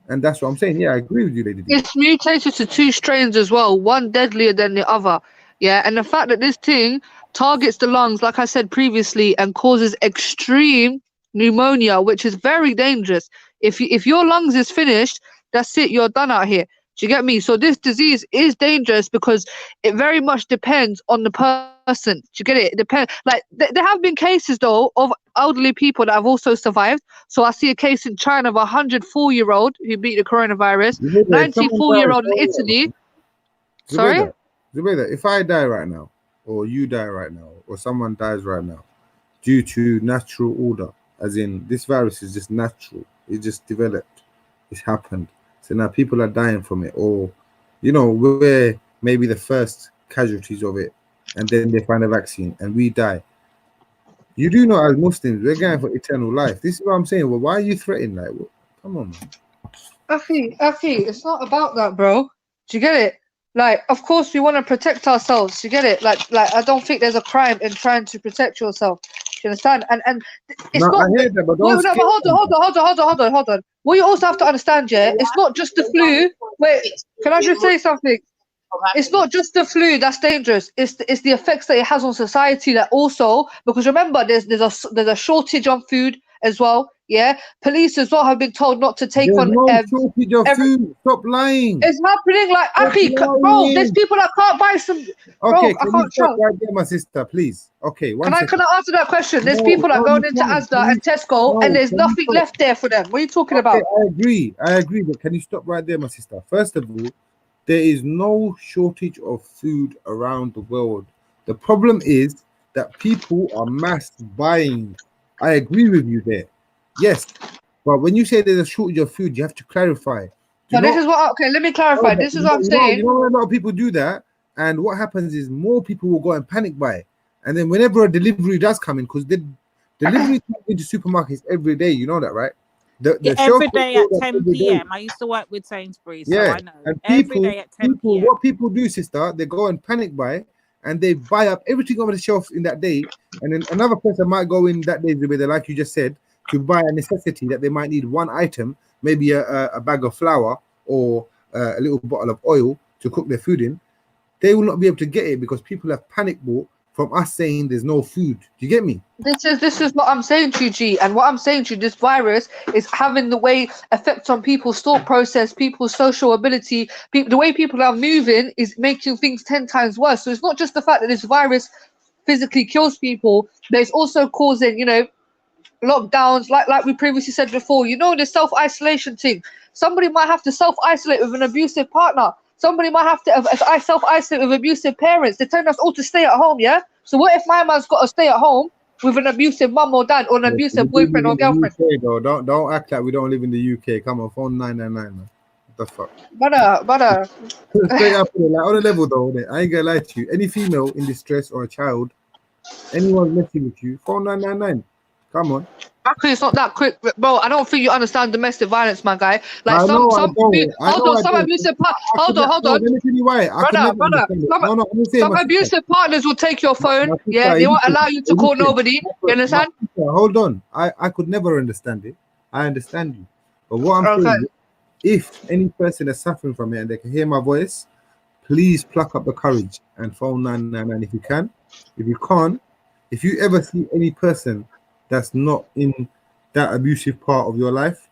and that's what I'm saying. Yeah, I agree with you, Lady D. It's mutated to two strains as well, one deadlier than the other. Yeah, and the fact that this thing targets the lungs, like I said previously, and causes extreme pneumonia, which is very dangerous. If your lungs is finished, that's it, you're done out here. Do you get me? So this disease is dangerous because it very much depends on the person. Do you get it? It depends. Like there have been cases though of elderly people that have also survived. So I see a case in China of a 104-year-old who beat the coronavirus, 94-year-old in Italy. Sorry? Zubaida, if I die right now, or you die right now, or someone dies right now, due to natural order, as in this virus is just natural, it just developed, it's happened. So now people are dying from it, or we're maybe the first casualties of it, and then they find a vaccine and we die. You do know, as Muslims, we're going for eternal life. This is what I'm saying. Well, why are you threatening? Like, come on, man. Afi, it's not about that, bro. Do you get it? Like, of course, we want to protect ourselves. You get it? Like, I don't think there's a crime in trying to protect yourself. Do you understand? And it's no, not. I hear that, but don't Wait, no, but hold on. What you also have to understand, yeah, it's not just the flu. Wait, can I just say something? It's not just the flu that's dangerous. It's the effects that it has on society that also, because remember, there's a shortage on food as well. Yeah, police as well have been told not to take There's on. no shortage of food. Stop lying. It's happening, like bro. There's people that can't buy some. Okay, bro, can you stop right there, my sister, please? Okay, Can I answer that question? There's people that go into Asda and Tesco and there's nothing left there for them. What are you talking about? I agree, but can you stop right there, my sister? First of all, there is no shortage of food around the world. The problem is that people are mass buying. I agree with you there. Yes, but when you say there's a shortage of food, you have to clarify. Let me clarify. This is what I'm saying. A lot of people do that, and what happens is more people will go and panic buy. And then whenever a delivery does come in, because the delivery comes into supermarkets every day, you know that, right? Every day at 10 p.m. I used to work with Sainsbury's, so I know. And every day at 10 p.m. What people do, sister, they go and panic buy, and they buy up everything over the shelf in that day, and then another person might go in that day, like you just said, to buy a necessity that they might need one item, maybe a bag of flour or a little bottle of oil to cook their food in. They will not be able to get it because people have panic bought from us saying there's no food. Do you get me? This is what I'm saying to you, G. And what I'm saying to you, this virus is having the way effects on people's thought process, people's social ability, the way people are moving is making things 10 times worse. So it's not just the fact that this virus physically kills people, but it's also causing, lockdowns, like we previously said before, the self-isolation thing. Somebody might have to self-isolate with an abusive partner. Somebody might have to self-isolate with abusive parents. They're telling us all to stay at home, yeah? So what if my man's got to stay at home with an abusive mum or dad or an abusive We do boyfriend or live in the girlfriend? UK, though. Don't act like we don't live in the UK. Come on, phone 999, man. What the fuck? Brother. Straight up, like on a level though, innit? I ain't gonna lie to you. Any female in distress or a child, anyone messing with you, phone 999. Come on. Actually, it's not that quick, bro. I don't think you understand domestic violence, my guy. Like I know I don't. I know I some don't. abusive Hold on. Let me tell you why. I could never understand it. No, I'm gonna say some my sister. abusive partners will take your phone. My sister, Yeah, they won't allow you to call listen, nobody. You understand? Hold on. I could never understand it. I understand you. But what I'm saying is, if any person is suffering from it and they can hear my voice, please pluck up the courage and phone 999 if you can. If you can't, if you ever see any person that's not in that abusive part of your life,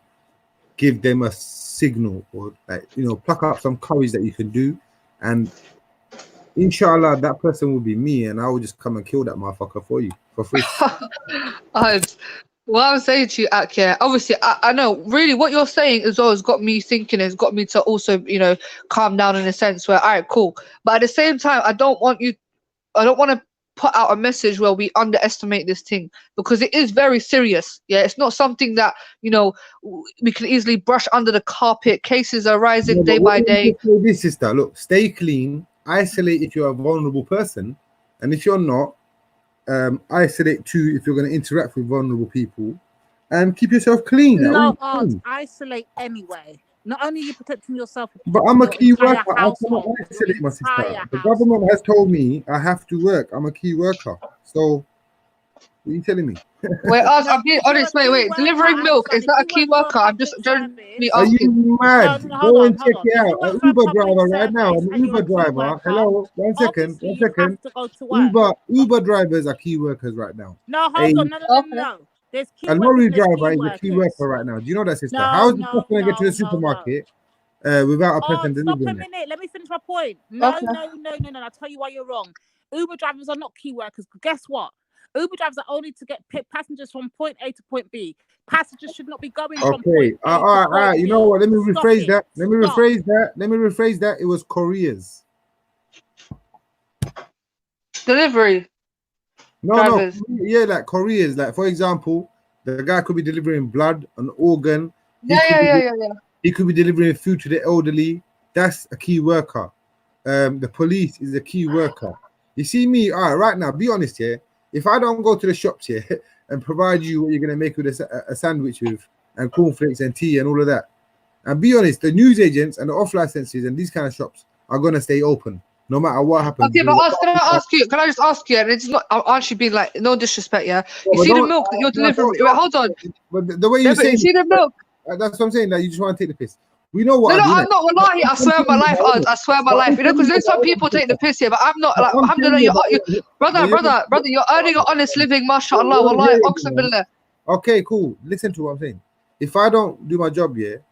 give them a signal or pluck up some courage that you can do, and inshallah that person will be me, and I will just come and kill that motherfucker for you for free. What I'm saying to you, Akia, obviously, I know really what you're saying as well has got me thinking, has got me to also, calm down in a sense where, all right, cool. But at the same time, I don't want to put out a message where we underestimate this thing, because it is very serious. Yeah, it's not something that, we can easily brush under the carpet. Cases are rising day by day. This, sister, look, stay clean, isolate if you're a vulnerable person, and if you're not, isolate too if you're going to interact with vulnerable people, and keep yourself clean. No, isolate anyway. Not only are you protecting yourself, but I'm a key worker. I cannot household, isolate my sister. The household. government has told me I have to work. I'm a key worker. So, what are you telling me? Wait, I'm being honest. Wait. Delivering milk, is that a key worker? I'm just genuinely asking. Are you mad? No, Go and check it out. You An work for a Uber public driver right now. service An and you're Uber a key driver. worker, Hello, one second. obviously you have to go to work. Uber drivers are key workers right now. No, hold on. No. There's key A workers. lorry There's driver key is a workers. key worker right now. Do you know that, sister? No, How is the person going to get to the supermarket without a person Stop delivering a it? minute. Let me finish my point. No. I'll tell you why you're wrong. Uber drivers are not key workers. Guess what? Uber drivers are only to get passengers from point A to point B. Passengers should not be going from point A to all point right. B. You know what? Let me rephrase that. Let me Stop. rephrase that. It was couriers. Delivery. Drivers. No. Yeah, like couriers. Like, for example, the guy could be delivering blood, an organ. Yeah. He could be delivering food to the elderly. That's a key worker. The police is a key worker. You see me, all right, right now, be honest here. If I don't go to the shops here and provide you what you're going to make with a sandwich with, and cornflakes and tea and all of that, and be honest, the news agents and the off licenses and these kind of shops are going to stay open no matter what happens. Okay, but can I just ask you, and it's not, I'm actually being like, no disrespect, yeah? You see the milk that you're delivering? Hold on. But the way you say, you see the milk? That's what I'm saying, that you just want to take the piss. We know what. No, I'm not. Wallahi, I swear my life. I swear my life. Because there's some people take the piss here, but I'm not. Like, alhamdulillah, brother, you're earning an honest living, mashallah. Wallahi, aqsam billah. Okay, cool. Listen to what I'm saying. If I don't do my job here,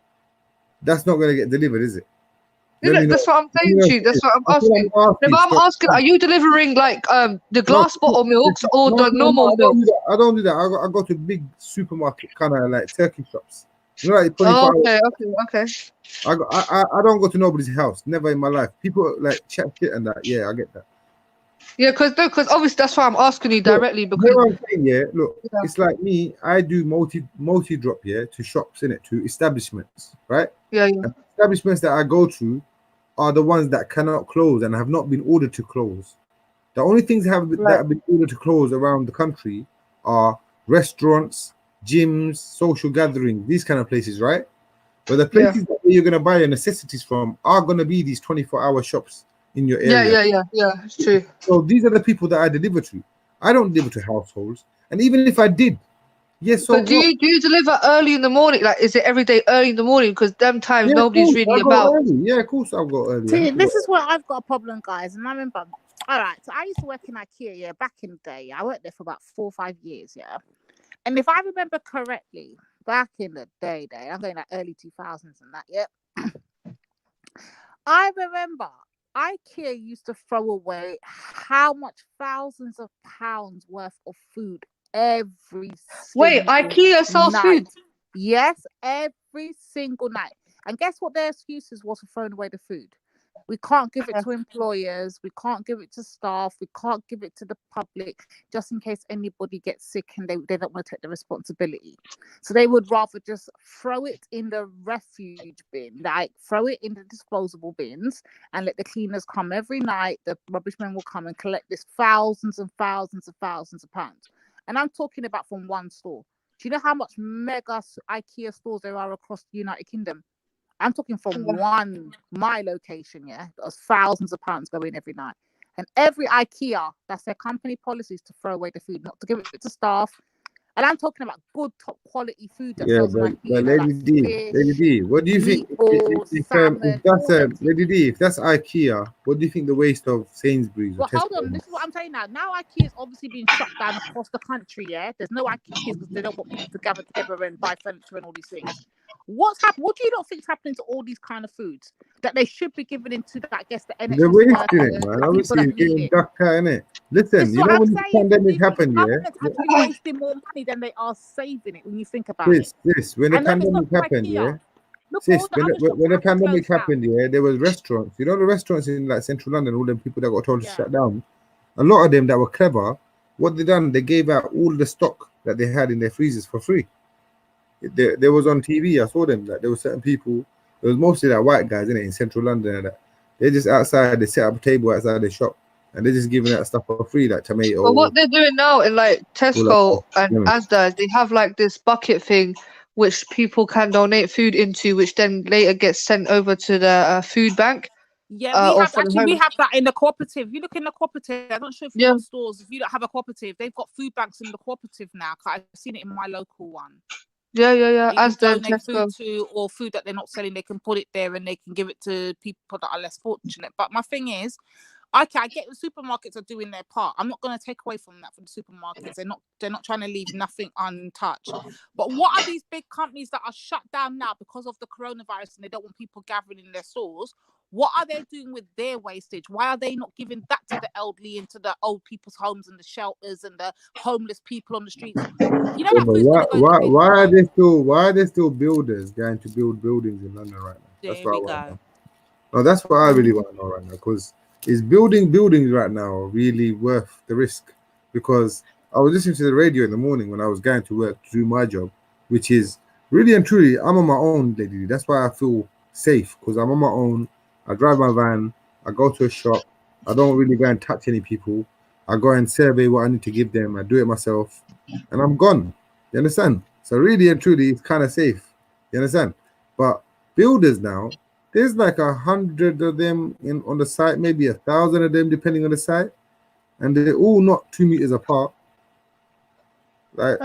that's not going to get delivered, is it? That's what I'm saying to you. That's what I'm asking. I'm asking, are you delivering like the glass bottle milks or the normal milk? I don't do that. I go to big supermarket, kind of like turkey shops. You know, like okay. I don't go to nobody's house. Never in my life. People like chat shit and that. Yeah, I get that. Yeah, because obviously that's why I'm asking you directly. Because you know what I'm saying, yeah. Look, it's like me. I do multi drop to shops, in it, to establishments, right? Yeah. And establishments that I go to are the ones that cannot close and have not been ordered to close. The only things that have been ordered to close around the country are restaurants, gyms, social gatherings, these kind of places, right? But the places that you're going to buy your necessities from are going to be these 24-hour shops in your area. Yeah, it's true. So these are the people that I deliver to. I don't deliver to households. And even if I did, yes. So do you deliver early in the morning? Like, is it every day early in the morning? Because them times nobody's really about. Yeah, of course I'll go early. See, this is where I've got a problem, guys. And I remember, all right, so I used to work in IKEA, back in the day. I worked there for about 4 or 5 years, yeah. And if I remember correctly, back in the day, I'm going like early 2000s and that, yeah. I remember IKEA used to throw away how much thousands of pounds worth of food every Wait, IKEA sells food? Yes, every single night. And guess what their excuses was for throwing away the food? We can't give it to employers. We can't give it to staff. We can't give it to the public, just in case anybody gets sick and they don't want to take the responsibility. So they would rather just throw it in the refuge bin, like throw it in the disposable bins and let the cleaners come every night. The rubbish men will come and collect this thousands and thousands and thousands of pounds. And I'm talking about from one store. Do you know how much mega IKEA stores there are across the United Kingdom? I'm talking from my location, yeah. There's thousands of pounds going every night. And every IKEA, that's their company policies to throw away the food, not to give it to staff. And I'm talking about good, top quality food that sells but IKEA, Lady like D, fish, Lady D, what do you think meatballs, salmon, if that's Lady D, if that's IKEA, what do you think the waste of Sainsbury's or Well, hold Tesco? on. This is what I'm saying now. Now IKEA's obviously been shut down across the country, yeah? There's no IKEAs because they don't want people to gather together and buy furniture and all these things. What's happened? What do you not think is happening to all these kind of foods that they should be giving into, I guess, the They're NHS wasting workers, it, man. the people Obviously, that it's need getting it? ducked out, innit? Listen, This is you what know I'm when the saying. pandemic The happened, yeah? government's actually wasting more money than they are saving it when you think about it. When the And no, it's not pandemic for happened, yeah? IKEA. Look, all the other shops When the have to pandemic close happened, down. yeah, there was restaurants. You know the restaurants in like central London, all them people that got told to Yeah. shut down. A lot of them that were clever, what they done, they gave out all the stock that they had in their freezers for free. There was on TV, I saw them, that there were certain people, it was mostly like white guys in central London and that. They're just outside, they set up a table outside their shop and they're just giving out stuff for free, like tomato. But what they're doing now in like Tesco and Asda, they have like this bucket thing which people can donate food into, which then later gets sent over to the food bank. Yeah, we have that in the cooperative. You look in the cooperative. I'm not sure if you've got stores. If you don't have a cooperative, they've got food banks in the cooperative now. I've seen it in my local one. Yeah. As Asda and donate food Tesco. to, or food that they're not selling, they can put it there and they can give it to people that are less fortunate. But my thing is, okay, I get the supermarkets are doing their part. I'm not going to take away from that from the supermarkets. They're not trying to leave nothing untouched. But what are these big companies that are shut down now because of the coronavirus and they don't want people gathering in their stores? What are they doing with their wastage? Why are they not giving that to the elderly and to the old people's homes and the shelters and the homeless people on the streets? You know that food's going to go in the bin. Why are there still builders going to build buildings in London right now? There we go. No, that's what I really want to know right now, because is building buildings right now really worth the risk? Because I was listening to the radio in the morning when I was going to work to do my job, which is really and truly, I'm on my own, lady. That's why I feel safe, because I'm on my own. I drive my van, I go to a shop, I don't really go and touch any people. I go and survey what I need to give them, I do it myself, and I'm gone. You understand? So really and truly, it's kind of safe. You understand? But builders now, there's like 100 of them on the site, maybe 1,000 of them, depending on the site, and they're all not 2 meters apart. Like,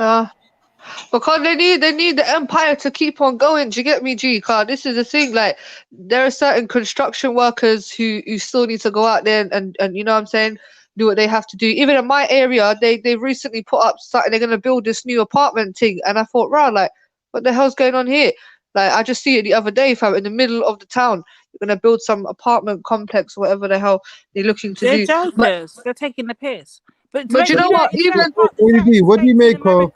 because they need the empire to keep on going. Do you get me, G? Cause this is the thing. Like, there are certain construction workers who still need to go out there and you know what I'm saying, do what they have to do. Even in my area, they recently put up something. They're gonna build this new apartment thing, and I thought, wow, like, what the hell's going on here? Like, I just see it the other day. If I'm in the middle of the town, you're gonna build some apartment complex, or whatever the hell they're looking to They're do. jokers. They're taking the piss. But you know what? Even what do you make of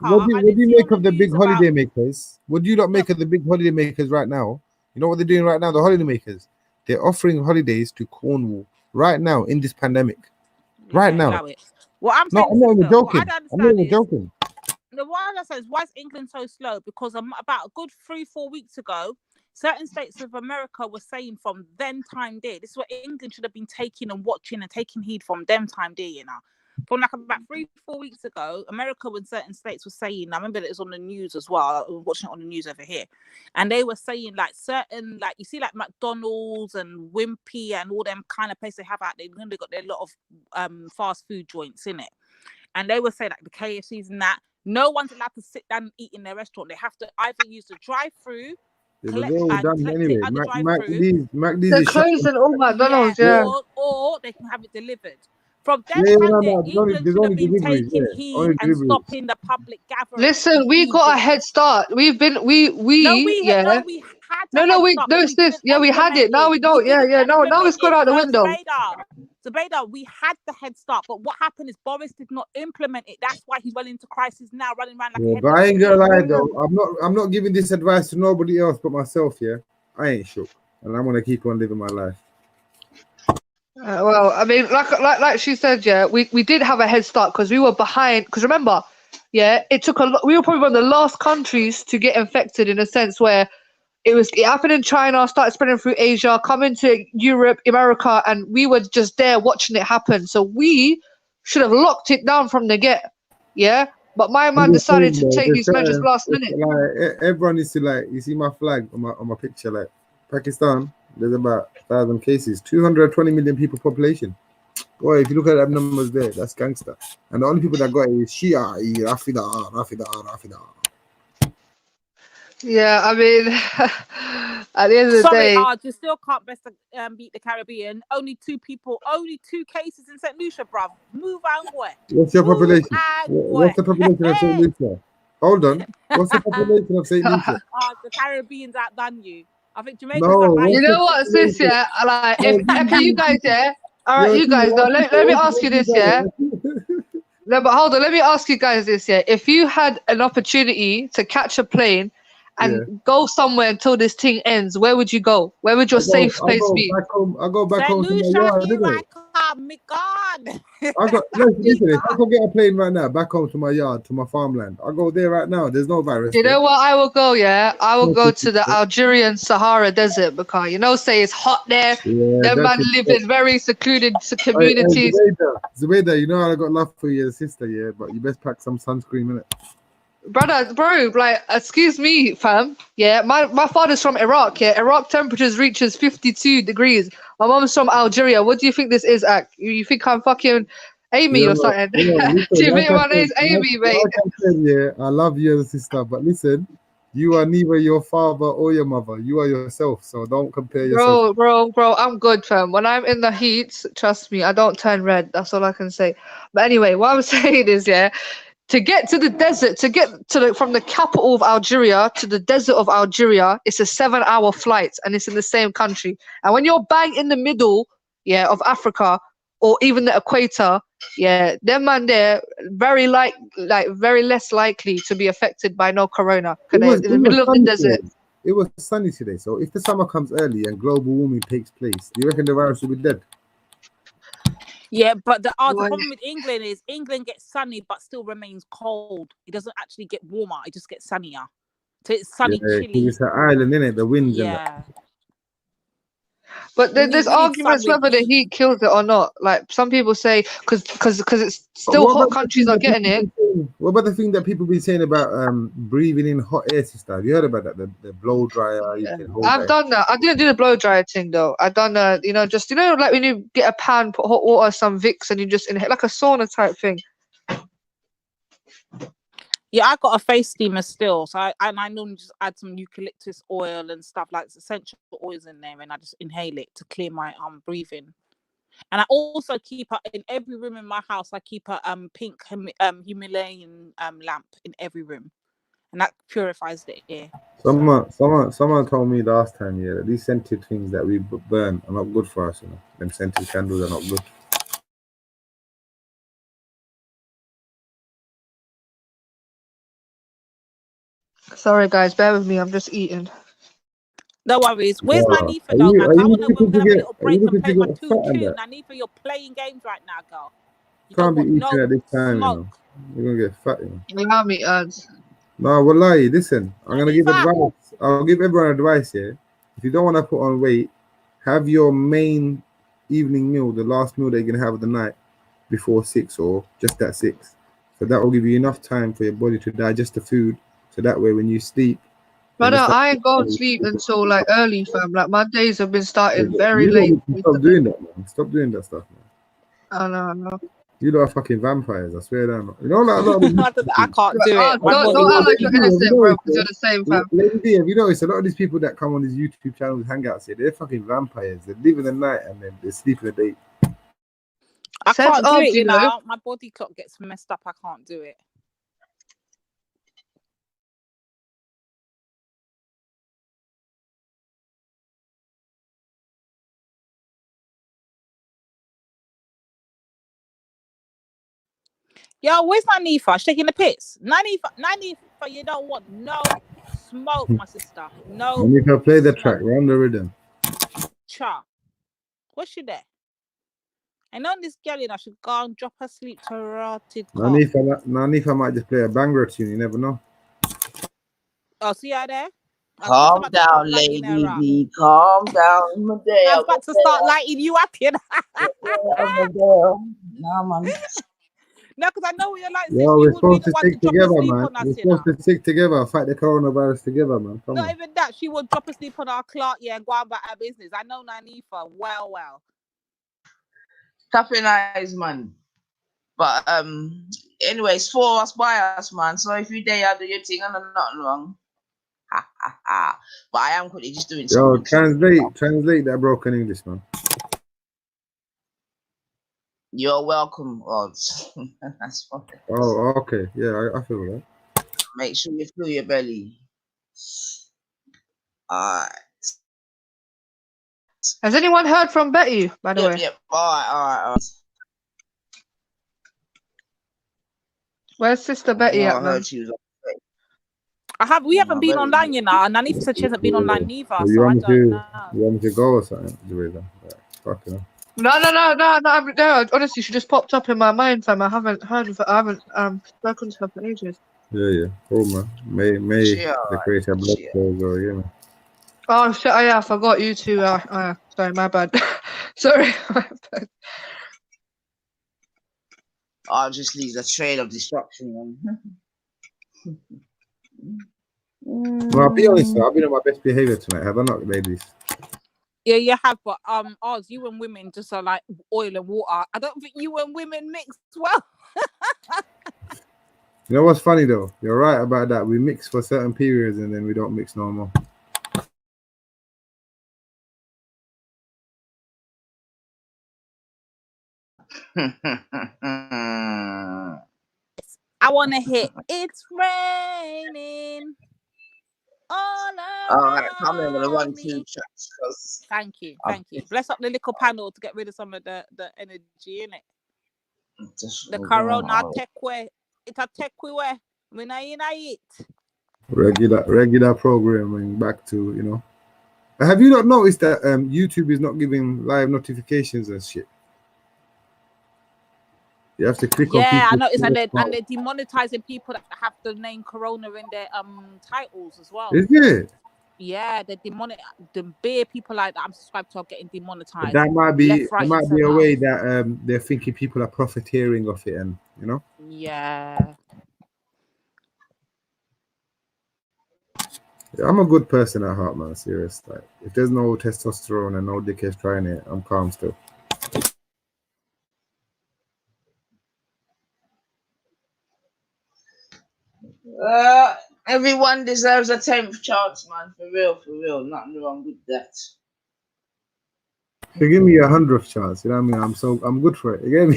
the big holiday makers? What do you not make of the big holiday makers right now? You know what they're doing right now? The holiday makers, they're offering holidays to Cornwall right now in this pandemic. Right now. What I'm no, saying, I'm not even joking. I'm not even joking. What I understand is, why is England so slow? Because about a good 3-4 weeks ago, certain states of America were saying from then time there. This is what England should have been taking and watching and taking heed from them time there, you know. From like about 3-4 weeks ago, America and certain states were saying, I remember that it was on the news as well. I was watching it on the news over here. And they were saying like certain, like you see like McDonald's and Wimpy and all them kind of places they have out there, they got their lot of fast food joints in it. And they were saying like the KFCs and that, no one's allowed to sit down and eat in their restaurant. They have to either use the drive-through, collect it at the drive-through. They're closing all McDonald's, or they can have it delivered. From that time, England should have been taking heed and stopping the public gathering. Listen, we got a head start. We had the head start. Now we don't. Now it's gone out the window. Zubaida, we had the head start, but what happened is Boris did not implement it. That's why he's running into crisis now, running around like a head. But I ain't gonna lie though, I'm not giving this advice to nobody else but myself. Yeah, I ain't shook, and I'm gonna keep on living my life. Well, I mean, like she said, yeah, we did have a head start because we were behind. Because remember, yeah, it took a lot. We were probably one of the last countries to get infected in a sense where it happened in China, started spreading through Asia, coming to Europe, America, and we were just there watching it happen. So we should have locked it down from the get, yeah. But my I'm man just decided saying, to though, take these measures last it's minute. like everyone needs to, like, you see my flag on my picture, like Pakistan, there's about 1,000 cases, 220 million people population. Boy, if you look at that numbers there, that's gangster. And the only people that got it is Shia, Rafida. Yeah, I mean, at the end of the Sorry, day, you still can't best beat the Caribbean. Only two cases in St. Lucia, bruv. Move on, boy. What's your population? Boy. What's the population of St. Lucia? Hold on. What's the population of St. Lucia? The Caribbean's outdone you. I think Jamaica's No, right. you know what, sis? Yeah, like okay, you guys, yeah. All right, you guys. No, let me ask you this, yeah. No, but hold on. Let me ask you guys this, yeah. If you had an opportunity to catch a plane and go somewhere until this thing ends, where would you go? Where would your safe place be? I go back home to my Lucia, yard, here didn't I come, me God. listen, if I could get a plane right now, back home to my yard, to my farmland, I'll go there right now. There's no virus. You know what? I will go, yeah. I will go to the Algerian Sahara Desert because say it's hot there. Yeah, Them man live in very secluded communities. Zubaida, you know I got love for your sister, yeah, but you best pack some sunscreen, innit? Bro, like, excuse me, fam. Yeah, my father's from Iraq. Yeah, Iraq temperatures reaches 52 degrees. My mom's from Algeria. What do you think this is, Ak? You think I'm fucking Amy or something? Do you think my name's Amy, mate? Like I said, yeah, I love you as a sister, but listen, you are neither your father or your mother. You are yourself, so don't compare yourself. Bro, I'm good, fam. When I'm in the heat, trust me, I don't turn red. That's all I can say. But anyway, what I'm saying is, yeah, to get to the desert, to get to from the capital of Algeria to the desert of Algeria, it's a 7-hour flight, and it's in the same country. And when you're bang in the middle, yeah, of Africa or even the equator, yeah, them man there very very less likely to be affected by no corona. In the middle of the desert. It was sunny today, so if the summer comes early and global warming takes place, do you reckon the virus will be dead? Yeah, but the problem with England is England gets sunny but still remains cold. It doesn't actually get warmer. It just gets sunnier. So it's sunny, chilly. It's an island, innit? The winds. Yeah. But there's arguments whether the heat kills it or not. Like some people say, because it's still hot countries are getting it. What about the thing that people be saying about breathing in hot air system? Have you heard about that? The blow dryer. Yeah. I've done that. I didn't do the blow dryer thing though. I've done just like when you get a pan, put hot water, some Vicks, and you just inhale like a sauna type thing. Yeah, I got a face steamer still, so I normally just add some eucalyptus oil and stuff like essential oils in there, and I just inhale it to clear my breathing. And I also keep in every room in my house. I keep a pink Himalayan lamp in every room, and that purifies the air. Someone told me last time, yeah, that these scented things that we burn are not good for us. You know, them scented candles are not good. Sorry, guys, bear with me. I'm just eating. No worries. Where's my Nifa, though, man? I want to have a little break and play my tune. I need for your playing games right now, girl. You can't be eating at this time, you know. You're gonna get fat, you know. You have me, ads. No, wallahi, listen. I'm gonna give advice. I'll give everyone advice here. If you don't want to put on weight, have your main evening meal, the last meal that you're gonna have of the night, before 6 or just at 6. So that will give you enough time for your body to digest the food. So that way, when you sleep. But I ain't going to sleep until like early, fam. Like my days have been starting very late. Stop doing that, man. Stop doing that stuff, man. I know. You lot are fucking vampires. I swear down. You know, like, I can't do it. Don't act like you're innocent, bro. Because you're the same, fam. Lady D, have you noticed a lot of these people that come on these YouTube channels, hangouts here, they're fucking vampires. They live in the night and then they sleep in the day. I can't do it, you know. My body clock gets messed up. I can't do it. Yo, where's Nanifa? Shaking the piss. Nanifa, you don't want no smoke, my sister. No. And you can play the track, run the rhythm. Cha. What's she there? I know this girl, you know, should go and drop her sleep to a rotted cock. Nanifa might just play a banger tune. You never know. Oh, see her there? Calm down, lady B. Calm down, I Medea. was about to start lighting you up, you know. Nah, man. No, because I know what you're like. Yo, You we're would be supposed the to one to stick drop together, asleep man. on us, We're you know. supposed to stick together, fight the coronavirus together, man. Come Not on. even that. She would drop asleep on our clock, yeah, and go on about her business. I know Nanifa well. Tapping eyes, man. But anyways, 4 of us by us, man. So if you there, do your thing, and nothing wrong. Ha ha ha. But I am quickly just doing Yo, something. translate that broken English, man. You're welcome, odds. That's fine. Oh, okay. Yeah, I feel that. Make sure you fill your belly. Alright. Has anyone heard from Betty, by the way? Yep. Alright. Where's Sister Betty I at, man? heard she was We haven't been online, you know. And Nanifa said she hasn't been online neither, So so I don't know. you want me to go or something? Yeah, fuck it. No. Honestly, she just popped up in my mind, fam. I haven't heard of her. I haven't spoken to her for ages. Yeah. Cool, man. May the creator blood flows or you know. Oh shit! Oh, yeah, I forgot you two. Sorry, my bad. Sorry, my bad. I'll just leave a trail of destruction. No, I'll be honest, I've been on my best behavior tonight, have I not, ladies? Yeah, you have, but Oz, you and women just are like oil and water. I don't think you and women mix well. You know what's funny though? You're right about that. We mix for certain periods and then we don't mix no more. I want to hit. It's raining all around. All right, I'm going to run 2 tracks. Thank you. Bless up the little panel to get rid of some of the energy in it. The corona tekwe. It's a tekwe way. When I eat. Regular programming back to, you know. Have you not noticed that YouTube is not giving live notifications and shit? You have to click on people. Yeah, I noticed, and they're demonetizing people that have the name Corona in their titles as well. Is it? Yeah, they're the bare people like that I'm subscribed to are getting demonetized. That might be a way that they're thinking people are profiteering off it, and you know. Yeah. I'm a good person at heart, man. Serious. Like, if there's no testosterone and no dickheads trying it, I'm calm still. Everyone deserves a 10th chance, man. For real. Nothing wrong with that. They give me a 100th chance. You know what I mean? I'm good for it. You get me?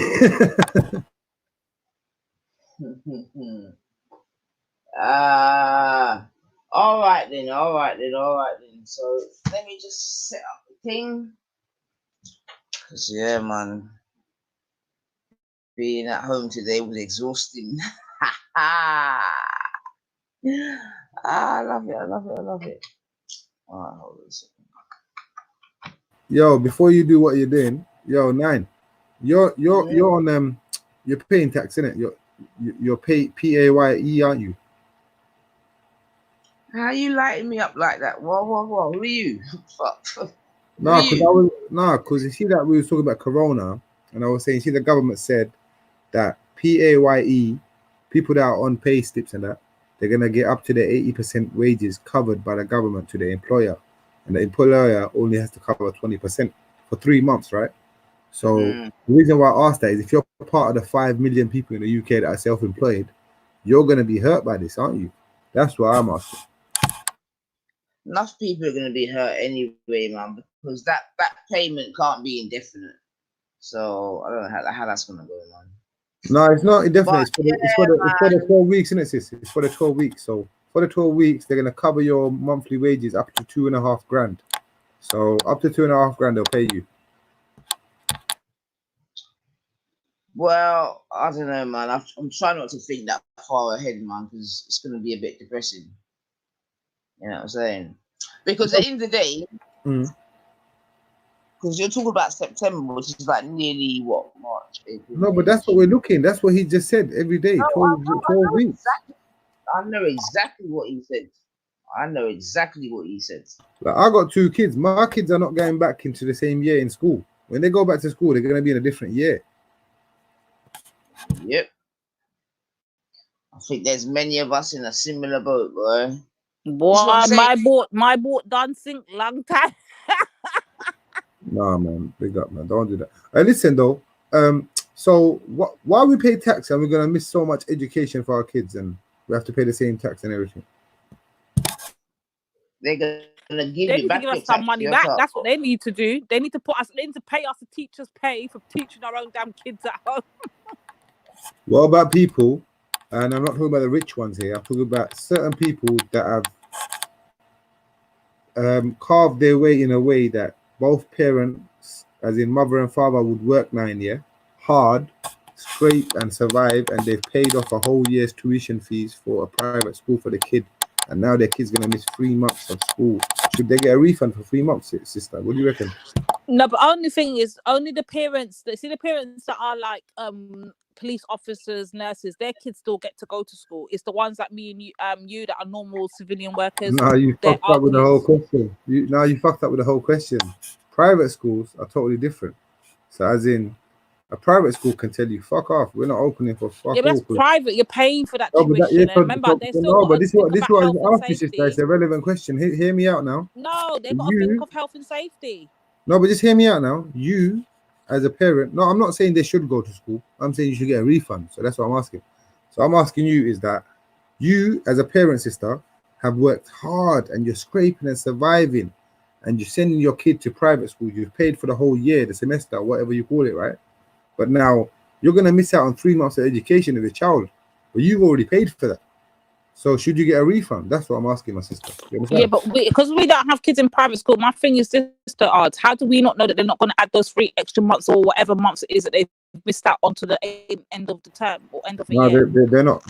All right then. So let me just set up the thing. Cause yeah, man, being at home today was exhausting. I love it. All right, hold on a second. Yo, before you do what you're doing, yo, 9, you're on you're paying tax, innit? You're PAYE, aren't you? How you lighting me up like that? Whoa. Who are you? Fuck. Because you see that we were talking about Corona, and I was saying, see, the government said that PAYE, people that are on pay slips and that, they're gonna get up to their 80% wages covered by the government to the employer, and the employer only has to cover 20% for 3 months, right? So the reason why I asked that is if you're part of the 5 million people in the UK that are self-employed, you're gonna be hurt by this, aren't you? That's what I'm asking. Enough people are going to be hurt anyway, man, because that payment can't be indefinite. So I don't know how that's going to go, man. No, it's not indefinite. It's for the 12 weeks, isn't it, sis? It's for the 12 weeks. So for the 12 weeks, they're going to cover your monthly wages up to 2.5 grand. So up to 2.5 grand, they'll pay you. Well, I don't know, man. I'm trying not to think that far ahead, man, because it's going to be a bit depressing. You know what I'm saying? Because at the end of the day, Because you're talking about September, which is like nearly what, March, April. No, but that's what we're looking. That's what he just said every day. No, 12 weeks. I know exactly what he said. I know exactly what he said. Like, I got 2 kids. My kids are not going back into the same year in school. When they go back to school, they're going to be in a different year. Yep. I think there's many of us in a similar boat, boy. Boy, my boat done sink long time. Nah, man, big up, man. Don't do that. Listen though, so why we pay tax and we're gonna miss so much education for our kids, and we have to pay the same tax and everything? They're gonna give They you need back to give your us some tax. money back. That's what they need to do. They need to put us. They need to pay us the teachers' pay for teaching our own damn kids at home. What about people? And I'm not talking about the rich ones here. I'm talking about certain people that have carved their way in a way that both parents, as in mother and father, would work 9 years hard, scrape and survive, and they've paid off a whole year's tuition fees for a private school for the kid, and now their kid's gonna miss 3 months of school. Should they get a refund for 3 months, sister? What do you reckon? No, but only thing is, only the parents. See the parents that are like police officers, nurses. Their kids still get to go to school. It's the ones like me and you that are normal civilian workers. No, you fucked up with the whole question. You fucked up with the whole question. Private schools are totally different. So as in, a private school can tell you, fuck off, we're not opening for fuck. Yeah, but that's private. You're paying for that No, but tuition. And remember, they still no, but this is what think about health and I asked you, sister. safety. It's a relevant question. Hear me out now. No, they've got to think of health and safety. No, but just hear me out now. You, as a parent, no, I'm not saying they should go to school. I'm saying you should get a refund. So that's what I'm asking. So I'm asking you is that you, as a parent, sister, have worked hard and you're scraping and surviving, and you're sending your kid to private school. You've paid for the whole year, the semester, whatever you call it, right? But now you're going to miss out on 3 months of education of a child, but you've already paid for that. So should you get a refund? That's what I'm asking, my sister. Yeah, but because we don't have kids in private school, my thing is this, to odds. How do we not know that they're not going to add those 3 extra months or whatever months it is that they've missed out onto the end of the term or end of the year? They're not.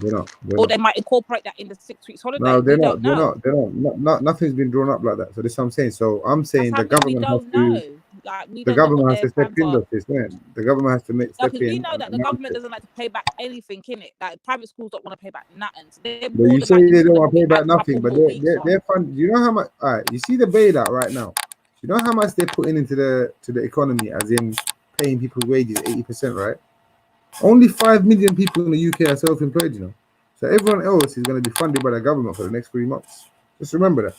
Or they might incorporate that in the 6 weeks holiday. No, they're not. Nothing's been drawn up like that. So this is what I'm saying. So I'm saying the government has to. The government has to step in with this, man. The government has to step in. We know that the government doesn't like to pay back anything, innit? Like private schools don't want to pay back nothing. So but you say they don't want to pay back nothing, but they're fund. You know how much? All right, you see the bailout right now. You know how much they're putting into the economy, as in paying people's wages 80%, right? Only 5 million people in the UK are self-employed, you know. So everyone else is going to be funded by the government for the next 3 months. Just remember that.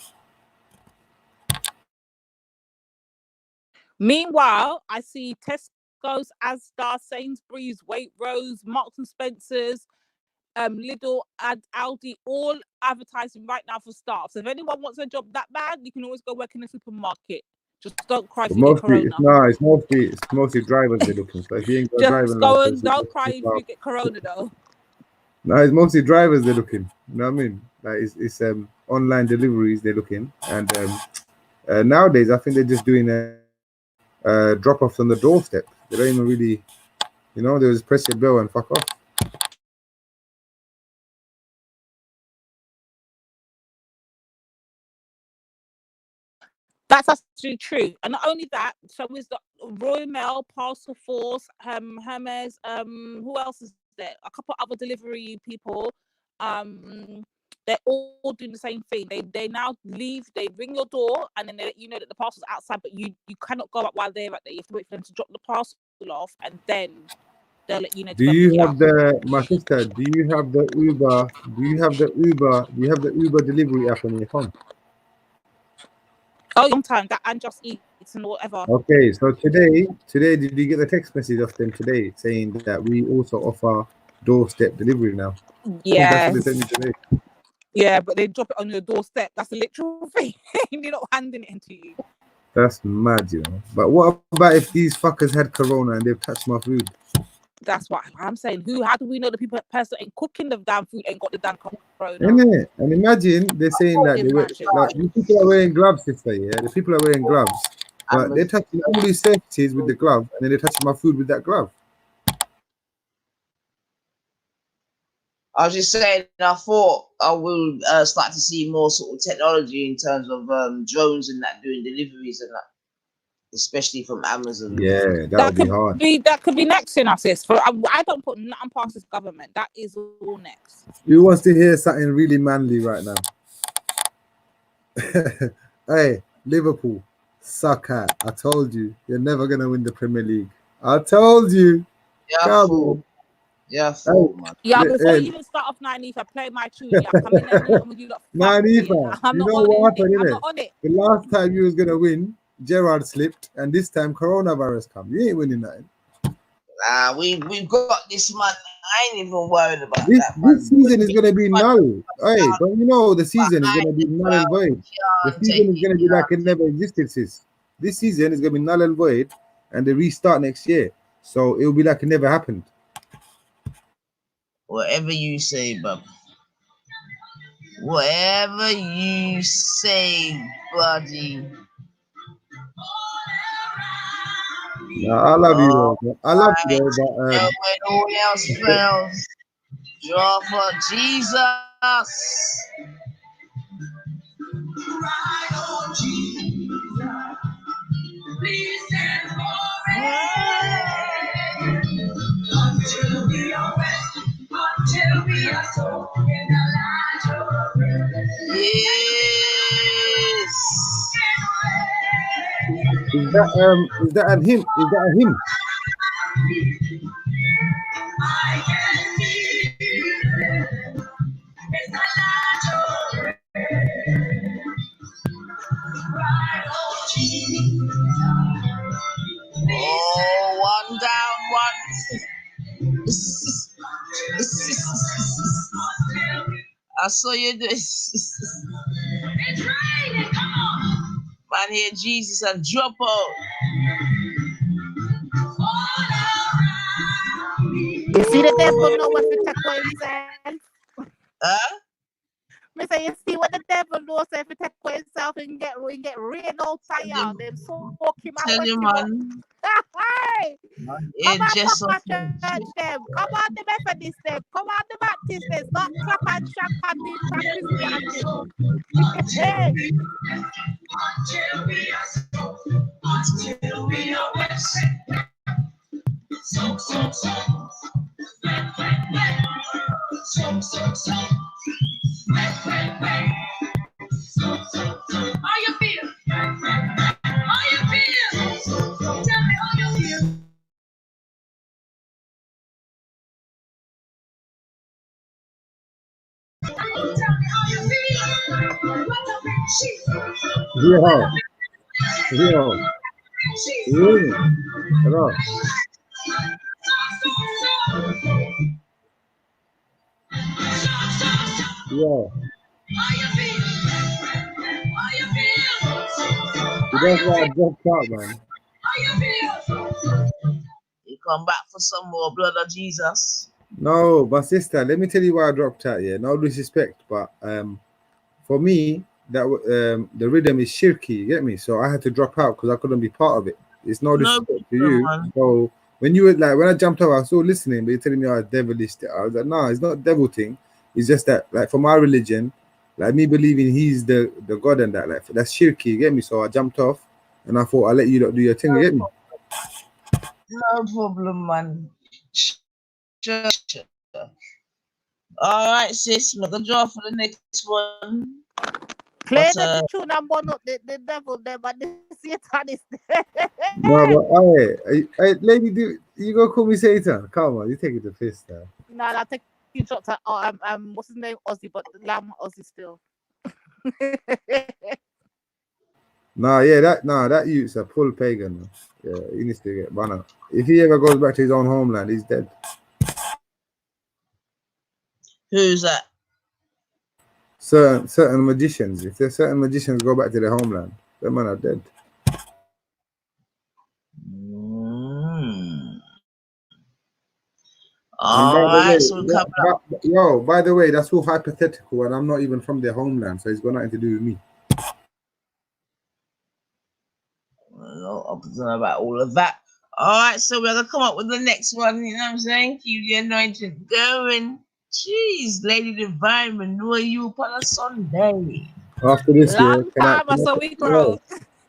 Meanwhile, I see Tesco's, Asda, Sainsbury's, Waitrose, Marks and Spencer's, Lidl, and Aldi all advertising right now for staff. So if anyone wants a job that bad, you can always go work in the supermarket. Just don't cry if you get corona. It's mostly drivers they're looking. So if you ain't got driving license, don't cry if you get corona though. No, it's mostly drivers they're looking. You know what I mean? Like it's online deliveries they're looking, and nowadays I think they're just doing drop-offs on the doorstep. They don't even really, they just press your bell and fuck off. That's actually true, and not only that. So is the Royal Mail, Parcel Force, Hermes. Who else is there? A couple other delivery people. They're all doing the same thing. They now leave. They ring your door, and then they let you know that the parcel's outside, but you cannot go up while they're out there. You have to wait for them to drop the parcel off, and then they'll let you know. Do you have my sister? Do you have the Uber? Do you have the Uber delivery app on your phone? Oh, long time that and Just Eats and whatever. Okay, so today, did you get the text message off them today saying that we also offer doorstep delivery now? Yeah. That's what they sent me today. Yeah, but they drop it on your doorstep. That's the literal thing. You're not handing it into you. That's mad, you know. But what about if these fuckers had corona and they've touched my food? That's what I'm saying. How do we know the person ain't cooking the damn food ain't got the damn corona? Isn't it? And imagine they're saying that the people are wearing gloves, sister. Yeah, the people are wearing gloves, but they're touching all these surfaces with the glove, and then they're touching my food with that glove. I was just saying, I thought I will start to see more sort of technology in terms of drones and that doing deliveries and that. especially from Amazon. Yeah, that would be hard. That could be next in us. For I don't put nothing past this government. That is all next. Who wants to hear something really manly right now? Hey, Liverpool, suck at. I told you, you're never gonna win the Premier League. I told you. Yeah, fool. Yeah, fool, man. Yeah, before you even start off naive, I play my tune. Yeah, come in and you lot. Naive, I'm you not know on what happened, it. I'm innit? not on it. The last time you was gonna win, Gerrard slipped, and this time coronavirus come. You ain't winning nothing. Nah, we've got this, man. I ain't even worried about This that, man. season is gonna be null. Hey, but you know the season is gonna be null and void. The season is gonna be like it never existed, sis. This season is gonna be null and void, and they restart next year. So it will be like it never happened. Whatever you say, bub. Whatever you say, buddy. No, I love you, though. I love you, though, but when all else fails, draw for Jesus. Please stand for until we are rest, until we are so in the light of yes. is that a hymn? Is that a hymn? I can feel it's the light of right, oh Jesus. Oh, one down, one. I saw you do this. It's raining, come on. Man, hear Jesus and drop out. You see the devil know what to take away himself. Huh? Me say you see what the devil knows if he take away himself and get rain all tired. Then soak him out. Tell you, man. Hey, It come on, just Papa Church them. Come on, the Methodist them. Come on, the Baptist them. Stop clap and shock and this Christianity. Hey. Until we are so, until we are west. So. How you feel? How you feel? Tell me how you feel. Tell me how you feel. What a big sheep. Hello. Yeah. How you feel? How you feel? That's why I dropped out, man. How you feel? You come back for some more blood of Jesus. No, but sister, let me tell you why I dropped out. Yeah, no disrespect, but for me, that the rhythm is shirky. You get me? So I had to drop out because I couldn't be part of it. It's no disrespect to you. Man. So when you were like, when I jumped out, I was still listening, but you're telling me I was devilish. I was like, no, it's not a devil thing. It's just that, like, for my religion, like me believing he's the God and that, like, that's shirky. You get me? So I jumped off, and I thought I'll let you lot do your thing. You get me? No problem, man. Sure. All right, sis. Make a draw for the next one. Play the tune and burn up the devil there, but the Satan is there. No, but hey, lady, you go call me Satan? Come on, you take it to fist now. No, I take you shots at what's his name, Ozzy, but the lamb Ozzy still. That youth's a full pagan. Man. Yeah, he needs to get banned. If he ever goes back to his own homeland, he's dead. Who's that? Certain magicians. If there's certain magicians go back to their homeland, them men are dead. Alright, so by the way, that's all hypothetical, and I'm not even from their homeland, so it's got nothing to do with me. I don't know about all of that. Alright, so we're gonna come up with the next one, you know what I'm saying? Keep the anointing going. Jeez, Lady Divine, manure you upon a Sunday. After this, long time, so we grow.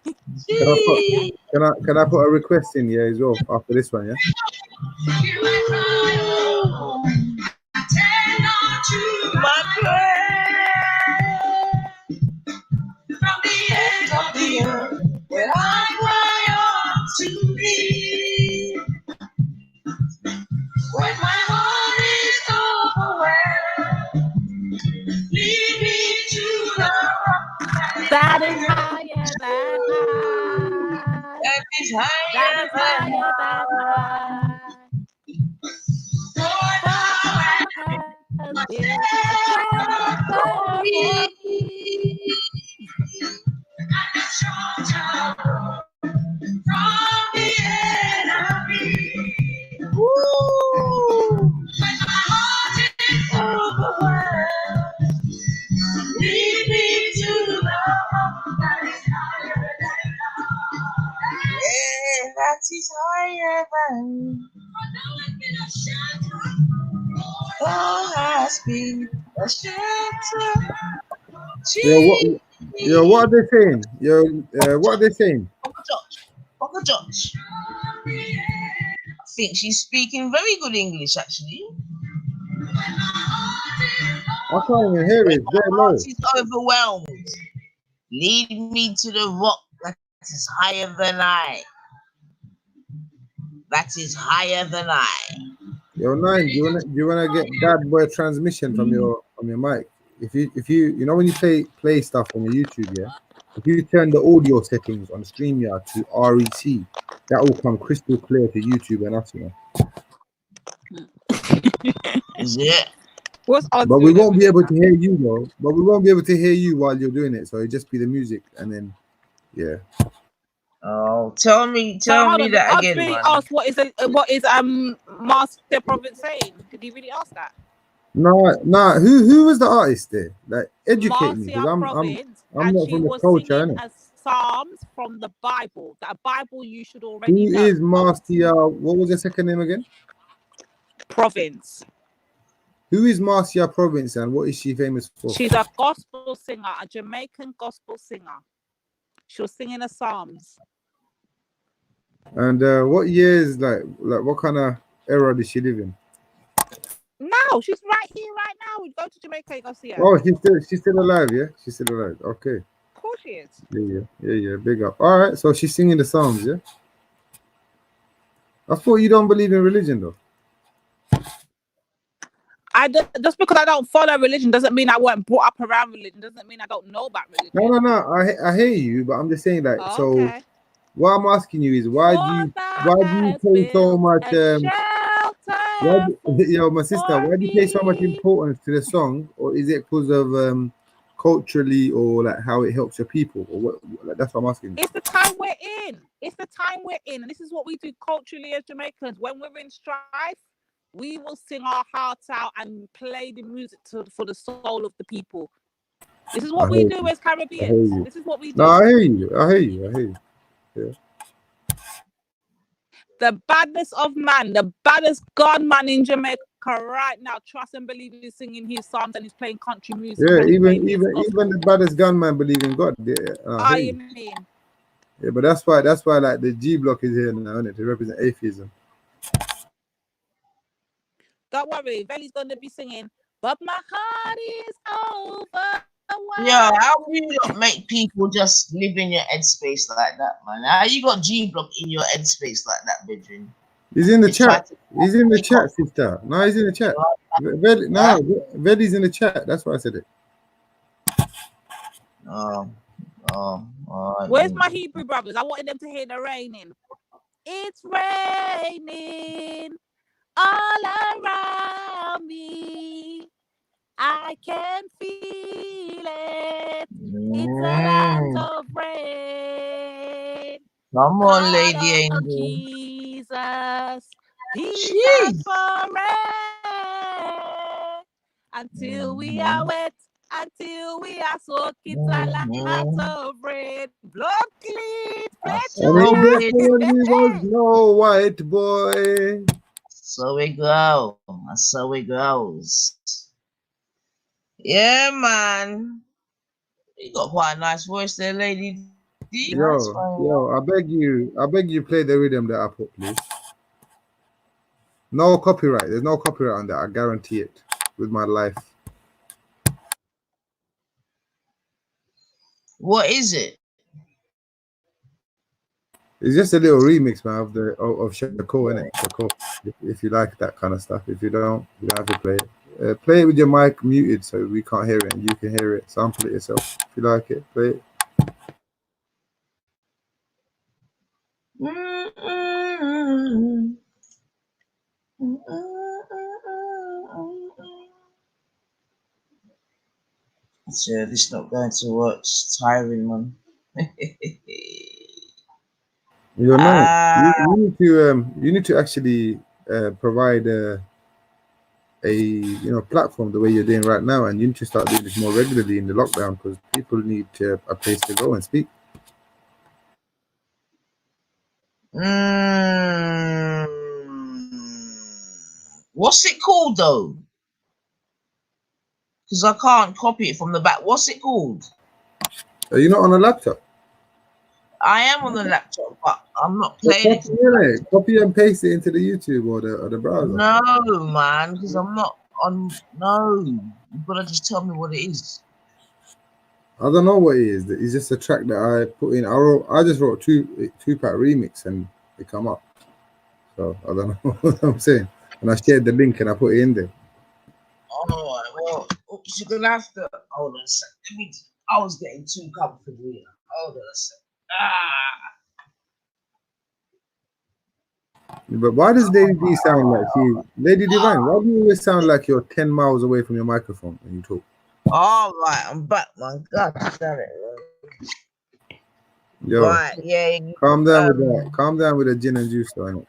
Can I put a request in here as well after this one? Yeah. My prayer from the end of the earth, when I cry out to thee, when my heart is overwhelmed, lead me to the rock That is higher than high. that is That higher is than higher than high. Lord, For thou thou hast hast a built a shelter shelter for for me, me. and a strong tower from the enemy. Woo! When my heart is overwhelmed, lead me to the rock that is higher than high. Yeah, that is higher than. Thou hast been a shelter. What are they saying? What are they saying? Uncle Josh. I think she's speaking very good English, actually. I can't even hear it. It's My very heart low. is overwhelmed. Lead me to the rock that is higher than I. That is higher than I. Yo, Nine, do you wanna get bad boy transmission from your mic? If you know when you play stuff on your YouTube, yeah. If you turn the audio settings on StreamYard to REC, that will come crystal clear to YouTube and us, you know. Is it? What's on But we won't be able to hear you though. But we won't be able to hear you while you're doing it. So it'll just be the music and then yeah. Oh, tell me So hold on, that ask again, really man. ask what is Master Province saying? Did he really ask that? No. Who was the artist there? Like, educate me, because Marcia I'm Province, I'm and not she from the was culture, singing innit? a psalms from the Bible. That Bible you should Who already know. is Marcia? What was the second name again? Province. Who is Marcia Province and what is she famous for? She's a gospel singer, a Jamaican gospel singer. She was singing the psalms. And what years, like what kind of era did she live in? No, she's right here, right now. We go to Jamaica, you go see her. Oh, she's still alive, yeah? She's still alive. Okay. Of course she is. Yeah. Big up. All right, so she's singing the psalms, yeah? I thought you don't believe in religion, though. Just because I don't follow religion doesn't mean I weren't brought up around religion. Doesn't mean I don't know about religion. No. I hear you, but I'm just saying that. Okay. So what I'm asking you is why do you pay so much? Yo, my sister, why do you pay so much importance to the song, or is it because of culturally or like how it helps your people, or what? Like, that's what I'm asking. It's the time we're in. And this is what we do culturally as Jamaicans. When we're in strife, we will sing our hearts out and play the music for the soul of the people. This is what we do as Caribbeans. This is what we do. No, I hear you. Yeah. The badness of man, the baddest gunman in Jamaica right now, trust and believe he's singing his psalms and he's playing country music. Yeah, even the baddest gunman believe in God. Yeah, you mean? Yeah, but that's why like the G block is here now, isn't it, to represent atheism. Don't worry, Veli's gonna be singing, but my heart is over. Yeah, how do you not make people just live in your headspace like that, man? How you got G block in your headspace like that, Bedrin? He's in the chat. He's in the chat, sister. No, he's in the chat. Veli's in the chat. That's why I said it. Where's my Hebrew brothers? I wanted them to hear the raining. It's raining all around me. I can feel it. It's a lot of rain. Come on, Lady Angel. Jesus, peace forever. Until we are wet, until we are soaked, it's a lot of rain. Blood clean, and he definitely was no white boy. So we go. So it goes. Yeah, man. You got quite a nice voice there, lady. Yo, I beg you play the rhythm that I put, please. No copyright. There's no copyright on that. I guarantee it with my life. What is it? It's just a little remix, man, of Shakur, innit? Shakur. If you like that kind of stuff. If you don't, you don't have to play it. Play it with your mic muted so we can't hear it and you can hear it. Sample it yourself. If you like it, play it. So this is not going to work. It's tiring, man. You're not. You need to actually provide a platform the way you're doing right now, and you need to start doing this more regularly in the lockdown because people need a place to go and speak. What's it called though? Because I can't copy it from the back. What's it called? Are you not on a laptop? I am on the laptop, but I'm not playing it. Copy and paste it into the YouTube or the browser. No, man, because I'm not on. No, you've got to just tell me what it is. I don't know what it is. It's just a track that I put in. I just wrote two-part remix and it come up. So I don't know what I'm saying. And I shared the link and I put it in there. All right. Well, oops, you're gonna have to hold on a sec. I was getting too comfortable here. Hold on a sec. But why does Lady D sound like you? Lady Divine, why do you always sound like you're 10 miles away from your microphone when you talk? All right, I'm back, man. God damn it, man. Yo, right, yeah. Calm down with that. Calm down with the gin and juice, though.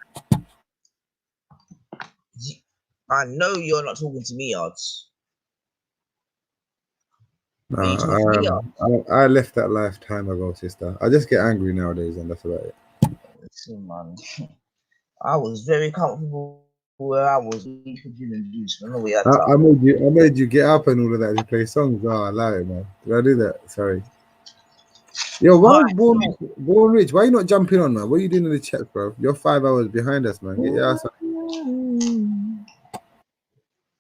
I know you're not talking to me, odds. Nah, I left that life time ago, sister. I just get angry nowadays, and that's about it. Listen, man. I was very comfortable where I was. I made you get up and all of that to play songs. Oh, I like it, man. Did I do that? Sorry. Yo, why Born Rich? Why are you not jumping on, man? What are you doing in the chat, bro? You're 5 hours behind us, man. Get your ass up.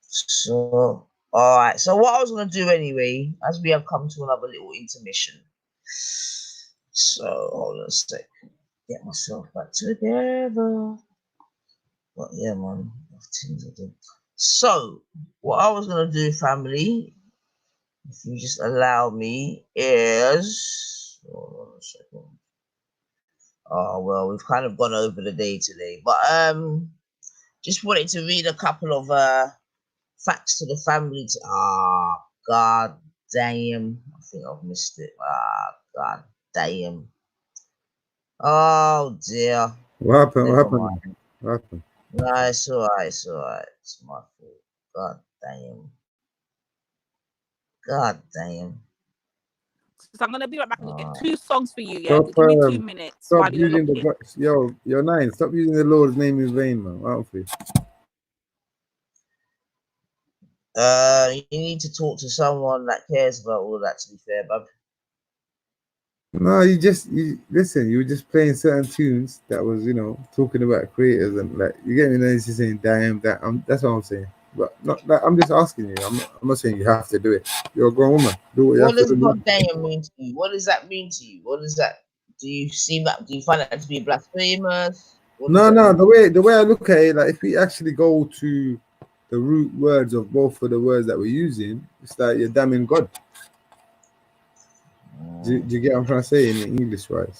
So, all right. So what I was gonna do anyway, as we have come to another little intermission. So hold on a sec. Get myself back together. But yeah, man, things I do. So what I was gonna do, family, if you just allow me, is hold on a second. Oh well, we've kind of gone over the day today, but just wanted to read a couple of facts to the family. God damn, I think I've missed it. God damn. Oh dear. What happened? What happened? No, it's alright. It's alright. It's my fault. God damn. God damn. So I'm gonna be right back and get 2 songs for you. Yeah, give me 2 minutes. Stop using you're 9. Stop using the Lord's name in vain, man. You need to talk to someone that cares about all that. To be fair, bub. No, you listen. You were just playing certain tunes that was, talking about creators and like you get me. Then it's just saying, "Damn, that." That's what I'm saying. But I'm just asking you. I'm not saying you have to do it. You're a grown woman. Do what you have to do. What does God damn mean to you? What does that mean to you? What does that? Do you see that? Do you find that to be blasphemous? No. The way I look at it, like if we actually go to the root words of both of the words that we're using, it's like you're damning God. Do you get what I'm trying to say in English, right?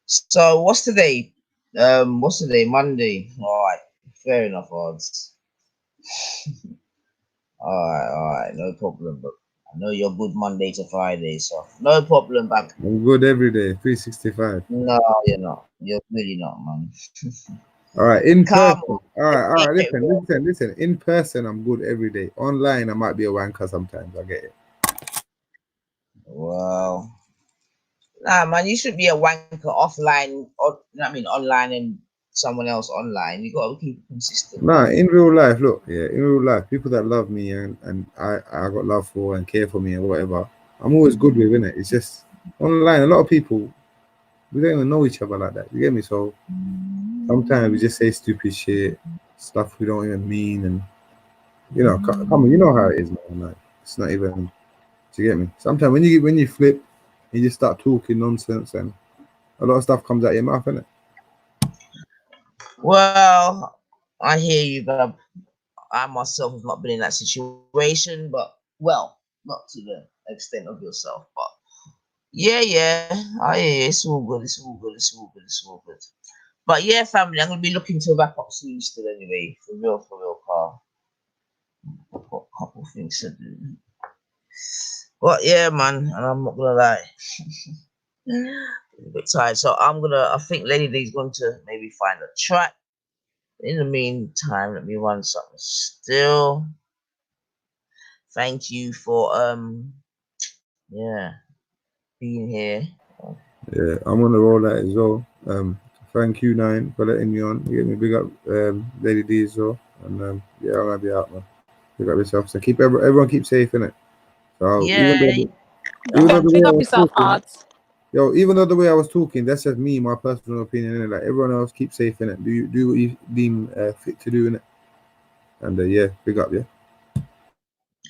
So what's today? What's today? Monday. All right, fair enough, odds. all right, no problem. But I know you're good Monday to Friday, so no problem, back. I'm good every day, 365. No, you're not. You're really not, man. All right, in person. All right. Listen. In person, I'm good every day. Online, I might be a wanker sometimes. I get it. Well, nah, man, you should be a wanker offline, or online and someone else online. You gotta keep it consistent. Nah, in real life, people that love me and I got love for and care for me and whatever, I'm always good with, innit? It's just online. A lot of people, we don't even know each other like that. You get me? So sometimes we just say stupid shit, stuff we don't even mean, and you know, come on, you know how it is, man. Like, it's not even. Do you get me? Sometimes when you flip, you just start talking nonsense, and a lot of stuff comes out your mouth, innit? Well, I hear you, but I myself have not been in that situation, but well, not to the extent of yourself, but yeah, I hear you. It's all good, it's all good, it's all good, it's all good. But yeah, family, I'm gonna be looking to wrap up soon still anyway. For real, Carl. I've got a couple things to do. But yeah, man, and I'm not gonna lie. A bit tired, so I think Lady D's going to maybe find a track. In the meantime, let me run something still. Thank you for being here. Yeah, I'm on the roll that as well. Thank you, Nine, for letting me on. You get me big up, Lady D as well. And yeah, I'm gonna be out, man. Big up yourself. So keep everyone keep safe, innit? So even though the way I was talking, even though the way I was talking, that's just me, my personal opinion, innit? Like everyone else, keep safe, innit? Do what you deem fit to do, innit? And yeah, big up, yeah.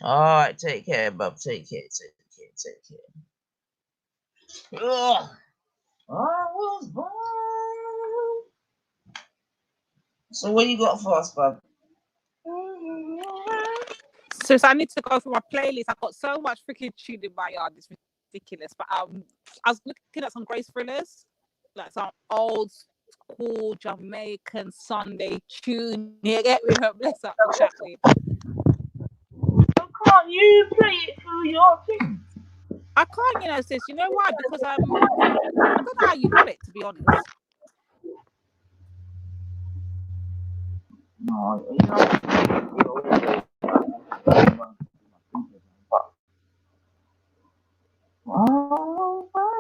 All right, take care, bub. Take care. Ugh. I was born. So what you got for us, bub? So I need to go through my playlist. I've got so much freaking tune in my yard. It's ridiculous. But I was looking at some Grace thrillers, like some old school Jamaican Sunday tune. You get me? Bless up, exactly. Can't you play it through your thing? I can't, sis. You know why? Because I don't know how you got it, to be honest. No,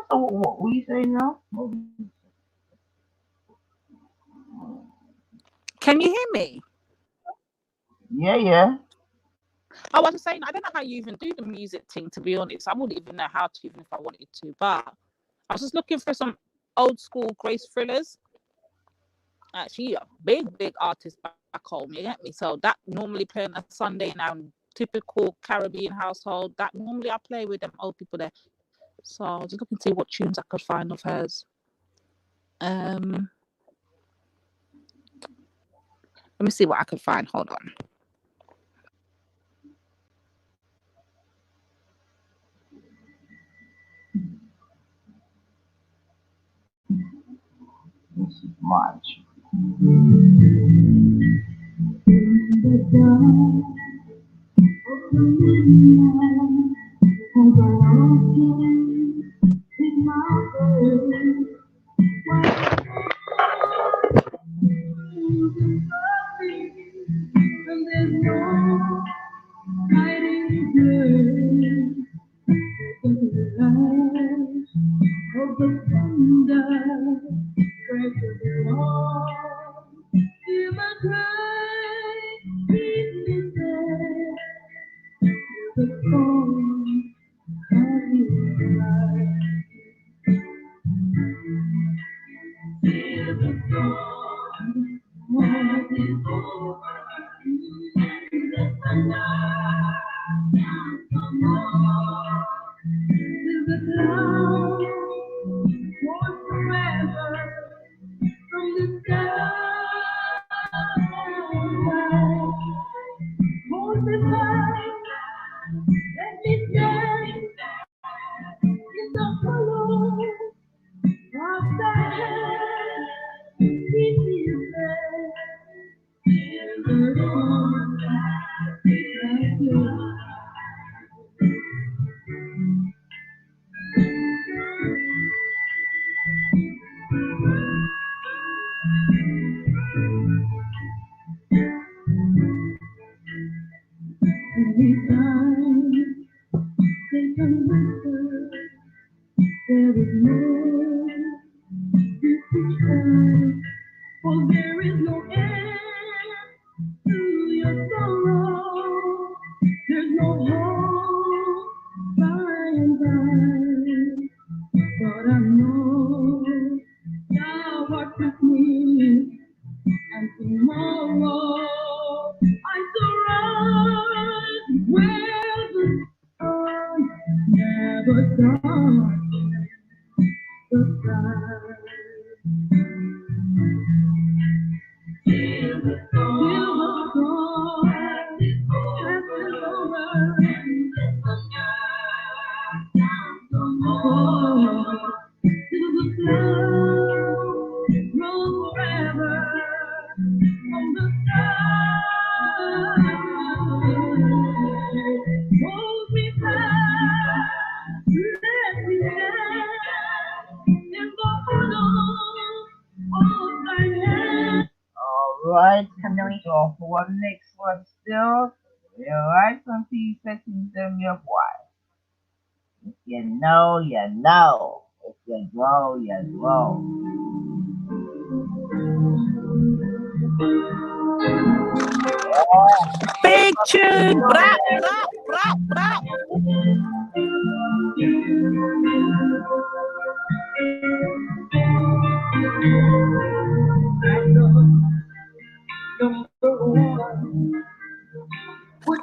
so what were you saying now? Can you hear me? Yeah. I was just saying, I don't know how you even do the music thing, to be honest. I wouldn't even know how to, even if I wanted to. But I was just looking for some old school Grace thrillers. Actually, a big artist back home, you get me? So that normally play on a Sunday now, typical Caribbean household. That normally I play with them old people there. So I was just looking to see what tunes I could find of hers. Let me see what I can find. Hold on. This is March. But I know now what with me, and tomorrow I surrender. Where the sun never darkens the sky. Till the storm passes over. Till the clouds roll forever on the sky. Hold me fast, let me down in the hollow of thy hand. Alright, coming off one next one still. Alright, some few seconds them your boy. If you know, you know. If you grow, you grow. Big tune! Brap, brap, brap, brap.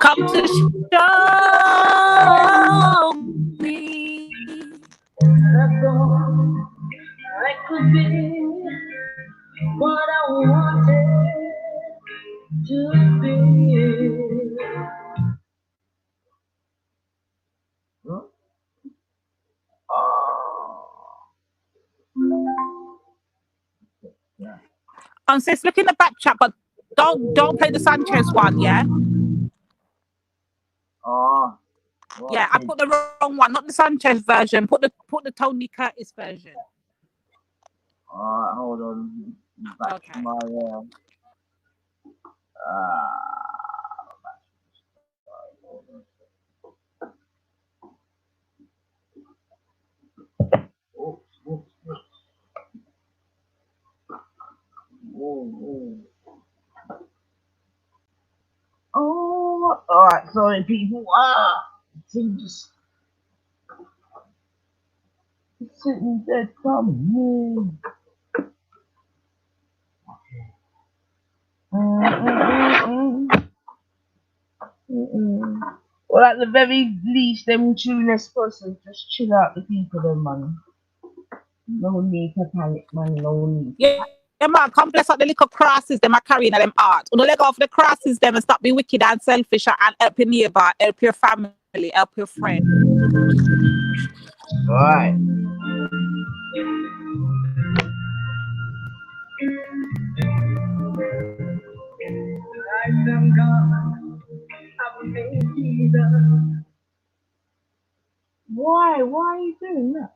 Come to show me. I could be what I wanted to be. Sis, look in the back chat, but don't play the Sanchez one, yeah? Oh. Yeah, I put the wrong one, not the Sanchez version. Put the Tony Curtis version. Alright, hold on. Back to my Oh, alright, sorry people. Just sitting dead from me. Well, at the very least, them tuneless persons just chill out the people, them man. No need to panic, man. No need. Yeah, man, come bless up the little crosses them are carrying them art. When you let go of the crosses them and stop being wicked and selfish and help your neighbor, help your family, help your friend. Right. Why are you doing that?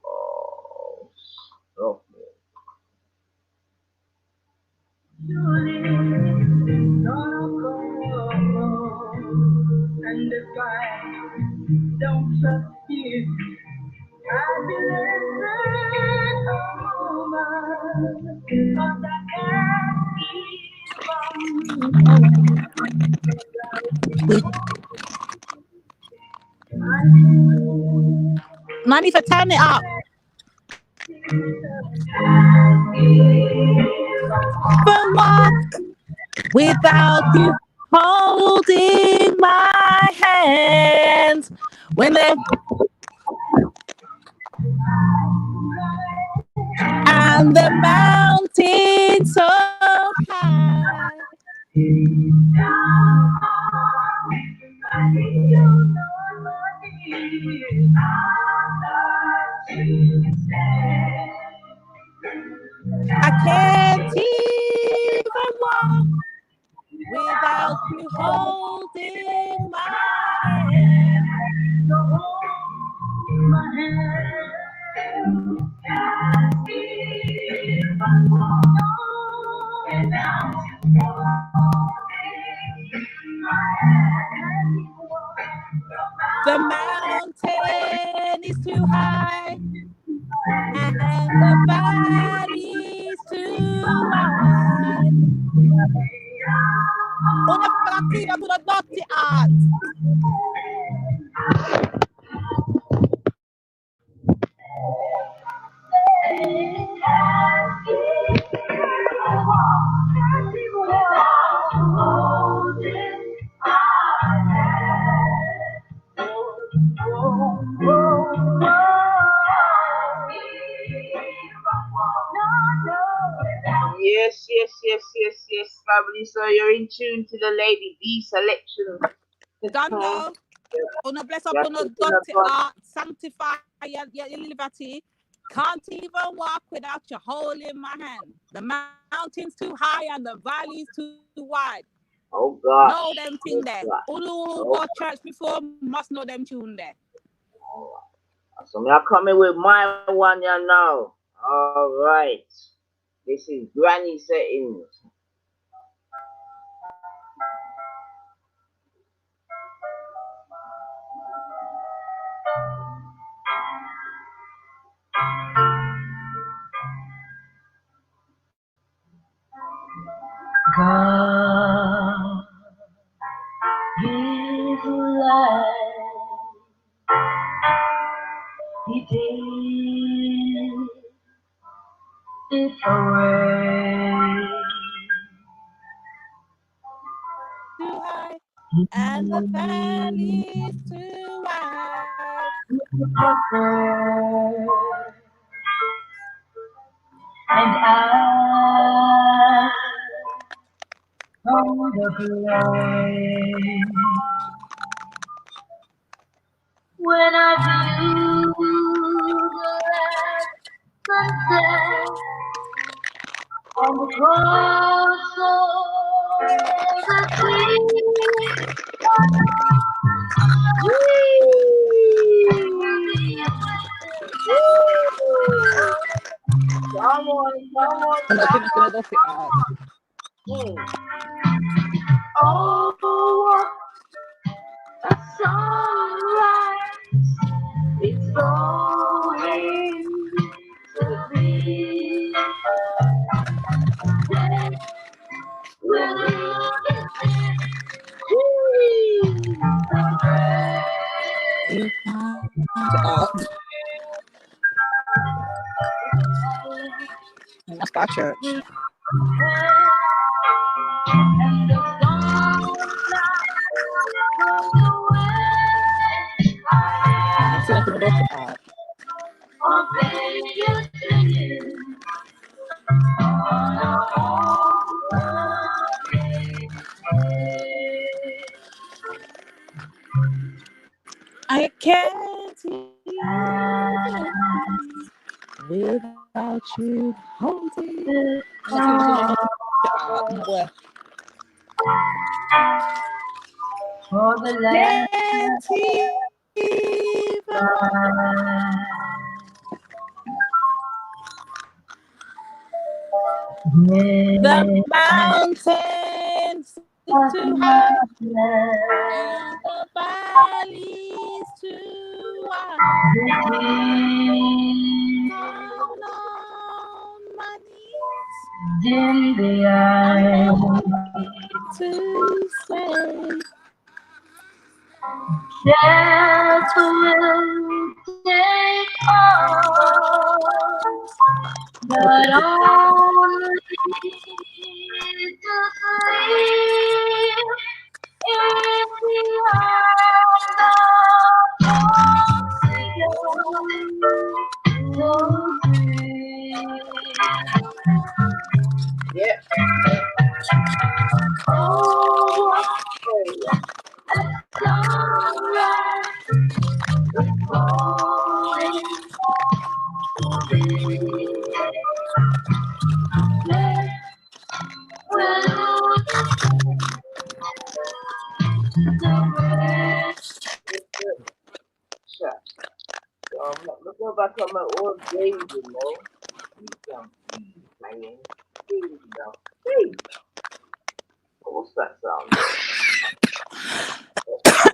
Oh, stop it. And if I don't trust you, I'll be listening over, because I can't Money for turn it up. For what? Without you holding my hand when they and the mountain so high. I can't even walk without you holding my hand. The mountain is too high and the body's too wide. Una flattening to the dirty art. Yes, family. So you're in tune to the Lady D selection. Done now. Una bless up, una dirty art, sanctify your liberty. Can't even walk without your hole in my hand. The mountain's too high and the valley's too wide. Oh God. Know them thing there. Ulu go church before must know them tune there. So me are coming with my one, you know. All right. This is Granny Settings. God give life, He did it away. Too high and the valley's too wide. And I on the flame. When I view the last sunset on the cross of the sea, Come on. Una finish to the dirty art. Oh, what a sunrise it's going to be. Will you And that's our church. and the Let's finish to the dirty art. oh, baby, you're singing on our I can't live without you holding. for the land. The mountains is too high and the valleys too wide. Down on my knees In the eye to say that will take all, but only to sleep in the arms of so Yeah. Oh, sunrise is falling. Let's go back on my old days, you know. Man. What's that sound?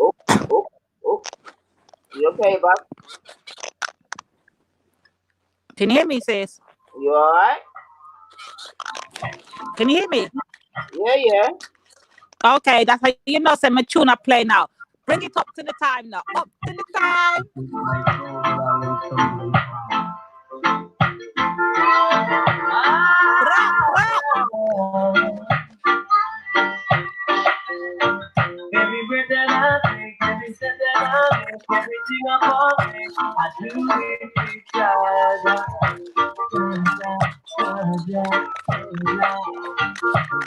Oh. You okay, Bob? Can you hear me, sis? You alright? Can you hear me? Yeah. Okay, that's how you know say my tune I play now. Bring it up to the time now. Up to the time. Rock, rock. Every breath that I take, every step that I make, everything I make, I do it with Jaja.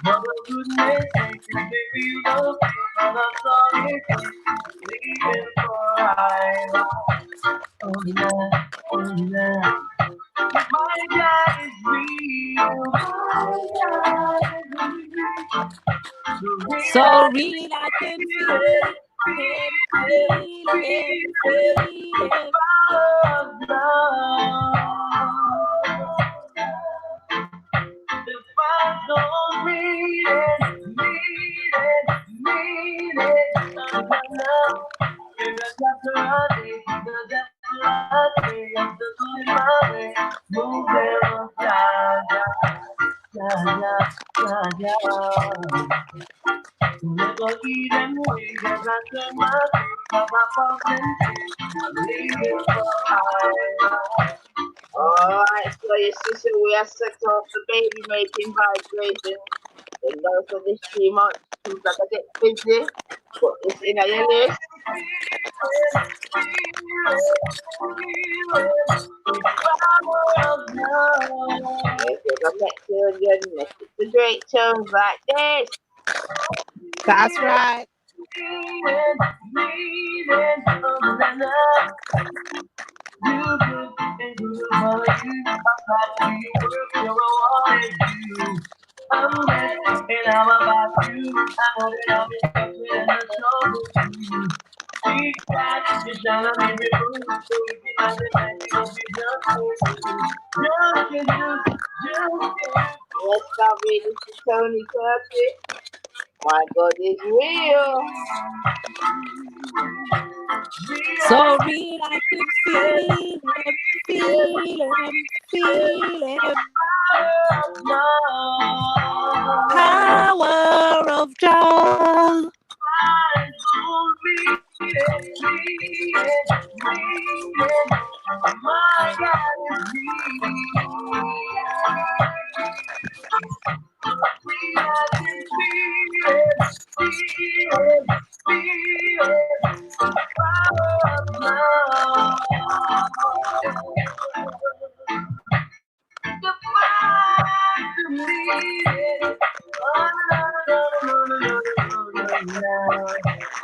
For the goodness sake, baby, you love me, but I'm sorry, leaving forever. Oh yeah. My God is real. So real I can feel him, feel him. Never eat and wait as I turn my face up my pumpkin. Leave for Alright, so your sister, we are set off the baby making vibration. And those for this 3 months, things like I get busy, but it's in a your list. Okay, the next children, next the great tunes like this. That's right. I'm back and I'm about you. I know that I'll be in the show with you. Big fat, you shine on every move. So if you like the night, you'll be just for you. Let's start reading to Tony Curtis. My God is real. So real I could feel him, feel him. Power of joy.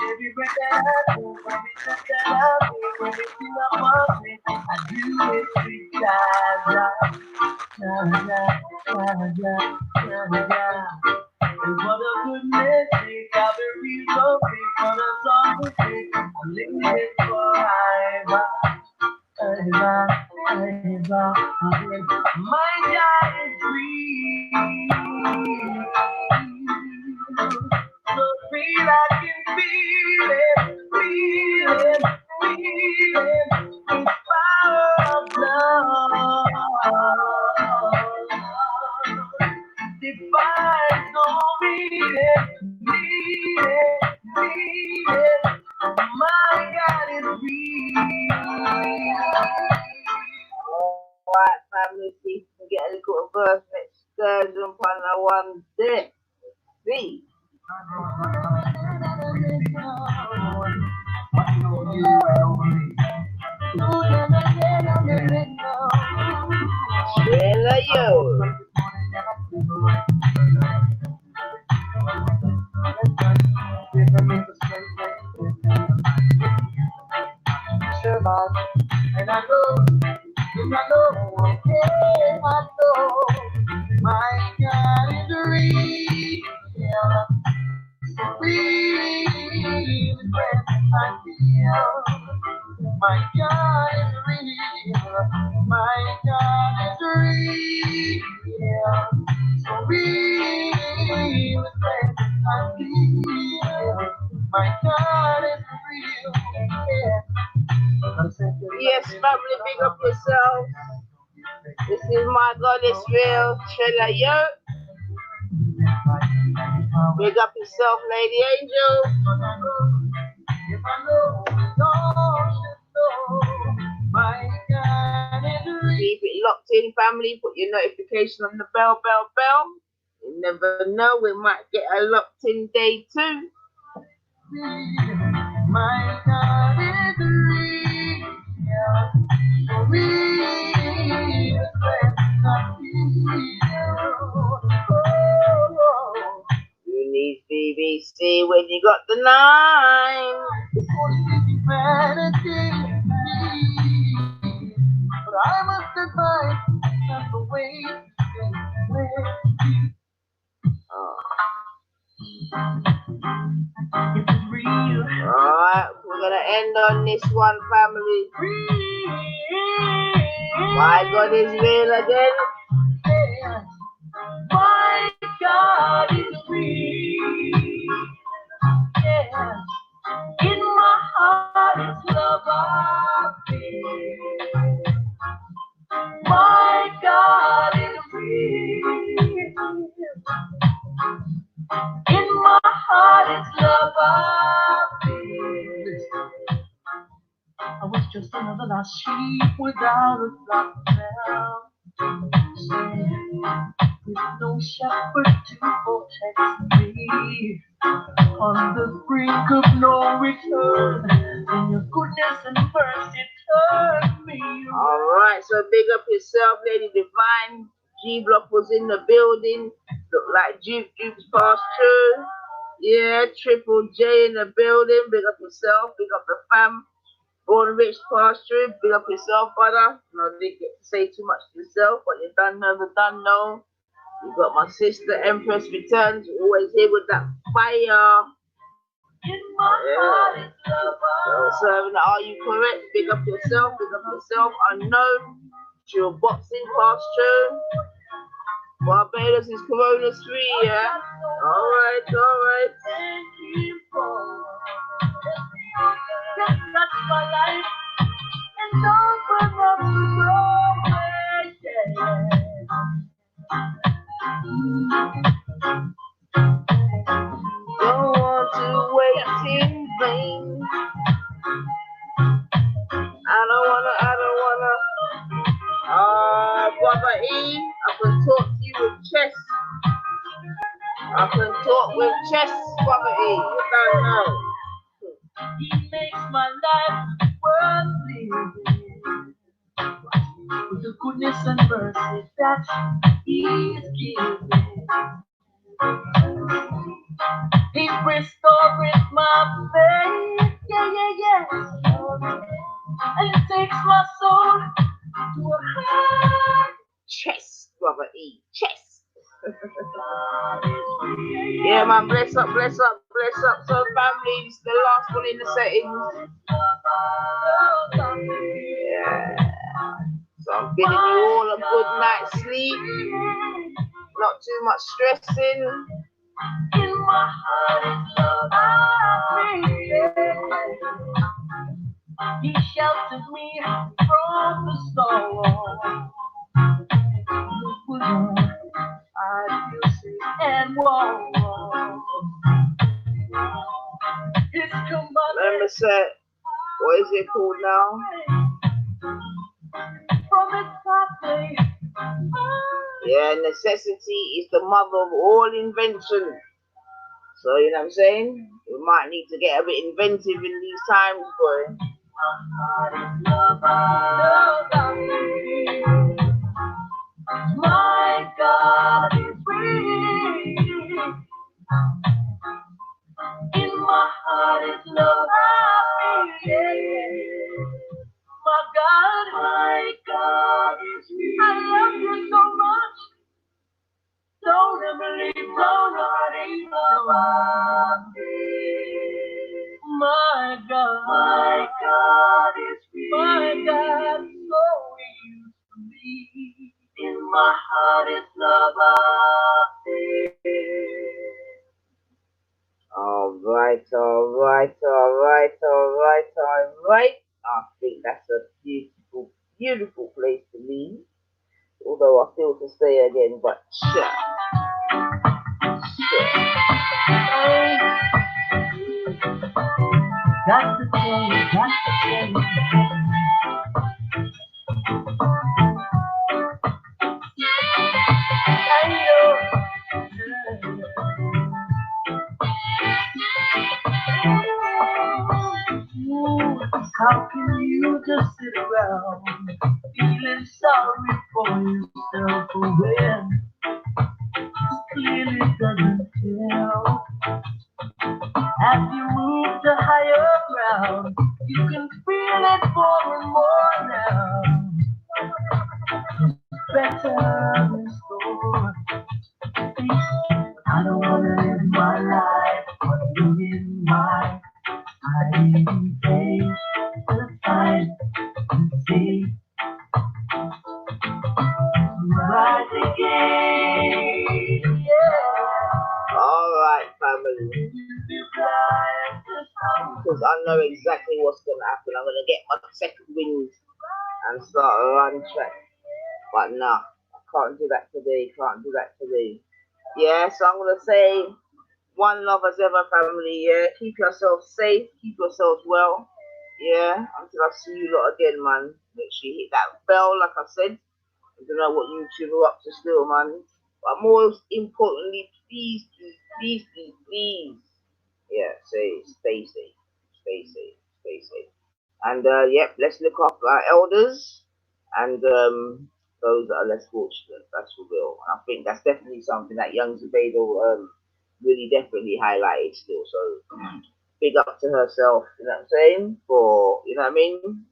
Every breath that I take, every step that I take, everything I want, I do it with Jaja. And for the goodness sake, I'll be relocated for the song's sake. I'm living forever. My God is real. So real I can feel it. With power of love. Divine, so real it. My God is real. Alright, family, see if we can get a little verse next Thursday on one day. See. Trailer yo. And I know, my God is real. Real, I feel. My God is real. My God is real. So real, I feel. My God is real. Yes, family, big up yourself. This is my God is real. Trailer yo. Big up yourself, Lady Angel. Keep it locked in, family. Put your notification on the bell. You never know, we might get a locked in day too. My God is you need BBC when you got the 9. But I must advise that's the way. Alright, we're gonna end on this one, family. My God is real again. My God is real. Yeah. In my heart is love I feel. My God is real. In my heart is love I feel. I was just another lost sheep without a flock now. With no shepherd to protect me. On the brink of no return, and your goodness and mercy turned me. Alright, so big up yourself, Lady Divine. G Block was in the building. Look like Duke's passed through. Yeah, Triple J in the building. Big up yourself, big up the fam. Born Rich passed through. Big up yourself, brother. No, I didn't get to say too much to yourself, but you done know the done know. You got my sister Empress Returns, always here with that fire. Yeah. So serving, are you correct? Big up yourself, unknown. Your boxing past true. Barbados is Corona 3, yeah? Alright. That's my life. And don't put up the don't want to wait in vain. I don't wanna. Brother E, I can talk to you with chess. Brother E. You don't know. He makes my life worth living. With the goodness and mercy that He's giving. He restores my faith, yeah. And it takes my soul to a high chest, Brother E, chest. Yeah, man, bless up. So, family, this is the last one in the settings. Yeah. So I'm bidding you all a good night's sleep. Not too much stressing. In my heart is love He sheltered me from the storm. I feel safe and warm. Remember, set. What is it called now? Yeah, necessity is the mother of all invention. So, you know what I'm saying? We might need to get a bit inventive in these times, boy. My God is real. In my heart is love I feel. My God is real. I love you so much. Don't ever leave nobody above me. My God is real. My God, so he used to be. In my heart is love I feel. All right. I think that's a beautiful place to leave. Although I feel to stay again, but sure. Got to tell you, got to tell you. How can you just sit around feeling sorry for yourself when clearly doesn't tell? As you move to higher ground, you can feel it more and more now. Better in store. I don't wanna live my life wondering why I face the fight and see rise again. Yeah. Alright, family. Because I know exactly what's gonna happen. I'm gonna get my second wind and start a run track. But nah, I can't do that today. Can't do that today. Yeah, so I'm gonna say one love as ever, family. Yeah, keep yourself safe, keep yourselves well. Yeah, until I see you lot again, man. Make sure you hit that bell, like I said. I don't know what YouTube are up to still, man. But most importantly, please, please, please, please, please. Yeah, say stay safe, stay safe, stay safe. And yep, let's look after our elders and those that are less fortunate. That's for real. And I think that's definitely something that young Zubaydah really definitely highlighted still. So big up to herself, you know what I'm saying? For, you know what I mean?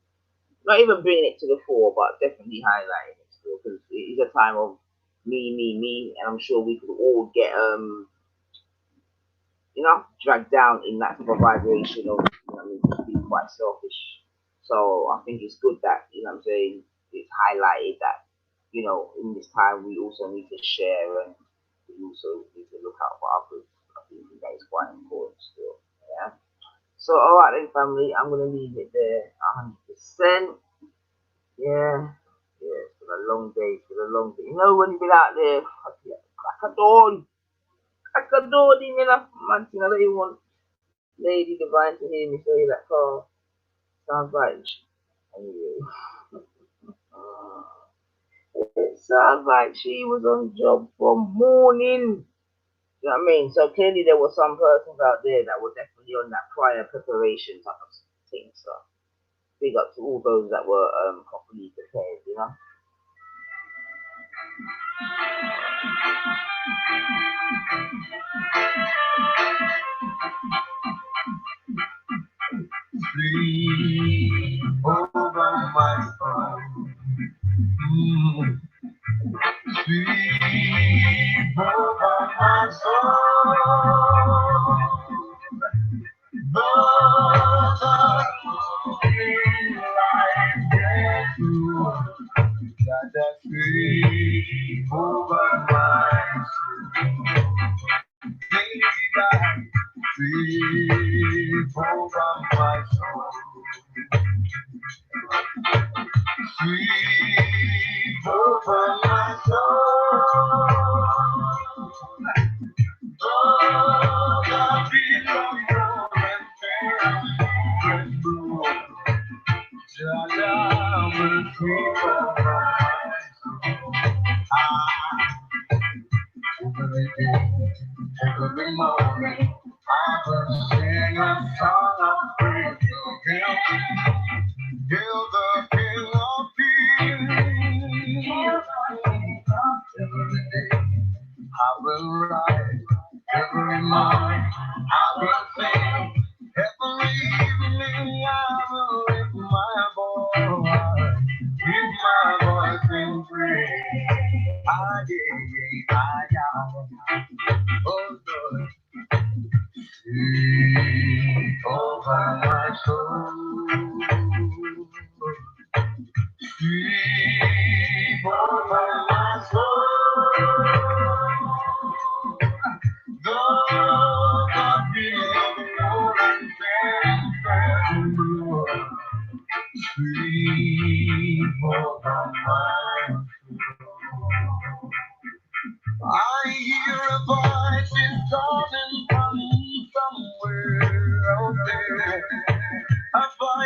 Not even bringing it to the fore, but definitely highlighting it still, because it is a time of me, and I'm sure we could all get you know, dragged down in that sort of vibration of, you know, I mean, just being quite selfish. So I think it's good that, you know what I'm saying, it's highlighted that, you know, in this time we also need to share and we also need to look out for others. I think that is quite important still. Yeah. So alright then, family, I'm gonna leave it there 100%. Yeah. Yeah, it's been a long day, it's been a long day. You know when you've been out there, crack a dawn. I could do it, you know, man, I don't even want Lady Divine to hear me say that call. Sounds like anyway. It sounds like she was on job from morning. You know what I mean? So clearly there were some persons out there that were definitely on that prior preparation type of thing. So big up to all those that were properly prepared, you know. Sleep over my soul. Sleep over my soul. Those are in life get through. Got that sleep over my soul. Baby, I sleep over my soul. Sleep over my soul. Oh, God be more and blue. Jah will sleep over my soul. Every day, every morning, I will sing a song of praise to Him. Hail the King of Kings. Every day I will rise, every morning I will sing, every evening I will lift my voice, in praise. Oh Lord, sleep over my soul. Sleep over my soul. Though the beautiful and fair, sleep over my soul. I hear a voice is calling from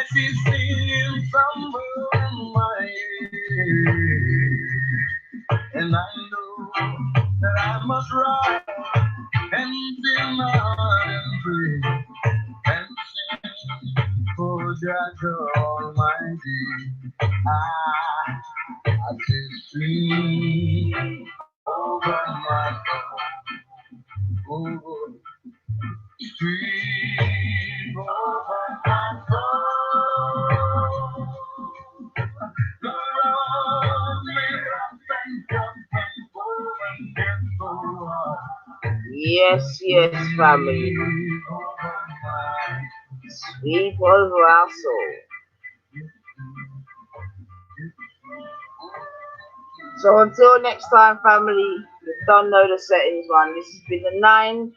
voice is singing somewhere in my ear, and I know that I must rise and sing my and pray and sing for Jah Almighty. I just stream over my soul, oh, stream over my soul. The Lord may have been and so on. Yes, yes, family. Sweep over our soul. So until next time, family, you don't know the settings, man. This has been the 9.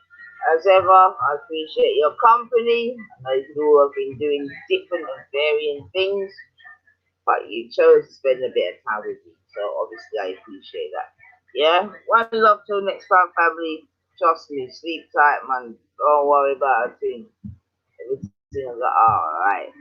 As ever, I appreciate your company. I know you all have been doing different and varying things, but you chose to spend a bit of time with me. So obviously, I appreciate that. Yeah, one love till next time, family. Trust me, sleep tight, man. Don't worry about a thing. Everything will go alright.